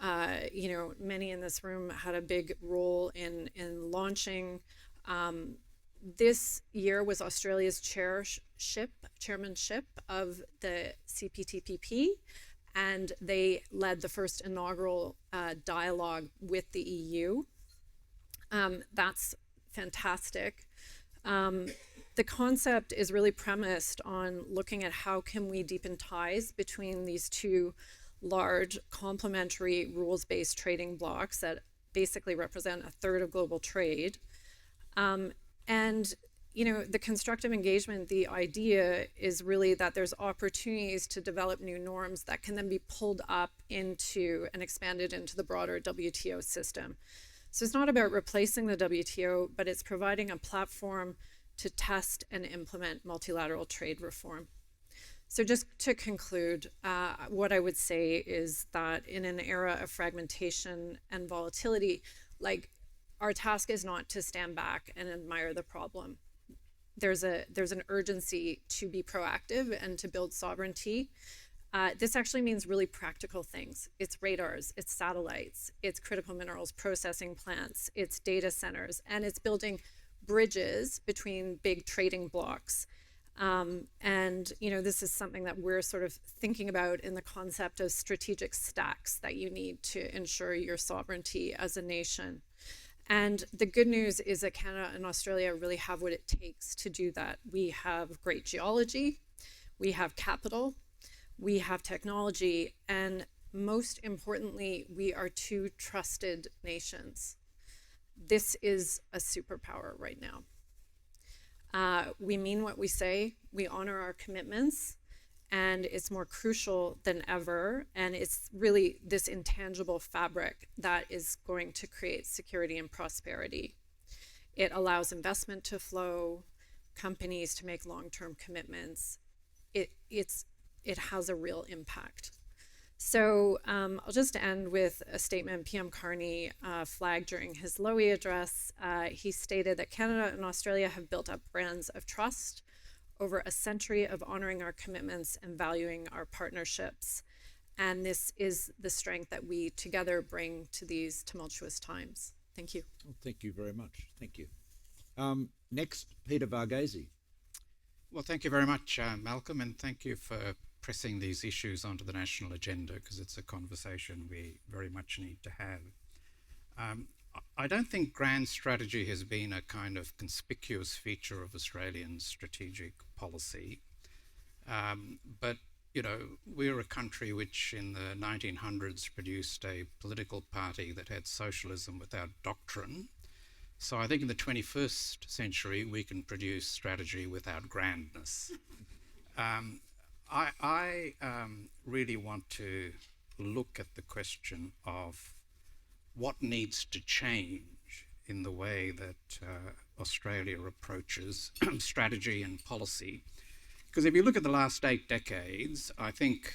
many in this room had a big role in launching. This year was Australia's chairmanship of the CPTPP, and they led the first inaugural dialogue with the EU. That's fantastic. The concept is really premised on looking at how can we deepen ties between these two large complementary rules-based trading blocks that basically represent 1/3 of global trade. The constructive engagement, the idea is really that there's opportunities to develop new norms that can then be pulled up into and expanded into the broader WTO system. So it's not about replacing the WTO, but it's providing a platform to test and implement multilateral trade reform. So just to conclude, what I would say is that in an era of fragmentation and volatility, our task is not to stand back and admire the problem. There's an urgency to be proactive and to build sovereignty. This actually means really practical things. It's radars, it's satellites, it's critical minerals processing plants, it's data centers, and it's building bridges between big trading blocks. This is something that we're sort of thinking about in the concept of strategic stacks that you need to ensure your sovereignty as a nation. And the good news is that Canada and Australia really have what it takes to do that. We have great geology, we have capital, we have technology, and most importantly, we are two trusted nations. This is a superpower right now. We mean what we say, we honor our commitments, and it's more crucial than ever. And it's really this intangible fabric that is going to create security and prosperity. It allows investment to flow, companies to make long-term commitments. It has a real impact. So I'll just end with a statement PM Carney flagged during his Lowy address. He stated that Canada and Australia have built up brands of trust over a century of honoring our commitments and valuing our partnerships. And this is the strength that we together bring to these tumultuous times. Thank you. Well, thank you very much. Thank you. Next, Peter Varghese. Well, thank you very much, Malcolm, and thank you for pressing these issues onto the national agenda, because it's a conversation we very much need to have. I don't think grand strategy has been a kind of conspicuous feature of Australian strategic policy. But, we're a country which in the 1900s produced a political party that had socialism without doctrine. So I think in the 21st century, we can produce strategy without grandness. I really want to look at the question of what needs to change in the way that Australia approaches strategy and policy. Because if you look at the last 8 decades, I think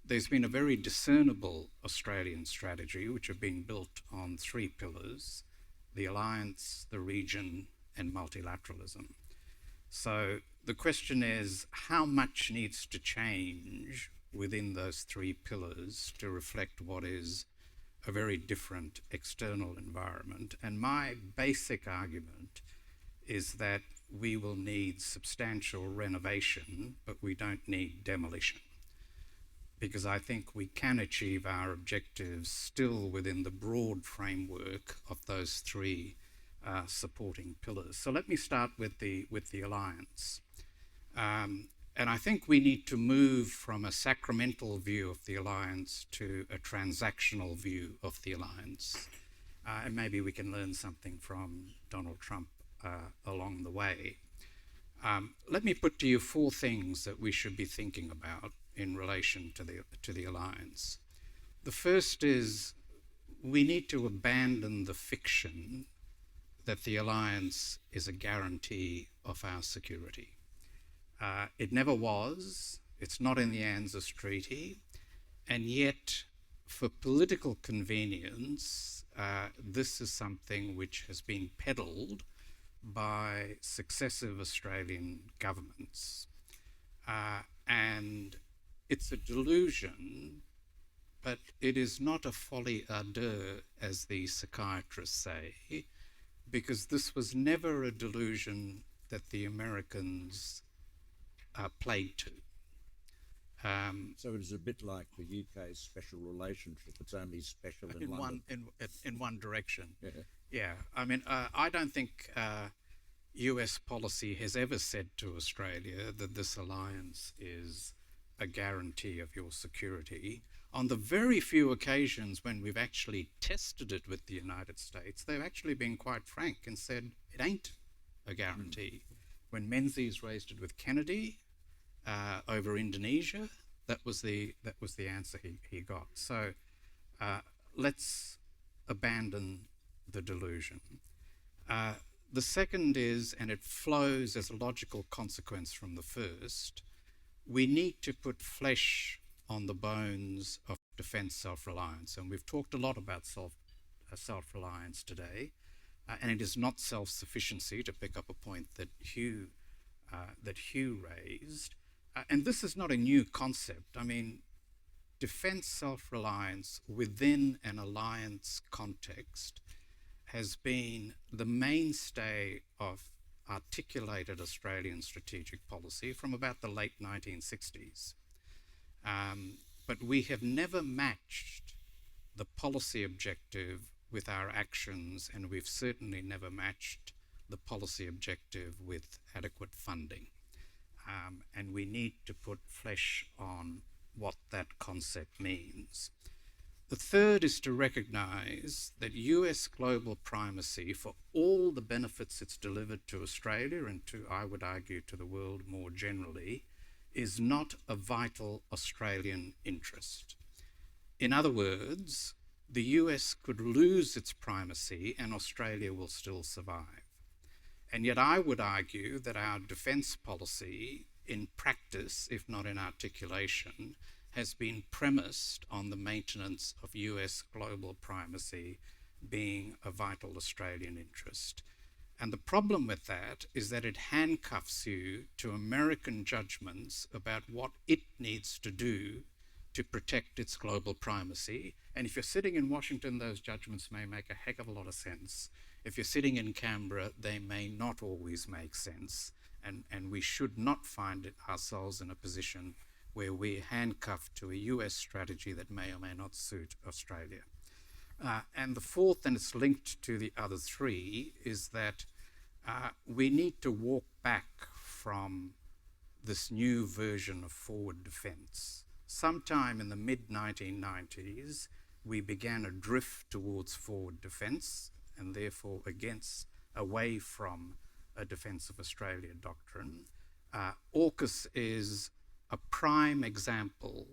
there's been a very discernible Australian strategy which have been built on 3 pillars: the alliance, the region, and multilateralism. So the question is, how much needs to change within those 3 pillars to reflect what is a very different external environment? And my basic argument is that we will need substantial renovation, but we don't need demolition. Because I think we can achieve our objectives still within the broad framework of those 3 supporting pillars. So let me start with the alliance. And I think we need to move from a sacramental view of the alliance to a transactional view of the alliance. And maybe we can learn something from Donald Trump along the way. Let me put to you 4 things that we should be thinking about in relation to the alliance. The first is we need to abandon the fiction that the alliance is a guarantee of our security. It never was. It's not in the ANZUS Treaty. And yet, for political convenience, this is something which has been peddled by successive Australian governments. And it's a delusion, but it is not a folie à deux, as the psychiatrists say, because this was never a delusion that the Americans played to. So it is a bit like the UK's special relationship. It's only special in London. In one direction. Yeah. Yeah. I mean, I don't think US policy has ever said to Australia that this alliance is a guarantee of your security. On the very few occasions when we've actually tested it with the United States, they've actually been quite frank and said it ain't a guarantee. When Menzies raised it with Kennedy over Indonesia, that was the answer he got. So let's abandon the delusion. The second is, and it flows as a logical consequence from the first, we need to put flesh on the bones of defence self-reliance. And we've talked a lot about self-reliance today, and it is not self-sufficiency, to pick up a point that Hugh raised. And this is not a new concept. I mean, defence self-reliance within an alliance context has been the mainstay of articulated Australian strategic policy from about the late 1960s. But we have never matched the policy objective with our actions, and we've certainly never matched the policy objective with adequate funding. And we need to put flesh on what that concept means. The third is to recognise that US global primacy, for all the benefits it's delivered to Australia and to, I would argue, to the world more generally, is not a vital Australian interest. In other words, the US could lose its primacy and Australia will still survive. And yet I would argue that our defence policy, in practice, if not in articulation, has been premised on the maintenance of US global primacy being a vital Australian interest. And the problem with that is that it handcuffs you to American judgments about what it needs to do to protect its global primacy. And if you're sitting in Washington, those judgments may make a heck of a lot of sense. If you're sitting in Canberra, they may not always make sense. And we should not find ourselves in a position where we're handcuffed to a US strategy that may or may not suit Australia. And the fourth, and it's linked to the other 3, is that we need to walk back from this new version of forward defence. Sometime in the mid-1990s, we began a drift towards forward defence and therefore away from a Defence of Australia doctrine. AUKUS is a prime example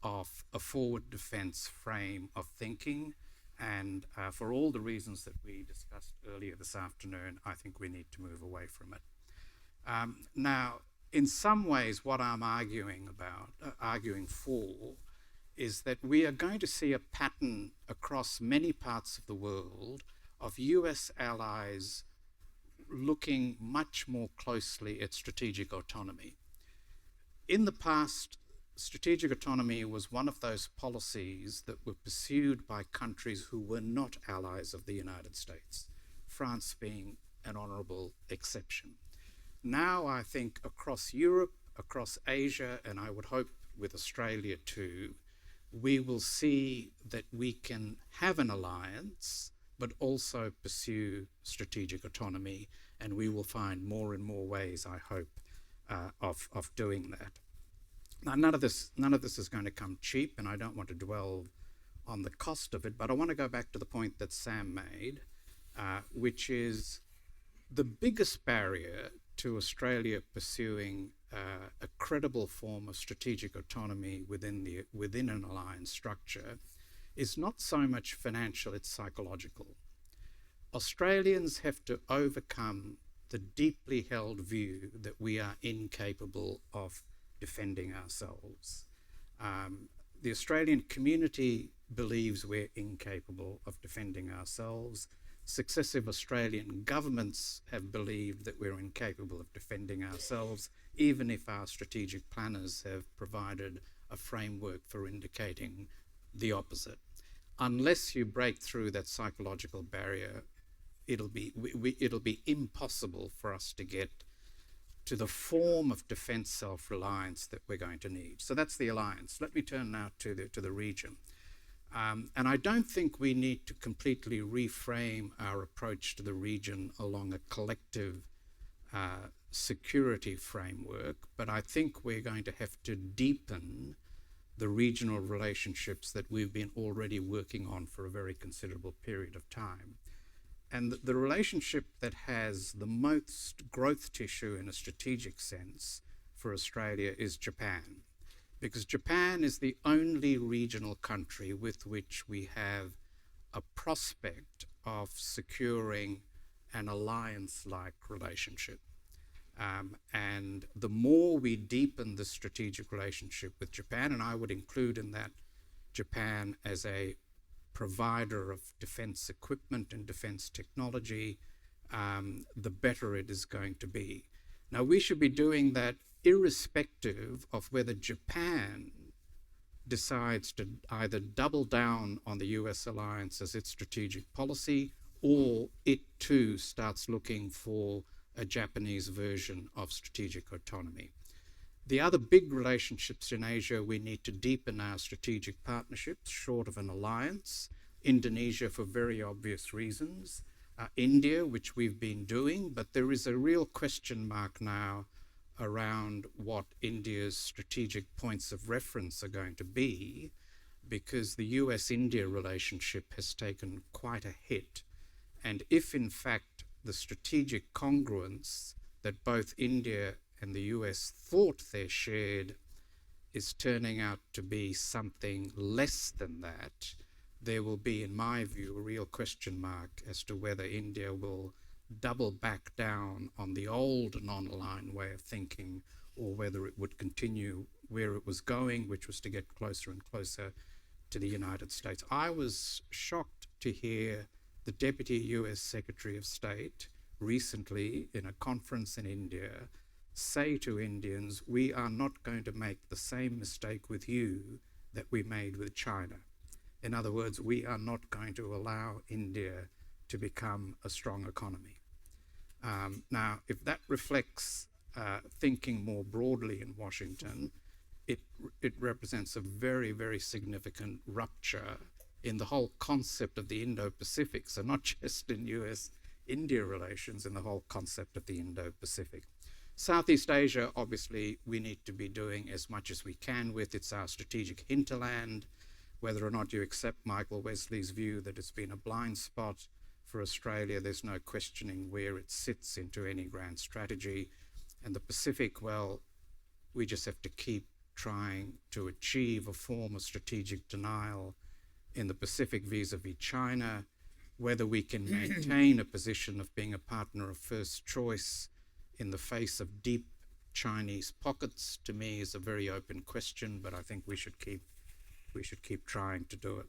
of a forward defence frame of thinking. And for all the reasons that we discussed earlier this afternoon, I think we need to move away from it. Now, in some ways, what I'm arguing for, is that we are going to see a pattern across many parts of the world of US allies looking much more closely at strategic autonomy. In the past, strategic autonomy was one of those policies that were pursued by countries who were not allies of the United States, France being an honourable exception. Now I think across Europe, across Asia, and I would hope with Australia too, we will see that we can have an alliance but also pursue strategic autonomy, and we will find more and more ways, I hope, of doing that. Now, none of this is going to come cheap, and I don't want to dwell on the cost of it, but I want to go back to the point that Sam made, which is the biggest barrier to Australia pursuing a credible form of strategic autonomy within an alliance structure is not so much financial, it's psychological. Australians have to overcome the deeply held view that we are incapable of defending ourselves. The Australian community believes we're incapable of defending ourselves. Successive Australian governments have believed that we're incapable of defending ourselves, even if our strategic planners have provided a framework for indicating the opposite. Unless you break through that psychological barrier, it'll be impossible for us to get to the form of defence self-reliance that we're going to need. So that's the alliance. Let me turn now to the region. And I don't think we need to completely reframe our approach to the region along a collective security framework, but I think we're going to have to deepen the regional relationships that we've been already working on for a very considerable period of time. And the relationship that has the most growth tissue in a strategic sense for Australia is Japan, because Japan is the only regional country with which we have a prospect of securing an alliance-like relationship. And the more we deepen the strategic relationship with Japan, and I would include in that Japan as a provider of defence equipment and defence technology, the better it is going to be. Now, we should be doing that irrespective of whether Japan decides to either double down on the US alliance as its strategic policy, or it too starts looking for a Japanese version of strategic autonomy. The other big relationships in Asia, we need to deepen our strategic partnerships short of an alliance. Indonesia for very obvious reasons. India, which we've been doing, but there is a real question mark now around what India's strategic points of reference are going to be, because the US-India relationship has taken quite a hit. And if in fact the strategic congruence that both India and the US thought they shared is turning out to be something less than that, there will be, in my view, a real question mark as to whether India will double back down on the old non-aligned way of thinking, or whether it would continue where it was going, which was to get closer and closer to the United States. I was shocked to hear the Deputy US Secretary of State recently in a conference in India say to Indians, we are not going to make the same mistake with you that we made with China. In other words, we are not going to allow India to become a strong economy. Now, if that reflects thinking more broadly in Washington, it represents a very, very significant rupture in the whole concept of the Indo-Pacific, so not just in US-India relations, in the whole concept of the Indo-Pacific. Southeast Asia, obviously, we need to be doing as much as we can with. It's our strategic hinterland. Whether or not you accept Michael Wesley's view that it's been a blind spot for Australia, there's no questioning where it sits into any grand strategy. And the Pacific, well, we just have to keep trying to achieve a form of strategic denial in the Pacific vis-a-vis China, whether we can maintain a position of being a partner of first choice in the face of deep Chinese pockets, to me is a very open question, but I think we should keep trying to do it.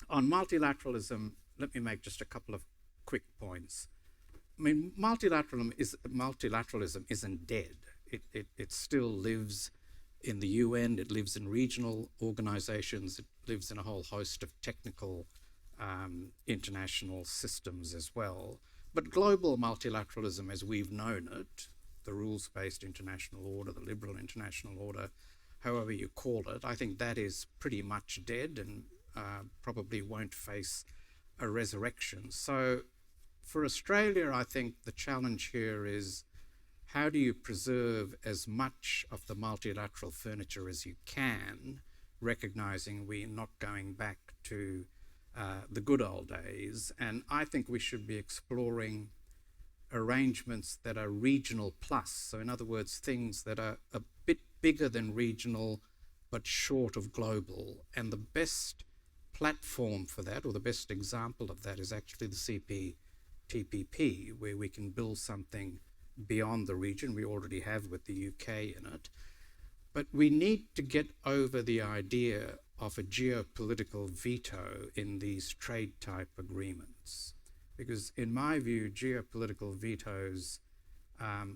On multilateralism, let me make just a couple of quick points. I mean, multilateralism isn't dead. It still lives in the UN, it lives in regional organizations, it lives in a whole host of technical international systems as well. But global multilateralism as we've known it, the rules-based international order, the liberal international order, however you call it, I think that is pretty much dead and probably won't face a resurrection. So for Australia, I think the challenge here is how do you preserve as much of the multilateral furniture as you can, recognising we're not going back to the good old days. And I think we should be exploring arrangements that are regional plus. So in other words, things that are a bit bigger than regional but short of global. And the best platform for that, or the best example of that, is actually the CPTPP, where we can build something beyond the region. We already have with the UK in it. But we need to get over the idea of a geopolitical veto in these trade type agreements. Because in my view, geopolitical vetoes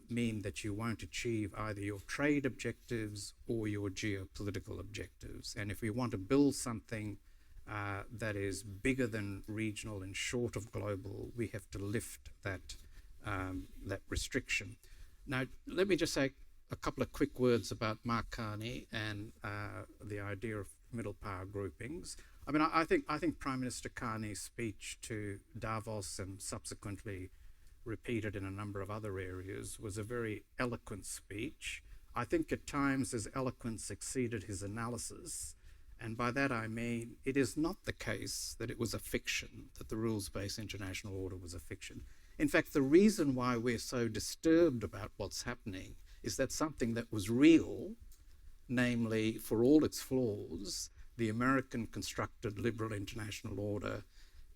mean that you won't achieve either your trade objectives or your geopolitical objectives. And if we want to build something that is bigger than regional and short of global, we have to lift that restriction. Now, let me just say a couple of quick words about Mark Carney and the idea of middle power groupings. I mean, I think Prime Minister Carney's speech to Davos and subsequently repeated in a number of other areas was a very eloquent speech. I think at times his eloquence exceeded his analysis. And by that I mean, it is not the case that it was a fiction, that the rules-based international order was a fiction. In fact, the reason why we're so disturbed about what's happening is that something that was real, namely, for all its flaws, the American constructed liberal international order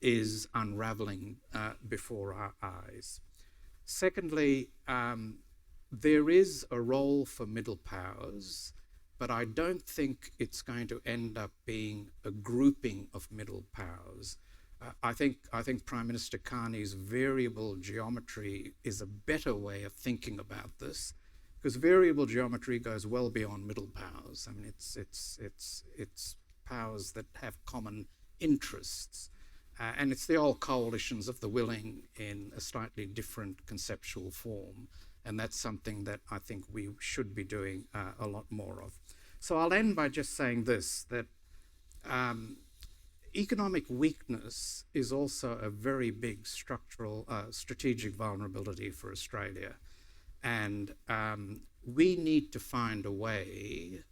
is unraveling before our eyes. Secondly, there is a role for middle powers, but I don't think it's going to end up being a grouping of middle powers. I think Prime Minister Carney's variable geometry is a better way of thinking about this, because variable geometry goes well beyond middle powers. I mean, it's powers that have common interests, and it's the old coalitions of the willing in a slightly different conceptual form, and that's something that I think we should be doing a lot more of. So I'll end by just saying this, that economic weakness is also a very big structural, strategic vulnerability for Australia. And we need to find a way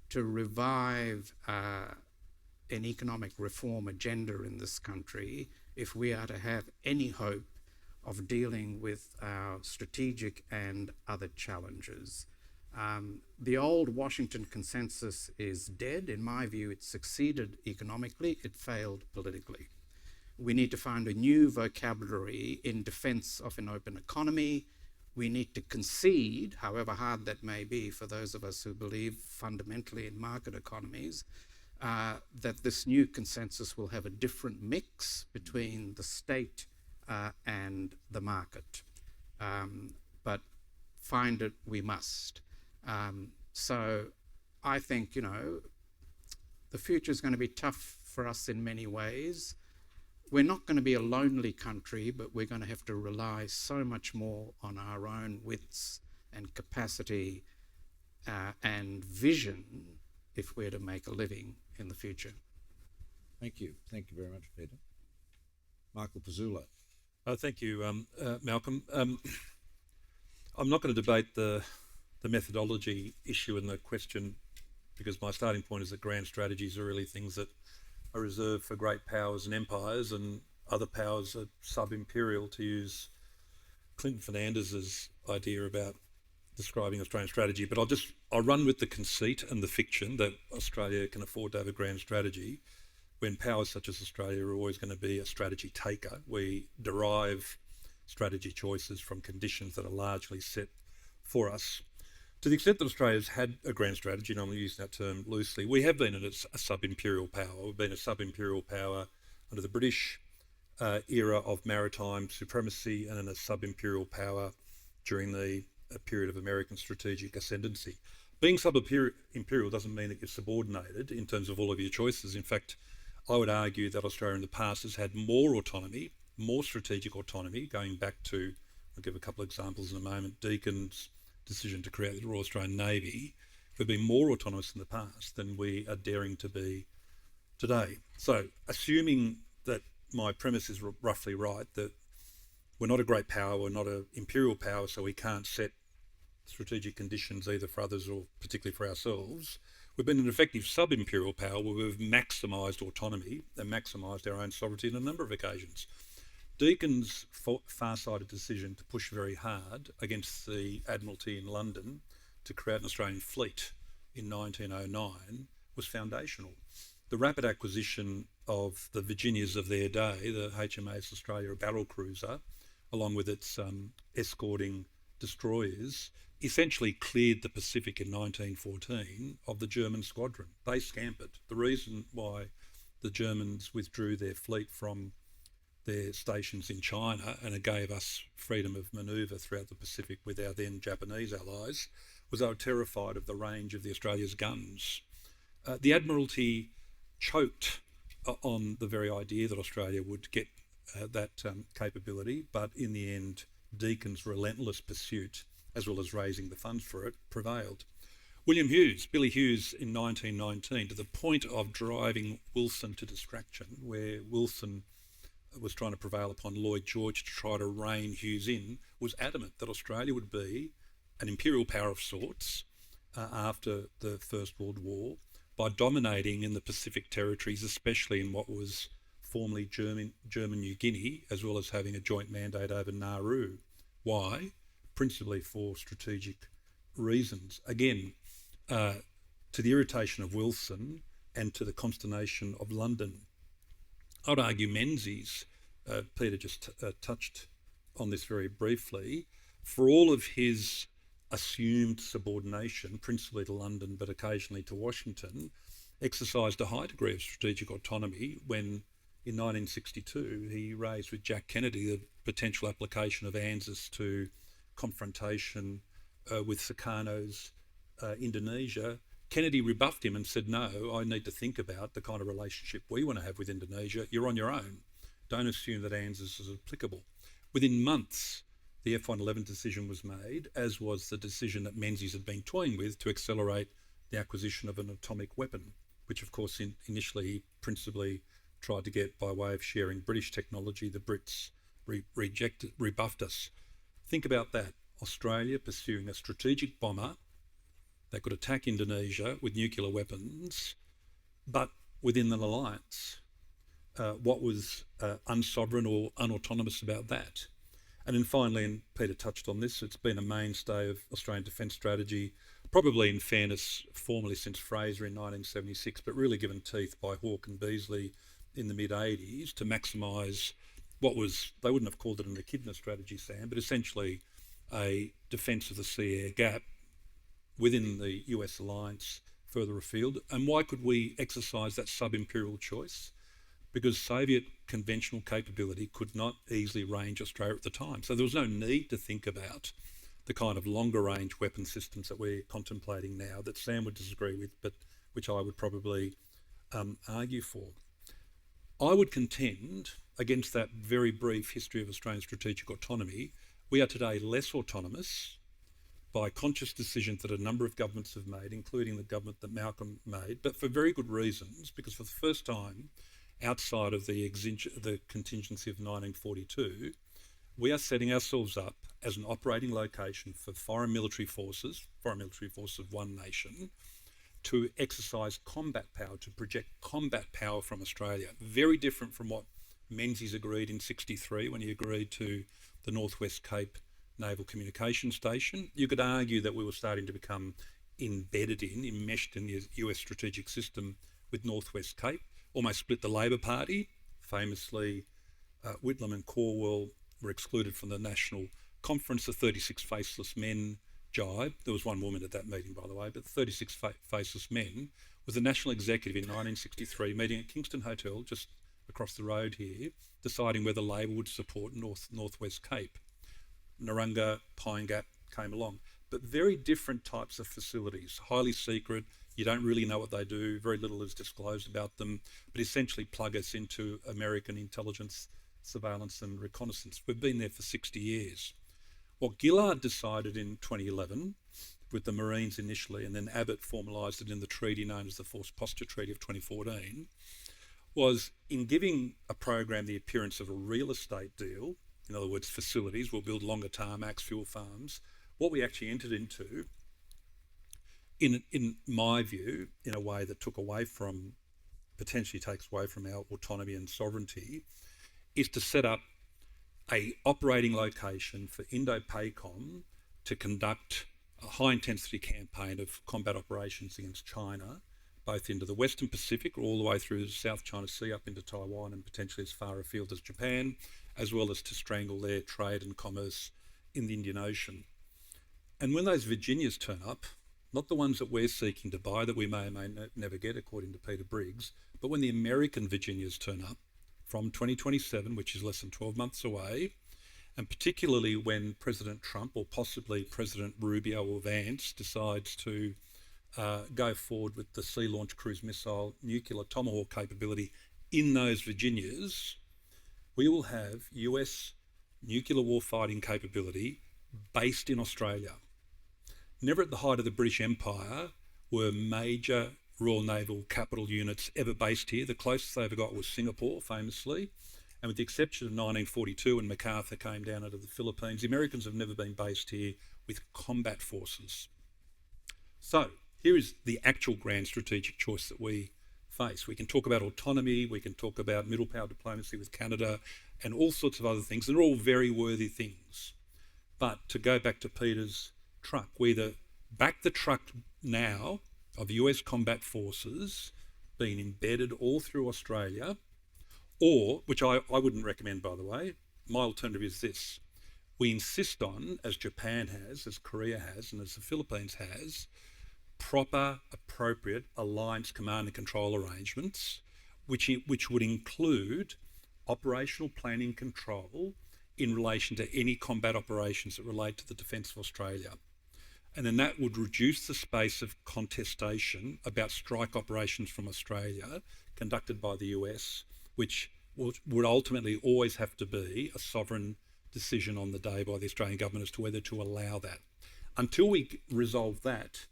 to revive an economic reform agenda in this country if we are to have any hope of dealing with our strategic and other challenges. The old Washington consensus is dead. In my view, it succeeded economically, it failed politically. We need to find a new vocabulary in defense of an open economy. We need to concede, however hard that may be for those of us who believe fundamentally in market economies, that this new consensus will have a different mix between the state and the market. But find it we must. So I think, the future is going to be tough for us in many ways. We're not going to be a lonely country, but we're going to have to rely so much more on our own wits and capacity and vision if we're to make a living in the future. Thank you. Thank you very much, Peter. Michael Pizzullo. Thank you, Malcolm. I'm not going to debate the methodology issue and the question, because my starting point is that grand strategies are really things that are reserved for great powers and empires, and other powers are sub-imperial, to use Clinton Fernandez's idea about describing Australian strategy, but I'll run with the conceit and the fiction that Australia can afford to have a grand strategy when powers such as Australia are always going to be a strategy taker. We derive strategy choices from conditions that are largely set for us. To the extent that Australia's had a grand strategy, and I'm using that term loosely, we have been a sub-imperial power. We've been a sub-imperial power under the British era of maritime supremacy and in a sub-imperial power during the period of American strategic ascendancy. Being sub-imperial doesn't mean that you're subordinated in terms of all of your choices. In fact, I would argue that Australia in the past has had more autonomy, more strategic autonomy, going back to, I'll give a couple of examples in a moment, Deakin's decision to create the Royal Australian Navy. We've been more autonomous in the past than we are daring to be today. So, assuming that my premise is roughly right, that we're not a great power, we're not an imperial power, so we can't set strategic conditions either for others or particularly for ourselves. We've been an effective sub-imperial power where we've maximised autonomy and maximised our own sovereignty on a number of occasions. Deakin's far-sighted decision to push very hard against the Admiralty in London to create an Australian fleet in 1909 was foundational. The rapid acquisition of the Virginias of their day, the HMAS Australia, a battle cruiser, along with its escorting destroyers, essentially cleared the Pacific in 1914 of the German squadron. They scampered. The reason why the Germans withdrew their fleet from their stations in China and it gave us freedom of manoeuvre throughout the Pacific with our then Japanese allies was they were terrified of the range of the Australia's guns. The Admiralty choked on the very idea that Australia would get that capability, but in the end, Deakin's relentless pursuit, as well as raising the funds for it, prevailed. Billy Hughes in 1919, to the point of driving Wilson to distraction, where Wilson was trying to prevail upon Lloyd George to try to rein Hughes in, was adamant that Australia would be an imperial power of sorts after the First World War by dominating in the Pacific territories, especially in what was formerly German New Guinea, as well as having a joint mandate over Nauru. Why? Principally for strategic reasons. Again, to the irritation of Wilson and to the consternation of London. I would argue Menzies, Peter just touched on this very briefly, for all of his assumed subordination, principally to London but occasionally to Washington, exercised a high degree of strategic autonomy when in 1962 he raised with Jack Kennedy the potential application of ANZUS to confrontation with Sukarno's Indonesia. Kennedy rebuffed him and said, no, I need to think about the kind of relationship we want to have with Indonesia. You're on your own. Don't assume that ANZUS is applicable. Within months, the F-111 decision was made, as was the decision that Menzies had been toying with to accelerate the acquisition of an atomic weapon, which of course initially he principally tried to get by way of sharing British technology. The Brits rebuffed us. Think about that. Australia pursuing a strategic bomber that could attack Indonesia with nuclear weapons, but within an alliance. What was unsovereign or unautonomous about that? And then finally, and Peter touched on this, it's been a mainstay of Australian defence strategy, probably in fairness formally since Fraser in 1976, but really given teeth by Hawke and Beazley in the mid-80s to maximise what was, they wouldn't have called it an echidna strategy, Sam, but essentially a defence of the sea air gap within the US alliance further afield. And why could we exercise that sub-imperial choice? Because Soviet conventional capability could not easily range Australia at the time. So there was no need to think about the kind of longer range weapon systems that we're contemplating now that Sam would disagree with, but which I would probably argue for. I would contend, against that very brief history of Australian strategic autonomy, we are today less autonomous by conscious decisions that a number of governments have made, including the government that Malcolm made, but for very good reasons, because for the first time, outside of the contingency of 1942, we are setting ourselves up as an operating location for foreign military forces of one nation, to exercise combat power, to project combat power from Australia. Very different from what Menzies agreed in '63 when he agreed to the North West Cape naval communication station. You could argue that we were starting to become enmeshed in the US strategic system with Northwest Cape, almost split the Labor Party. Famously, Whitlam and Cornwall were excluded from the National Conference. The 36 Faceless Men jibe. There was one woman at that meeting, by the way, but the 36 Faceless Men was the National Executive in 1963 meeting at Kingston Hotel, just across the road here, deciding whether Labor would support Northwest Cape. Narungga, Pine Gap came along. But very different types of facilities, highly secret. You don't really know what they do. Very little is disclosed about them, but essentially plug us into American intelligence, surveillance and reconnaissance. We've been there for 60 years. What Gillard decided in 2011 with the Marines initially, and then Abbott formalised it in the treaty known as the Force Posture Treaty of 2014, was in giving a program the appearance of a real estate deal, in other words, facilities, we'll build longer tarmacs, fuel farms. What we actually entered into, in my view, in a way that potentially takes away from our autonomy and sovereignty, is to set up a operating location for Indo-PACOM to conduct a high-intensity campaign of combat operations against China, both into the Western Pacific, all the way through the South China Sea, up into Taiwan and potentially as far afield as Japan, as well as to strangle their trade and commerce in the Indian Ocean. And when those Virginias turn up, not the ones that we're seeking to buy that we may or may never get, according to Peter Briggs, but when the American Virginias turn up from 2027, which is less than 12 months away, and particularly when President Trump or possibly President Rubio or Vance decides to go forward with the Sea Launched Cruise Missile nuclear Tomahawk capability in those Virginias, we will have US nuclear warfighting capability based in Australia. Never at the height of the British Empire were major Royal Naval capital units ever based here. The closest they ever got was Singapore, famously. And with the exception of 1942 when MacArthur came down out of the Philippines, the Americans have never been based here with combat forces. So here is the actual grand strategic choice that we face. We can talk about autonomy, we can talk about middle power diplomacy with Canada and all sorts of other things. They're all very worthy things. But to go back to Peter's truck, we either back the truck now of US combat forces being embedded all through Australia, or, which I wouldn't recommend, by the way, my alternative is this. We insist on, as Japan has, as Korea has, and as the Philippines has, proper, appropriate alliance command and control arrangements, which would include operational planning control in relation to any combat operations that relate to the defence of Australia. And then that would reduce the space of contestation about strike operations from Australia conducted by the US, which would ultimately always have to be a sovereign decision on the day by the Australian government as to whether to allow that. Until we resolve that,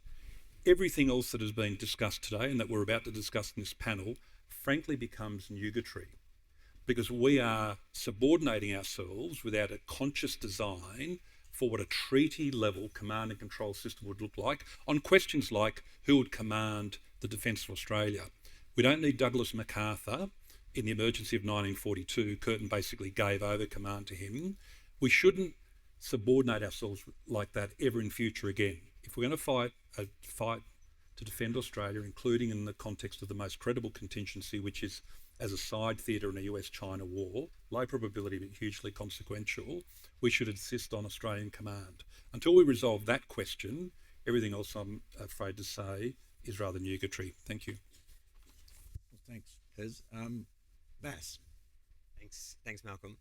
everything else that has been discussed today and that we're about to discuss in this panel frankly becomes nugatory, because we are subordinating ourselves without a conscious design for what a treaty-level command and control system would look like on questions like who would command the defence of Australia. We don't need Douglas MacArthur. In the emergency of 1942, Curtin basically gave over command to him. We shouldn't subordinate ourselves like that ever in future again. If we're going to fight to defend Australia, including in the context of the most credible contingency, which is as a side theatre in a US-China war, low probability but hugely consequential, we should insist on Australian command. Until we resolve that question, everything else, I'm afraid to say, is rather nugatory. Thank you. Well, thanks, Pez. Bass. Thanks, Malcolm.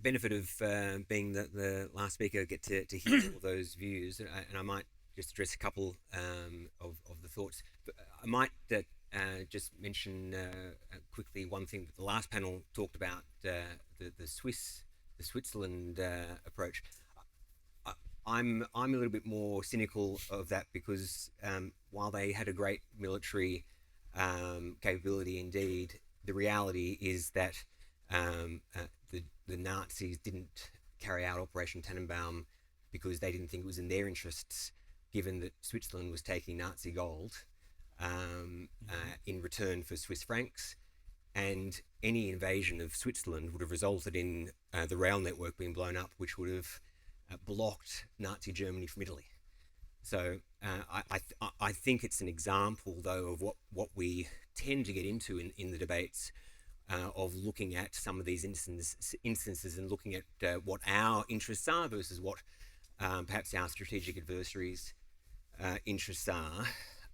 Benefit of being the last speaker, get to hear all those views, and I might just address a couple of the thoughts. But I might just mention quickly one thing that the last panel talked about, the Switzerland approach. I'm a little bit more cynical of that because while they had a great military capability indeed, the reality is that the Nazis didn't carry out Operation Tannenbaum because they didn't think it was in their interests, given that Switzerland was taking Nazi gold in return for Swiss francs. and any invasion of Switzerland would have resulted in the rail network being blown up, which would have blocked Nazi Germany from Italy. So I think it's an example, though, of what we tend to get into in the debates of looking at some of these instances and looking at what our interests are versus what perhaps our strategic adversaries' interests are.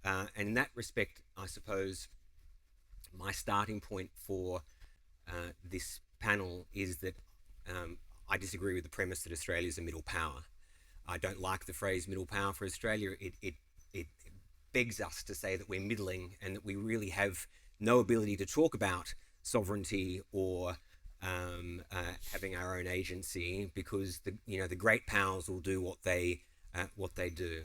And in that respect, I suppose my starting point for this panel is that I disagree with the premise that Australia is a middle power. I don't like the phrase middle power for Australia. It begs us to say that we're middling and that we really have no ability to talk about sovereignty or having our own agency, because the great powers will do what they do.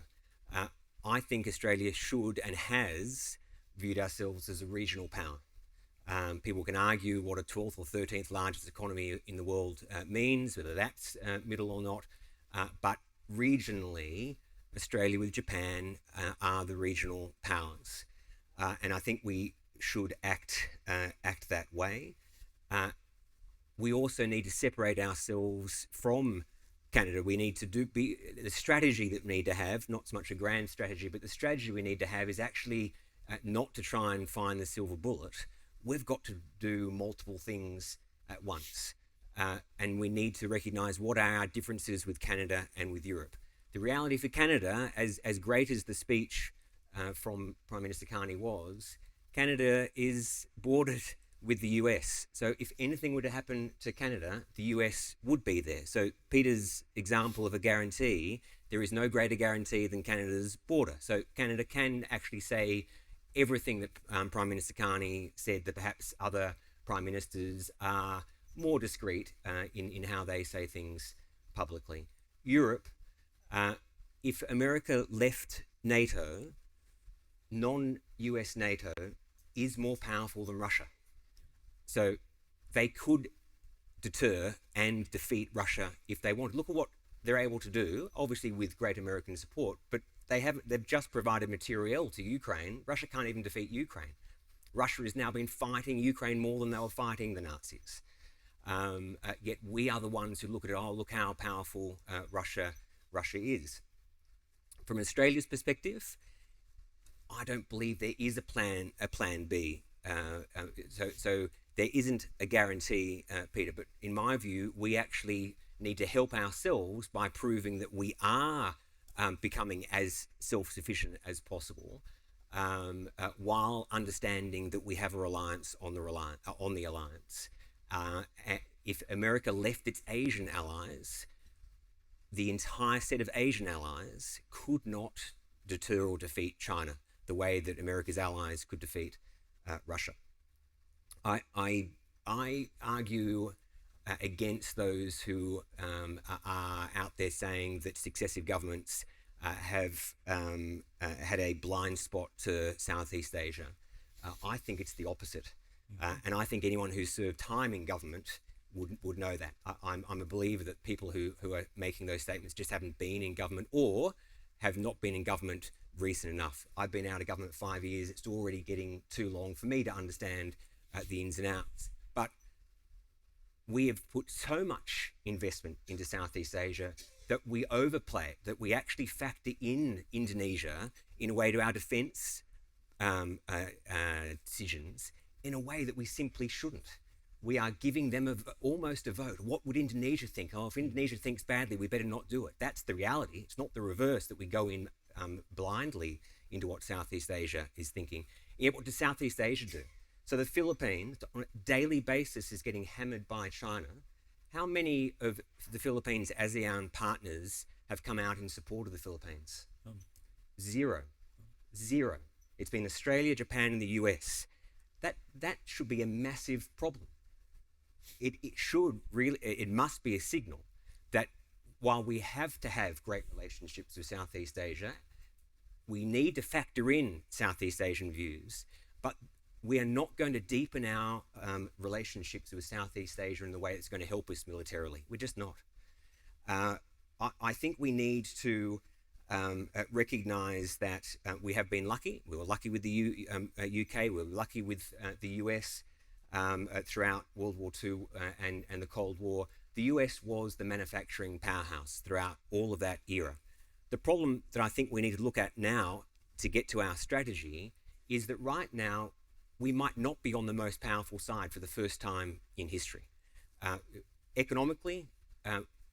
I think Australia should and has viewed ourselves as a regional power. People can argue what a 12th or 13th largest economy in the world means, whether that's middle or not, but regionally, Australia with Japan are the regional powers, and I think we should act that way. We also need to separate ourselves from Canada. We need to be the strategy that we need to have, not so much a grand strategy, but the strategy we need to have is actually not to try and find the silver bullet. We've got to do multiple things at once. And we need to recognise what are our differences with Canada and with Europe. The reality for Canada, as great as the speech from Prime Minister Carney was, Canada is bordered with the US. So if anything were to happen to Canada, the US would be there. So Peter's example of a guarantee, there is no greater guarantee than Canada's border. So Canada can actually say everything that Prime Minister Carney said, that perhaps other Prime Ministers are more discreet in how they say things publicly. Europe, if America left NATO, non-US NATO is more powerful than Russia. So they could deter and defeat Russia if they wanted. Look at what they're able to do, obviously with great American support, but they've just provided materiel to Ukraine. Russia can't even defeat Ukraine. Russia has now been fighting Ukraine more than they were fighting the Nazis. Yet we are the ones who look at it, oh, look how powerful Russia is. From Australia's perspective, I don't believe there is a plan B. So there isn't a guarantee, Peter, but in my view, we actually need to help ourselves by proving that we are becoming as self-sufficient as possible, while understanding that we have a reliance on the alliance. If America left its Asian allies, the entire set of Asian allies could not deter or defeat China the way that America's allies could defeat Russia. I argue against those who are out there saying that successive governments have had a blind spot to Southeast Asia. I think it's the opposite. And I think anyone who's served time in government would know that. I'm a believer that people who are making those statements just haven't been in government or have not been in government recent enough. I've been out of government 5 years. It's already getting too long for me to understand the ins and outs. But we have put so much investment into Southeast Asia that we overplay it, that we actually factor in Indonesia in a way to our defence decisions in a way that we simply shouldn't. We are giving them almost a vote. What would Indonesia think? Oh, if Indonesia thinks badly, we better not do it. That's the reality. It's not the reverse, that we go in blindly into what Southeast Asia is thinking. Yet what does Southeast Asia do? So the Philippines, on a daily basis, is getting hammered by China. How many of the Philippines' ASEAN partners have come out in support of the Philippines? Zero. It's been Australia, Japan, and the US. That should be a massive problem. It must be a signal that while we have to have great relationships with Southeast Asia, we need to factor in Southeast Asian views, but we are not going to deepen our relationships with Southeast Asia in the way that's going to help us militarily. We're just not. I think we need to recognise that we have been lucky. We were lucky with the UK. We were lucky with the US. throughout World War II and the Cold War. The US was the manufacturing powerhouse throughout all of that era. The problem that I think we need to look at now to get to our strategy is that right now we might not be on the most powerful side for the first time in history. Economically,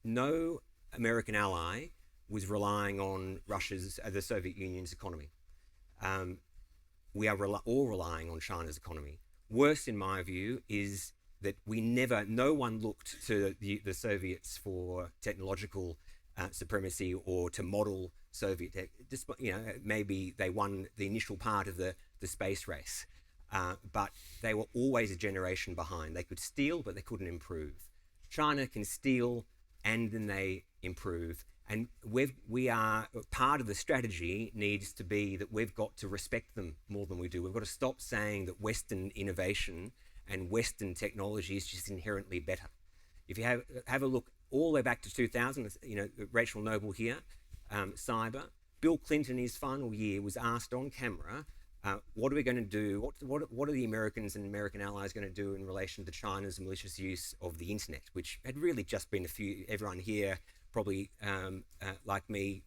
no American ally was relying on the Soviet Union's economy. We are all relying on China's economy. Worse, in my view, is that no one looked to the Soviets for technological supremacy or to model Soviet tech. Maybe they won the initial part of the space race, but they were always a generation behind. They could steal, but they couldn't improve. China can steal and then they improve. And we are part of the strategy needs to be that we've got to respect them more than we do. We've got to stop saying that Western innovation and Western technology is just inherently better. If you have a look all the way back to 2000, Rachel Noble here, cyber. Bill Clinton, his final year, was asked on camera, what are we going to do? What are the Americans and American allies going to do in relation to China's malicious use of the internet, which had really just been everyone here probably like me,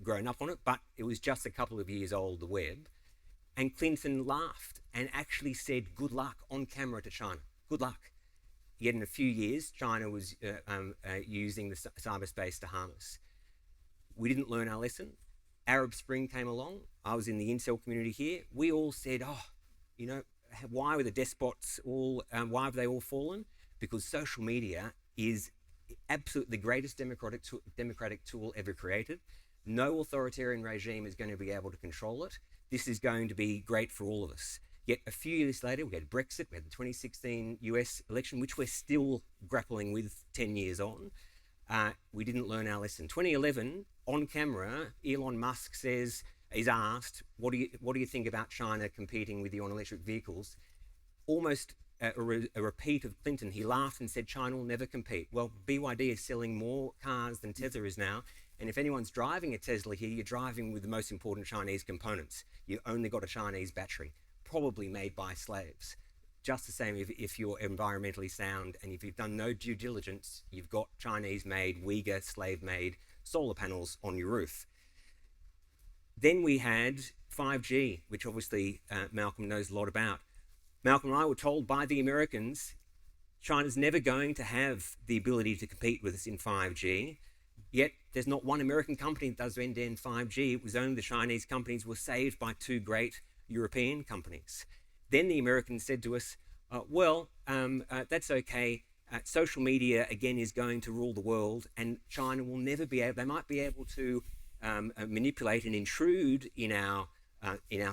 grown up on it, but it was just a couple of years old, the web. And Clinton laughed and actually said, good luck on camera to China, good luck. Yet in a few years, China was using the cyberspace to harm us. We didn't learn our lesson. Arab Spring came along. I was in the Intel community here. We all said, why were the despots why have they all fallen? Because social media is absolutely the greatest democratic tool ever created. No authoritarian regime is going to be able to control it. This is going to be great for all of us. Yet a few years later, we had Brexit, we had the 2016 US election, which we're still grappling with 10 years on. We didn't learn our lesson. 2011, on camera, Elon Musk is asked, what do you think about China competing with you on electric vehicles? Almost a repeat of Clinton. He laughed and said, China will never compete. Well, BYD is selling more cars than Tesla is now. And if anyone's driving a Tesla here, you're driving with the most important Chinese components. You only got a Chinese battery, probably made by slaves. Just the same if you're environmentally sound and if you've done no due diligence, you've got Chinese-made, Uyghur, slave-made solar panels on your roof. Then we had 5G, which obviously Malcolm knows a lot about. Malcolm and I were told by the Americans, China's never going to have the ability to compete with us in 5G. Yet there's not one American company that does end-to-end 5G. It was only the Chinese companies were saved by two great European companies. Then the Americans said to us, that's okay. Social media, again, is going to rule the world, and China will never be able, they might be able to manipulate and intrude in our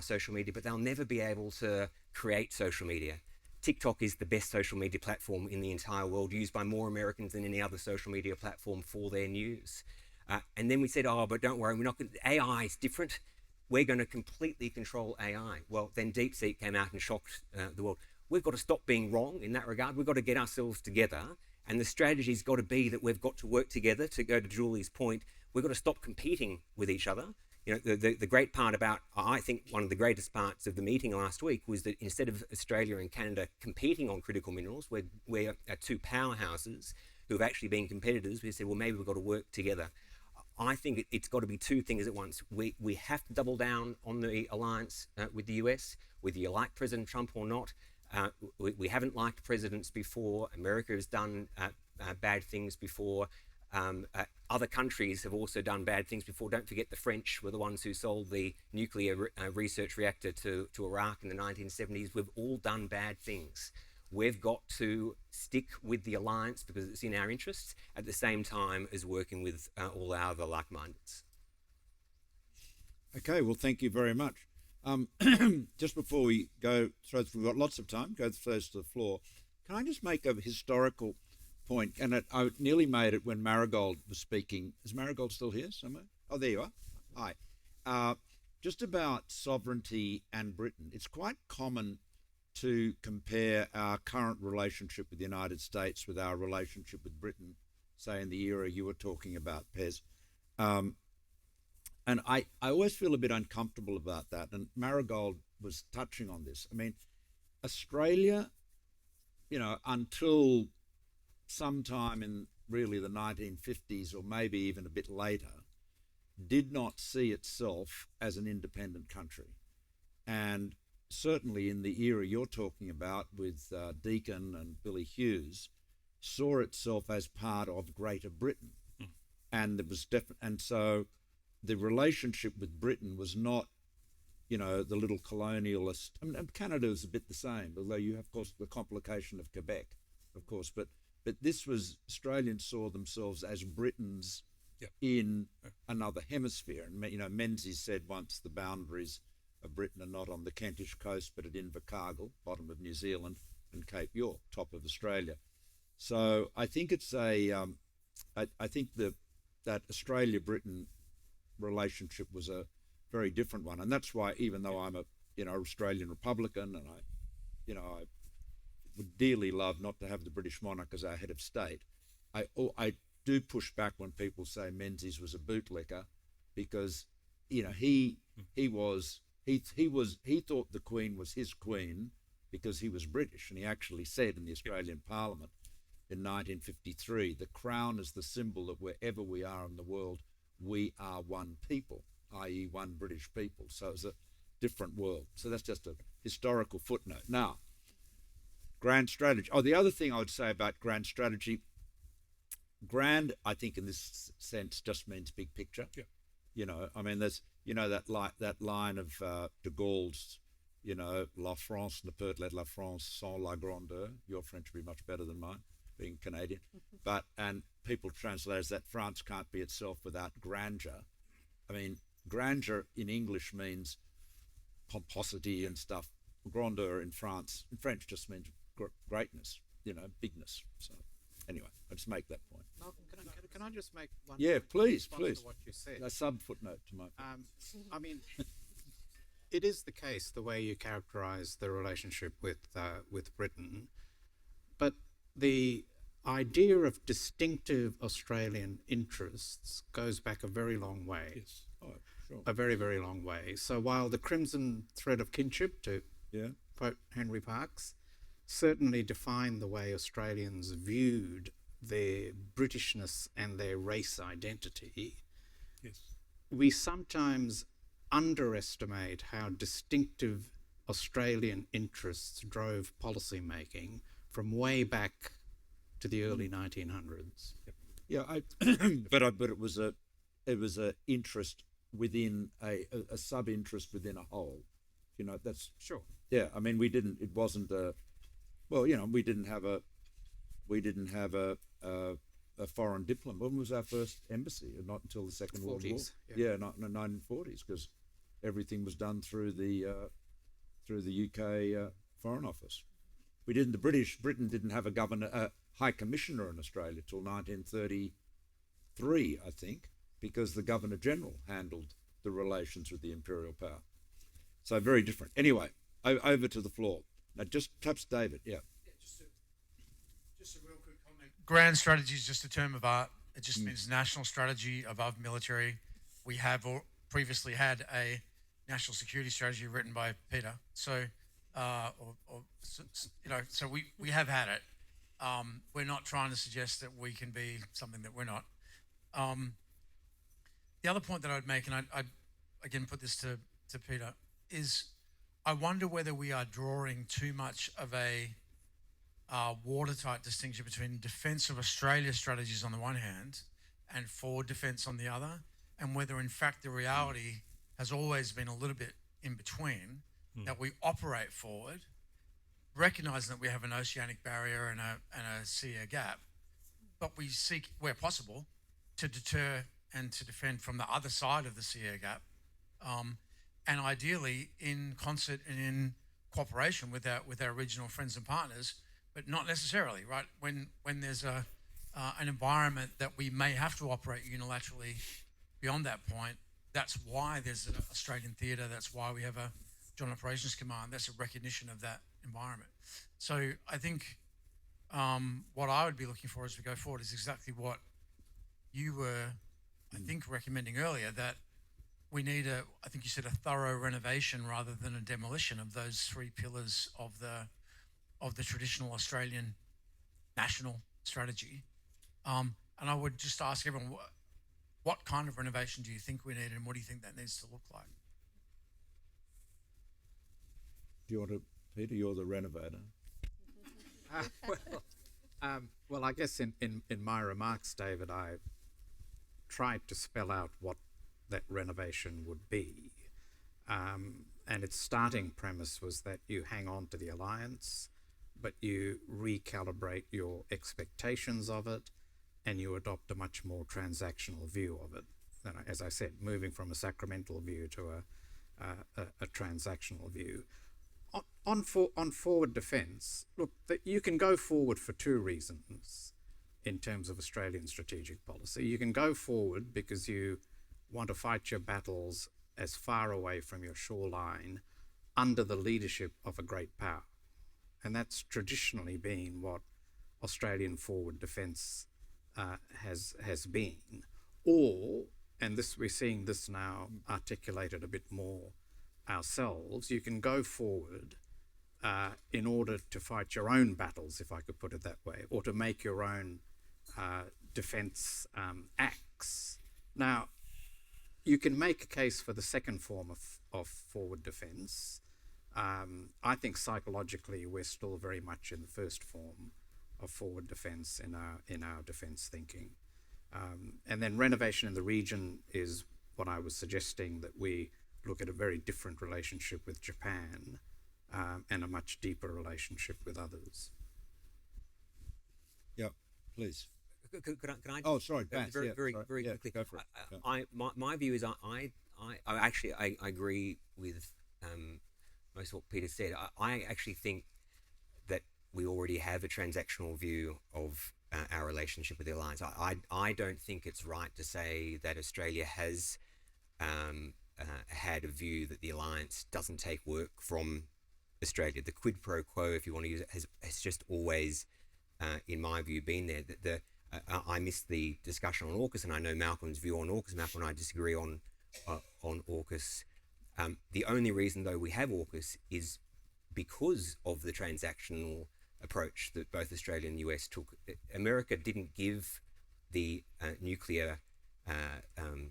social media, but they'll never be able to create social media. TikTok is the best social media platform in the entire world, used by more Americans than any other social media platform for their news. And then we said, but don't worry, AI is different. We're going to completely control AI. Well, then DeepSeek came out and shocked the world. We've got to stop being wrong in that regard. We've got to get ourselves together. And the strategy's got to be that we've got to work together. To go to Julie's point, we've got to stop competing with each other. The great part about, I think one of the greatest parts of the meeting last week was that instead of Australia and Canada competing on critical minerals, we're two powerhouses who have actually been competitors. We said, well, maybe we've got to work together. I think it's got to be two things at once. We have to double down on the alliance with the US, whether you like President Trump or not. We haven't liked presidents before. America has done bad things before. Other countries have also done bad things before. Don't forget the French were the ones who sold the nuclear research reactor to Iraq in the 1970s. We've all done bad things. We've got to stick with the alliance because it's in our interests at the same time as working with all our other like-mindeds. Okay, well, thank you very much. Just before we go, we've got lots of time, go first to the floor. Can I just make a historical point? And I nearly made it when Marigold was speaking. Is Marigold still here somewhere? Oh, there you are. Hi. Just about sovereignty and Britain. It's quite common to compare our current relationship with the United States with our relationship with Britain, say in the era you were talking about, Pez. And I always feel a bit uncomfortable about that. And Marigold was touching on this. I mean, Australia until sometime in really the 1950s or maybe even a bit later, did not see itself as an independent country. And certainly in the era you're talking about with Deakin and Billy Hughes, saw itself as part of Greater Britain. And there was and so the relationship with Britain was not, the little colonialist. And Canada is a bit the same, although you have, of course, the complication of Quebec, of course. But this was, Australians saw themselves as Britons in another hemisphere. And, Menzies said once the boundaries of Britain are not on the Kentish coast, but at Invercargill, bottom of New Zealand, and Cape York, top of Australia. So I think it's I think that Australia-Britain relationship was a very different one, and that's why, even though I'm a Australian Republican, and I would dearly love not to have the British monarch as our head of state, I do push back when people say Menzies was a bootlicker, because he thought the Queen was his Queen because he was British, and he actually said in the Australian Parliament in 1953, the Crown is the symbol that wherever we are in the world, we are one people, i.e. one British people. So it's a different world. So that's just a historical footnote. Now, grand strategy. The other thing I would say about grand strategy, grand, I think in this sense, just means big picture. There's, that line of de Gaulle's, La France ne peut être la France sans la grandeur. Your French would be much better than mine, being Canadian. And people translate as that France can't be itself without grandeur. Grandeur in English means pomposity and stuff. Grandeur in French just means greatness, bigness. So anyway, I just make that point. Malcolm, can I just make one? Yeah, please. To what you said. A sub footnote to my. It is the case the way you characterise the relationship with Britain, but the idea of distinctive Australian interests goes back a very long way. Yes. Sure. A very, very long way. So while the crimson thread of kinship, to quote Henry Parkes, certainly defined the way Australians viewed their Britishness and their race identity, we sometimes underestimate how distinctive Australian interests drove policy making from way back to the early 1900s. But it was a interest within a sub interest within a whole. That's sure. Yeah, we didn't. It wasn't a. Well, we didn't have a foreign diplomat. When was our first embassy? Not until the Second World War. Not in the 1940s, because everything was done through the UK Foreign Office. Britain didn't have a High Commissioner in Australia till 1933, I think, because the Governor General handled the relations with the imperial power. So very different. Anyway, over to the floor. Now, just perhaps David. Yeah. Just a real quick comment. Grand strategy is just a term of art. It just means national strategy above military. We have previously had a national security strategy written by Peter. So, so we have had it. We're not trying to suggest that we can be something that we're not. The other point that I would make, and I again put this to Peter, is I wonder whether we are drawing too much of a watertight distinction between defence of Australia strategies on the one hand and forward defence on the other, and whether in fact the reality has always been a little bit in between, that we operate forward, recognising that we have an oceanic barrier and a sea air gap, but we seek, where possible, to deter and to defend from the other side of the sea air gap, and ideally in concert and in cooperation with our regional friends and partners, but not necessarily, right? When there's an environment that we may have to operate unilaterally beyond that point, that's why there's an Australian theatre, that's why we have a Joint Operations Command, that's a recognition of that environment. So I think what I would be looking for as we go forward is exactly what you were, I think, recommending earlier, that we need I think you said a thorough renovation rather than a demolition of those three pillars of the of the traditional Australian national strategy. And I would just ask everyone, what kind of renovation do you think we need, and what do you think that needs to look like? Do you want to, Peter? You're the renovator. Well, I guess in my remarks, David, I tried to spell out what that renovation would be. And its starting premise was that you hang on to the alliance, but you recalibrate your expectations of it, and you adopt a much more transactional view of it. As I said, moving from a sacramental view to a transactional view. On forward defence, look, you can go forward for two reasons in terms of Australian strategic policy. You can go forward because you want to fight your battles as far away from your shoreline under the leadership of a great power. And that's traditionally been what Australian forward defence has been. Or, and this we're seeing this now articulated a bit more ourselves, you can go forward in order to fight your own battles, if I could put it that way, or to make your own defence acts. Now, you can make a case for the second form of forward defence. I think psychologically we're still very much in the first form of forward defence in our defence thinking. And then renovation in the region is what I was suggesting, that we look at a very different relationship with Japan and a much deeper relationship with others. Yeah, please. Can I Oh, sorry, Baz, very yeah, quickly. go for it. My view is I agree with most of what Peter said. I actually think that we already have a transactional view of our relationship with the alliance. I don't think it's right to say that Australia has had a view that the alliance doesn't take work from Australia. The quid pro quo, if you want to use it, has just always, in my view, been there. I missed the discussion on AUKUS, and I know Malcolm's view on AUKUS. Malcolm and I disagree on AUKUS. The only reason, though, we have AUKUS is because of the transactional approach that both Australia and the US took. America didn't give the nuclear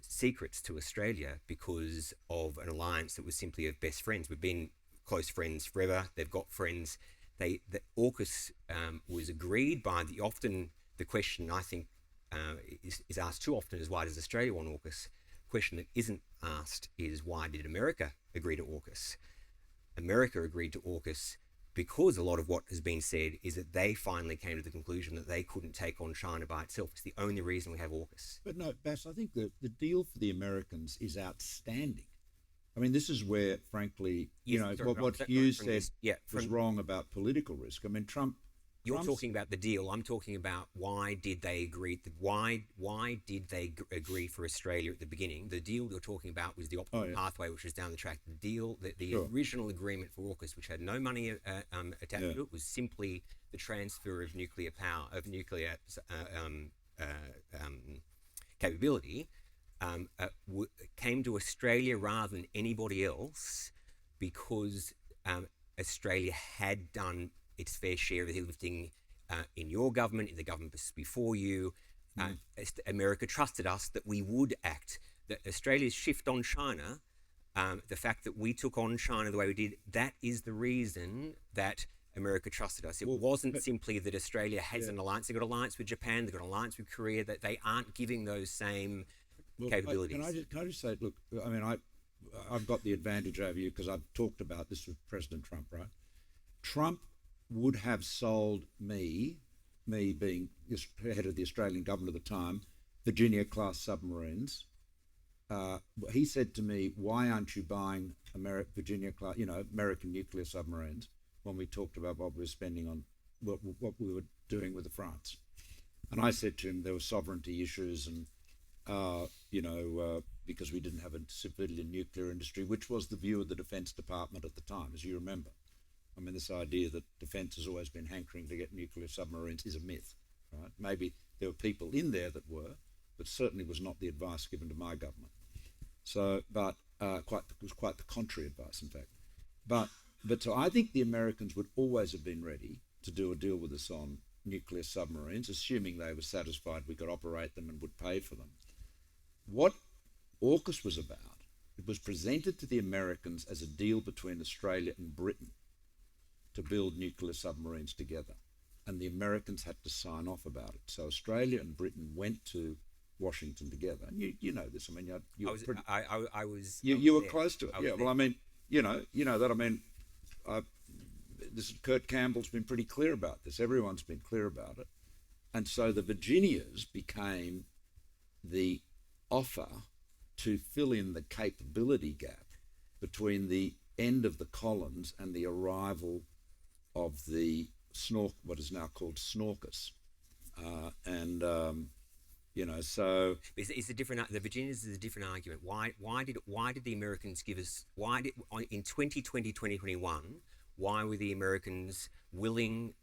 secrets to Australia because of an alliance that was simply of best friends. We've been close friends forever. They've got friends. The AUKUS was agreed by the question, I think, is asked too often is, why does Australia want AUKUS? The question that isn't asked is, why did America agree to AUKUS? America agreed to AUKUS because a lot of what has been said is that they finally came to the conclusion that they couldn't take on China by itself. It's the only reason we have AUKUS. But no, Bass, I think the deal for the Americans is outstanding. I mean, this is where, frankly, what Hughes said was wrong about political risk. I mean, You're talking about the deal. I'm talking about why did they agree? Why did they agree for Australia at the beginning? The deal you're talking about was the optimal pathway, which was down the track. The deal, the original agreement for AUKUS, which had no money attached to it, was simply the transfer of nuclear power, of nuclear capability. Came to Australia rather than anybody else because Australia had done its fair share of the heavy lifting in your government, in the government before you. America trusted us that we would act. That Australia's shift on China, the fact that we took on China the way we did, that is the reason that America trusted us. It wasn't simply that Australia has an alliance. They've got an alliance with Japan, they've got an alliance with Korea, that they aren't giving those same capabilities. Can I just say, look, I mean, I've got the advantage over you because I've talked about this with President Trump, right? Trump would have sold me being head of the Australian government at the time, Virginia-class submarines. He said to me, "Why aren't you buying Virginia-class, American nuclear submarines?" When we talked about what we were spending on, what we were doing with the France, and I said to him there were sovereignty issues, and because we didn't have a civilian nuclear industry, which was the view of the Defence Department at the time, as you remember. I mean, this idea that defence has always been hankering to get nuclear submarines is a myth, right? Maybe there were people in there that were, but certainly was not the advice given to my government. So, but it was quite the contrary advice, in fact. But But so I think the Americans would always have been ready to do a deal with us on nuclear submarines, assuming they were satisfied we could operate them and would pay for them. What AUKUS was about, it was presented to the Americans as a deal between Australia and Britain to build nuclear submarines together. And the Americans had to sign off about it. So Australia and Britain went to Washington together. And you know this. I mean, you were close to it. Yeah. Well, I mean, you know that. I mean, Kurt Campbell's been pretty clear about this. Everyone's been clear about it. And so the Virginias became the offer to fill in the capability gap between the end of the Collins and the arrival of the what is now called AUKUS. So it's a different. The Virginias is a different argument. Why did the Americans give us? In 2020, 2021? Why were the Americans willing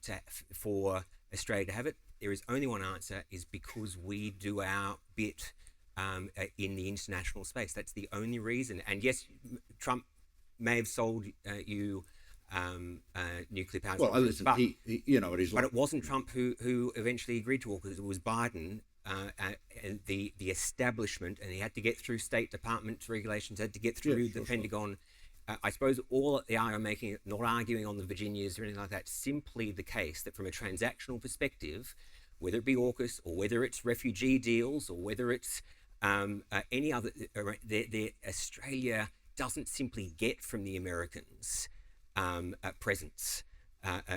for Australia to have it? There is only one answer: is because we do our bit in the international space. That's the only reason. And yes, Trump may have sold you nuclear power. Well, listen, but it wasn't Trump who eventually agreed to AUKUS. It was Biden and the establishment, and he had to get through State Department regulations, had to get through the Pentagon. I suppose all they are making, not arguing on the Virginias or anything like that, simply the case that from a transactional perspective, whether it be AUKUS or whether it's refugee deals or whether it's any other, Australia doesn't simply get from the Americans presence.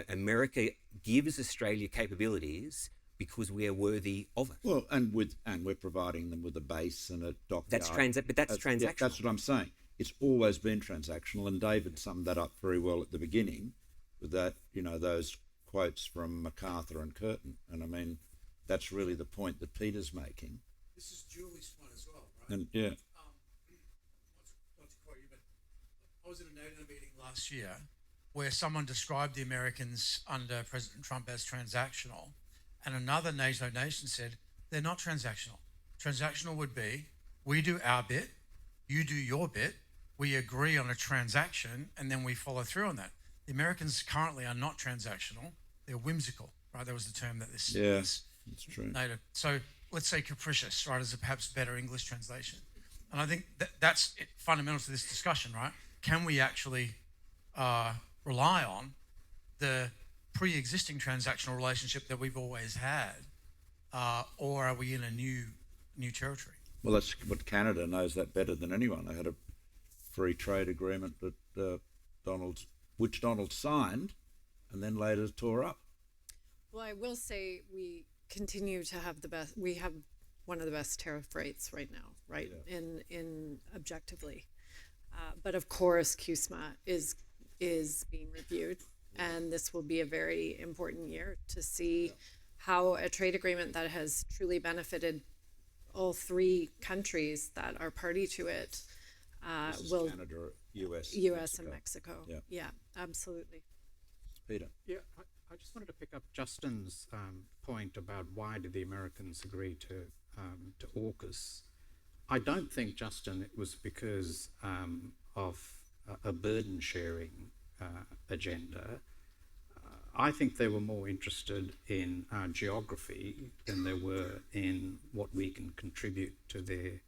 America gives Australia capabilities because we are worthy of it. Well, and we're providing them with a base and a dockyard. That's transactional. Yeah, that's what I'm saying. It's always been transactional, and David summed that up very well at the beginning with that, those quotes from MacArthur and Curtin. And I mean, that's really the point that Peter's making. This is Julie's point as well, right? And yeah. Not to quote you, but I was in a NATO meeting last year where someone described the Americans under President Trump as transactional, and another NATO nation said they're not transactional. Transactional would be, we do our bit, you do your bit, we agree on a transaction, and then we follow through on that. The Americans currently are not transactional, they're whimsical, right? That was the term that this that's true. NATO. So let's say capricious, right, is a perhaps better English translation. And I think that's fundamental to this discussion, right? Can we actually rely on the pre-existing transactional relationship that we've always had, or are we in a new territory? Well, that's what Canada knows that better than anyone. They had a free trade agreement that Donald signed, and then later tore up. Well, I will say we continue to have we have one of the best tariff rates right now, right? Yeah. In objectively, but of course, CUSMA is being reviewed, and this will be a very important year to see how a trade agreement that has truly benefited all three countries that are party to it will Canada, US and Mexico. Yeah. Yeah, absolutely. Peter. Yeah, I just wanted to pick up Justin's point about why did the Americans agree to AUKUS. I don't think, Justin, it was because of a burden sharing agenda. I think they were more interested in our geography than they were in what we can contribute to their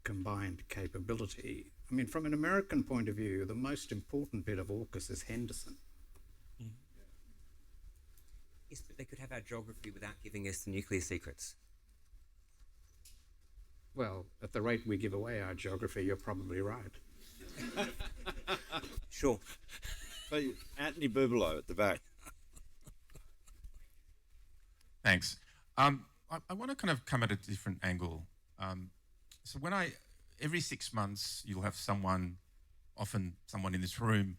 combined capability. I mean, from an American point of view, the most important bit of AUKUS is Henderson. Yes, but they could have our geography without giving us the nuclear secrets. Well, at the rate we give away our geography, you're probably right. Sure. So, Anthony Bubalo at the back. Thanks. I want to kind of come at a different angle. So every 6 months, you'll have often someone in this room,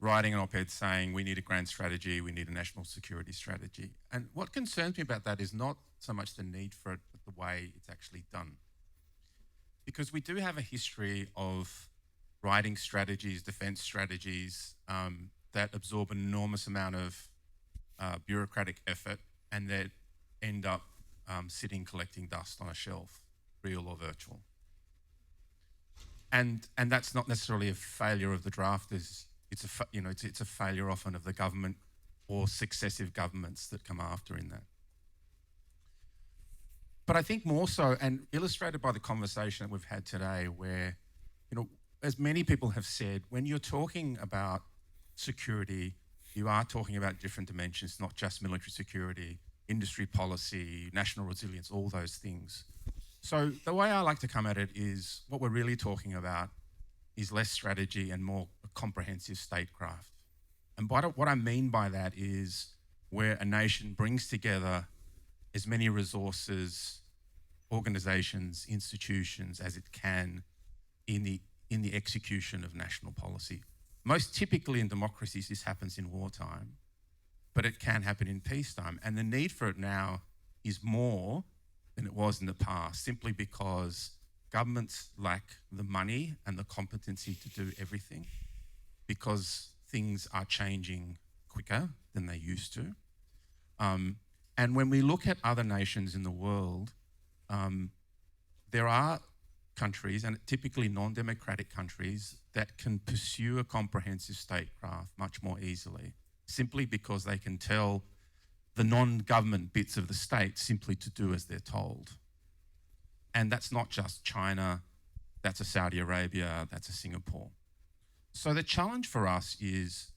writing an op-ed saying we need a grand strategy, we need a national security strategy. And what concerns me about that is not so much the need for it, but the way it's actually done. Because we do have a history of writing strategies, defence strategies, that absorb an enormous amount of bureaucratic effort and that end up sitting collecting dust on a shelf, real or virtual. And that's not necessarily a failure of the drafters it's a failure often of the government or successive governments that come after in that. But I think more so, and illustrated by the conversation that we've had today, where, as many people have said, when you're talking about security, you are talking about different dimensions, not just military security, industry policy, national resilience, all those things. So the way I like to come at it is what we're really talking about is less strategy and more comprehensive statecraft. And what I mean by that is where a nation brings together as many resources, organisations, institutions as it can in the execution of national policy. Most typically in democracies, this happens in wartime, but it can happen in peacetime. And the need for it now is more than it was in the past, simply because governments lack the money and the competency to do everything, because things are changing quicker than they used to. And when we look at other nations in the world, there are countries, and typically non-democratic countries, that can pursue a comprehensive statecraft much more easily, simply because they can tell the non-government bits of the state simply to do as they're told. And that's not just China, that's a Saudi Arabia, that's a Singapore. So the challenge for us is,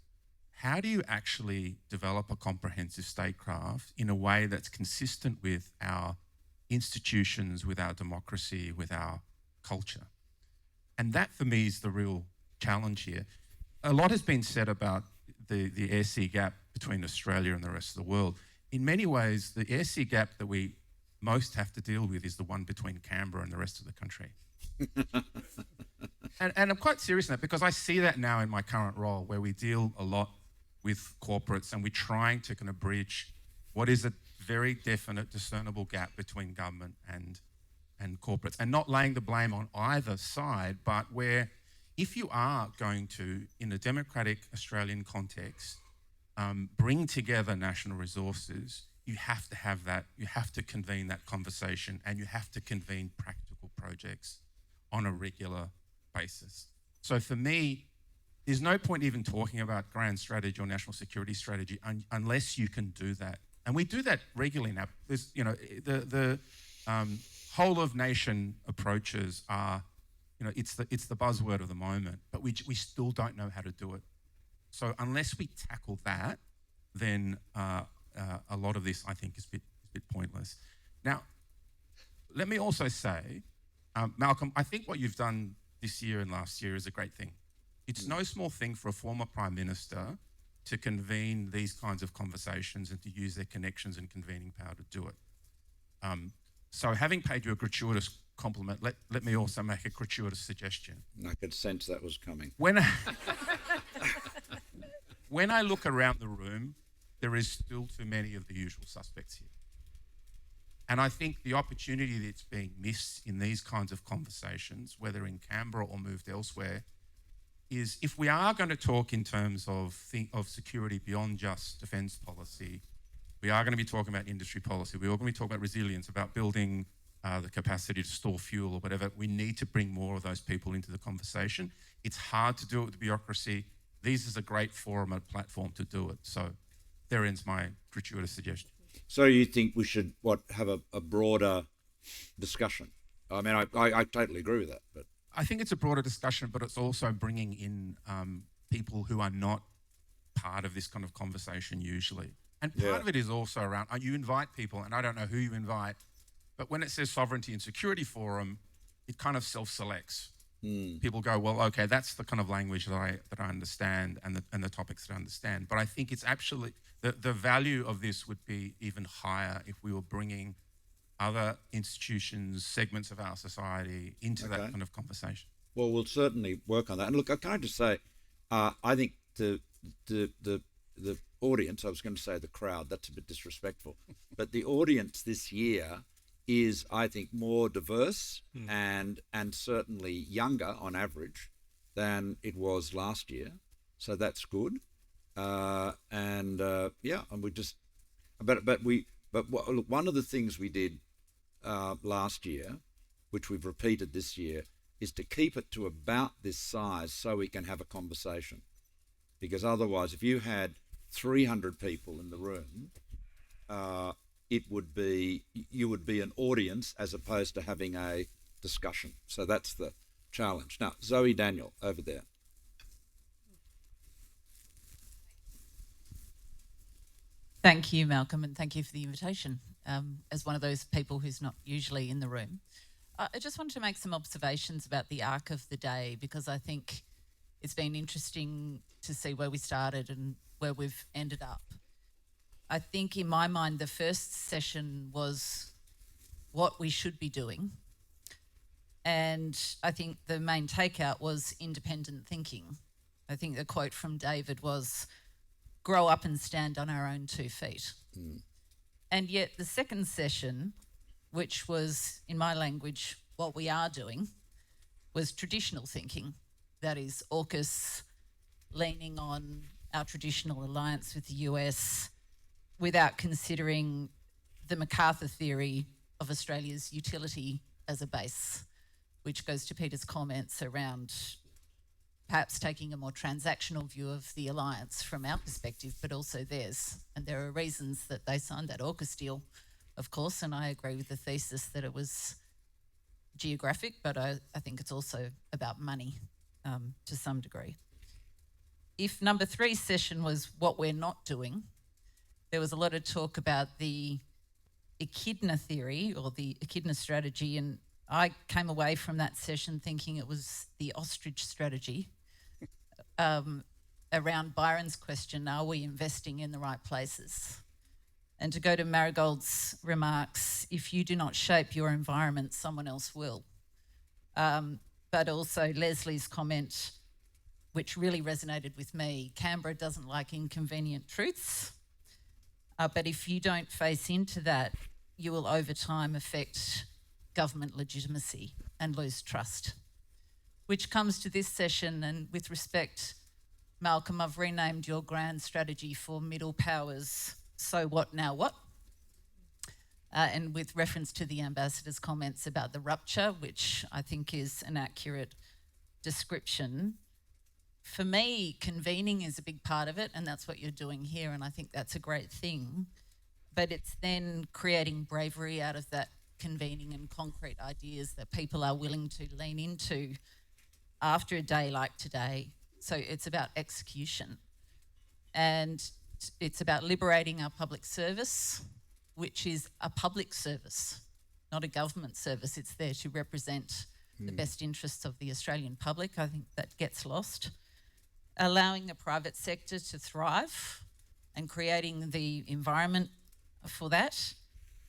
how do you actually develop a comprehensive statecraft in a way that's consistent with our institutions, with our democracy, with our culture? And that, for me, is the real challenge here. A lot has been said about the air-sea gap between Australia and the rest of the world. In many ways, the air-sea gap that we most have to deal with is the one between Canberra and the rest of the country. and I'm quite serious in that, because I see that now in my current role, where we deal a lot with corporates and we're trying to kind of bridge what is a very definite, discernible gap between government and corporates, and not laying the blame on either side, but where if you are going to, in a democratic Australian context, bring together national resources, you have to have that, you have to convene that conversation, and you have to convene practical projects on a regular basis. So for me, there's no point even talking about grand strategy or national security strategy unless you can do that. And we do that regularly now. There's, the whole of nation approaches are, it's the buzzword of the moment, but we still don't know how to do it. So unless we tackle that, then a lot of this, I think, is a bit pointless. Now, let me also say, Malcolm, I think what you've done this year and last year is a great thing. It's no small thing for a former Prime Minister to convene these kinds of conversations and to use their connections and convening power to do it. So having paid you a gratuitous compliment, let me also make a gratuitous suggestion. I could sense that was coming. When I look around the room, there is still too many of the usual suspects here. And I think the opportunity that's being missed in these kinds of conversations, whether in Canberra or moved elsewhere, is if we are going to talk in terms of security beyond just defence policy, we are going to be talking about industry policy, we are going to be talking about resilience, about building the capacity to store fuel or whatever, we need to bring more of those people into the conversation. It's hard to do it with the bureaucracy. This is a great forum and platform to do it. So there ends my gratuitous suggestion. So you think we should, have a broader discussion? I mean, I totally agree with that, but I think it's a broader discussion, but it's also bringing in people who are not part of this kind of conversation usually. And part of it is also around, you invite people, and I don't know who you invite, but when it says Sovereignty and Security Forum, it kind of self-selects. People go, well, okay, that's the kind of language that I understand and the topics that I understand. But I think it's actually, the value of this would be even higher if we were bringing other institutions, segments of our society into that kind of conversation. Well, we'll certainly work on that. And look, can I just say, I think the audience, I was going to say the crowd, that's a bit disrespectful, but the audience this year is, I think, more diverse and certainly younger on average than it was last year. So that's good. And we just, but look, one of the things we did last year, which we've repeated this year, is to keep it to about this size so we can have a conversation. because otherwise, if you had 300 people in the room, you would be an audience as opposed to having a discussion. So that's the challenge. Now, Zoe Daniel, over there. Thank you, Malcolm, and thank you for the invitation. As one of those people who's not usually in the room, I just wanted to make some observations about the arc of the day, because I think it's been interesting to see where we started and where we've ended up. I think in my mind, the first session was what we should be doing. And I think the main takeout was independent thinking. I think the quote from David was, grow up and stand on our own 2 feet. And yet the second session, which was, in my language, what we are doing, was traditional thinking. That is AUKUS, leaning on our traditional alliance with the US without considering the MacArthur theory of Australia's utility as a base, which goes to Peter's comments around perhaps taking a more transactional view of the alliance from our perspective, but also theirs. And there are reasons that they signed that AUKUS deal, of course, and I agree with the thesis that it was geographic, but I think it's also about money to some degree. If number 3 session was what we're not doing, there was a lot of talk about the echidna theory or the echidna strategy, and I came away from that session thinking it was the ostrich strategy around Byron's question, are we investing in the right places? And to go to Marigold's remarks, if you do not shape your environment, someone else will. But also Leslie's comment, which really resonated with me, Canberra doesn't like inconvenient truths, but if you don't face into that, you will over time affect government legitimacy and lose trust. Which comes to this session, and with respect, Malcolm, I've renamed your grand strategy for middle powers, so what now what? And with reference to the Ambassador's comments about the rupture, which I think is an accurate description. For me, convening is a big part of it, and that's what you're doing here, and I think that's a great thing. But it's then creating bravery out of that convening and concrete ideas that people are willing to lean into after a day like today. So it's about execution. And it's about liberating our public service, which is a public service, not a government service. It's there to represent the best interests of the Australian public. I think that gets lost. Allowing the private sector to thrive and creating the environment for that,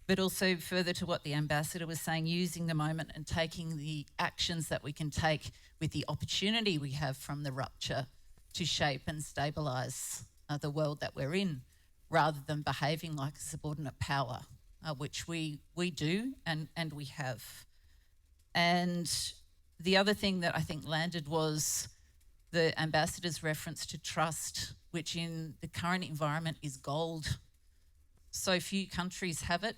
but also further to what the Ambassador was saying, using the moment and taking the actions that we can take with the opportunity we have from the rupture to shape and stabilise the world that we're in, rather than behaving like a subordinate power, which we do and we have. And the other thing that I think landed was the Ambassador's reference to trust, which in the current environment is gold. So few countries have it,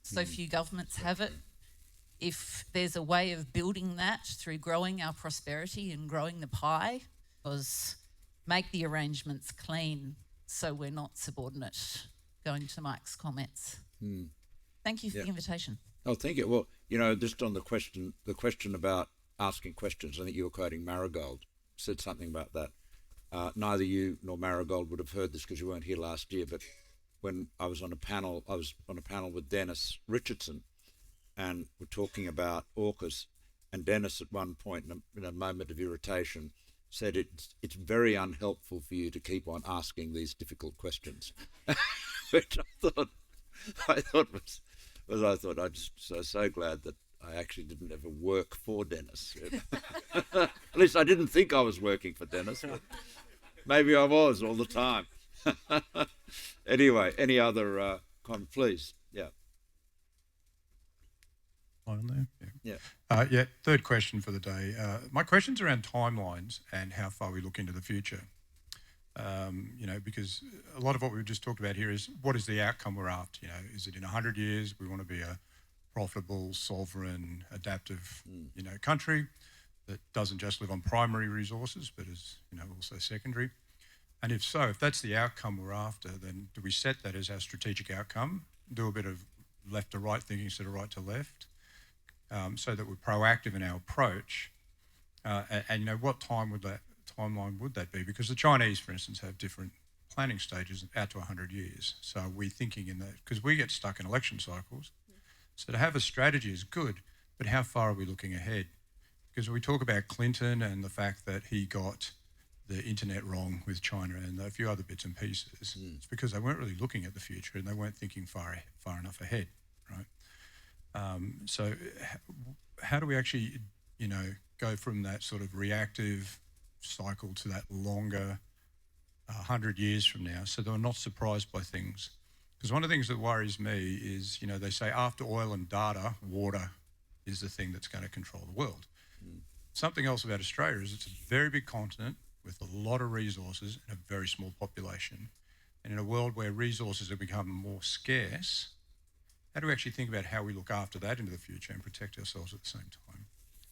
so few governments have it. If there's a way of building that through growing our prosperity and growing the pie, was make the arrangements clean so we're not subordinate, going to Mike's comments. Thank you for the invitation. Oh, thank you. Well, you know, just on the question about asking questions, I think you were quoting Marigold, said something about that. Neither you nor Marigold would have heard this because you weren't here last year, but when I was on a panel with Dennis Richardson, and we're talking about AUKUS, and Dennis at one point, in a moment of irritation, said it's very unhelpful for you to keep on asking these difficult questions, which I thought I'm just so glad that I actually didn't ever work for Dennis. At least I didn't think I was working for Dennis, but maybe I was all the time. Anyway, any other comment, please? Yeah. On there? Yeah. Yeah, third question for the day. My question's around timelines and how far we look into the future. You know, because a lot of what we've just talked about here is what is the outcome we're after? You know, is it in 100 years we want to be a profitable, sovereign, adaptive, you know, country that doesn't just live on primary resources but is, you know, also secondary? And if so, if that's the outcome we're after, then do we set that as our strategic outcome, do a bit of left to right thinking instead of right to left, so that we're proactive in our approach? And you know, what timeline would that be? Because the Chinese, for instance, have different planning stages out to 100 years. So we're thinking in that, because we get stuck in election cycles. So to have a strategy is good, but how far are we looking ahead? Because we talk about Clinton and the fact that he got the internet wrong with China and a few other bits and pieces. It's because they weren't really looking at the future and they weren't thinking far enough ahead, right? So how do we actually, you know, go from that sort of reactive cycle to that longer 100 years from now, so they're not surprised by things? Because one of the things that worries me is, you know, they say after oil and data, water is the thing that's going to control the world. Something else about Australia is it's a very big continent with a lot of resources and a very small population. And in a world where resources have become more scarce, how do we actually think about how we look after that into the future and protect ourselves at the same time?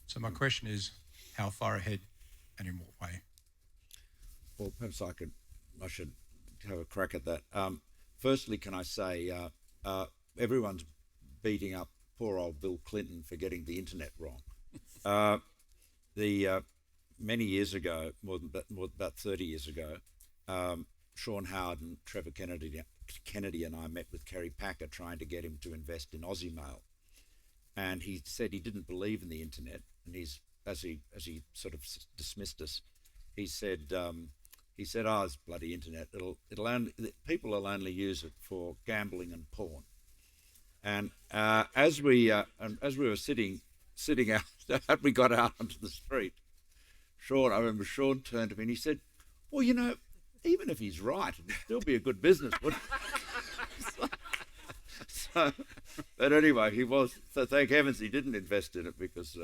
So my question is, how far ahead and in what way? Well, perhaps I should have a crack at that. Firstly, can I say everyone's beating up poor old Bill Clinton for getting the internet wrong. Many years ago, about 30 years ago, Sean Howard and Trevor Kennedy and I met with Kerry Packer trying to get him to invest in Aussie Mail. And he said he didn't believe in the internet, and as he sort of dismissed us, he said, "Oh, it's bloody internet. People will only use it for gambling and porn." And as we were sitting out, we got out onto the street. I remember Sean turned to me and he said, "Well, you know, even if he's right, it'd still be a good business, wouldn't it?" But anyway, he was. So thank heavens he didn't invest in it, because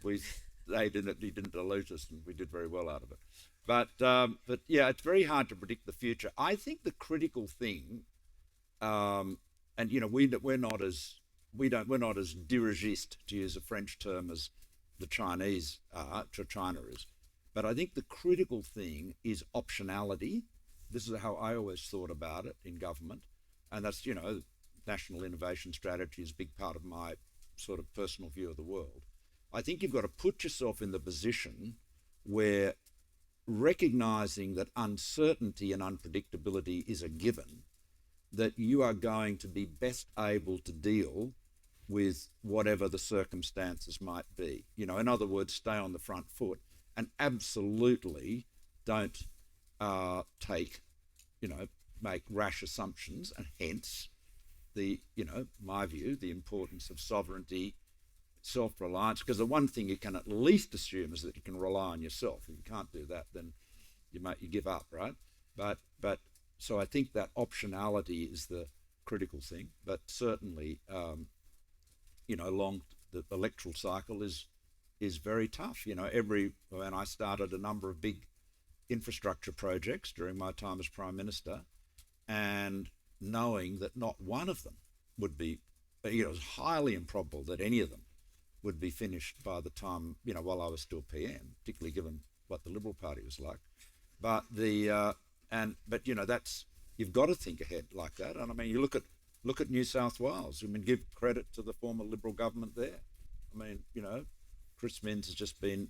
he didn't dilute us, and we did very well out of it. But yeah, it's very hard to predict the future. I think the critical thing, and you know, we're not as dirigiste, to use a French term, as the Chinese are, China is. But I think the critical thing is optionality. This is how I always thought about it in government, and that's, you know, national innovation strategy is a big part of my sort of personal view of the world. I think you've got to put yourself in the position where, recognising that uncertainty and unpredictability is a given, that you are going to be best able to deal with whatever the circumstances might be. You know, in other words, stay on the front foot and absolutely don't make rash assumptions, and hence my view, the importance of sovereignty, self-reliance, because the one thing you can at least assume is that you can rely on yourself. If you can't do that, then you give up, right? But so I think that optionality is the critical thing. But certainly, the electoral cycle is very tough. You know, when I started a number of big infrastructure projects during my time as Prime Minister, and knowing that not one of them would be, it was highly improbable that any of them would be finished by the time, while I was still PM, particularly given what the Liberal Party was like. But that's, you've got to think ahead like that. And I mean, you look at New South Wales. I mean, give credit to the former Liberal government there. I mean, Chris Minns has just been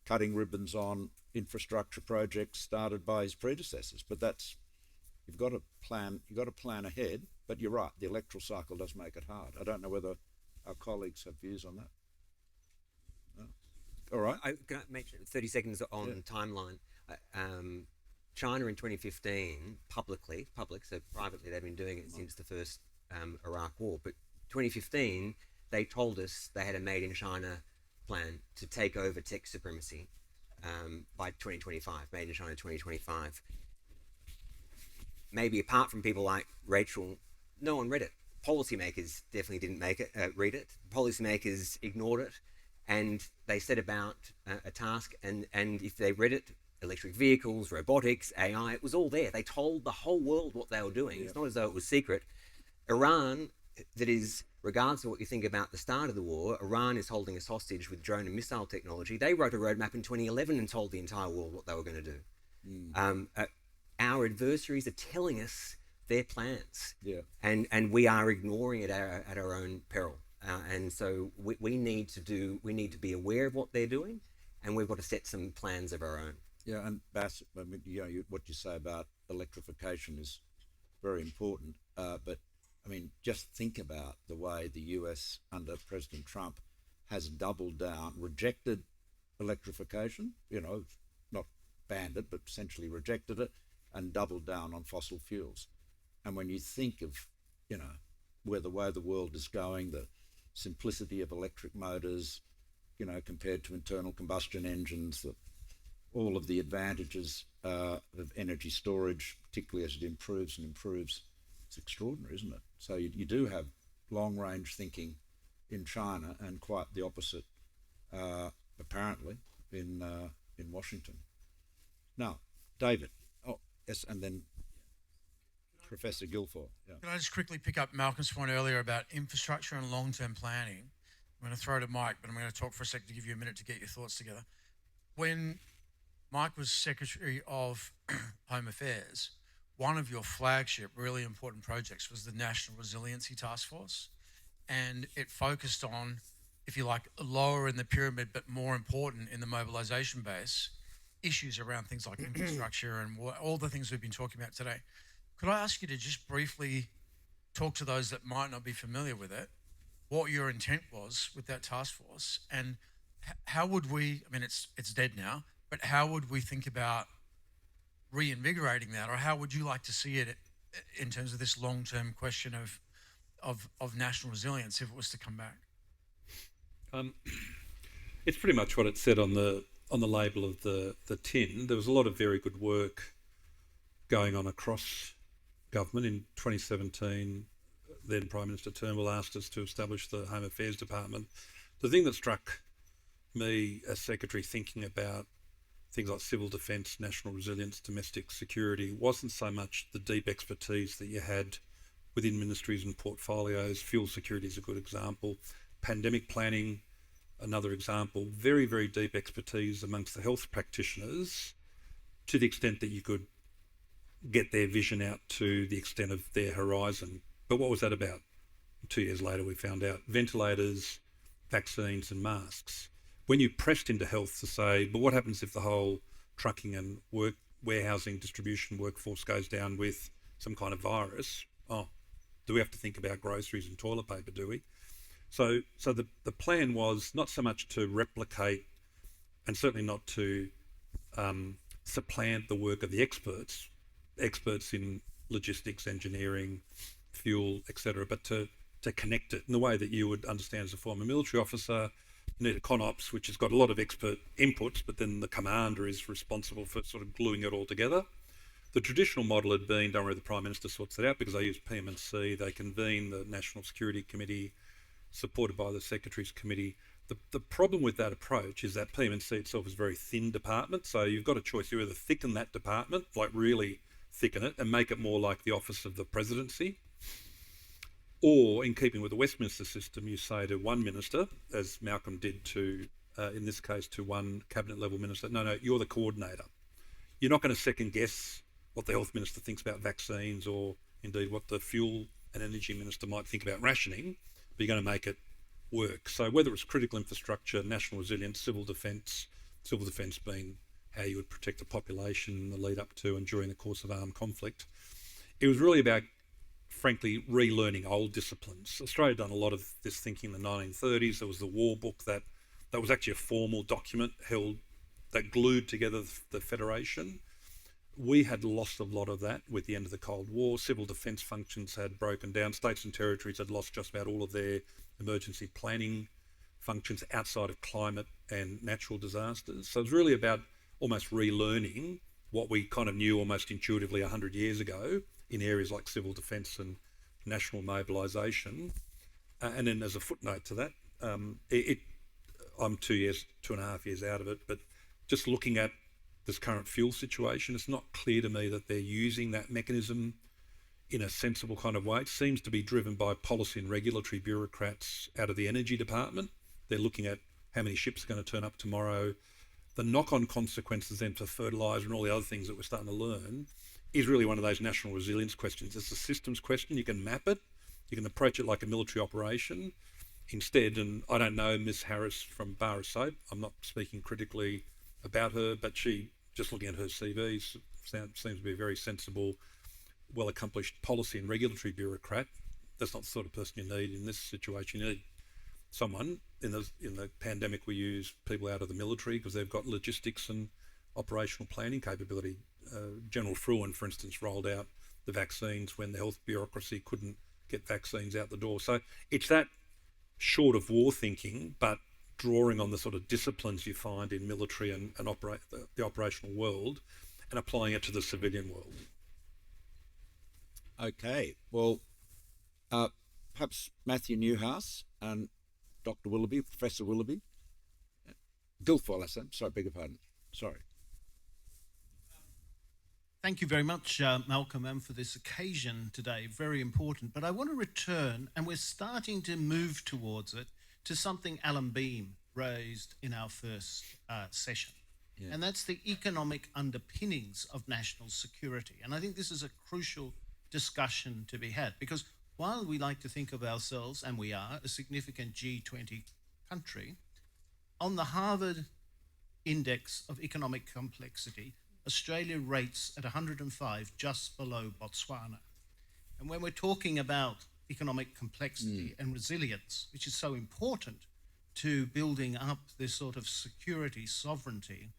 cutting ribbons on infrastructure projects started by his predecessors. But you've got to plan ahead. But you're right, the electoral cycle does make it hard. I don't know whether our colleagues have views on that. No? All right. Can I make 30 seconds on timeline? China in 2015, so privately they've been doing it since the first Iraq war, but 2015, they told us they had a made in China plan to take over tech supremacy by 2025, made in China 2025. Maybe apart from people like Rachel, no one read it. Policymakers definitely didn't read it. Policymakers ignored it, and they set about a task, and if they read it, electric vehicles, robotics, AI, it was all there. They told the whole world what they were doing. It's not as though it was secret. Iran, that is, regardless of what you think about the start of the war, Iran is holding us hostage with drone and missile technology. They wrote a roadmap in 2011 and told the entire world what they were going to do. our adversaries are telling us their plans. Yeah. And we are ignoring it at our own peril. And so we need to be aware of what they're doing, and we've got to set some plans of our own. Yeah, and Bass, I mean, what you say about electrification is very important. But I mean, just think about the way the US under President Trump has doubled down, rejected electrification, not banned it, but essentially rejected it, and doubled down on fossil fuels. And when you think of, where the way the world is going, the simplicity of electric motors, compared to internal combustion engines, all of the advantages of energy storage, particularly as it improves and improves, it's extraordinary, isn't it? So you do have long-range thinking in China, and quite the opposite, apparently, in Washington. Now, David. Oh, yes, and then Professor Guilford. Yeah. Can I just quickly pick up Malcolm's point earlier about infrastructure and long-term planning? I'm going to throw to Mike, but I'm going to talk for a second to give you a minute to get your thoughts together. When Mike was Secretary of Home Affairs, one of your flagship, really important projects was the National Resiliency Task Force. And it focused on, if you like, lower in the pyramid, but more important in the mobilisation base, issues around things like infrastructure and all the things we've been talking about today. Could I ask you to just briefly talk to those that might not be familiar with it, what your intent was with that task force, and how would we, I mean, it's dead now, but how would we think about reinvigorating that, or how would you like to see it in terms of this long-term question of national resilience if it was to come back? It's pretty much what it said on the label of the tin. There was a lot of very good work going on across government. In 2017, then Prime Minister Turnbull asked us to establish the Home Affairs Department. The thing that struck me as Secretary, thinking about things like civil defence, national resilience, domestic security, wasn't so much the deep expertise that you had within ministries and portfolios. Fuel security is a good example. Pandemic planning, another example. Very, very deep expertise amongst the health practitioners, to the extent that you could get their vision out to the extent of their horizon. But what was that about? 2 years later, we found out ventilators, vaccines and masks. When you pressed into health to say, but what happens if the whole trucking and warehousing distribution workforce goes down with some kind of virus? Oh, do we have to think about groceries and toilet paper, do we? So the plan was not so much to replicate, and certainly not to supplant the work of the experts in logistics, engineering, fuel, etc., but to connect it in the way that you would understand as a former military officer. You need a ConOps, which has got a lot of expert inputs, but then the commander is responsible for sort of gluing it all together. The traditional model had been, don't worry, the Prime Minister sorts it out, because they use PM&C, they convene the National Security Committee, supported by the Secretaries Committee. The problem with that approach is that PM&C itself is a very thin department, so you've got a choice. You either thicken that department, like really thicken it, and make it more like the Office of the Presidency, or, in keeping with the Westminster system, you say to one minister, as Malcolm did to, in this case, to one cabinet level minister, no, you're the coordinator. You're not going to second guess what the health minister thinks about vaccines, or indeed what the fuel and energy minister might think about rationing, but you're going to make it work. So whether it's critical infrastructure, national resilience, civil defence being how you would protect the population in the lead up to and during the course of armed conflict, it was really about, frankly, relearning old disciplines. Australia had done a lot of this thinking in the 1930s. There was the War Book that was actually a formal document that glued together the Federation. We had lost a lot of that with the end of the Cold War. Civil defence functions had broken down. States and territories had lost just about all of their emergency planning functions outside of climate and natural disasters. So it was really about almost relearning what we kind of knew almost intuitively 100 years ago in areas like civil defence and national mobilisation. And then as a footnote to that, I'm 2.5 years out of it, but just looking at this current fuel situation, it's not clear to me that they're using that mechanism in a sensible kind of way. It seems to be driven by policy and regulatory bureaucrats out of the energy department. They're looking at how many ships are going to turn up tomorrow, the knock-on consequences then to fertiliser and all the other things that we're starting to learn is really one of those national resilience questions. It's a systems question. You can map it. You can approach it like a military operation instead. And I don't know Ms. Harris from Bar of Soap. I'm not speaking critically about her, but she, just looking at her CV, seems to be a very sensible, well-accomplished policy and regulatory bureaucrat. That's not the sort of person you need in this situation. You need someone. In the pandemic, we use people out of the military because they've got logistics and operational planning capability. General Fruin, for instance, rolled out the vaccines when the health bureaucracy couldn't get vaccines out the door. So it's that short of war thinking, but drawing on the sort of disciplines you find in military and the operational world and applying it to the civilian world. Okay, well, perhaps Matthew Newhouse and Dr. Willoughby, Professor Willoughby. Guilfoyle, I said. Sorry, beg your pardon. Sorry. Thank you very much, Malcolm, and for this occasion today. Very important. But I want to return, and we're starting to move towards it, to something Alan Beam raised in our first session. Yeah. And that's the economic underpinnings of national security. And I think this is a crucial discussion to be had, because while we like to think of ourselves, and we are, a significant G20 country, on the Harvard Index of Economic Complexity, Australia rates at 105, just below Botswana. And when we're talking about economic complexity and resilience, which is so important to building up this sort of security, sovereignty,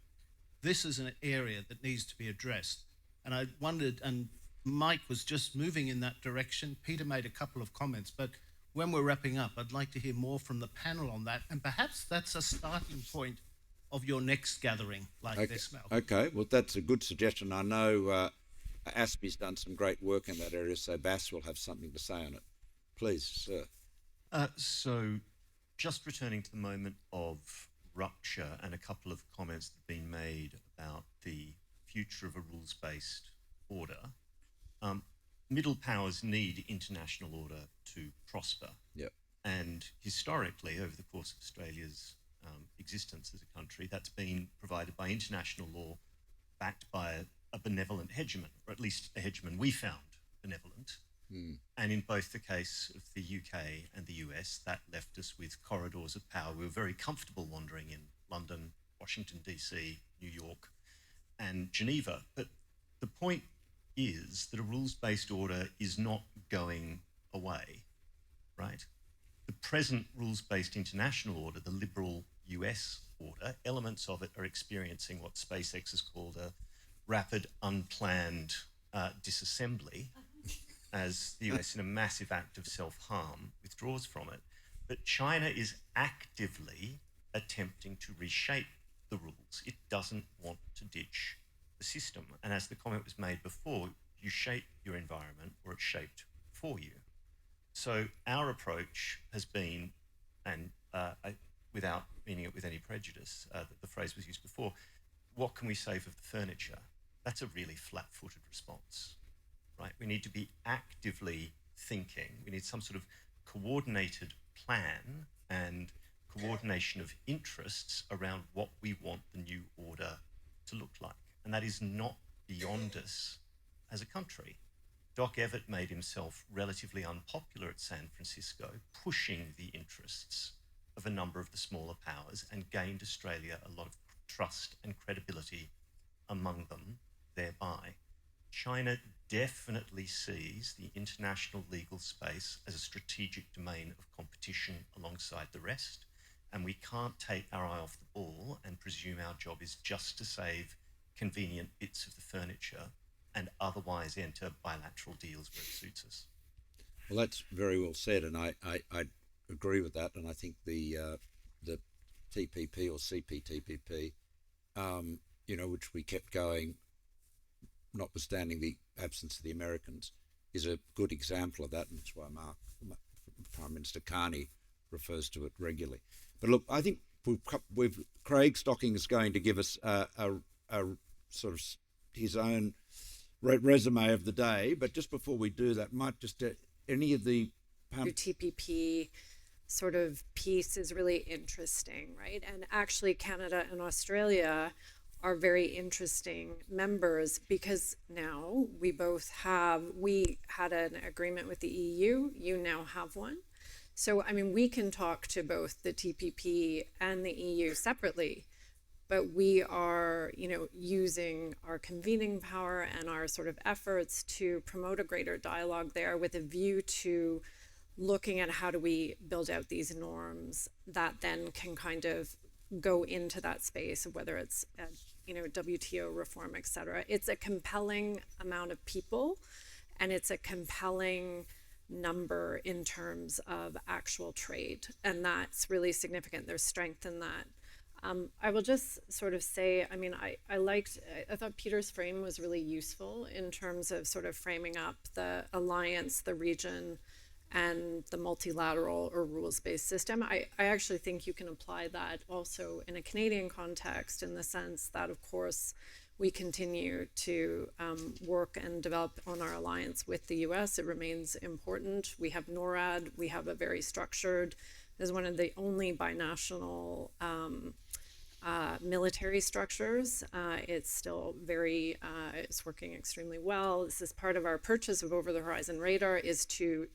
this is an area that needs to be addressed. And I wondered, and Mike was just moving in that direction. Peter made a couple of comments, but when we're wrapping up, I'd like to hear more from the panel on that. And perhaps that's a starting point of your next gathering like this, Malcolm. Okay, well, that's a good suggestion. I know ASPI's done some great work in that area, so Bass will have something to say on it. Please, sir. So just returning to the moment of rupture and a couple of comments that have been made about the future of a rules-based order. Middle powers need international order to prosper. Yep. And historically, over the course of Australia's existence as a country, that's been provided by international law backed by a benevolent hegemon, or at least a hegemon we found benevolent. And in both the case of the UK and the US, that left us with corridors of power. We were very comfortable wandering in London, Washington, DC, New York, and Geneva. But the point is that a rules-based order is not going away, right? The present rules-based international order, the liberal US order, elements of it are experiencing what SpaceX has called a rapid, unplanned disassembly, as the US, in a massive act of self-harm, withdraws from it. But China is actively attempting to reshape the rules. It doesn't want to ditch the system. And as the comment was made before, you shape your environment or it's shaped for you. So our approach has been, and without meaning it with any prejudice, the phrase was used before, what can we save of the furniture? That's a really flat-footed response, right? We need to be actively thinking. We need some sort of coordinated plan and coordination of interests around what we want the new order to look like. And that is not beyond us as a country. Doc Evatt made himself relatively unpopular at San Francisco, pushing the interests of a number of the smaller powers, and gained Australia a lot of trust and credibility among them thereby. China definitely sees the international legal space as a strategic domain of competition alongside the rest, and we can't take our eye off the ball and presume our job is just to save convenient bits of the furniture and otherwise enter bilateral deals where it suits us. Well, that's very well said, and I agree with that, and I think the TPP or CPTPP, which we kept going, notwithstanding the absence of the Americans, is a good example of that, and that's why Prime Minister Carney refers to it regularly. But look, I think Craig Stockings is going to give us a sort of his own resume of the day, but just before we do that, might just any of the your TPP sort of piece is really interesting, right? And actually Canada and Australia are very interesting members because now we had an agreement with the EU, you now have one. So, I mean, we can talk to both the TPP and the EU separately, but we are, using our convening power and our sort of efforts to promote a greater dialogue there with a view to looking at how do we build out these norms that then can kind of go into that space of whether it's, WTO reform, et cetera. It's a compelling amount of people, and it's a compelling number in terms of actual trade, and that's really significant. There's strength in that. I will just sort of say, I thought Peter's frame was really useful in terms of sort of framing up the alliance, the region, and the multilateral or rules-based system. I actually think you can apply that also in a Canadian context, in the sense that, of course, we continue to work and develop on our alliance with the US. It remains important. We have NORAD. We have a very structured, is one of the only binational military structures. It's still very, it's working extremely well. This is part of our purchase of over-the-horizon radar, is to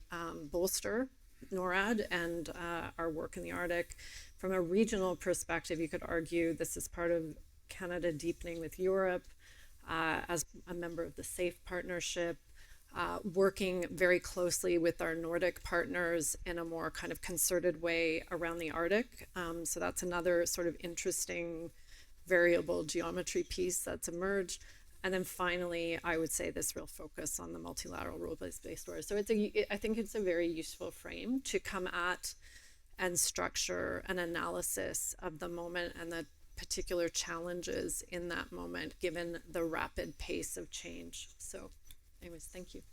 bolster NORAD and our work in the Arctic. From a regional perspective, you could argue this is part of Canada deepening with Europe as a member of the SAFE partnership, working very closely with our Nordic partners in a more kind of concerted way around the Arctic. So that's another sort of interesting variable geometry piece that's emerged. And then finally, I would say this real focus on the multilateral rule-based order. So I think it's a very useful frame to come at and structure an analysis of the moment and the particular challenges in that moment, given the rapid pace of change. So anyways, thank you.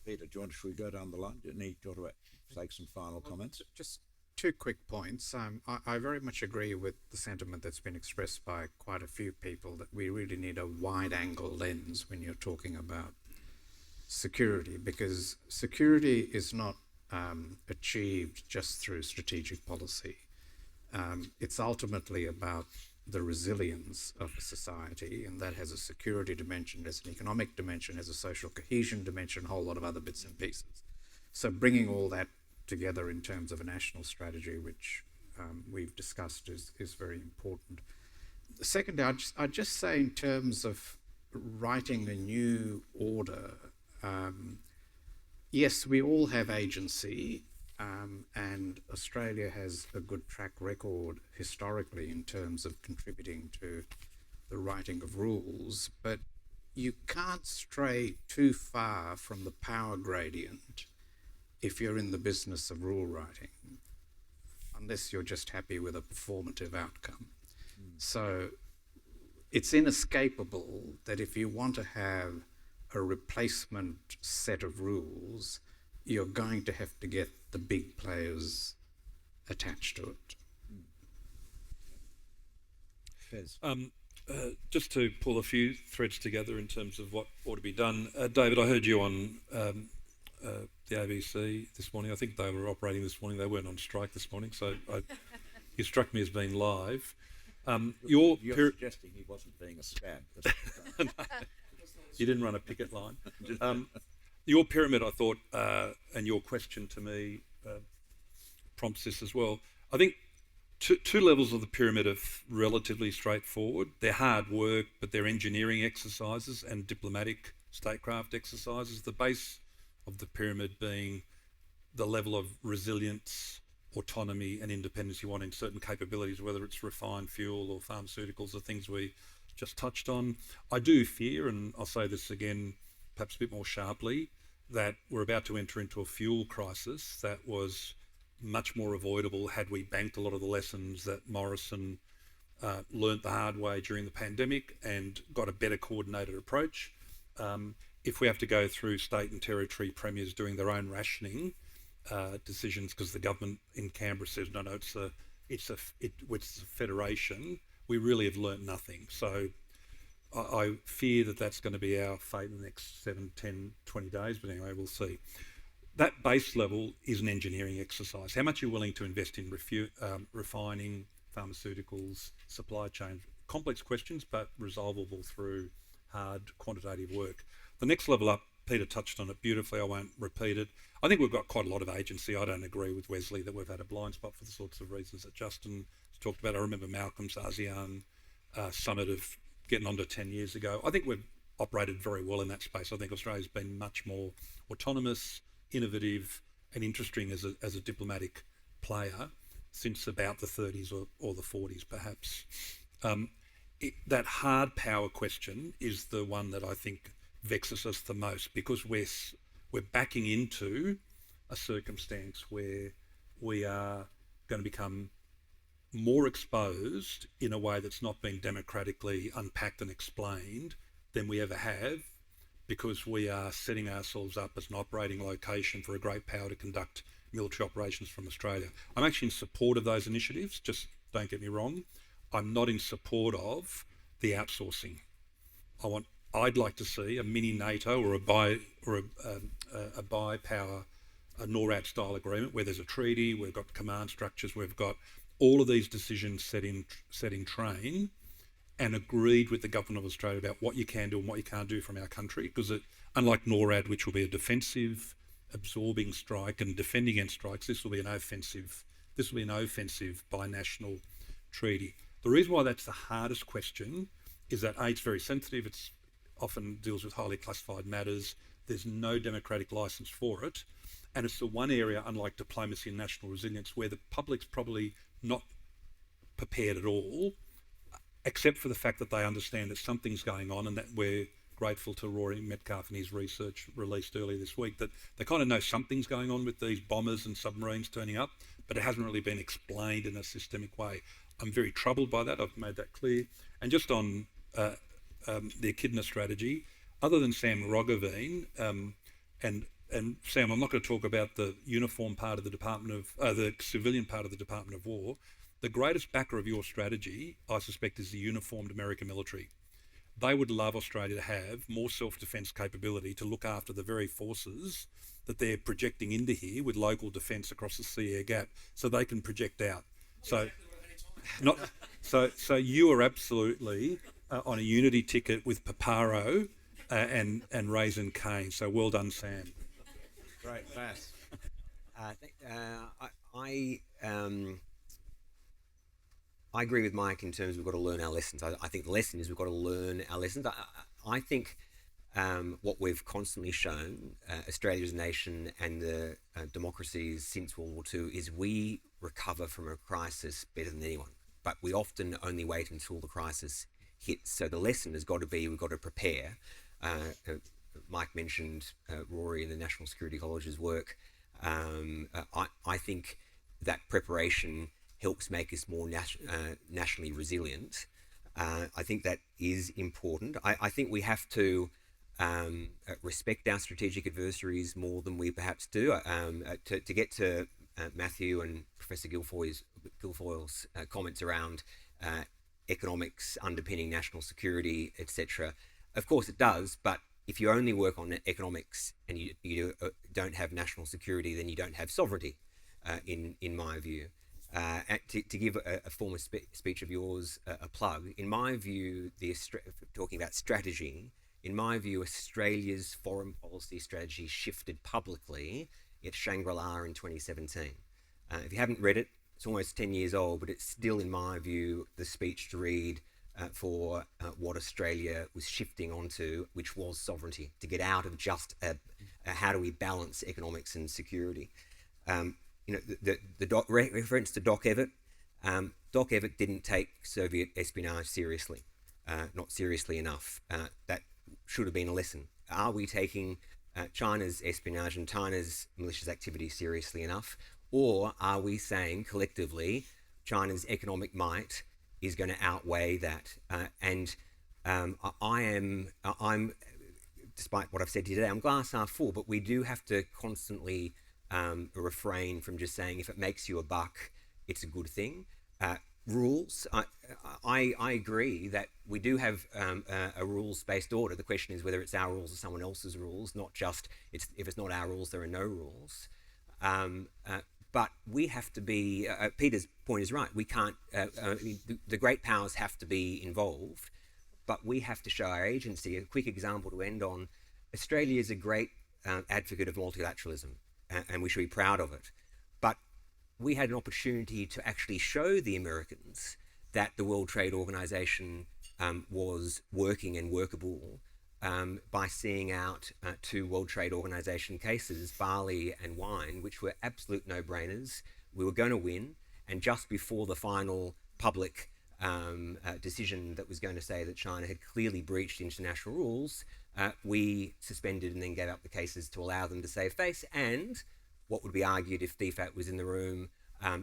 Peter, should we go down the line? Do you want to make some final comments? Just 2 quick points. I very much agree with the sentiment that's been expressed by quite a few people that we really need a wide-angle lens when you're talking about security, because security is not achieved just through strategic policy. It's ultimately about the resilience of a society, and that has a security dimension, has an economic dimension, has a social cohesion dimension, a whole lot of other bits and pieces. So bringing all that together in terms of a national strategy, which we've discussed, is very important. Secondly, I'd just say in terms of writing a new order, yes, we all have agency, and Australia has a good track record historically in terms of contributing to the writing of rules, but you can't stray too far from the power gradient if you're in the business of rule writing, unless you're just happy with a performative outcome. So it's inescapable that if you want to have a replacement set of rules, you're going to have to get the big players attached to it. Fez. Just to pull a few threads together in terms of what ought to be done. David, I heard you on the ABC this morning. I think they were operating this morning. They weren't on strike this morning, so you struck me as being live. You're suggesting he wasn't being a scab. You didn't run a picket line. Your pyramid, I thought, and your question to me prompts this as well. I think two levels of the pyramid are relatively straightforward. They're hard work, but they're engineering exercises and diplomatic statecraft exercises. The base of the pyramid being the level of resilience, autonomy and independence you want in certain capabilities, whether it's refined fuel or pharmaceuticals, or things we just touched on. I do fear, and I'll say this again perhaps a bit more sharply, that we're about to enter into a fuel crisis that was much more avoidable had we banked a lot of the lessons that Morrison learnt the hard way during the pandemic and got a better coordinated approach. If we have to go through state and territory premiers doing their own rationing decisions because the government in Canberra says, no, it's a federation, we really have learnt nothing. So I fear that that's going to be our fate in the next 7, 10, 20 days, but anyway, we'll see. that base level is an engineering exercise. How much you're willing to invest in refining, pharmaceuticals, supply chain, complex questions, but resolvable through hard quantitative work. The next level up, Peter touched on it beautifully, I won't repeat it. I think we've got quite a lot of agency. I don't agree with Wesley that we've had a blind spot for the sorts of reasons that Justin talked about. I remember Malcolm's ASEAN summit of getting on to 10 years ago. I think we've operated very well in that space. I think Australia's been much more autonomous, innovative and interesting as a diplomatic player since about the 30s or the 40s perhaps. That hard power question is the one that I think vexes us the most, because we're backing into a circumstance where we are going to become more exposed in a way that's not been democratically unpacked and explained than we ever have, because we are setting ourselves up as an operating location for a great power to conduct military operations from Australia. I'm actually in support of those initiatives, just don't get me wrong. I'm not in support of the outsourcing. I'd like to see a mini NATO or a bi-power, a NORAD style agreement where there's a treaty, we've got command structures, we've got all of these decisions set in train and agreed with the government of Australia about what you can do and what you can't do from our country, because unlike NORAD, which will be a defensive, absorbing strike and defending against strikes, this will be an offensive binational treaty. The reason why that's the hardest question is that A, it's very sensitive, it's often deals with highly classified matters, there's no democratic licence for it, and it's the one area, unlike diplomacy and national resilience, where the public's probably not prepared at all, except for the fact that they understand that something's going on, and that we're grateful to Rory Metcalf and his research released earlier this week, that they kind of know something's going on with these bombers and submarines turning up, but it hasn't really been explained in a systemic way. I'm very troubled by that, I've made that clear. And just on the echidna strategy, other than Sam Roggeveen, and Sam, I'm not going to talk about the uniform part of the the civilian part of the Department of War. The greatest backer of your strategy, I suspect, is the uniformed American military. They would love Australia to have more self-defence capability to look after the very forces that they're projecting into here with local defence across the sea air gap, so they can project out. So you are absolutely on a unity ticket with Paparo and Raisin Cane. So well done, Sam. Great, fast. I agree with Mike in terms of we've got to learn our lessons. I think the lesson is we've got to learn our lessons. I think what we've constantly shown, Australia as a nation and the democracies since World War II, is we recover from a crisis better than anyone. But we often only wait until the crisis hits. So the lesson has got to be we've got to prepare. Mike mentioned Rory and the National Security College's work. I think that preparation helps make us more nationally resilient. I think that is important. I think we have to respect our strategic adversaries more than we perhaps do. To get to Matthew and Professor Guilfoyle's comments around economics underpinning national security, etc. Of course it does, but if you only work on economics and you don't have national security, then you don't have sovereignty, in my view. To give a former speech of yours a plug, in my view, talking about strategy, in my view, Australia's foreign policy strategy shifted publicly at Shangri-La in 2017. If you haven't read it, it's almost 10 years old, but it's still, in my view, the speech to read for what Australia was shifting onto, which was sovereignty, to get out of just how do we balance economics and security. The reference to Doc Evatt, Doc Evatt didn't take Soviet espionage seriously, not seriously enough. That should have been a lesson. Are we taking China's espionage and China's malicious activity seriously enough? Or are we saying collectively China's economic might is going to outweigh that? I'm, despite what I've said to you today, I'm glass half full, but we do have to constantly refrain from just saying if it makes you a buck, it's a good thing. rules. I agree that we do have a rules-based order. The question is whether it's our rules or someone else's rules, not just if it's not our rules, there are no rules. But we have to be, Peter's point is right, we can't, the great powers have to be involved, but we have to show our agency. A quick example to end on, Australia is a great advocate of multilateralism, and we should be proud of it. But we had an opportunity to actually show the Americans that the World Trade Organization was working and workable by seeing out two World Trade Organization cases, barley and wine, which were absolute no-brainers. We were going to win, and just before the final public decision that was going to say that China had clearly breached international rules, we suspended and then gave up the cases to allow them to save face, and what would be argued if DFAT was in the room,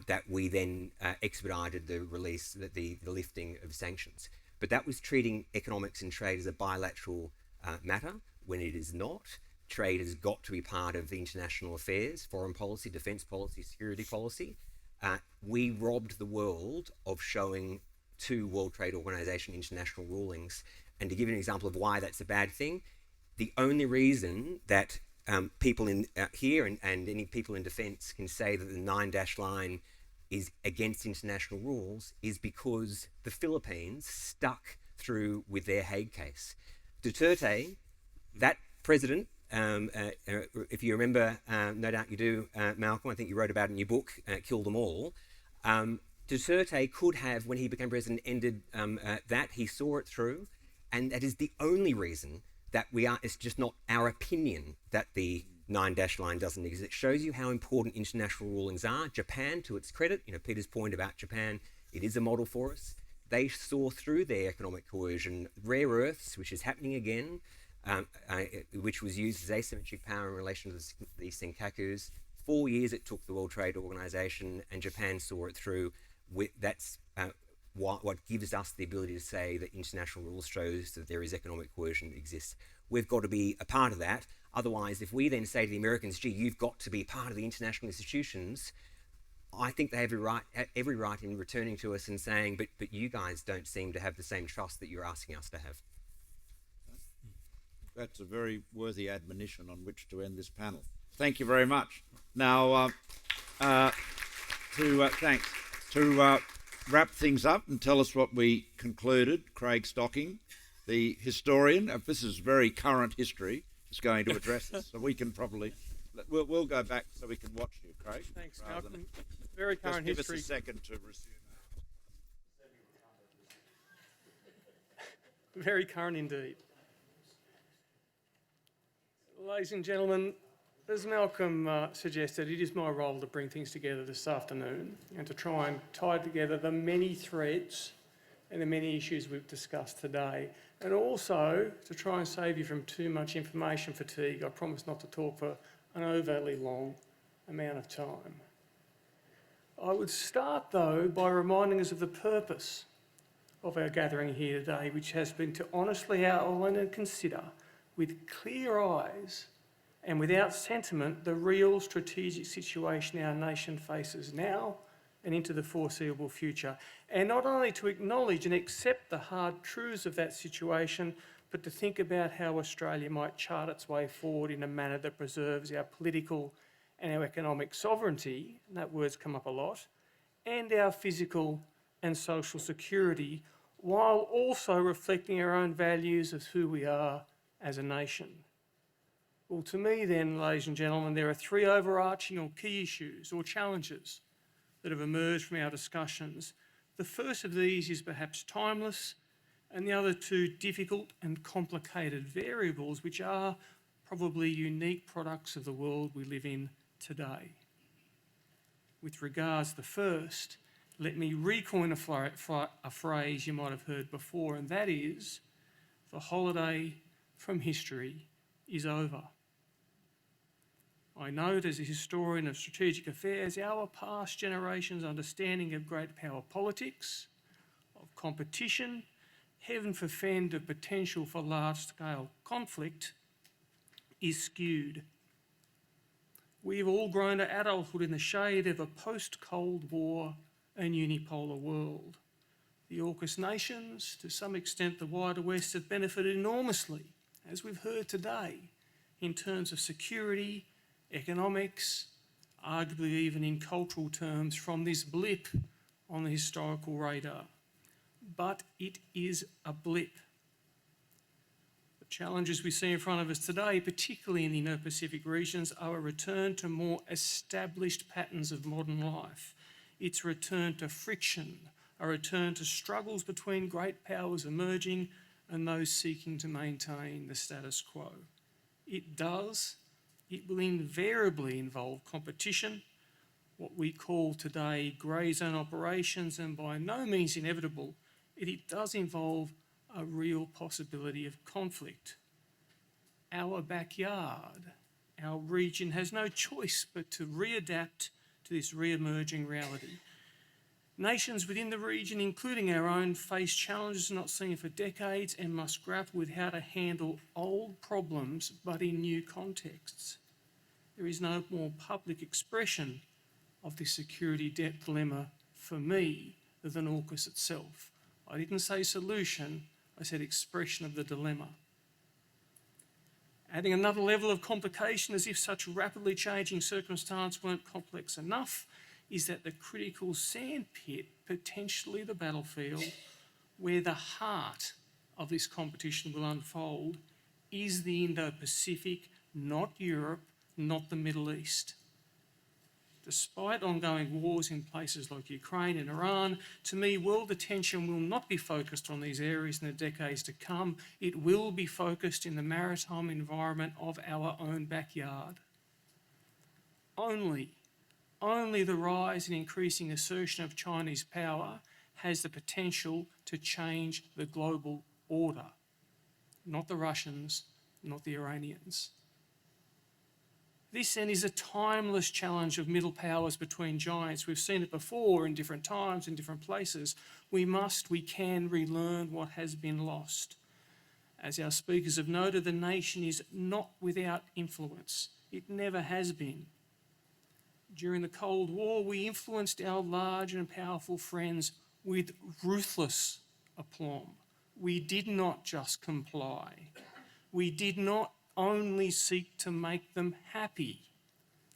that we then expedited the release, the lifting of sanctions. But that was treating economics and trade as a bilateral matter when it is not. Trade has got to be part of international affairs, foreign policy, defence policy, security policy. We robbed the world of showing two World Trade Organization international rulings. And to give you an example of why that's a bad thing, the only reason that people in here and any people in defence can say that the 9-dash line is against international rules is because the Philippines stuck through with their Hague case. Duterte, that president, if you remember, no doubt you do, Malcolm, I think you wrote about it in your book, Kill Them All. Duterte could have, when he became president, ended that. He saw it through, and that is the only reason that it's just not our opinion that the 9-dash line doesn't exist. It shows you how important international rulings are. Japan, to its credit, Peter's point about Japan, it is a model for us. They saw through their economic coercion. Rare earths, which is happening again, which was used as asymmetric power in relation to the Senkakus. 4 years it took the World Trade Organization, and Japan saw it through. That's what gives us the ability to say that international rules shows that there is economic coercion that exists. We've got to be a part of that. Otherwise, if we then say to the Americans, gee, you've got to be part of the international institutions, I think they have every right in returning to us and saying, but you guys don't seem to have the same trust that you're asking us to have. That's a very worthy admonition on which to end this panel. Thank you very much. Now, thanks. To wrap things up and tell us what we concluded, Craig Stocking, the historian, this is very current history, is going to address this, so we can probably, we'll go back so we can watch you, Craig. Thanks, Malcolm. Very current history. Just give us a second to resume. Very current indeed. Ladies and gentlemen, as Malcolm suggested, it is my role to bring things together this afternoon and to try and tie together the many threads and the many issues we've discussed today, and also to try and save you from too much information fatigue. I promise not to talk for an overly long amount of time. I would start, though, by reminding us of the purpose of our gathering here today, which has been to honestly outline and consider with clear eyes and without sentiment the real strategic situation our nation faces now and into the foreseeable future, and not only to acknowledge and accept the hard truths of that situation, but to think about how Australia might chart its way forward in a manner that preserves our political and our economic sovereignty, and that word's come up a lot, and our physical and social security, while also reflecting our own values of who we are as a nation. Well, to me then, ladies and gentlemen, there are three overarching or key issues or challenges that have emerged from our discussions. The first of these is perhaps timeless, and the other two difficult and complicated variables which are probably unique products of the world we live in today. With regards to the first, let me recoin a phrase you might have heard before, and that is, the holiday from history is over. I note as a historian of strategic affairs, our past generations' understanding of great power politics, of competition, heaven forfend of potential for large-scale conflict, is skewed. We've all grown to adulthood in the shade of a post-Cold War and unipolar world. The AUKUS nations, to some extent the wider West, have benefited enormously, as we've heard today, in terms of security, economics, arguably even in cultural terms, from this blip on the historical radar. But it is a blip. The challenges we see in front of us today, particularly in the Indo-Pacific regions, are a return to more established patterns of modern life. It's a return to friction, a return to struggles between great powers emerging and those seeking to maintain the status quo. It will invariably involve competition, what we call today grey zone operations, and by no means inevitable, it does involve a real possibility of conflict. Our backyard, our region has no choice but to readapt to this re-emerging reality. Nations within the region, including our own, face challenges not seen for decades and must grapple with how to handle old problems but in new contexts. There is no more public expression of this security debt dilemma for me than AUKUS itself. I didn't say solution, I said expression of the dilemma. Adding another level of complication, as if such rapidly changing circumstances weren't complex enough, is that the critical sandpit, potentially the battlefield, where the heart of this competition will unfold, is the Indo-Pacific, not Europe, not the Middle East. Despite ongoing wars in places like Ukraine and Iran, to me, world attention will not be focused on these areas in the decades to come. It will be focused in the maritime environment of our own backyard. Only the rise and increasing assertion of Chinese power has the potential to change the global order, not the Russians, not the Iranians. This then is a timeless challenge of middle powers between giants. We've seen it before in different times, in different places. We can relearn what has been lost. As our speakers have noted, the nation is not without influence. It never has been. During the Cold War, we influenced our large and powerful friends with ruthless aplomb. We did not just comply. We did not only seek to make them happy.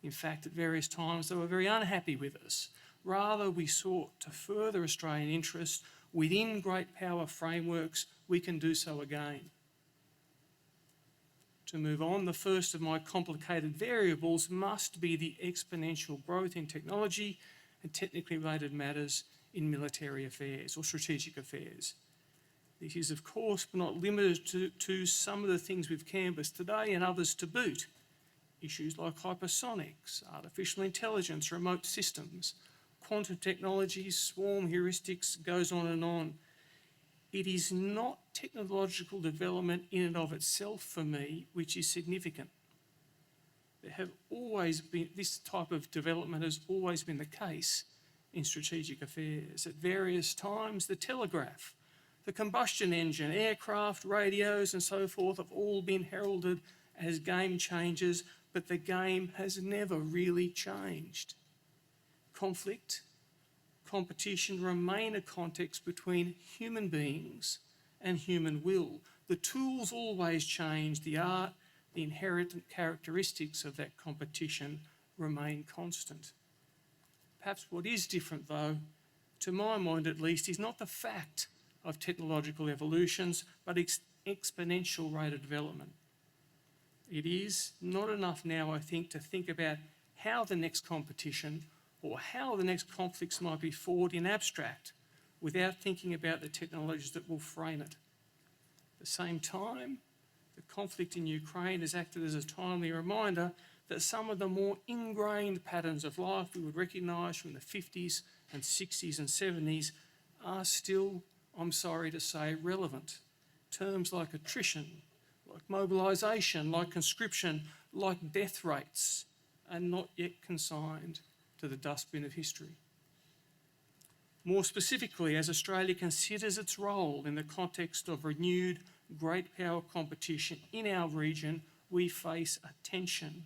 In fact, at various times they were very unhappy with us. Rather, we sought to further Australian interests within great power frameworks. We can do so again. To move on, the first of my complicated variables must be the exponential growth in technology and technically related matters in military affairs or strategic affairs. This is, of course, but not limited to some of the things we've canvassed today and others to boot. Issues like hypersonics, artificial intelligence, remote systems, quantum technologies, swarm heuristics, goes on and on. It is not technological development in and of itself for me which is significant. This type of development has always been the case in strategic affairs. At various times, the telegraph, the combustion engine, aircraft, radios and so forth have all been heralded as game changers, but the game has never really changed. Conflict, competition remain a context between human beings and human will. The tools always change, the art, the inherent characteristics of that competition remain constant. Perhaps what is different though, to my mind at least, is not the fact of technological evolutions, but exponential rate of development. It is not enough now, I think, to think about how the next competition or how the next conflicts might be fought in abstract without thinking about the technologies that will frame it. At the same time, the conflict in Ukraine has acted as a timely reminder that some of the more ingrained patterns of life we would recognise from the 50s and 60s and 70s are still, I'm sorry to say, relevant. Terms like attrition, like mobilisation, like conscription, like death rates are not yet consigned to the dustbin of history. More specifically, as Australia considers its role in the context of renewed great power competition in our region, we face a tension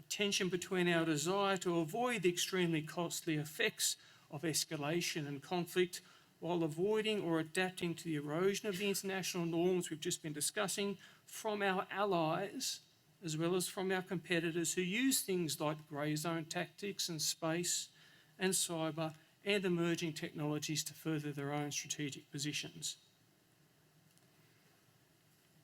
tension between our desire to avoid the extremely costly effects of escalation and conflict while avoiding or adapting to the erosion of the international norms we've just been discussing from our allies as well as from our competitors who use things like grey zone tactics and space and cyber and emerging technologies to further their own strategic positions.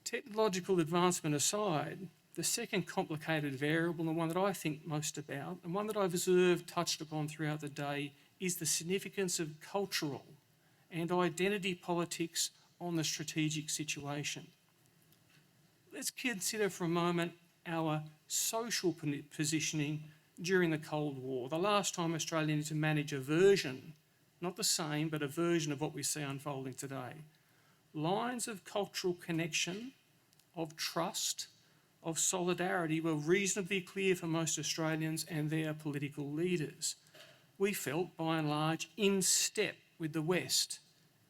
Technological advancement aside, the second complicated variable, and one that I think most about, and one that I've observed touched upon throughout the day, is the significance of cultural and identity politics on the strategic situation. Let's consider for a moment our social positioning during the Cold War, the last time Australia needed to manage a version, not the same, but a version of what we see unfolding today. Lines of cultural connection, of trust, of solidarity were reasonably clear for most Australians and their political leaders. We felt, by and large, in step with the West,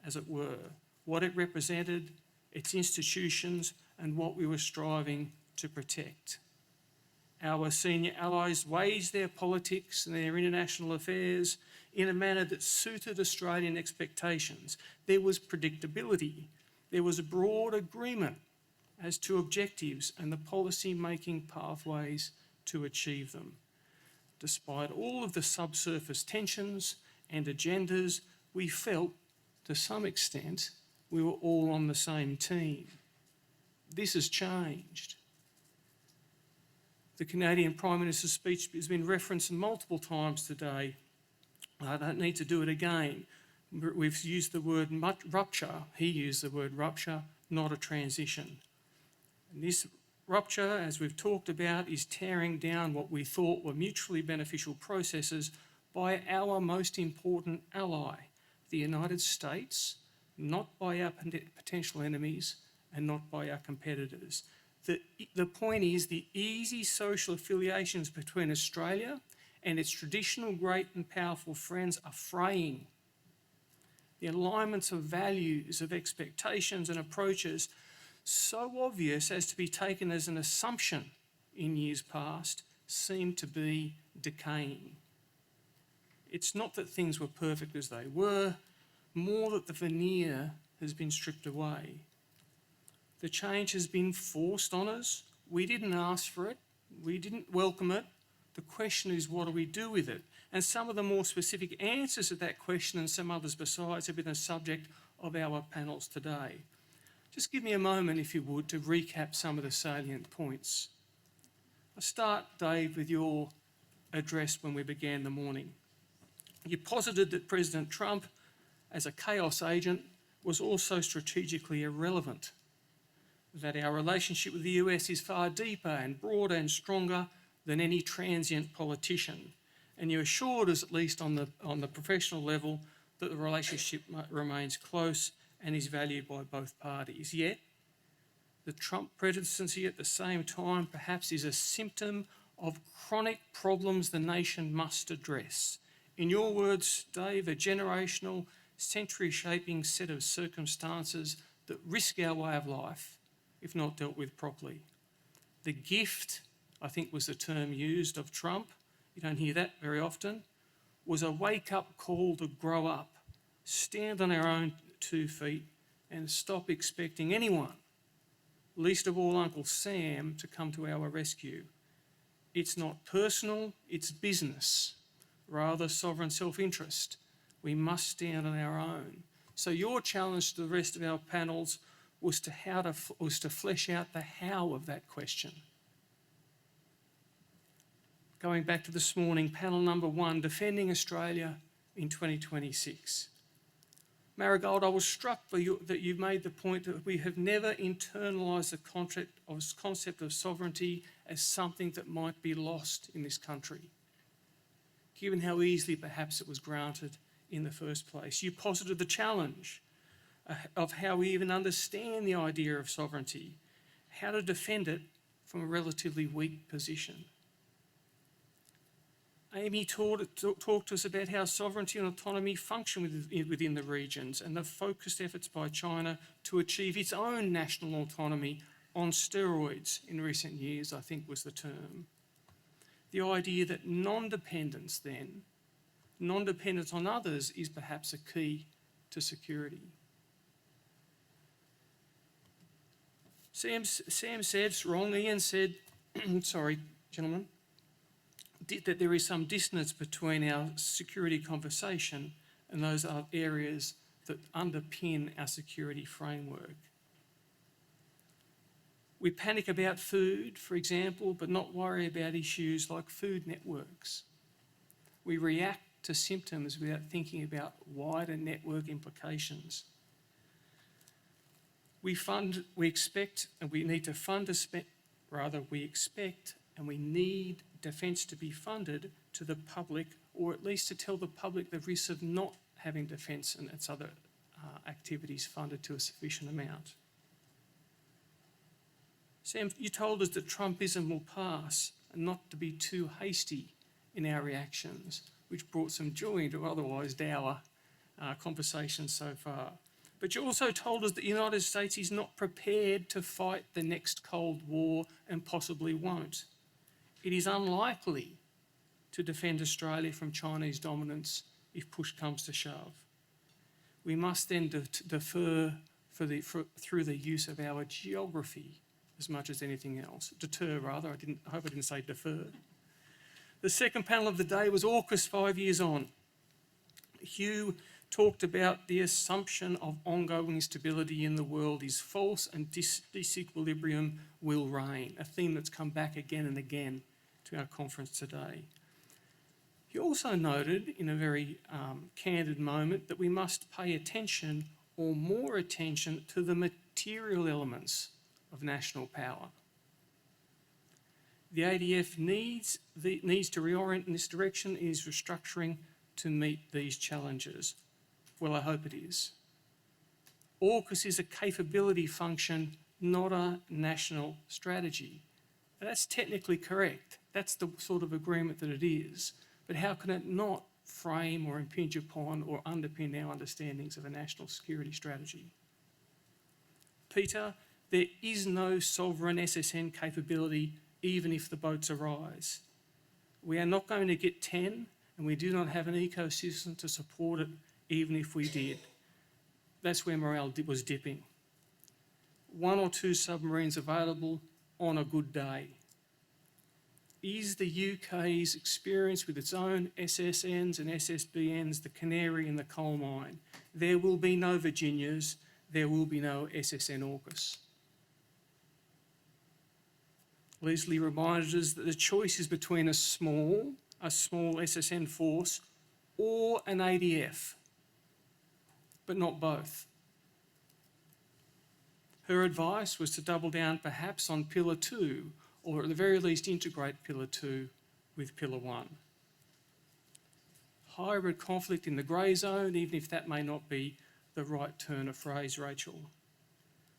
as it were, what it represented, its institutions, and what we were striving to protect. Our senior allies waged their politics and their international affairs in a manner that suited Australian expectations. There was predictability. There was a broad agreement as to objectives and the policy-making pathways to achieve them. Despite all of the subsurface tensions and agendas, we felt, to some extent, we were all on the same team. This has changed. The Canadian Prime Minister's speech has been referenced multiple times today. I don't need to do it again. We've used the word rupture. He used the word rupture, not a transition. And this rupture, as we've talked about, is tearing down what we thought were mutually beneficial processes by our most important ally, the United States, not by our potential enemies and not by our competitors. The point is the easy social affiliations between Australia and its traditional great and powerful friends are fraying. The alignments of values, of expectations and approaches so obvious as to be taken as an assumption in years past seem to be decaying. It's not that things were perfect as they were, more that the veneer has been stripped away. The change has been forced on us. We didn't ask for it. We didn't welcome it. The question is, what do we do with it? And some of the more specific answers to that question and some others besides have been the subject of our panels today. Just give me a moment, if you would, to recap some of the salient points. I'll start, Dave, with your address when we began the morning. You posited that President Trump, as a chaos agent, was also strategically irrelevant, that our relationship with the US is far deeper and broader and stronger than any transient politician. And you assured us, at least on the professional level, that the relationship remains close and is valued by both parties. Yet, the Trump presidency at the same time perhaps is a symptom of chronic problems the nation must address. In your words, Dave, a generational, century-shaping set of circumstances that risk our way of life if not dealt with properly. The gift, I think was the term used of Trump, you don't hear that very often, was a wake-up call to grow up, stand on our own 2 feet and stop expecting anyone, least of all Uncle Sam, to come to our rescue. It's not personal, it's business, rather sovereign self-interest. We must stand on our own. So your challenge to the rest of our panels was to flesh out the how of that question. Going back to this morning, panel number 1, Defending Australia in 2026. Marigold, I was struck by that you made the point that we have never internalised the concept of sovereignty as something that might be lost in this country, given how easily perhaps it was granted in the first place. You posited the challenge of how we even understand the idea of sovereignty, how to defend it from a relatively weak position. Amy talked to us about how sovereignty and autonomy function within the regions and the focused efforts by China to achieve its own national autonomy on steroids in recent years, I think was the term. The idea that non-dependence on others is perhaps a key to security. Sam said, wrong, Ian said, sorry, gentlemen, that there is some dissonance between our security conversation and those are areas that underpin our security framework. We panic about food, for example, but not worry about issues like food networks. We react to symptoms without thinking about wider network implications. We expect and we need defence to be funded to the public, or at least to tell the public the risks of not having defence and its other activities funded to a sufficient amount. Sam, you told us that Trumpism will pass and not to be too hasty in our reactions, which brought some joy into otherwise dour conversations so far. But you also told us that the United States is not prepared to fight the next Cold War and possibly won't. It is unlikely to defend Australia from Chinese dominance if push comes to shove. We must then defer through the use of our geography as much as anything else. Deter, rather. I hope I didn't say defer. The second panel of the day was AUKUS 5 years on. Hugh talked about the assumption of ongoing stability in the world is false and disequilibrium will reign, a theme that's come back again and again to our conference today. He also noted in a very candid moment that we must pay attention, or more attention, to the material elements of national power. The ADF needs to reorient in this direction, is restructuring to meet these challenges. Well, I hope it is. AUKUS is a capability function, not a national strategy. Now, that's technically correct. That's the sort of agreement that it is. But how can it not frame or impinge upon or underpin our understandings of a national security strategy? Peter, there is no sovereign SSN capability even if the boats arise. We are not going to get 10, and we do not have an ecosystem to support it even if we did. That's where morale was dipping. 1 or 2 submarines available on a good day. Is the UK's experience with its own SSNs and SSBNs the canary in the coal mine? There will be no Virginias, there will be no SSN AUKUS. Leslie reminded us that the choice is between a small SSN force or an ADF, but not both. Her advice was to double down perhaps on Pillar 2, or at the very least integrate Pillar 2 with Pillar 1. Hybrid conflict in the grey zone, even if that may not be the right turn of phrase, Rachel.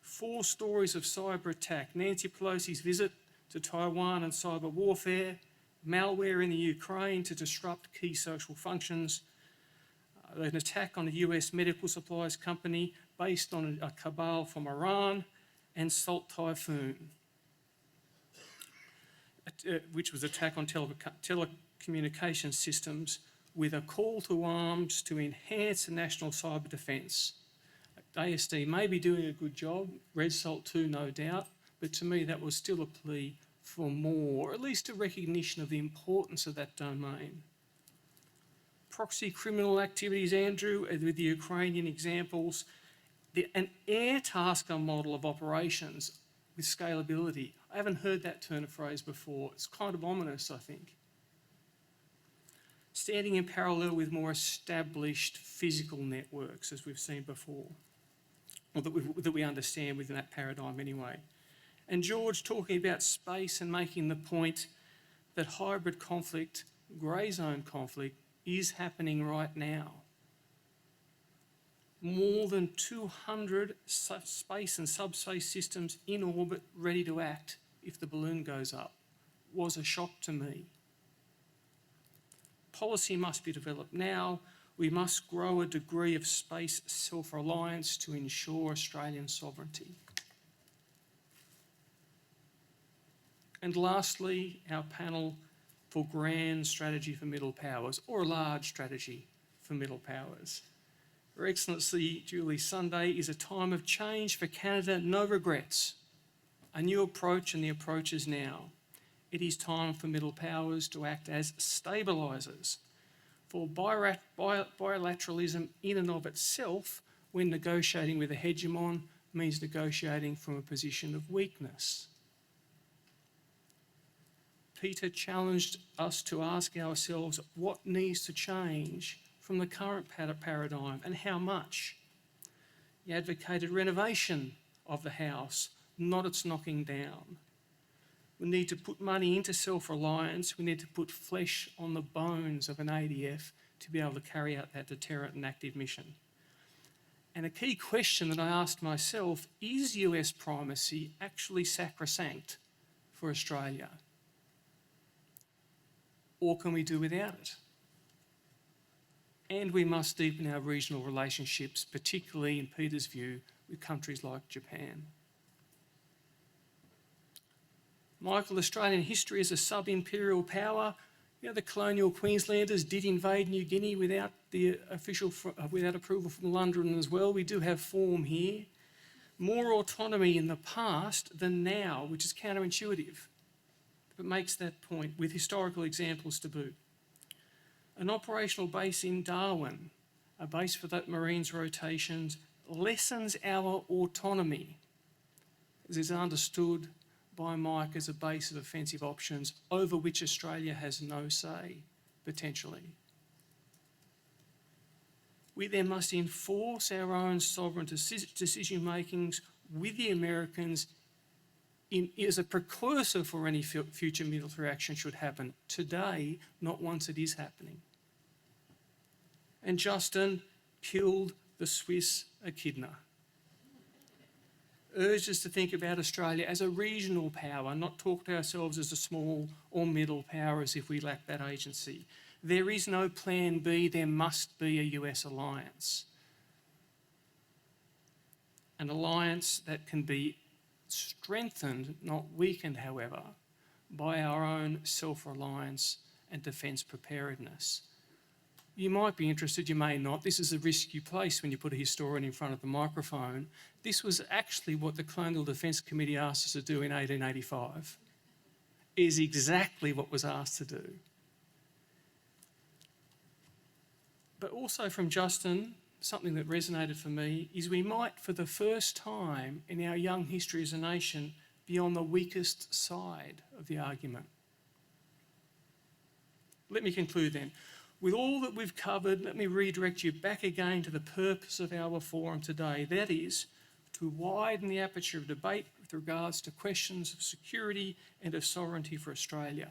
4 stories of cyber attack, Nancy Pelosi's visit to Taiwan and cyber warfare, malware in the Ukraine to disrupt key social functions, an attack on a US medical supplies company based on a cabal from Iran, and Salt Typhoon, which was an attack on telecommunication systems with a call to arms to enhance the national cyber defence. ASD may be doing a good job, Red Salt too, no doubt, but to me that was still a plea for more, or at least a recognition of the importance of that domain. Proxy criminal activities, Andrew, with the Ukrainian examples, an air tasker model of operations with scalability. I haven't heard that turn of phrase before. It's kind of ominous, I think. Standing in parallel with more established physical networks, as we've seen before, or that we understand within that paradigm anyway. And George talking about space and making the point that hybrid conflict, grey zone conflict, is happening right now. More than 200 space and subspace systems in orbit ready to act if the balloon goes up was a shock to me. Policy must be developed now. We must grow a degree of space self-reliance to ensure Australian sovereignty. And lastly, our panel for grand strategy for middle powers or a large strategy for middle powers. Her Excellency Julie Sunday is a time of change for Canada, no regrets. A new approach, and the approach is now. It is time for middle powers to act as stabilisers. For bilateralism in and of itself, when negotiating with a hegemon, means negotiating from a position of weakness. Peter challenged us to ask ourselves what needs to change from the current paradigm and how much. He advocated renovation of the House, not its knocking down. We need to put money into self-reliance. We need to put flesh on the bones of an ADF to be able to carry out that deterrent and active mission. And a key question that I asked myself, is US primacy actually sacrosanct for Australia? Or can we do without it? And we must deepen our regional relationships, particularly, in Peter's view, with countries like Japan. Michael, Australian history as a sub-imperial power, you know, the colonial Queenslanders did invade New Guinea without without approval from London as well. We do have form here. More autonomy in the past than now, which is counterintuitive, but makes that point with historical examples to boot. An operational base in Darwin, a base for that Marines rotations, lessens our autonomy, as is understood by Mike as a base of offensive options over which Australia has no say, potentially. We then must enforce our own sovereign decision makings with the Americans as a precursor for any future military action should happen. Today, not once it is happening. And Justin killed the Swiss echidna. Urged us to think about Australia as a regional power, not talk to ourselves as a small or middle power as if we lack that agency. There is no plan B, there must be a US alliance. An alliance that can be strengthened, not weakened, however, by our own self-reliance and defence preparedness. You might be interested, you may not. This is a risky place when you put a historian in front of the microphone. This was actually what the Colonial Defence Committee asked us to do in 1885. Is exactly what was asked to do. But also from Justin, something that resonated for me is we might, for the first time in our young history as a nation, be on the weakest side of the argument. Let me conclude then. With all that we've covered, let me redirect you back again to the purpose of our forum today. That is, to widen the aperture of debate with regards to questions of security and of sovereignty for Australia.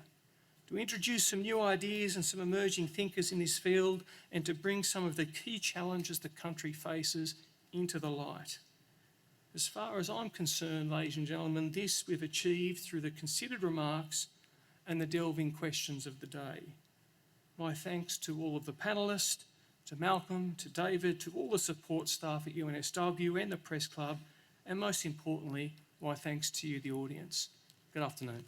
To introduce some new ideas and some emerging thinkers in this field, and to bring some of the key challenges the country faces into the light. As far as I'm concerned, ladies and gentlemen, this we've achieved through the considered remarks and the delving questions of the day. My thanks to all of the panellists, to Malcolm, to David, to all the support staff at UNSW and the Press Club, and most importantly, my thanks to you, the audience. Good afternoon.